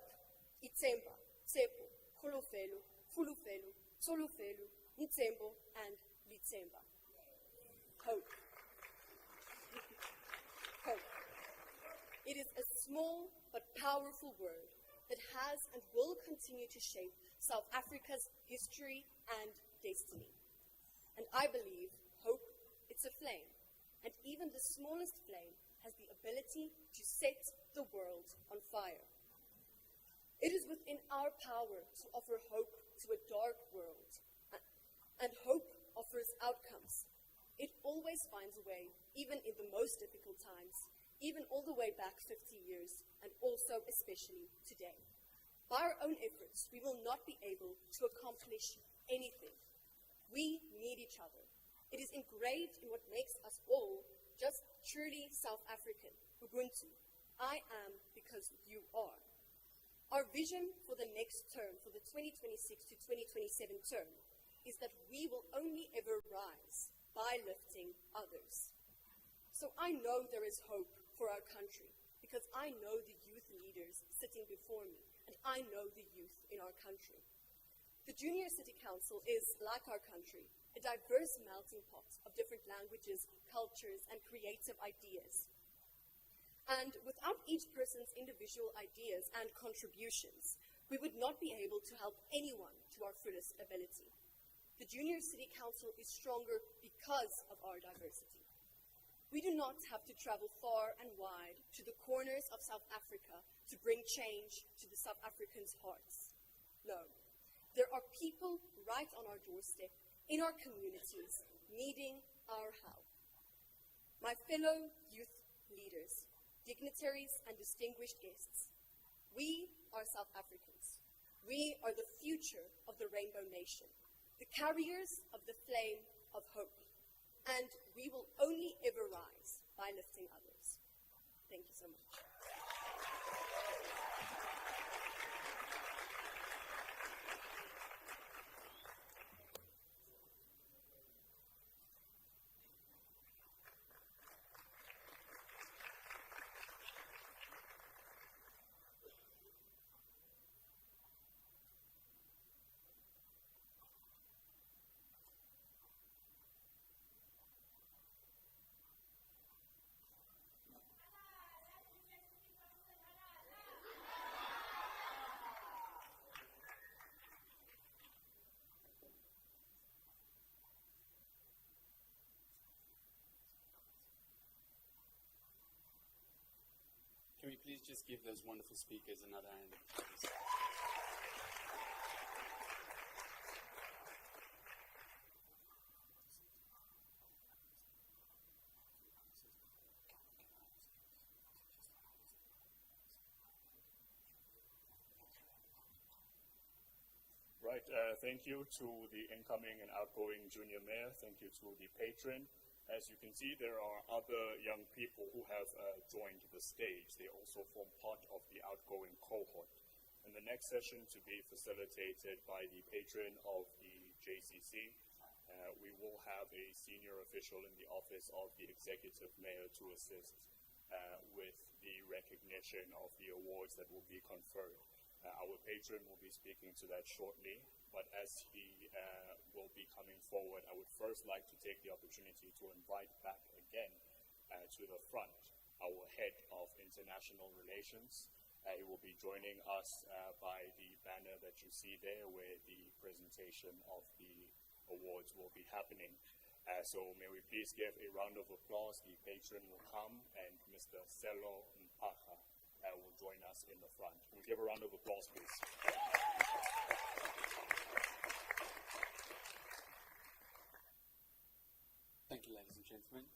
Speaker 5: itsemba, tsepo, kholofelo, fulufelo, solofelo, ntsembo, and litsemba. Hope. Hope. It is a small but powerful word that has and will continue to shape South Africa's history and destiny. And I believe hope, it's a flame, and even the smallest flame has the ability to set the world on fire. It is within our power to offer hope to a dark world, and hope offers outcomes. It always finds a way, even in the most difficult times, even all the way back 50 years, and also especially today. By our own efforts, we will not be able to accomplish anything. We need each other. It is engraved in what makes us all just truly South African, Ubuntu. I am because you are. Our vision for the next term, for the 2026 to 2027 term, is that we will only ever rise by lifting others. So I know there is hope for our country because I know the youth leaders sitting before me, and I know the youth in our country. The Junior City Council is, like our country, a diverse melting pot of different languages, cultures, and creative ideas. And without each person's individual ideas and contributions, we would not be able to help anyone to our fullest ability. The Junior City Council is stronger because of our diversity. We do not have to travel far and wide to the corners of South Africa to bring change to the South Africans' hearts. No, there are people right on our doorstep, in our communities, needing our help. My fellow youth leaders, dignitaries, and distinguished guests, we are South Africans. We are the future of the Rainbow Nation, the carriers of the flame of hope, and we will only ever rise by lifting others. Thank you so much.
Speaker 1: Can we please just give those wonderful speakers another hand?
Speaker 15: Right, thank you to the incoming and outgoing junior mayor. Thank you to the patron. As you can see, there are other young people who have joined the stage. They also form part of the outgoing cohort. And the next session to be facilitated by the patron of the JCC, we will have a senior official in the office of the executive mayor to assist with the recognition of the awards that will be conferred Our patron will be speaking to that shortly, but as he will be coming forward, I would first like to take the opportunity to invite back again to the front our head of international relations. He will be joining us by the banner that you see there where the presentation of the awards will be happening. So may we please give a round of applause. The patron will come and Mr. Selo Mpaha will join us in the front. We'll give a round of applause, please.
Speaker 1: Thank you, ladies and gentlemen.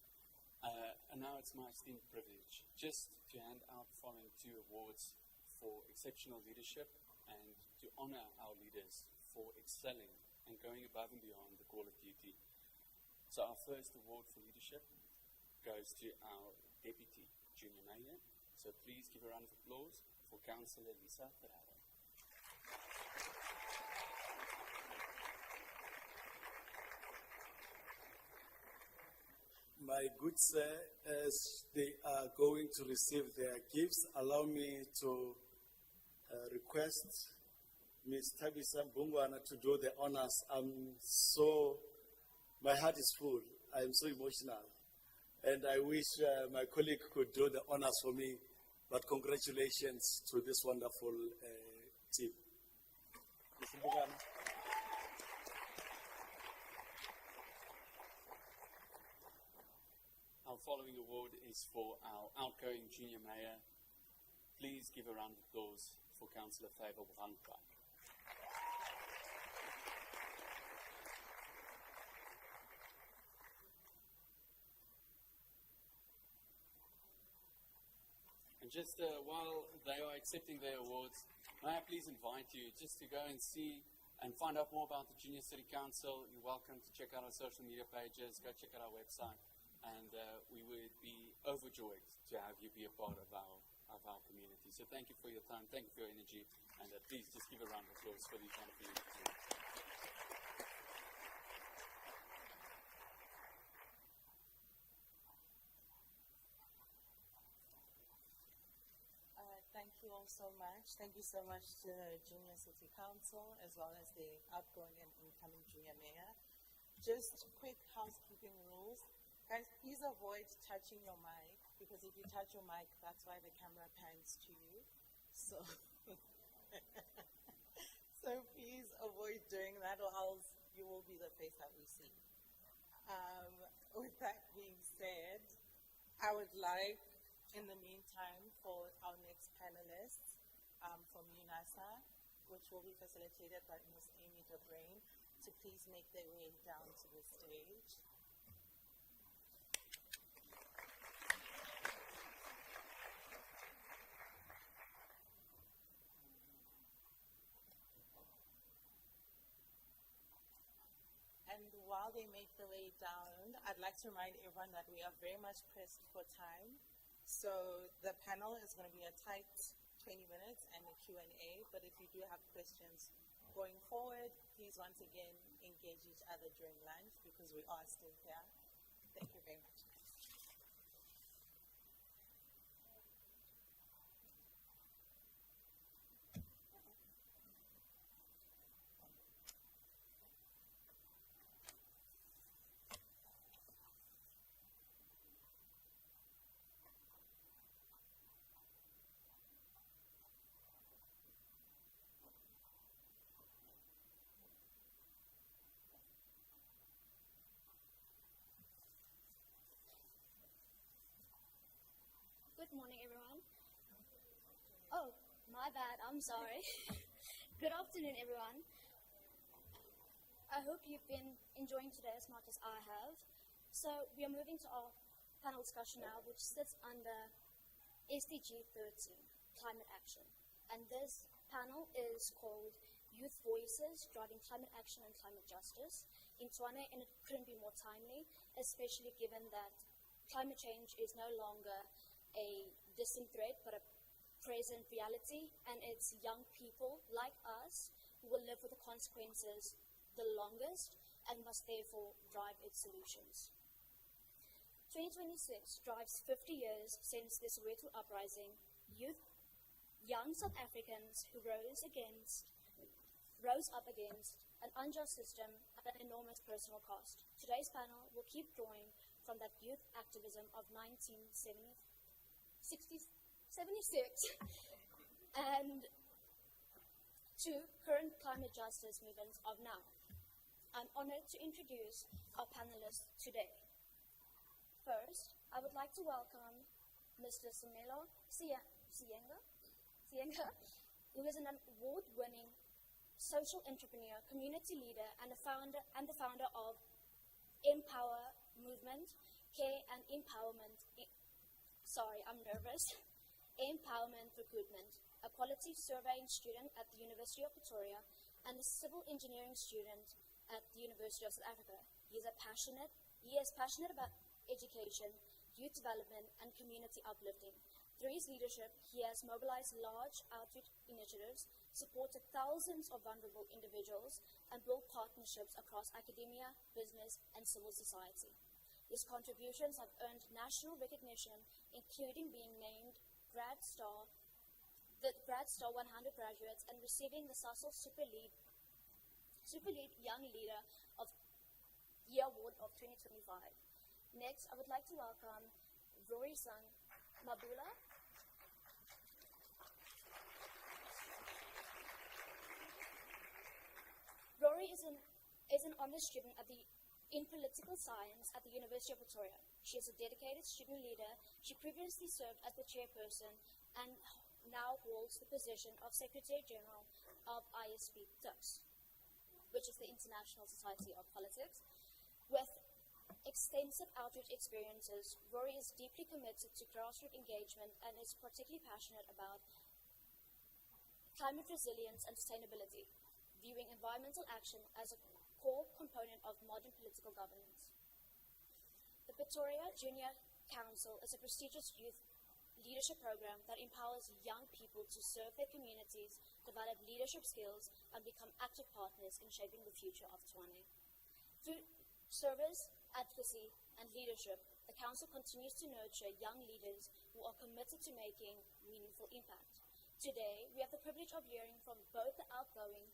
Speaker 1: And now it's my esteemed privilege just to hand out the following 2 awards for exceptional leadership and to honor our leaders for excelling and going above and beyond the call of duty. So our first award for leadership goes to our Deputy Junior Mayor. So please give a round of applause for Councillor Lisa Ferraro.
Speaker 6: My good sir, as they are going to receive their gifts, allow me to request Ms. Tabisa Mbungwana to do the honors. My heart is full. I am so emotional. And I wish my colleague could do the honors for me. But congratulations to this wonderful team. Ms. Mbungwana.
Speaker 1: Our following award is for our outgoing Junior Mayor. Please give a round of applause for Councillor Favor Branca. And just while they are accepting their awards, may I please invite you just to go and see and find out more about the Junior City Council. You're welcome to check out our social media pages, go check out our website. And we would be overjoyed to have you be a part of our community. So thank you for your time, thank you for your energy, and please just give a round of applause for these wonderful individuals.
Speaker 3: Thank you all so much. Thank you so much to the Junior City Council as well as the outgoing and incoming Junior Mayor. Just quick housekeeping rules. Guys, please avoid touching your mic, because if you touch your mic, that's why the camera pans to you. So, so please avoid doing that, or else you will be the face that we see. With that being said, I would like, in the meantime, for our next panelists from UNASA, which will be facilitated by Ms. Amy DeBrain, to please make their way down to the stage. And while they make their way down, I'd like to remind everyone that we are very much pressed for time. So the panel is going to be a tight 20 minutes and a Q&A, but if you do have questions going forward, please once again engage each other during lunch, because we are still here. Thank you very much.
Speaker 14: Good morning, everyone. Oh, my bad. I'm sorry. Good afternoon, everyone. I hope you've been enjoying today as much as I have. So we are moving to our panel discussion now, which sits under SDG 13, Climate Action. And this panel is called Youth Voices, Driving Climate Action and Climate Justice in Tshwane, and it couldn't be more timely, especially given that climate change is no longer a distant threat, but a present reality, and it's young people like us who will live with the consequences the longest and must therefore drive its solutions. 2026 drives 50 years since the Soweto uprising. Youth young South Africans who rose up against an unjust system at an enormous personal cost. Today's panel will keep drawing from that youth activism of 1976 and to current climate justice movements of now. I'm honored to introduce our panelists today. First, I would like to welcome Mr. Samelo Siyenga, who is an award-winning social entrepreneur, community leader, and the founder of Empower Movement, Care and Empowerment. Empowerment Recruitment, a quality surveying student at the University of Pretoria, and a civil engineering student at the University of South Africa. He is passionate about education, youth development, and community uplifting. Through his leadership, he has mobilized large outreach initiatives, supported thousands of vulnerable individuals, and built partnerships across academia, business, and civil society. His contributions have earned national recognition, including being named the Grad Star 100 graduates and receiving the Sasol Super Lead Young Leader of Year Award of 2025. Next, I would like to welcome Rory Sang Mabula. Rory is an honors student in political science at the University of Pretoria. She is a dedicated student leader. She previously served as the chairperson and now holds the position of Secretary General of ISP TUX, which is the International Society of Politics. With extensive outreach experiences, Rory is deeply committed to grassroots engagement and is particularly passionate about climate resilience and sustainability, viewing environmental action as a core component of modern political governance. The Pretoria Junior Council is a prestigious youth leadership program that empowers young people to serve their communities, develop leadership skills, and become active partners in shaping the future of Tshwane. Through service, advocacy, and leadership, the Council continues to nurture young leaders who are committed to making meaningful impact. Today, we have the privilege of hearing from both the outgoing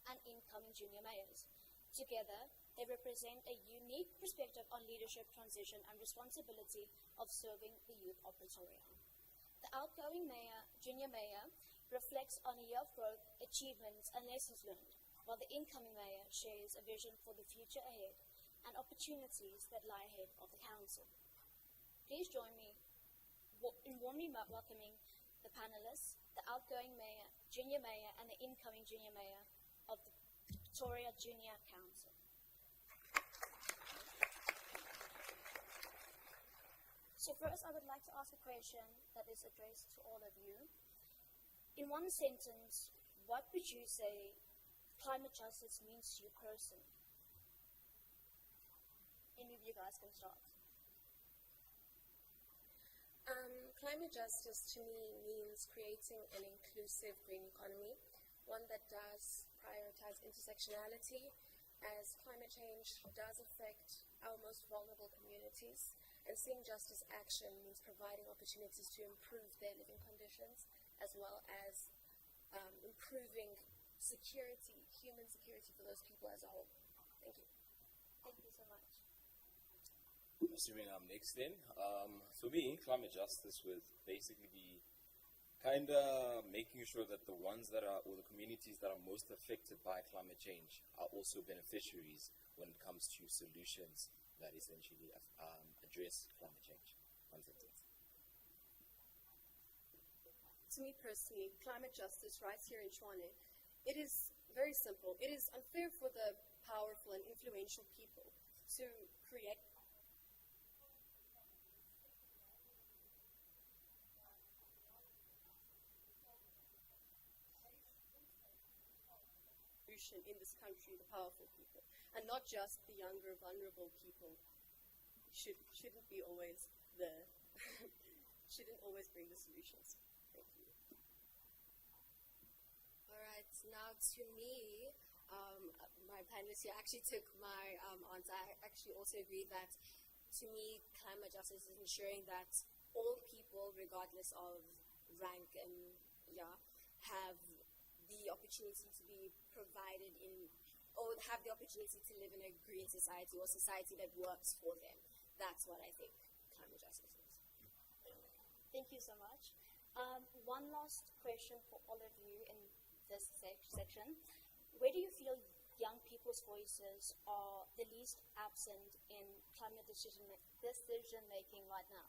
Speaker 14: and incoming junior mayors. Together, they represent a unique perspective on leadership, transition, and responsibility of serving the youth of Pretoria. The outgoing mayor, junior mayor, reflects on a year of growth, achievements, and lessons learned, while the incoming mayor shares a vision for the future ahead and opportunities that lie ahead of the council. Please join me in warmly welcoming the panelists, the outgoing mayor, and the incoming junior mayor of the Pretoria Junior Council. So first, I would like to ask a question that is addressed to all of you. In one sentence, what would you say climate justice means to you personally? Any of you guys can start.
Speaker 16: Climate justice to me means creating an inclusive green economy, one that does prioritize intersectionality, as climate change does affect our most vulnerable communities, and seeing justice action means providing opportunities to improve their living conditions, as well as improving security, human security for those people as a whole. Thank you.
Speaker 14: Thank you so much.
Speaker 7: Assuming I'm next then. For me, climate justice would basically be kind of making sure that the ones that are, or the communities that are most affected by climate change are also beneficiaries when it comes to solutions that essentially address climate change. One sentence.
Speaker 8: To me personally, climate justice right here in Tshwane, it is very simple. It is unfair for the powerful and influential people to create in this country, the powerful people, and not just the younger, vulnerable people. Shouldn't be always shouldn't always bring the solutions. Thank you.
Speaker 23: All right, now to me, my panelists here actually took my answer. I actually also agree that to me, climate justice is ensuring that all people, regardless of rank and have the opportunity to be provided in, or have the opportunity to live in a green society or society that works for them. That's what I think climate justice is.
Speaker 14: Thank you so much. One last question for all of you in this section. Where do you feel young people's voices are the least absent in climate decision making right now?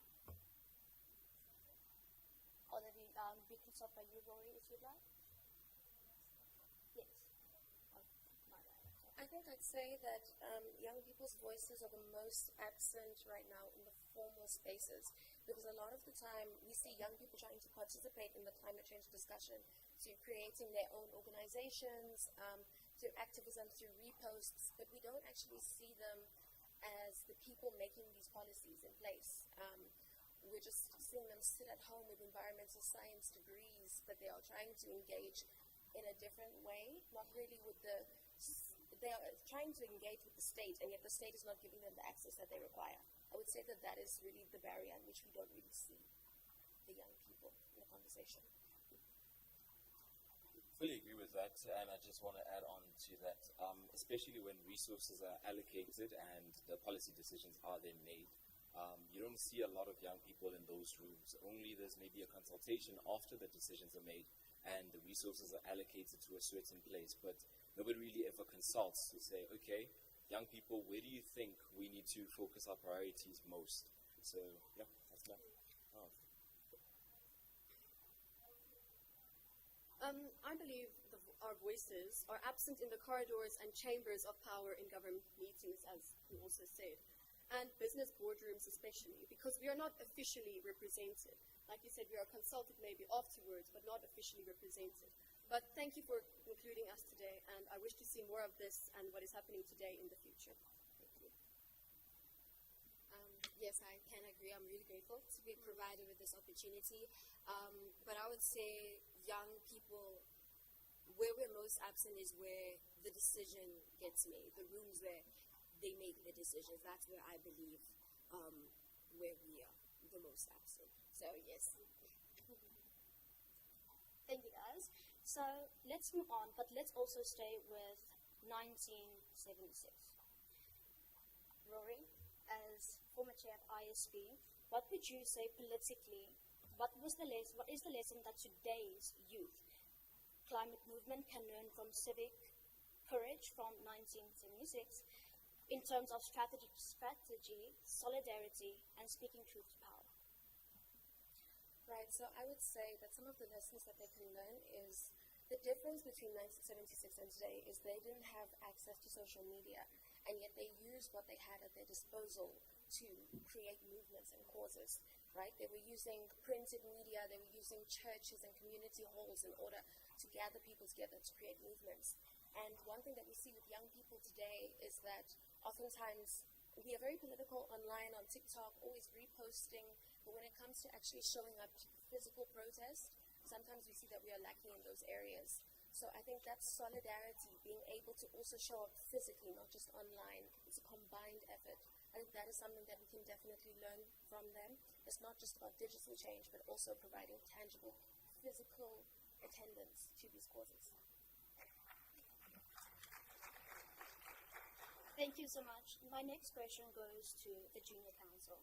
Speaker 14: All of you, we can start by you, Rory, if you'd like. Yes. Oh, my bad.
Speaker 23: I think I'd say that young people's voices are the most absent right now in the formal spaces, because a lot of the time we see young people trying to participate in the climate change discussion through creating their own organizations, through activism, through reposts, but we don't actually see them as the people making these policies in place. We're just seeing them sit at home with environmental science degrees, but they are trying to engage in a different way, not really with they are trying to engage with the state, and yet the state is not giving them the access that they require. I would say that that is really the barrier in which we don't really see the young people in the conversation.
Speaker 7: Fully agree with that, and I just want to add on to that, especially when resources are allocated and the policy decisions are then made. You don't see a lot of young people in those rooms. Only there's maybe a consultation after the decisions are made and the resources are allocated to a certain place, but nobody really ever consults to say, okay, young people, where do you think we need to focus our priorities most? So, yeah, that's my
Speaker 8: I believe our voices are absent in the corridors and chambers of power in government meetings, as you also said, and business boardrooms especially, because we are not officially represented. Like you said, we are consulted maybe afterwards, but not officially represented. But thank you for including us today, and I wish to see more of this and what is happening today in the future. Thank you.
Speaker 23: Yes, I can agree. I'm really grateful to be provided with this opportunity. But I would say young people, where we're most absent is where the decision gets made, the rooms where they make the decisions. That's where I believe where we are the most absent. So, yes.
Speaker 14: Thank you, guys. So let's move on, but let's also stay with 1976. Rory, as former chair of ISB, what would you say politically? What is the lesson that today's youth climate movement can learn from civic courage from 1976 in terms of strategy, solidarity, and speaking truth to power?
Speaker 23: Right, so I would say that some of the lessons that they can learn is the difference between 1976 and today is they didn't have access to social media, and yet they used what they had at their disposal to create movements and causes, right? They were using printed media, they were using churches and community halls in order to gather people together to create movements. And one thing that we see with young people today is that oftentimes we are very political online, on TikTok, always reposting, but when it comes to actually showing up to physical protest, sometimes we see that we are lacking in those areas. So I think that solidarity, being able to also show up physically, not just online, it's a combined effort. I think that is something that we can definitely learn from them. It's not just about digital change, but also providing tangible, physical attendance to these causes.
Speaker 14: Thank you so much. My next question goes to the Junior Council.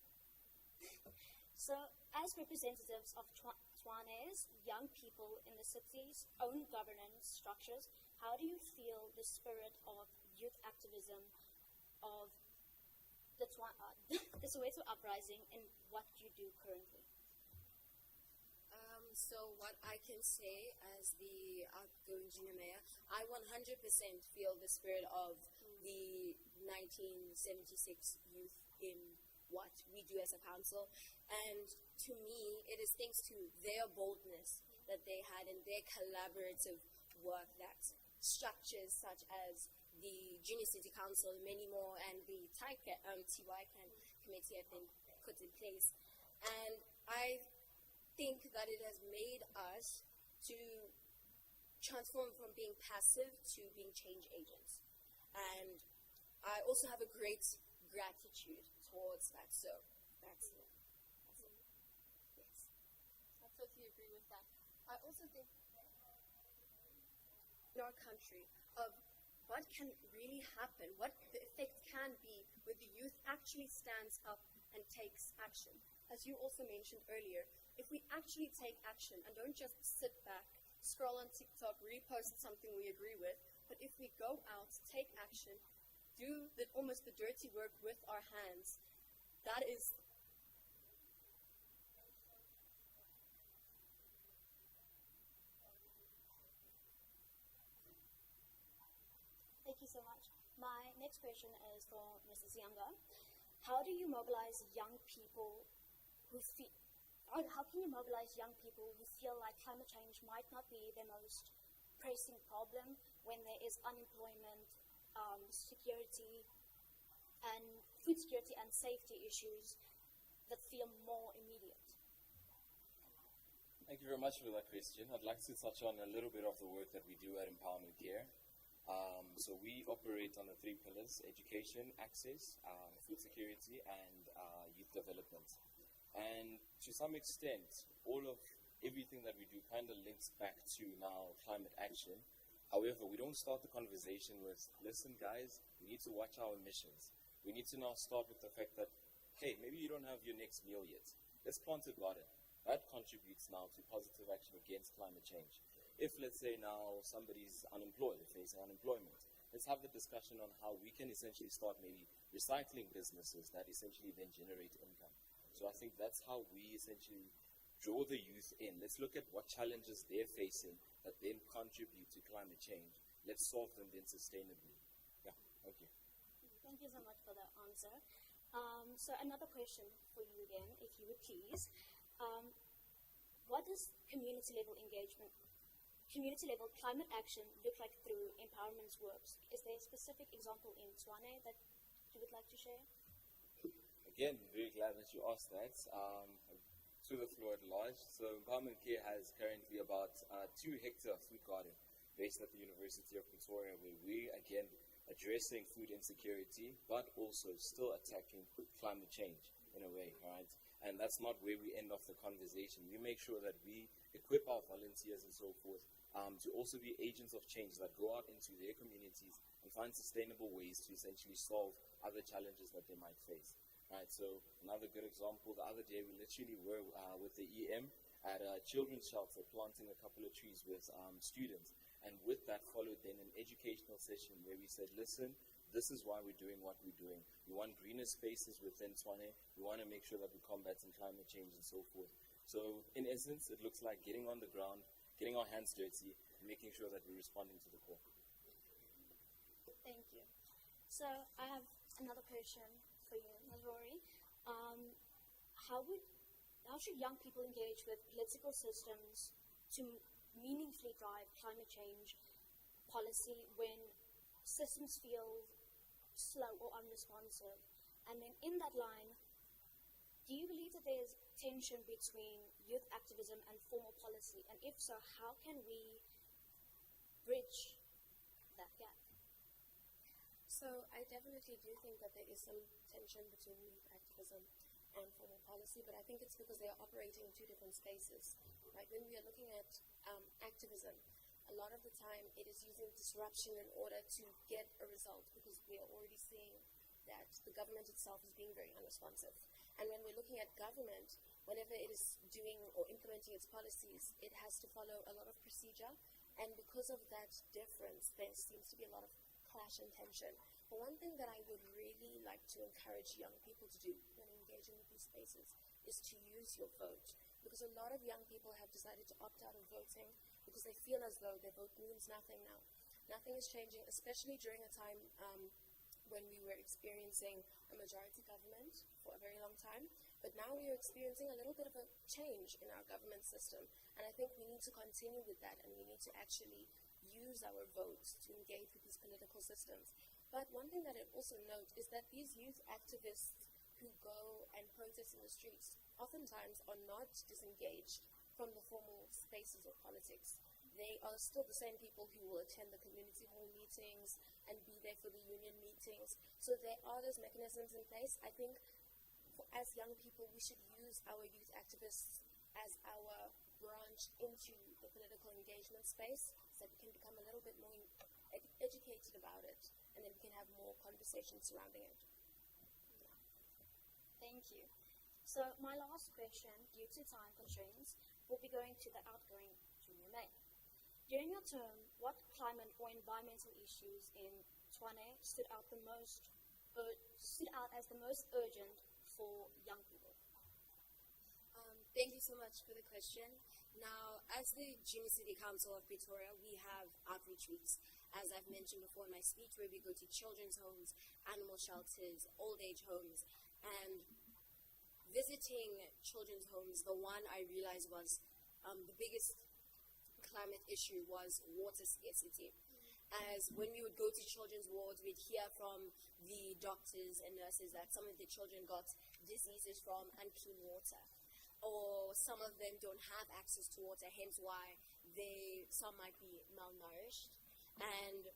Speaker 14: So, as representatives of Tshwane's young people in the city's own governance structures, how do you feel the spirit of youth activism of the Soweto uprising in what you do currently?
Speaker 23: So what I can say as the outgoing junior mayor, I 100% feel the spirit of the 1976 youth in what we do as a council. And to me, it is thanks to their boldness that they had in their collaborative work that structures such as the Junior City Council, many more, and the TYCAN committee, I think, put in place. And I think that it has made us to transform from being passive to being change agents. And I also have a great gratitude towards that. So that's it. Yes.
Speaker 16: I totally agree with that.
Speaker 8: I also think in our country of what can really happen, what the effect can be when the youth actually stands up and takes action. As you also mentioned earlier, if we actually take action and don't just sit back, scroll on TikTok, repost something we agree with, but if we go out, take action, do almost the dirty work with our hands, that is
Speaker 14: Thank you so much. My next question is for Mrs. Younger. How do you mobilize young people who feel, how can you mobilize young people who feel like climate change might not be their most pressing problem when there is unemployment, security, and food security and safety issues that feel more immediate?
Speaker 7: Thank you very much for that question. I'd like to touch on a little bit of the work that we do at Empowerment Care. So we operate on the 3 pillars: education, access, food security, and youth development. And to some extent, all of everything that we do kind of links back to now climate action. However, we don't start the conversation with, listen guys, we need to watch our emissions. We need to now start with the fact that, hey, maybe you don't have your next meal yet. Let's plant a garden. That contributes now to positive action against climate change. If, let's say, now somebody's unemployed, they're facing unemployment, let's have the discussion on how we can essentially start maybe recycling businesses that essentially then generate income. So I think that's how we essentially draw the youth in. Let's look at what challenges they're facing that then contribute to climate change. Let's solve them then sustainably. Yeah, thank you.
Speaker 14: Thank you so much for that answer. So another question for you again, if you would please. What does community-level engagement, community-level climate action look like through Empowerment's works? Is there a specific example in Tshwane that you would like to share?
Speaker 7: Again, very glad that you asked that. To the floor at large. So Empowerment Care has currently about 2-hectare food garden based at the University of Pretoria, where we, again, addressing food insecurity, but also still attacking climate change in a way, right? And that's not where we end off the conversation. We make sure that we equip our volunteers and so forth to also be agents of change that go out into their communities and find sustainable ways to essentially solve other challenges that they might face. Right, so another good example, the other day we literally were with the EM at a children's shelter planting a couple of trees with students. And with that followed then an educational session where we said, listen, this is why we're doing what we're doing. We want greener spaces within Tshwane. We want to make sure that we're combating climate change and so forth. So in essence, it looks like getting on the ground, getting our hands dirty, and making sure that we're responding to the call.
Speaker 14: Thank you. So I have another question for you, Rory. How should young people engage with political systems to meaningfully drive climate change policy when systems feel slow or unresponsive? And then in that line, do you believe that there's tension between youth activism and formal policy? And if so, how can we bridge that gap?
Speaker 23: So I definitely do think that there is some tension between youth activism and formal policy, but I think it's because they are operating in 2 different spaces. Right? When we are looking at activism, a lot of the time it is using disruption in order to get a result, because we are already seeing that the government itself is being very unresponsive. And when we're looking at government, whenever it is doing or implementing its policies, it has to follow a lot of procedure, and because of that difference, there seems to be a lot of clash and tension. But one thing that I would really like to encourage young people to do when engaging with these spaces is to use your vote, because a lot of young people have decided to opt out of voting because they feel as though their vote means nothing now. Nothing is changing, especially during a time when we were experiencing a majority government for a very long time. But now we are experiencing a little bit of a change in our government system. And I think we need to continue with that, and we need to actually use our votes to engage with these political systems. But one thing that I also note is that these youth activists who go and protest in the streets oftentimes are not disengaged from the formal spaces of politics. They are still the same people who will attend the community hall meetings and be there for the union meetings. So there are those mechanisms in place. I think as young people, we should use our youth activists as our branch into the political engagement space so that we can become a little bit more educated about it, and then we can have more conversations surrounding it.
Speaker 14: Thank you. So my last question, due to time constraints, will be going to the outgoing junior mayor. During your term, what climate or environmental issues in Tshwane stood out as the most urgent for young people?
Speaker 23: Thank you so much for the question. Now, as the Junior City Council of Pretoria, we have outreach weeks, as I've mentioned before in my speech, where we go to children's homes, animal shelters, old age homes, and visiting children's homes, the one I realized was the biggest climate issue was water scarcity. As when we would go to children's wards, we'd hear from the doctors and nurses that some of the children got diseases from unclean water, or some of them don't have access to water, hence why some might be malnourished. And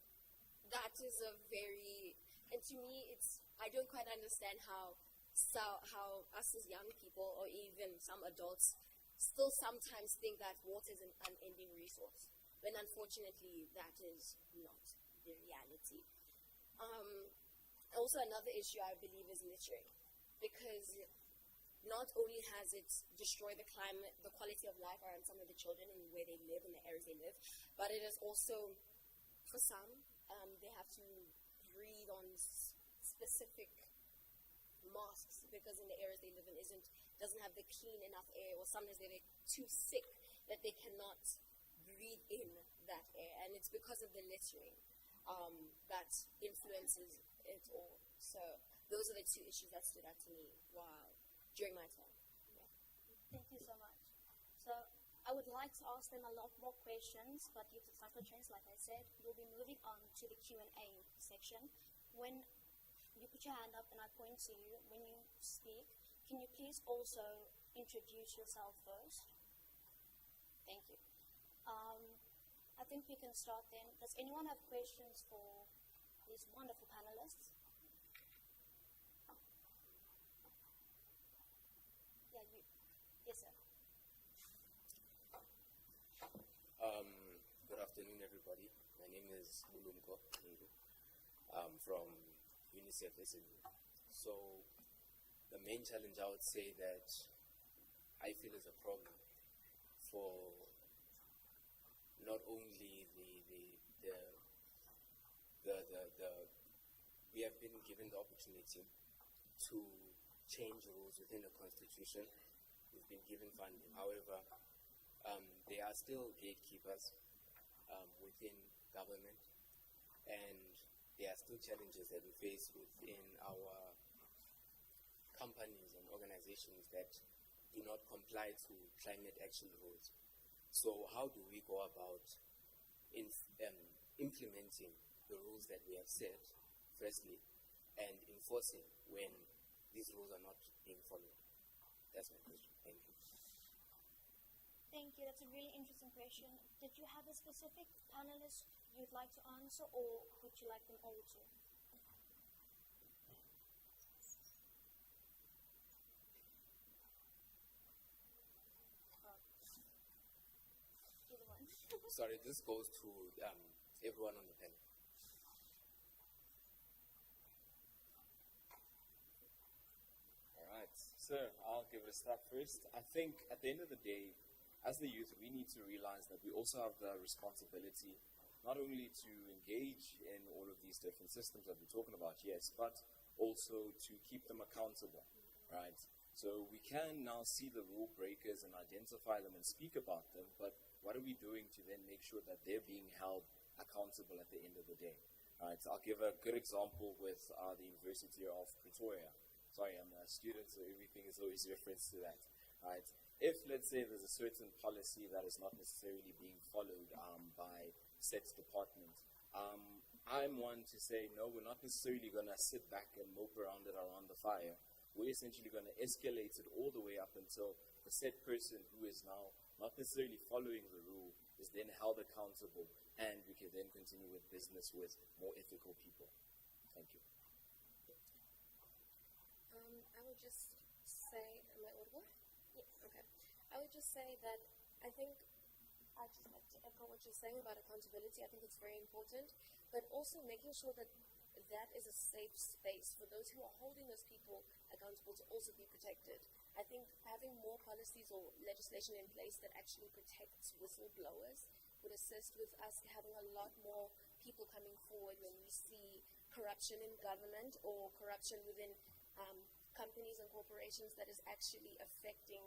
Speaker 23: that is and to me, I don't quite understand how us as young people, or even some adults, still sometimes think that water is an unending resource, when unfortunately that is not the reality. Also, another issue I believe is littering, because not only has it destroyed the climate, the quality of life around some of the children and where they live and the areas they live, but it is also, for some, they have to breathe on specific masks because in the areas they live in doesn't have the clean enough air, or sometimes they're too sick that they cannot breathe in that air, and it's because of the littering that influences it all. So those are the two issues that stood out to me during my term. Yeah.
Speaker 14: Thank you so much. So I would like to ask them a lot more questions, but due to time constraints, like I said, we'll be moving on to the Q&A section. When you put your hand up and I point to you, when you speak, can you please also introduce yourself first? Thank you. I think we can start then. Does anyone have questions for these wonderful panelists? Yeah, you. Yes, sir.
Speaker 7: Good afternoon, everybody. My name is Bulumko Ngu. I'm from UNICEF SMU. So the main challenge I would say that I feel is a problem for not only we have been given the opportunity to change rules within the constitution. We've been given funding. However, there are still gatekeepers within government, and there are still challenges that we face within our companies and organizations that do not comply to climate action rules. So how do we go about implementing the rules that we have set, firstly, and enforcing when these rules are not being followed? That's my question. Thank you.
Speaker 14: Thank you. That's a really interesting question. Did you have a specific panelist you'd like to answer, or would you like them all to? Either one.
Speaker 7: Sorry, this goes to everyone on the panel.
Speaker 1: All right, so I'll give it a start first. I think at the end of the day, as the youth, we need to realize that we also have the responsibility not only to engage in all of these different systems that we're talking about, yes, but also to keep them accountable, right? So we can now see the rule breakers and identify them and speak about them, but what are we doing to then make sure that they're being held accountable at the end of the day? Right, I'll give a good example with the University of Pretoria. Sorry, I'm a student, so everything is always reference to that. Right? If, let's say, there's a certain policy that is not necessarily being followed by set department, I'm one to say, no, we're not necessarily going to sit back and mope around it around the fire. We're essentially going to escalate it all the way up until the said person who is now not necessarily following the rule is then held accountable, and we can then continue with business with more ethical people. Thank you.
Speaker 23: I would just say, am I audible? Yes. Okay. I would just say that I think I'd just like to echo what you're saying about accountability. I think it's very important, but also making sure that that is a safe space for those who are holding those people accountable to also be protected. I think having more policies or legislation in place that actually protects whistleblowers would assist with us having a lot more people coming forward when we see corruption in government or corruption within companies and corporations that is actually affecting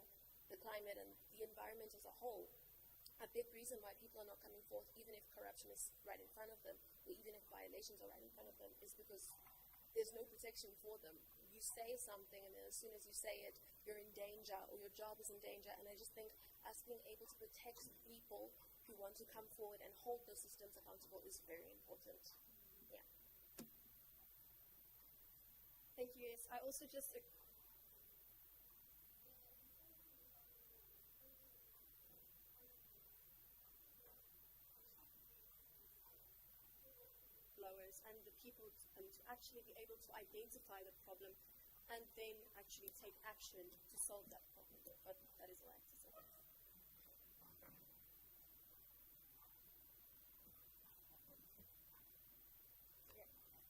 Speaker 23: the climate and the environment as a whole. A big reason why people are not coming forth, even if corruption is right in front of them, or even if violations are right in front of them, is because there's no protection for them. You say something, and then as soon as you say it, you're in danger, or your job is in danger. And I just think us being able to protect people who want to come forward and hold those systems accountable is very important. Yeah.
Speaker 8: Thank you. Yes, I also just blowers and the people to actually be able to identify the problem and then actually take action to solve that problem. But that is all I have to say.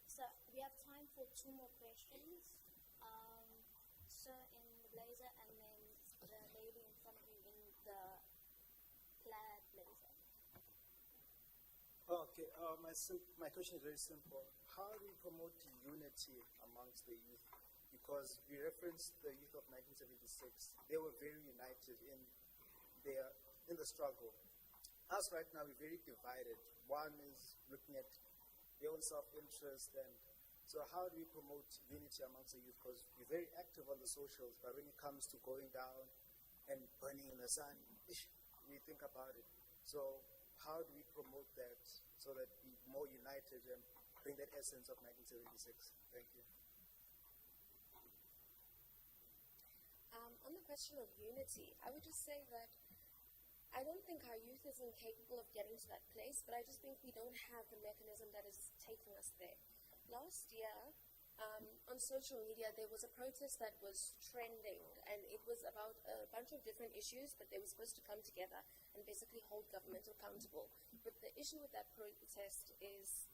Speaker 14: So we have time for 2 more questions. Sir in the blazer and then the lady in front of you in the plaid blazer.
Speaker 11: Okay, my question is very simple. How do we promote unity amongst the youth? Because we referenced the youth of 1976. They were very united in the struggle. Us right now, we're very divided. One is looking at their own self-interest, and so how do we promote unity amongst the youth? Because we're very active on the socials, but when it comes to going down and burning in the sun, we think about it. So how do we promote that so that we're more united and bring that essence of 1976? Thank you.
Speaker 23: On the question of unity, I would just say that I don't think our youth is incapable of getting to that place, but I just think we don't have the mechanism that is taking us there. Last year, on social media, there was a protest that was trending, and it was about a bunch of different issues, but they were supposed to come together and basically hold government accountable. But the issue with that protest is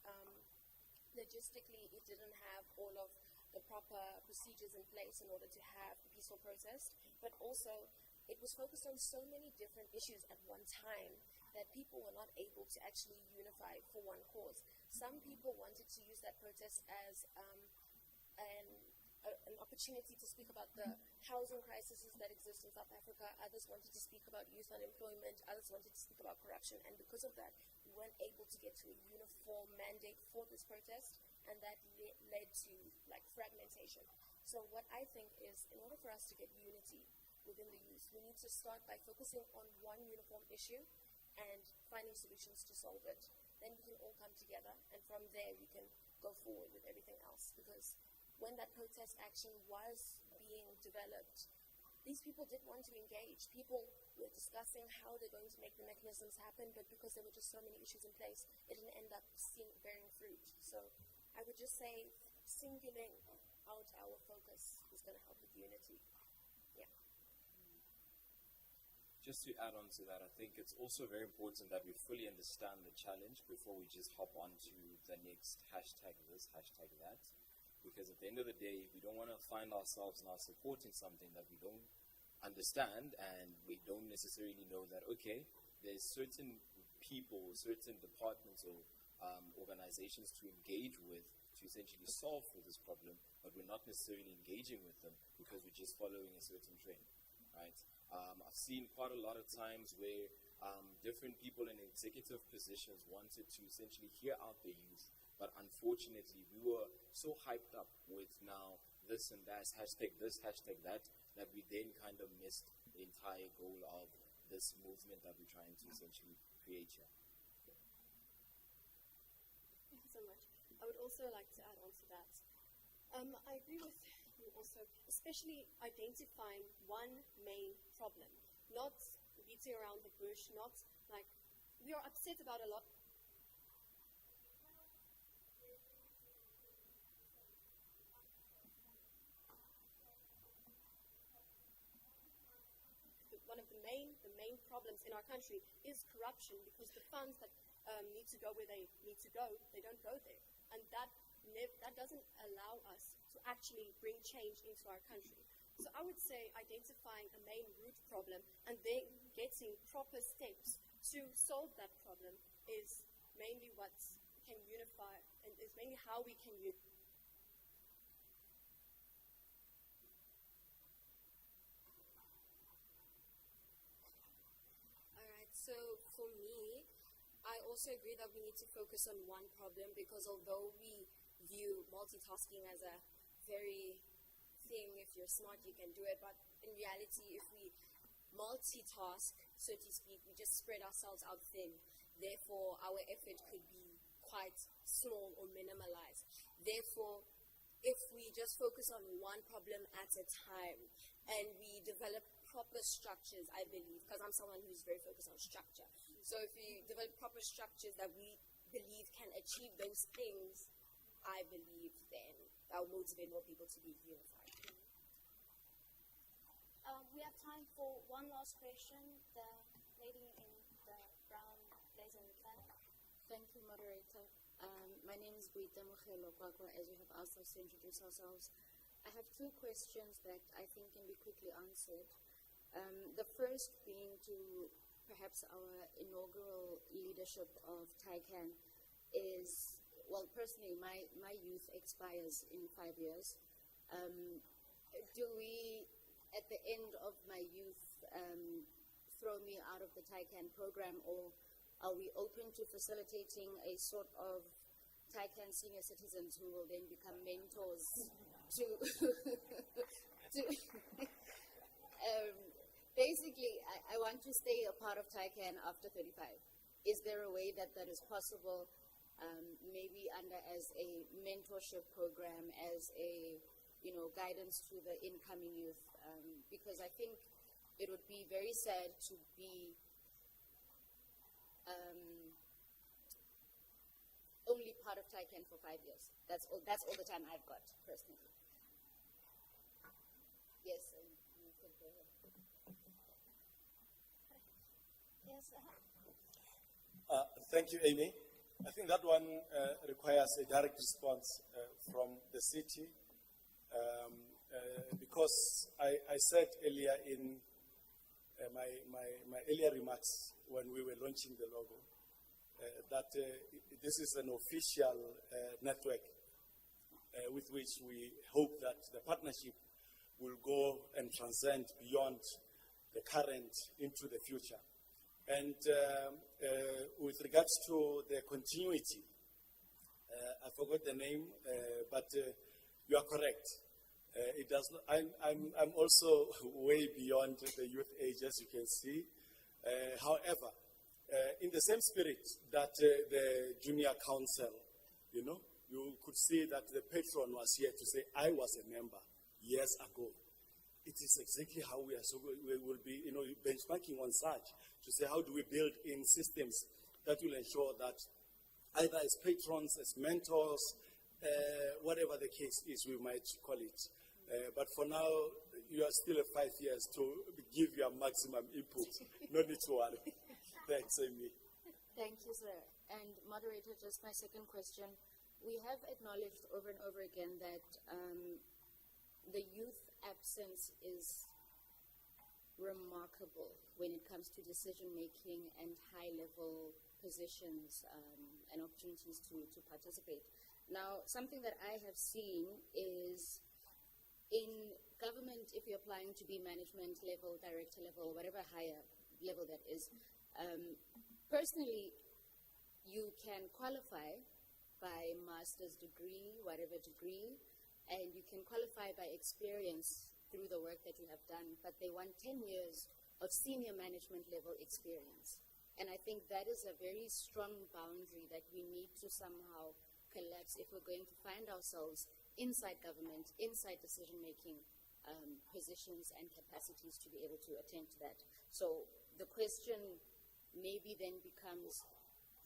Speaker 23: logistically, it didn't have all of the proper procedures in place in order to have a peaceful protest, but also it was focused on so many different issues at one time that people were not able to actually unify for one cause. Some people wanted to use that protest as an opportunity to speak about the housing crises that exist in South Africa. Others wanted to speak about youth unemployment. Others wanted to speak about corruption. And because of that, we weren't able to get to a uniform mandate for this protest, and that led to fragmentation. So what I think is, in order for us to get unity within the youth, we need to start by focusing on one uniform issue and finding solutions to solve it. Then we can all come together, and from there we can go forward with everything else. Because when that protest action was being developed, these people did want to engage. People were discussing how they're going to make the mechanisms happen, but because there were just so many issues in place, it didn't end up bearing fruit. So I would just say singling out our focus is going to help with unity. Yeah.
Speaker 7: Just to add on to that, I think it's also very important that we fully understand the challenge before we just hop on to the next hashtag this, hashtag that. Because at the end of the day, we don't want to find ourselves now supporting something that we don't understand, and we don't necessarily know that, okay, there's certain people, certain departments or organizations to engage with to essentially solve for this problem, but we're not necessarily engaging with them because we're just following a certain trend, right? I've seen quite a lot of times where different people in executive positions wanted to essentially hear out the youth, but unfortunately we were so hyped up with now this and that, hashtag this, hashtag that, that we then kind of missed the entire goal of this movement that we're trying to essentially create here.
Speaker 8: Thank you so much. I would also like to add on to that. I agree with you also, especially identifying one main problem, not beating around the bush, not like we are upset about a lot. One of the main main problems in our country is corruption, because the funds that need to go where they need to go, they don't go there. And that doesn't allow us to actually bring change into our country. So I would say identifying a main root problem and then getting proper steps to solve that problem is mainly what can unify, and is mainly how we can unify.
Speaker 23: Alright, so for me, I also agree that we need to focus on one problem, because although we view multitasking as a very thing, if you're smart you can do it, but in reality if we multitask, so to speak, we just spread ourselves out thin. Therefore our effort could be quite small or minimalized. Therefore, if we just focus on one problem at a time and we develop proper structures, I believe, because I'm someone who's very focused on structure. So if we develop proper structures that we believe can achieve those things, I believe then that will motivate more people to be unified.
Speaker 14: We have time for one last question. The lady in the brown blazer in the back.
Speaker 23: Thank you, moderator. My name is Buita Mokgelo Kwakwa. As you have asked us to introduce ourselves, I have two questions that I think can be quickly answered. The first being to perhaps our inaugural leadership of TICAN is, well, personally, my youth expires in 5 years. Do we, at the end of my youth, throw me out of the TICAN program, or are we open to facilitating a sort of TICAN senior citizens who will then become mentors to basically, I want to stay a part of TICAN after 35. Is there a way that is possible, maybe under as a mentorship program, as a guidance to the incoming youth? Because I think it would be very sad to be only part of TICAN for 5 years. That's all the time I've got, personally. Yes, you could go ahead.
Speaker 14: Yes.
Speaker 6: Thank you, Amy. I think that one requires a direct response from the city, because I said earlier in my earlier remarks when we were launching the logo that this is an official network with which we hope that the partnership will go and transcend beyond the current into the future. And with regards to the continuity, I forgot the name, but you are correct. It does not, I'm also way beyond the youth age, as you can see. However, in the same spirit that the junior council, you could see that the patron was here to say, I was a member years ago. It is exactly how we are. So we will be, benchmarking on such to say, how do we build in systems that will ensure that either as patrons, as mentors, whatever the case is, we might call it. But for now, you are still at 5 years to give your maximum input. No need to worry. Thanks, Amy.
Speaker 23: Thank you, sir. And moderator, just my second question. We have acknowledged over and over again that the youth absence is remarkable when it comes to decision making and high level positions and opportunities to participate. Now, something that I have seen is in government, if you're applying to be management level, director level, whatever higher level that is, personally, you can qualify by master's degree, whatever degree, and you can qualify by experience through the work that you have done, but they want 10 years of senior management level experience. And I think that is a very strong boundary that we need to somehow collapse if we're going to find ourselves inside government, inside decision-making positions and capacities to be able to attend to that. So the question maybe then becomes,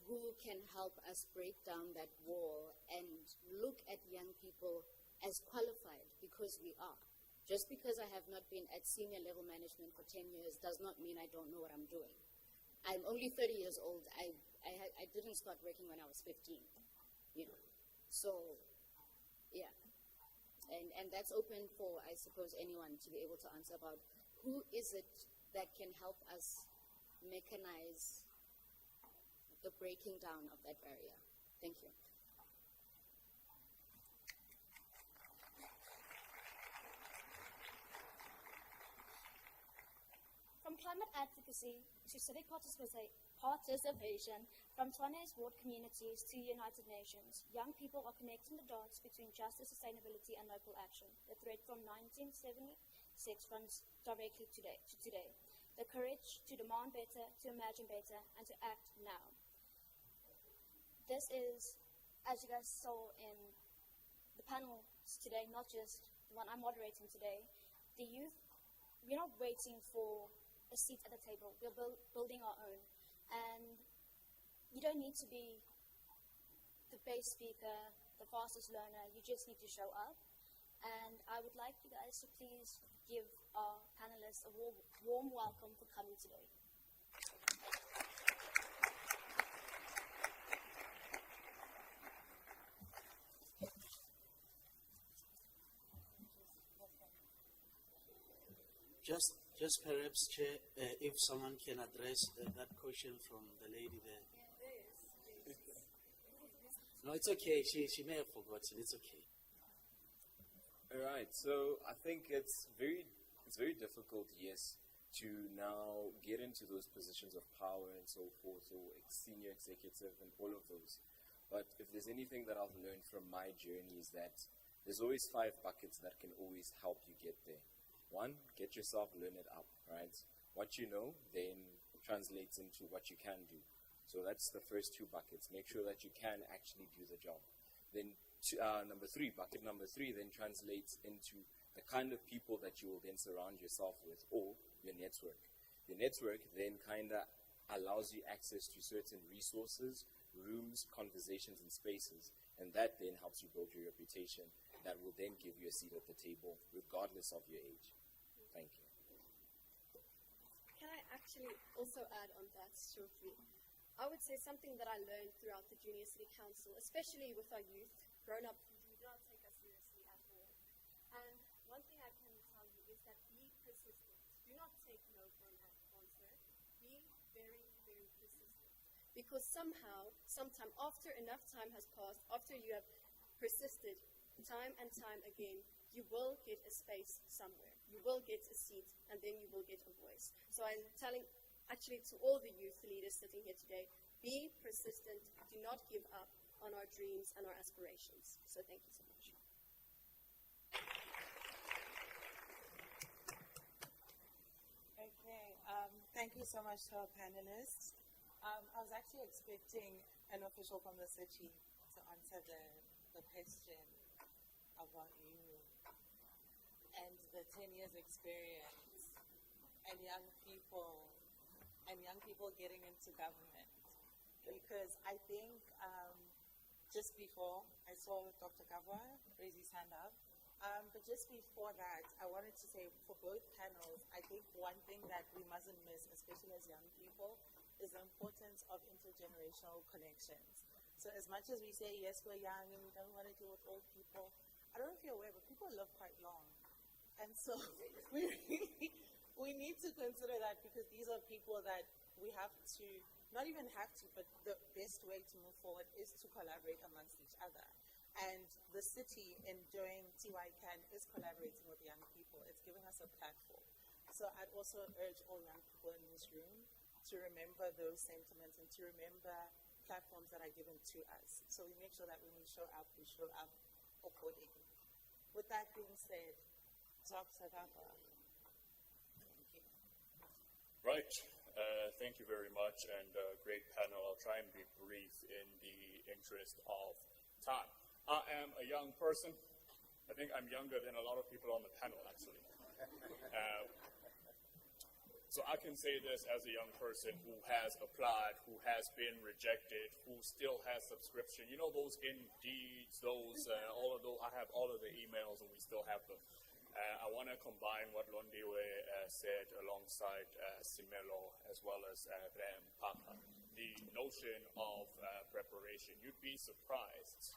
Speaker 23: who can help us break down that wall and look at young people as qualified, because we are.
Speaker 9: Just because I have not been at senior level management for 10 years does not mean I don't know what I'm doing. I'm only 30 years old. I didn't start working when I was 15, you know. So, yeah. And that's open for, I suppose, anyone to be able to answer about who is it that can help us mechanize the breaking down of that barrier. Thank you.
Speaker 14: From climate advocacy to civic participation, from Tshwane's ward communities to United Nations, young people are connecting the dots between justice, sustainability, and local action. The thread from 1976 runs directly to today. The courage to demand better, to imagine better, and to act now. This is, as you guys saw in the panels today, not just the one I'm moderating today, the youth, we're not waiting for a seat at the table. We're building our own. And you don't need to be the best speaker, the fastest learner. You just need to show up. And I would like you guys to please give our panelists a warm welcome for coming today.
Speaker 11: Just perhaps, Chair, if someone can address that question from the lady there. No, it's okay. She may have forgotten. It's okay.
Speaker 7: All right. So I think it's very difficult, yes, to now get into those positions of power and so forth, or senior executive and all of those. But if there's anything that I've learned from my journey is that there's always 5 buckets that can always help you get there. 1, get yourself learned up, right? What you know then translates into what you can do. So that's the first 2 buckets. Make sure that you can actually do the job. Then bucket number three then translates into the kind of people that you will then surround yourself with, or your network. Your network then kind of allows you access to certain resources, rooms, conversations, and spaces, and that then helps you build your reputation. That will then give you a seat at the table, regardless of your age. Thank you.
Speaker 8: Can I actually also add on that shortly? I would say something that I learned throughout the Junior City Council, especially with our youth, grown up, who do not take us seriously at all. And one thing I can tell you is that be persistent. Do not take no for an answer. Be very, very persistent. Because sometime after enough time has passed, after you have persisted time and time again, you will get a space somewhere. You will get a seat, and then you will get a voice. So I'm telling, actually, to all the youth leaders sitting here today, be persistent. Do not give up on our dreams and our aspirations. So thank you so much.
Speaker 3: Okay, thank you so much to our panelists. I was actually expecting an official from the city to answer the question about you and the 10 years experience and young people getting into government. Because I think just before I saw Dr. Gabwa raise his hand up, but just before that, I wanted to say for both panels, I think one thing that we mustn't miss, especially as young people, is the importance of intergenerational connections. So as much as we say, yes, we're young and we don't want to deal with old people, I don't know if you're aware, but people live quite long. And so we need to consider that, because these are people that we have to, not even have to, but the best way to move forward is to collaborate amongst each other. And the city, in doing TYCAN, is collaborating with young people. It's giving us a platform. So I'd also urge all young people in this room to remember those sentiments and to remember platforms that are given to us. So we make sure that when we show up accordingly. With that being said, Dr. Gabwa. Thank you.
Speaker 15: Right. Thank you very much, and great panel. I'll try and be brief in the interest of time. I am a young person. I think I'm younger than a lot of people on the panel, actually. So I can say this as a young person who has applied, who has been rejected, who still has subscription. You know those Indeeds, those, all of those, I have all of the emails and we still have them. I want to combine what Londiwe said alongside Simelo as well as Rem Papa. The notion of preparation. You'd be surprised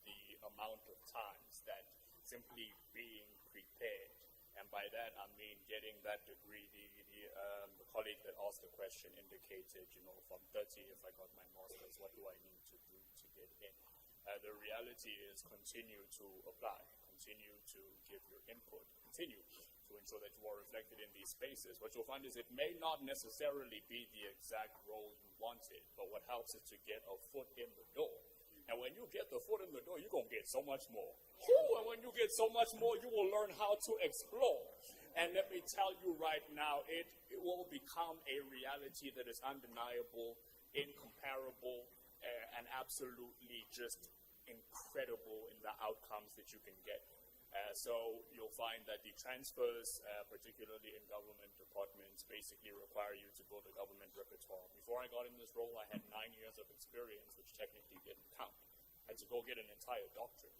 Speaker 15: the amount of times that simply being prepared, and by that I mean getting that degree. The colleague that asked the question indicated, from 30, if I got my master's, what do I need to do to get in? The reality is continue to apply, continue to give your input, continue to ensure that you are reflected in these spaces. What you'll find is it may not necessarily be the exact role you wanted, but what helps is to get a foot in the door. And when you get the foot in the door, you're going to get so much more. And when you get so much more, you will learn how to explore. And let me tell you right now, it will become a reality that is undeniable, incomparable, and absolutely just incredible in the outcomes that you can get. So you'll find that the transfers, particularly in government departments, basically require you to build a government repertoire. Before I got in this role, I had 9 years of experience, which technically didn't count. I had to go get an entire doctorate,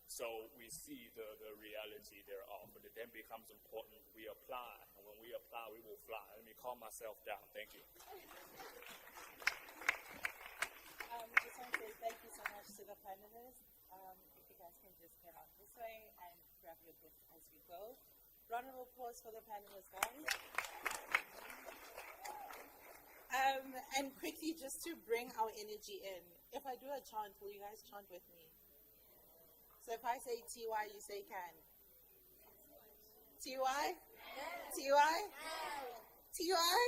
Speaker 15: so we see the reality thereof, but it then becomes important we apply, and when we apply, we will fly. Let me calm myself down. Thank you.
Speaker 3: Just want to say thank you so much to the panelists. If you guys can just get out this way and grab your gifts as we go. Round of applause for the panelists, guys. And quickly, just to bring our energy in, if I do a chant, will you guys chant with me? So if I say TY, you say can. TY? TY? TY?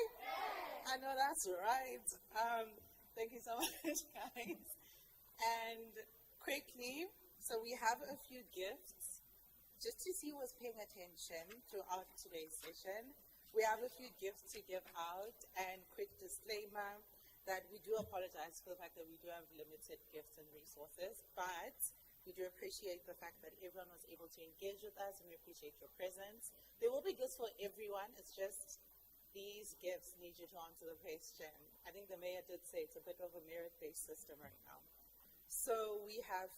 Speaker 3: I know that's right. Thank you so much, guys. And quickly, so we have a few gifts. Just to see who's paying attention throughout today's session, we have a few gifts to give out, and quick disclaimer that we do apologize for the fact that we do have limited gifts and resources, but we do appreciate the fact that everyone was able to engage with us, and we appreciate your presence. There will be gifts for everyone. It's just these gifts need you to answer the question. I think the mayor did say it's a bit of a merit-based system right now. So we have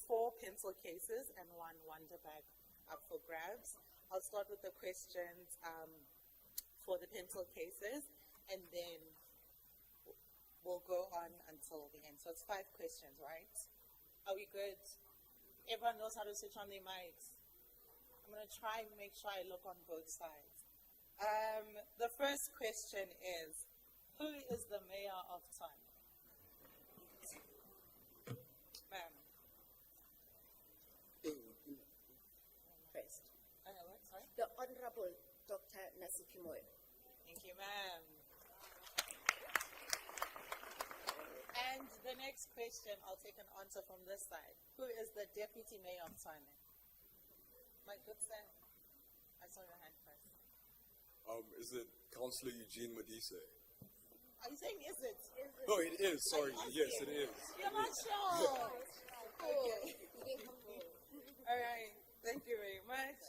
Speaker 3: 4 pencil cases and 1 wonder bag up for grabs. I'll start with the questions for the pencil cases, and then we'll go on until the end. So it's 5 questions, right? Are we good? Everyone knows how to switch on their mics. I'm going to try and make sure I look on both sides. The first question is, who is the mayor of Tshwane? Ma'am.
Speaker 10: First.
Speaker 3: What, sorry?
Speaker 10: The Honorable Dr. Nasiphi Moyo.
Speaker 3: Thank you, ma'am. And the next question, I'll take an answer from this side. Who is the deputy mayor of Tshwane? My good sir, I saw your hand first.
Speaker 12: Is it Councillor Eugene Modise?
Speaker 3: Are you saying is it?
Speaker 12: No, it is. Sorry. Yes, it is.
Speaker 3: You're not sure. Okay. All right. Thank you very much.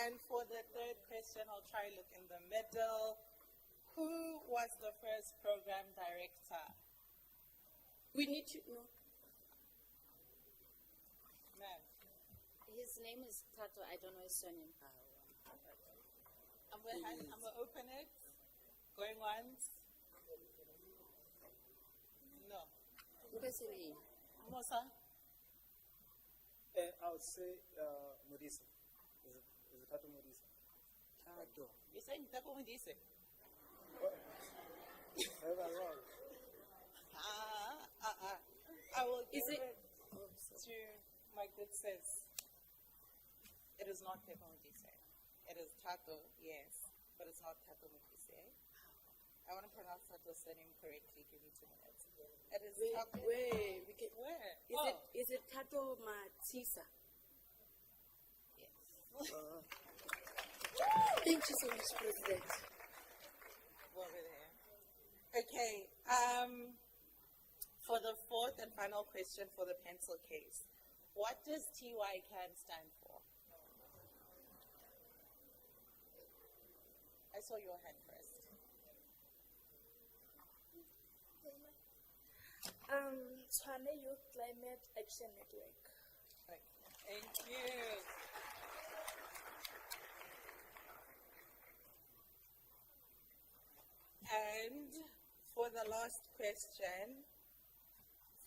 Speaker 3: And for the third question, I'll try to look in the middle. Who was the first program director?
Speaker 10: We need to know.
Speaker 3: Ma'am.
Speaker 9: His name is Tato. I don't know his surname.
Speaker 3: I'm going to open it. Going once. No. Mosa?
Speaker 11: I would say Modise. Is it Tato Modise? Tato.
Speaker 3: You're saying Tato Modise? I will give it to my good sis. It is not Tato Modise. It is Tato, yes, but it's not Tato Modise. I want to pronounce Tato's surname correctly. Give me 2 minutes. It is Tato. Where?
Speaker 10: Is it Tato Matisa?
Speaker 3: Yes.
Speaker 10: Thank you so much, President.
Speaker 3: Over there. Okay. For the fourth and final question for the pencil case, what does TYCAN stand for? I saw your hand first.
Speaker 8: Tshwane Youth Climate Action Network.
Speaker 3: Okay. Thank you. And for the last question,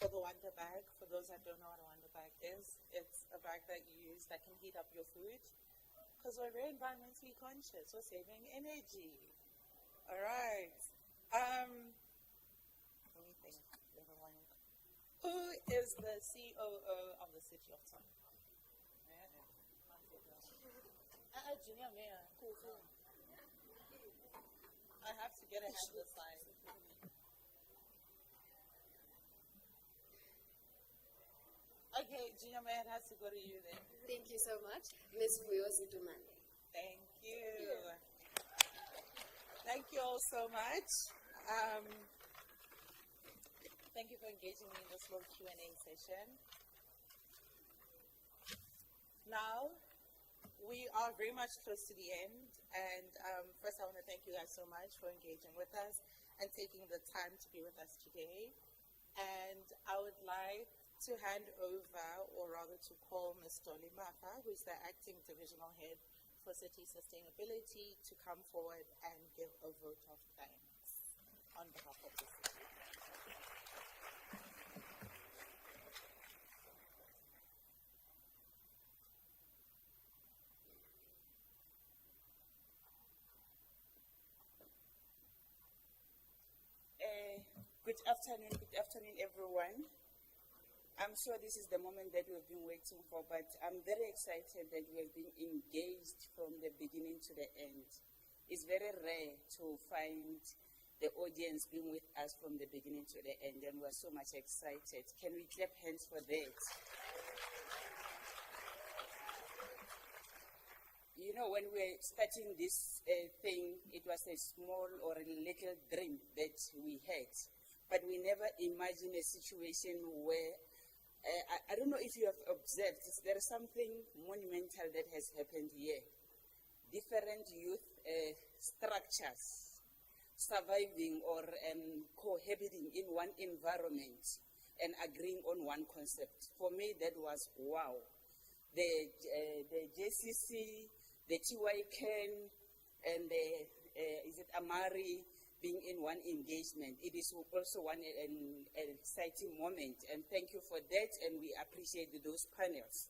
Speaker 3: for the Wonder Bag, for those that don't know what a Wonder Bag is, it's a bag that you use that can heat up your food because we're very environmentally conscious. We're saving energy. All right. Let me think. Who is the COO of the city of Tshwane? Junior Mayor. I have to get a hand this side. Okay, Junior Mayor, it has to go to you then.
Speaker 5: Thank you so much, Ms. Vuyosi Dumane.
Speaker 3: Thank you. Thank you all so much. Thank you for engaging me in this little Q&A session. Now, we are very much close to the end, and first I want to thank you guys so much for engaging with us and taking the time to be with us today. And I would like to hand over, or rather to call Ms. Dolly Mafa, who is the Acting Divisional Head for City Sustainability, to come forward and give a vote of thanks on behalf of the city.
Speaker 2: Good afternoon, everyone. I'm sure this is the moment that we've been waiting for, but I'm very excited that we have been engaged from the beginning to the end. It's very rare to find the audience being with us from the beginning to the end, and we're so much excited. Can we clap hands for that? You know, when we were starting this thing, it was a small or a little dream that we had. But we never imagined a situation where, I don't know if you have observed, there is something monumental that has happened here. Different youth structures surviving or cohabiting in one environment and agreeing on one concept. For me, that was wow. The JCC, the TYCAN, and the, is it Amari, being in one engagement. It is also one an exciting moment, and thank you for that, and we appreciate those panels.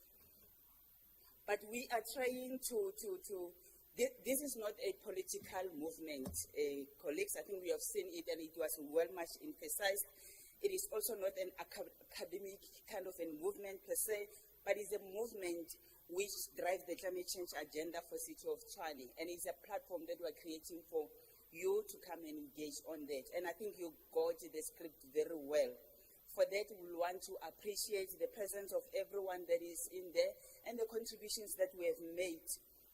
Speaker 2: But we are trying this is not a political movement, colleagues. I think we have seen it, and it was well much emphasized. It is also not an academic kind of a movement per se, but it's a movement which drives the climate change agenda for City of Tshwane, and it's a platform that we're creating for you to come and engage on that. And I think you got the script very well. For that, we want to appreciate the presence of everyone that is in there and the contributions that we have made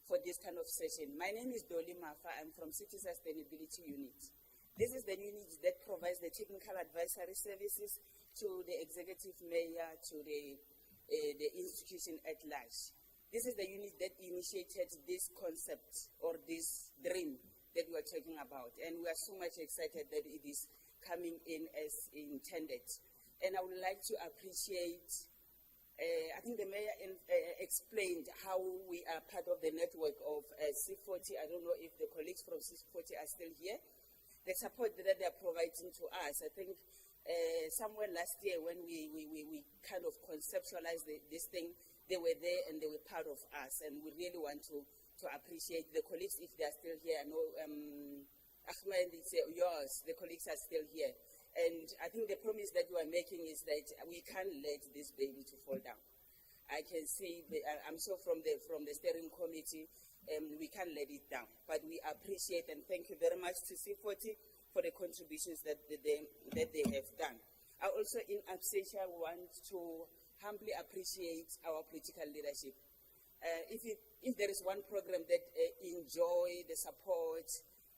Speaker 2: for this kind of session. My name is Dolly Mafa. I'm from City Sustainability Unit. This is the unit that provides the technical advisory services to the executive mayor, to the institution at large. This is the unit that initiated this concept or this dream that we are talking about, and we are so much excited that it is coming in as intended. And I would like to appreciate, I think the mayor explained how we are part of the network of C40. I don't know if the colleagues from C40 are still here. The support that they are providing to us, I think somewhere last year when we kind of conceptualized this thing, they were there and they were part of us, and we really want to appreciate the colleagues if they are still here. I know Ahmed, it's yours, the colleagues are still here. And I think the promise that you are making is that we can't let this baby to fall down. I can see, I'm sure from the steering committee, we can't let it down. But we appreciate and thank you very much to C40 for the contributions that they have done. I also, in absentia, want to humbly appreciate our political leadership. If there is one program that enjoy the support,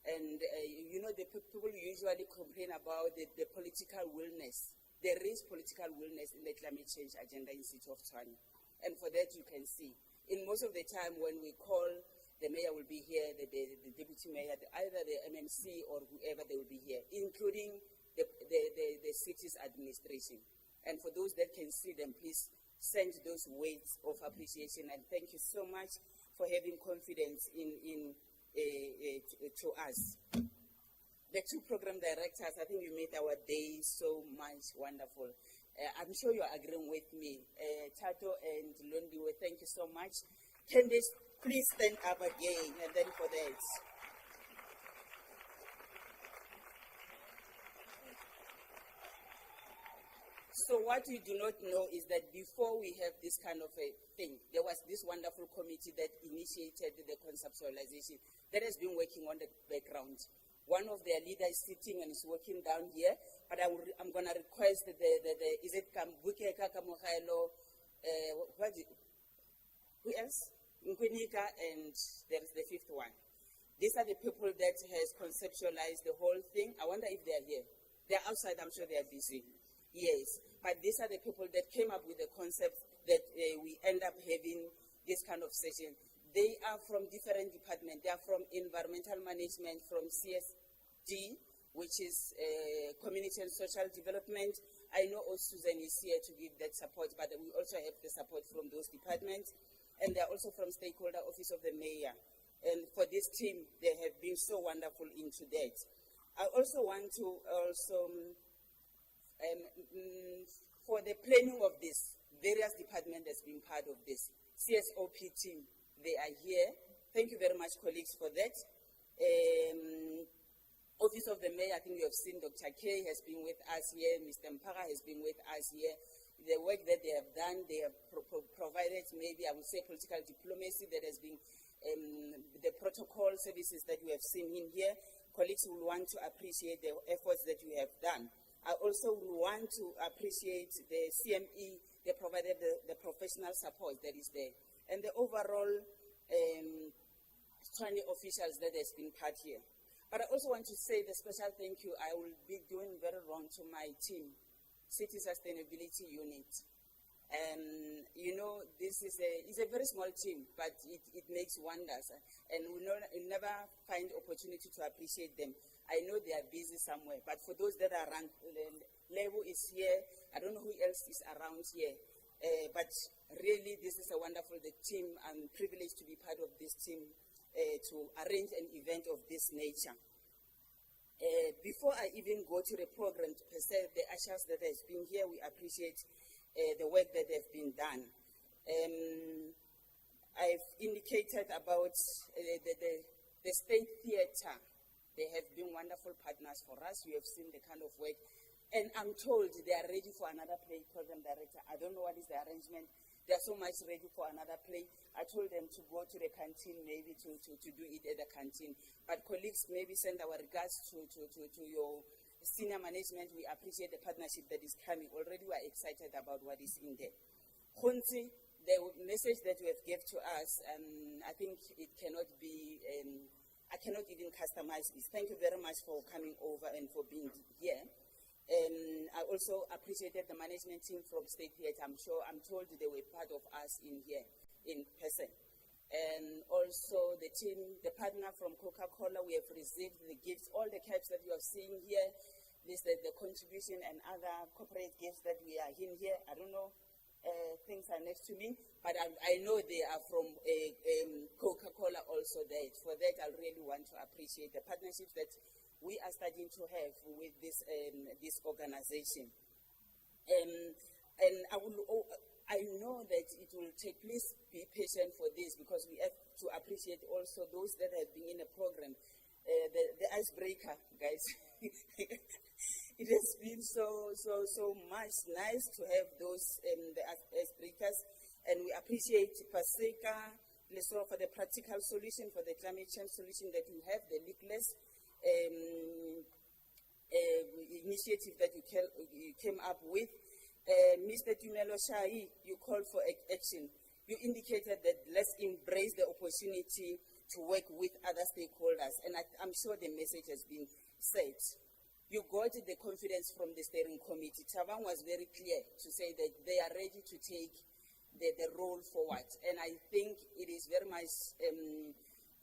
Speaker 2: and you know, the people usually complain about the political willness. There is political willness in the climate change agenda in City of Tshwane, and for that you can see. In most of the time when we call, the mayor will be here, the deputy mayor, either the MMC or whoever, they will be here, including the city's administration. And for those that can see them, please send those words of appreciation, and thank you so much for having confidence to us. the two program directors, I think you made our day so much wonderful. I'm sure you're agreeing with me. Tato and Londiwe, thank you so much. Can they please stand up again and then for that? So what we do not know is that before we have this kind of a thing, there was this wonderful committee that initiated the conceptualization that has been working on the background. One of their leaders is sitting and is working down here, but I'm going to request is it Kambukeka Kamuhailo, who else? Nkwinika, and there is the fifth one. These are the people that has conceptualized the whole thing. I wonder if they are here. They're outside, I'm sure they are busy. Yes, but these are the people that came up with the concept that we end up having this kind of session. They are from different departments. They are from environmental management, from CSD, which is community and social development. I know also Susan is here to give that support, but we also have the support from those departments. And they're also from Stakeholder Office of the Mayor. And for this team, they have been so wonderful into that. I also want to for the planning of this, various departments has been part of this. CSOP team, they are here. Thank you very much, colleagues, for that. Office of the Mayor, I think you have seen Dr. K has been with us here. Mr. Mpara has been with us here. The work that they have done, they have provided maybe, I would say, political diplomacy that has been the protocol services that you have seen in here. Colleagues will want to appreciate the efforts that you have done. I also want to appreciate the CME, they provided the professional support that is there. And the overall Tshwane officials that has been part here. But I also want to say the special thank you I will be doing very wrong to my team, City Sustainability Unit. You know, this is a very small team, but it makes wonders. And we never find opportunity to appreciate them. I know they are busy somewhere, but for those that are around, Levo is here. I don't know who else is around here. But really, this is a wonderful team. I'm privileged to be part of this team to arrange an event of this nature. Before I even go to the program per se, the ushers that has been here, we appreciate the work that has been done. I've indicated about the State Theatre. They have been wonderful partners for us. You have seen the kind of work. And I'm told they are ready for another play, program director. I don't know what is the arrangement. They are so much ready for another play. I told them to go to the canteen, maybe to do it at the canteen. But colleagues, maybe send our regards to your senior management. We appreciate the partnership that is coming. Already we are excited about what is in there. Khunzi, the message that you have given to us, I think it cannot be, I cannot even customize this. Thank you very much for coming over and for being here. I also appreciated the management team from State Theatre. I'm told they were part of us in here, in person. And also the team, the partner from Coca-Cola, we have received the gifts, all the caps that you are seeing here. This is the contribution and other corporate gifts that we are in here. I don't know, things are next to me, but I know they are from Coca-Cola also there. For that, I really want to appreciate the partnerships that we are starting to have with this organization. And I know that it will take, please be patient for this, because we have to appreciate also those that have been in the program. The icebreaker, guys. It has been so much nice to have those the icebreakers, and we appreciate Paseka, Lesotho, for the practical solution, for the climate change solution that you have, the leakless initiative that you came up with. Mr. Tumelo Shai, you called for action. You indicated that let's embrace the opportunity to work with other stakeholders, and I'm sure the message has been said. You got the confidence from the steering committee. Thabang was very clear to say that they are ready to take the role forward, and I think it is very much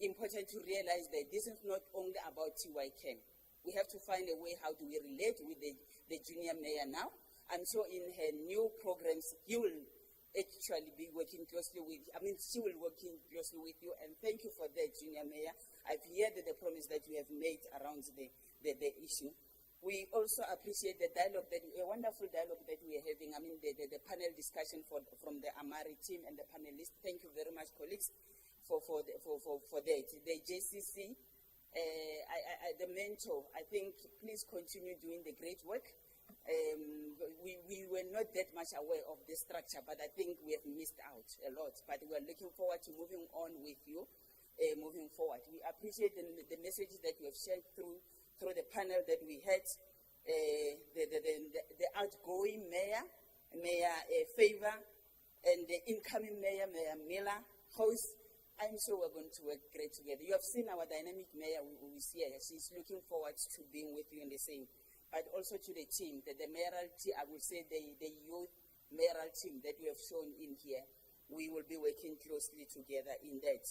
Speaker 2: important to realize that this is not only about TYK. We have to find a way how do we relate with the junior mayor now. I'm sure in her new programs, you will actually be working closely with, she will work closely with you, and thank you for that, junior mayor. I've heard the promise that you have made around the the issue. We also appreciate the dialogue, a wonderful dialogue that we are having. I mean, the panel discussion from the Amari team and the panelists. Thank you very much, colleagues, for that. The JCC, the mentor, I think, please continue doing the great work. We were not that much aware of the structure, but I think we have missed out a lot. But we are looking forward to moving on with you, moving forward. We appreciate the messages that you have shared through the panel that we had, the outgoing mayor, Mayor Favor, and the incoming mayor, Mayor Miller, host. I'm sure we're going to work great together. You have seen our dynamic mayor, we see her. She's looking forward to being with you in the same. But also to the team, the mayoral team, I would say the youth mayoral team that you have shown in here. We will be working closely together in that.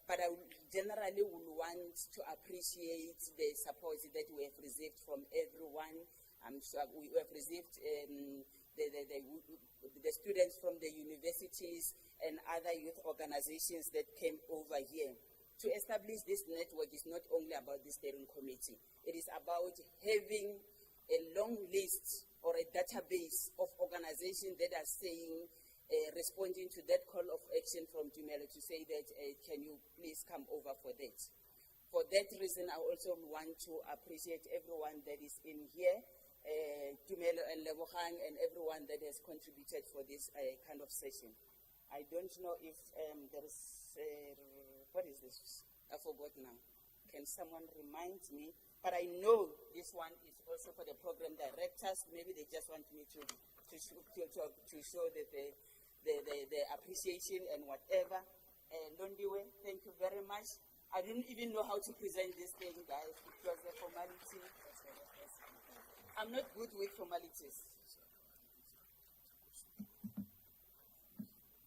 Speaker 2: But I generally would want to appreciate the support that we have received from everyone. I'm sure we have received the students from the universities and other youth organizations that came over here. To establish this network is not only about the steering committee. It is about having a long list or a database of organizations that are saying, responding to that call of action from Tumelo to say that, can you please come over for that? For that reason, I also want to appreciate everyone that is in here, Tumelo and Lebogang and everyone that has contributed for this kind of session. I don't know if there is, what is this? I forgot now. Can someone remind me? But I know this one is also for the program directors. Maybe they just want me to show that the appreciation and whatever. Londiwe, thank you very much. I didn't even know how to present this thing, guys. It was a formality. I'm not good with formalities.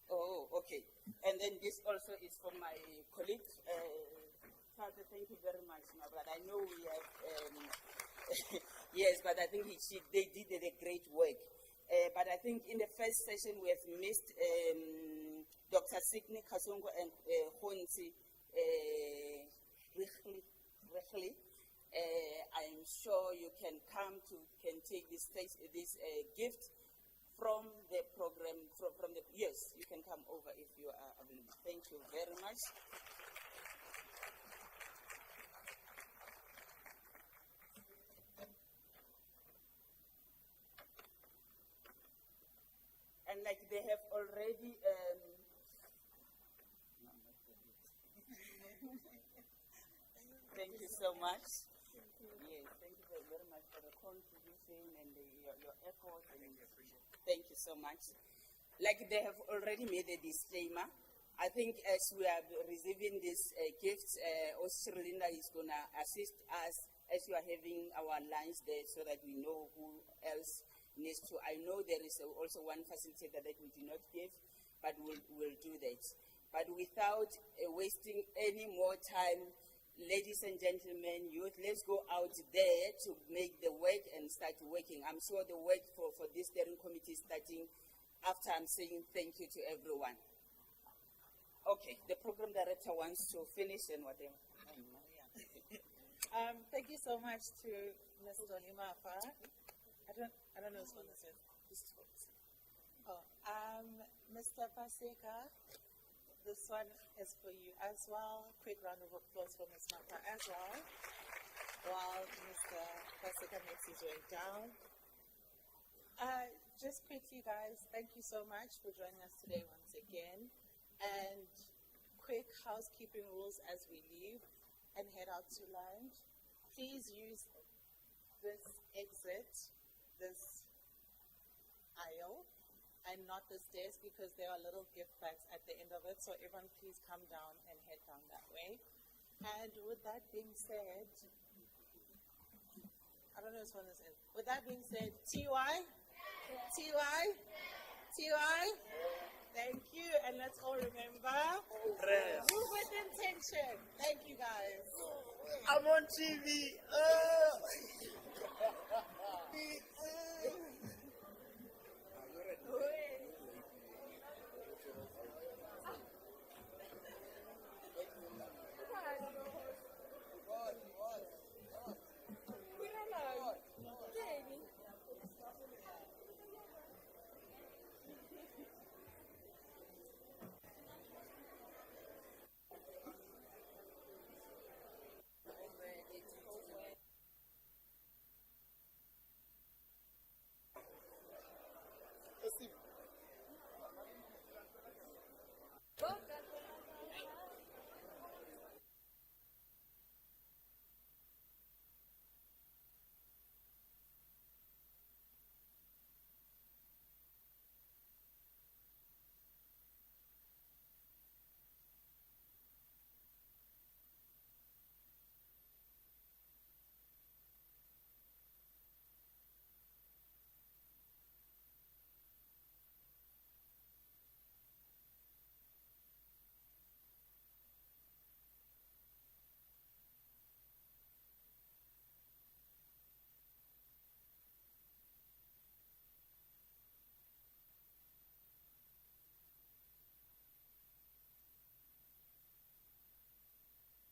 Speaker 2: Oh, okay. And then this also is from my colleague. Father, thank you very much, my brother. I know we have, yes, but I think they did a great work. But I think in the first session we have missed Dr. Signy Kasongo and Honsi Rechli. I'm sure you can take this gift from the program, from the, yes, you can come over if you are available. Thank you very much. And like they have already, thank you so much. Yes, thank you very much for the contribution and your effort. Thank you so much. Like they have already made a disclaimer, I think as we are receiving these gifts, Australinda is going to assist us as we are having our lunch there so that we know who else needs to. I know there is also one facilitator that we do not give, but we'll do that. But without wasting any more time, ladies and gentlemen, youth, let's go out there to make the work and start working. I'm sure the work for this steering committee is starting after I'm saying thank you to everyone. Okay, the program director wants to finish and whatever.
Speaker 3: Thank you so much to Ms. Dolima Afar. I don't know what this is. Oh, Mr. Paseka, this one is for you as well. Quick round of applause for Ms. Mata as well. While Mr. Paseka makes his way down. Just quickly, guys, thank you so much for joining us today once again. And quick housekeeping rules as we leave and head out to lunch. Please use this exit, this aisle, and not the stairs because there are little gift bags at the end of it. So everyone please come down and head down that way. And with that being said, I don't know which one this is. With that being said, TY? Thank you, and let's all remember, move with intention. Thank you, guys.
Speaker 6: I'm on TV.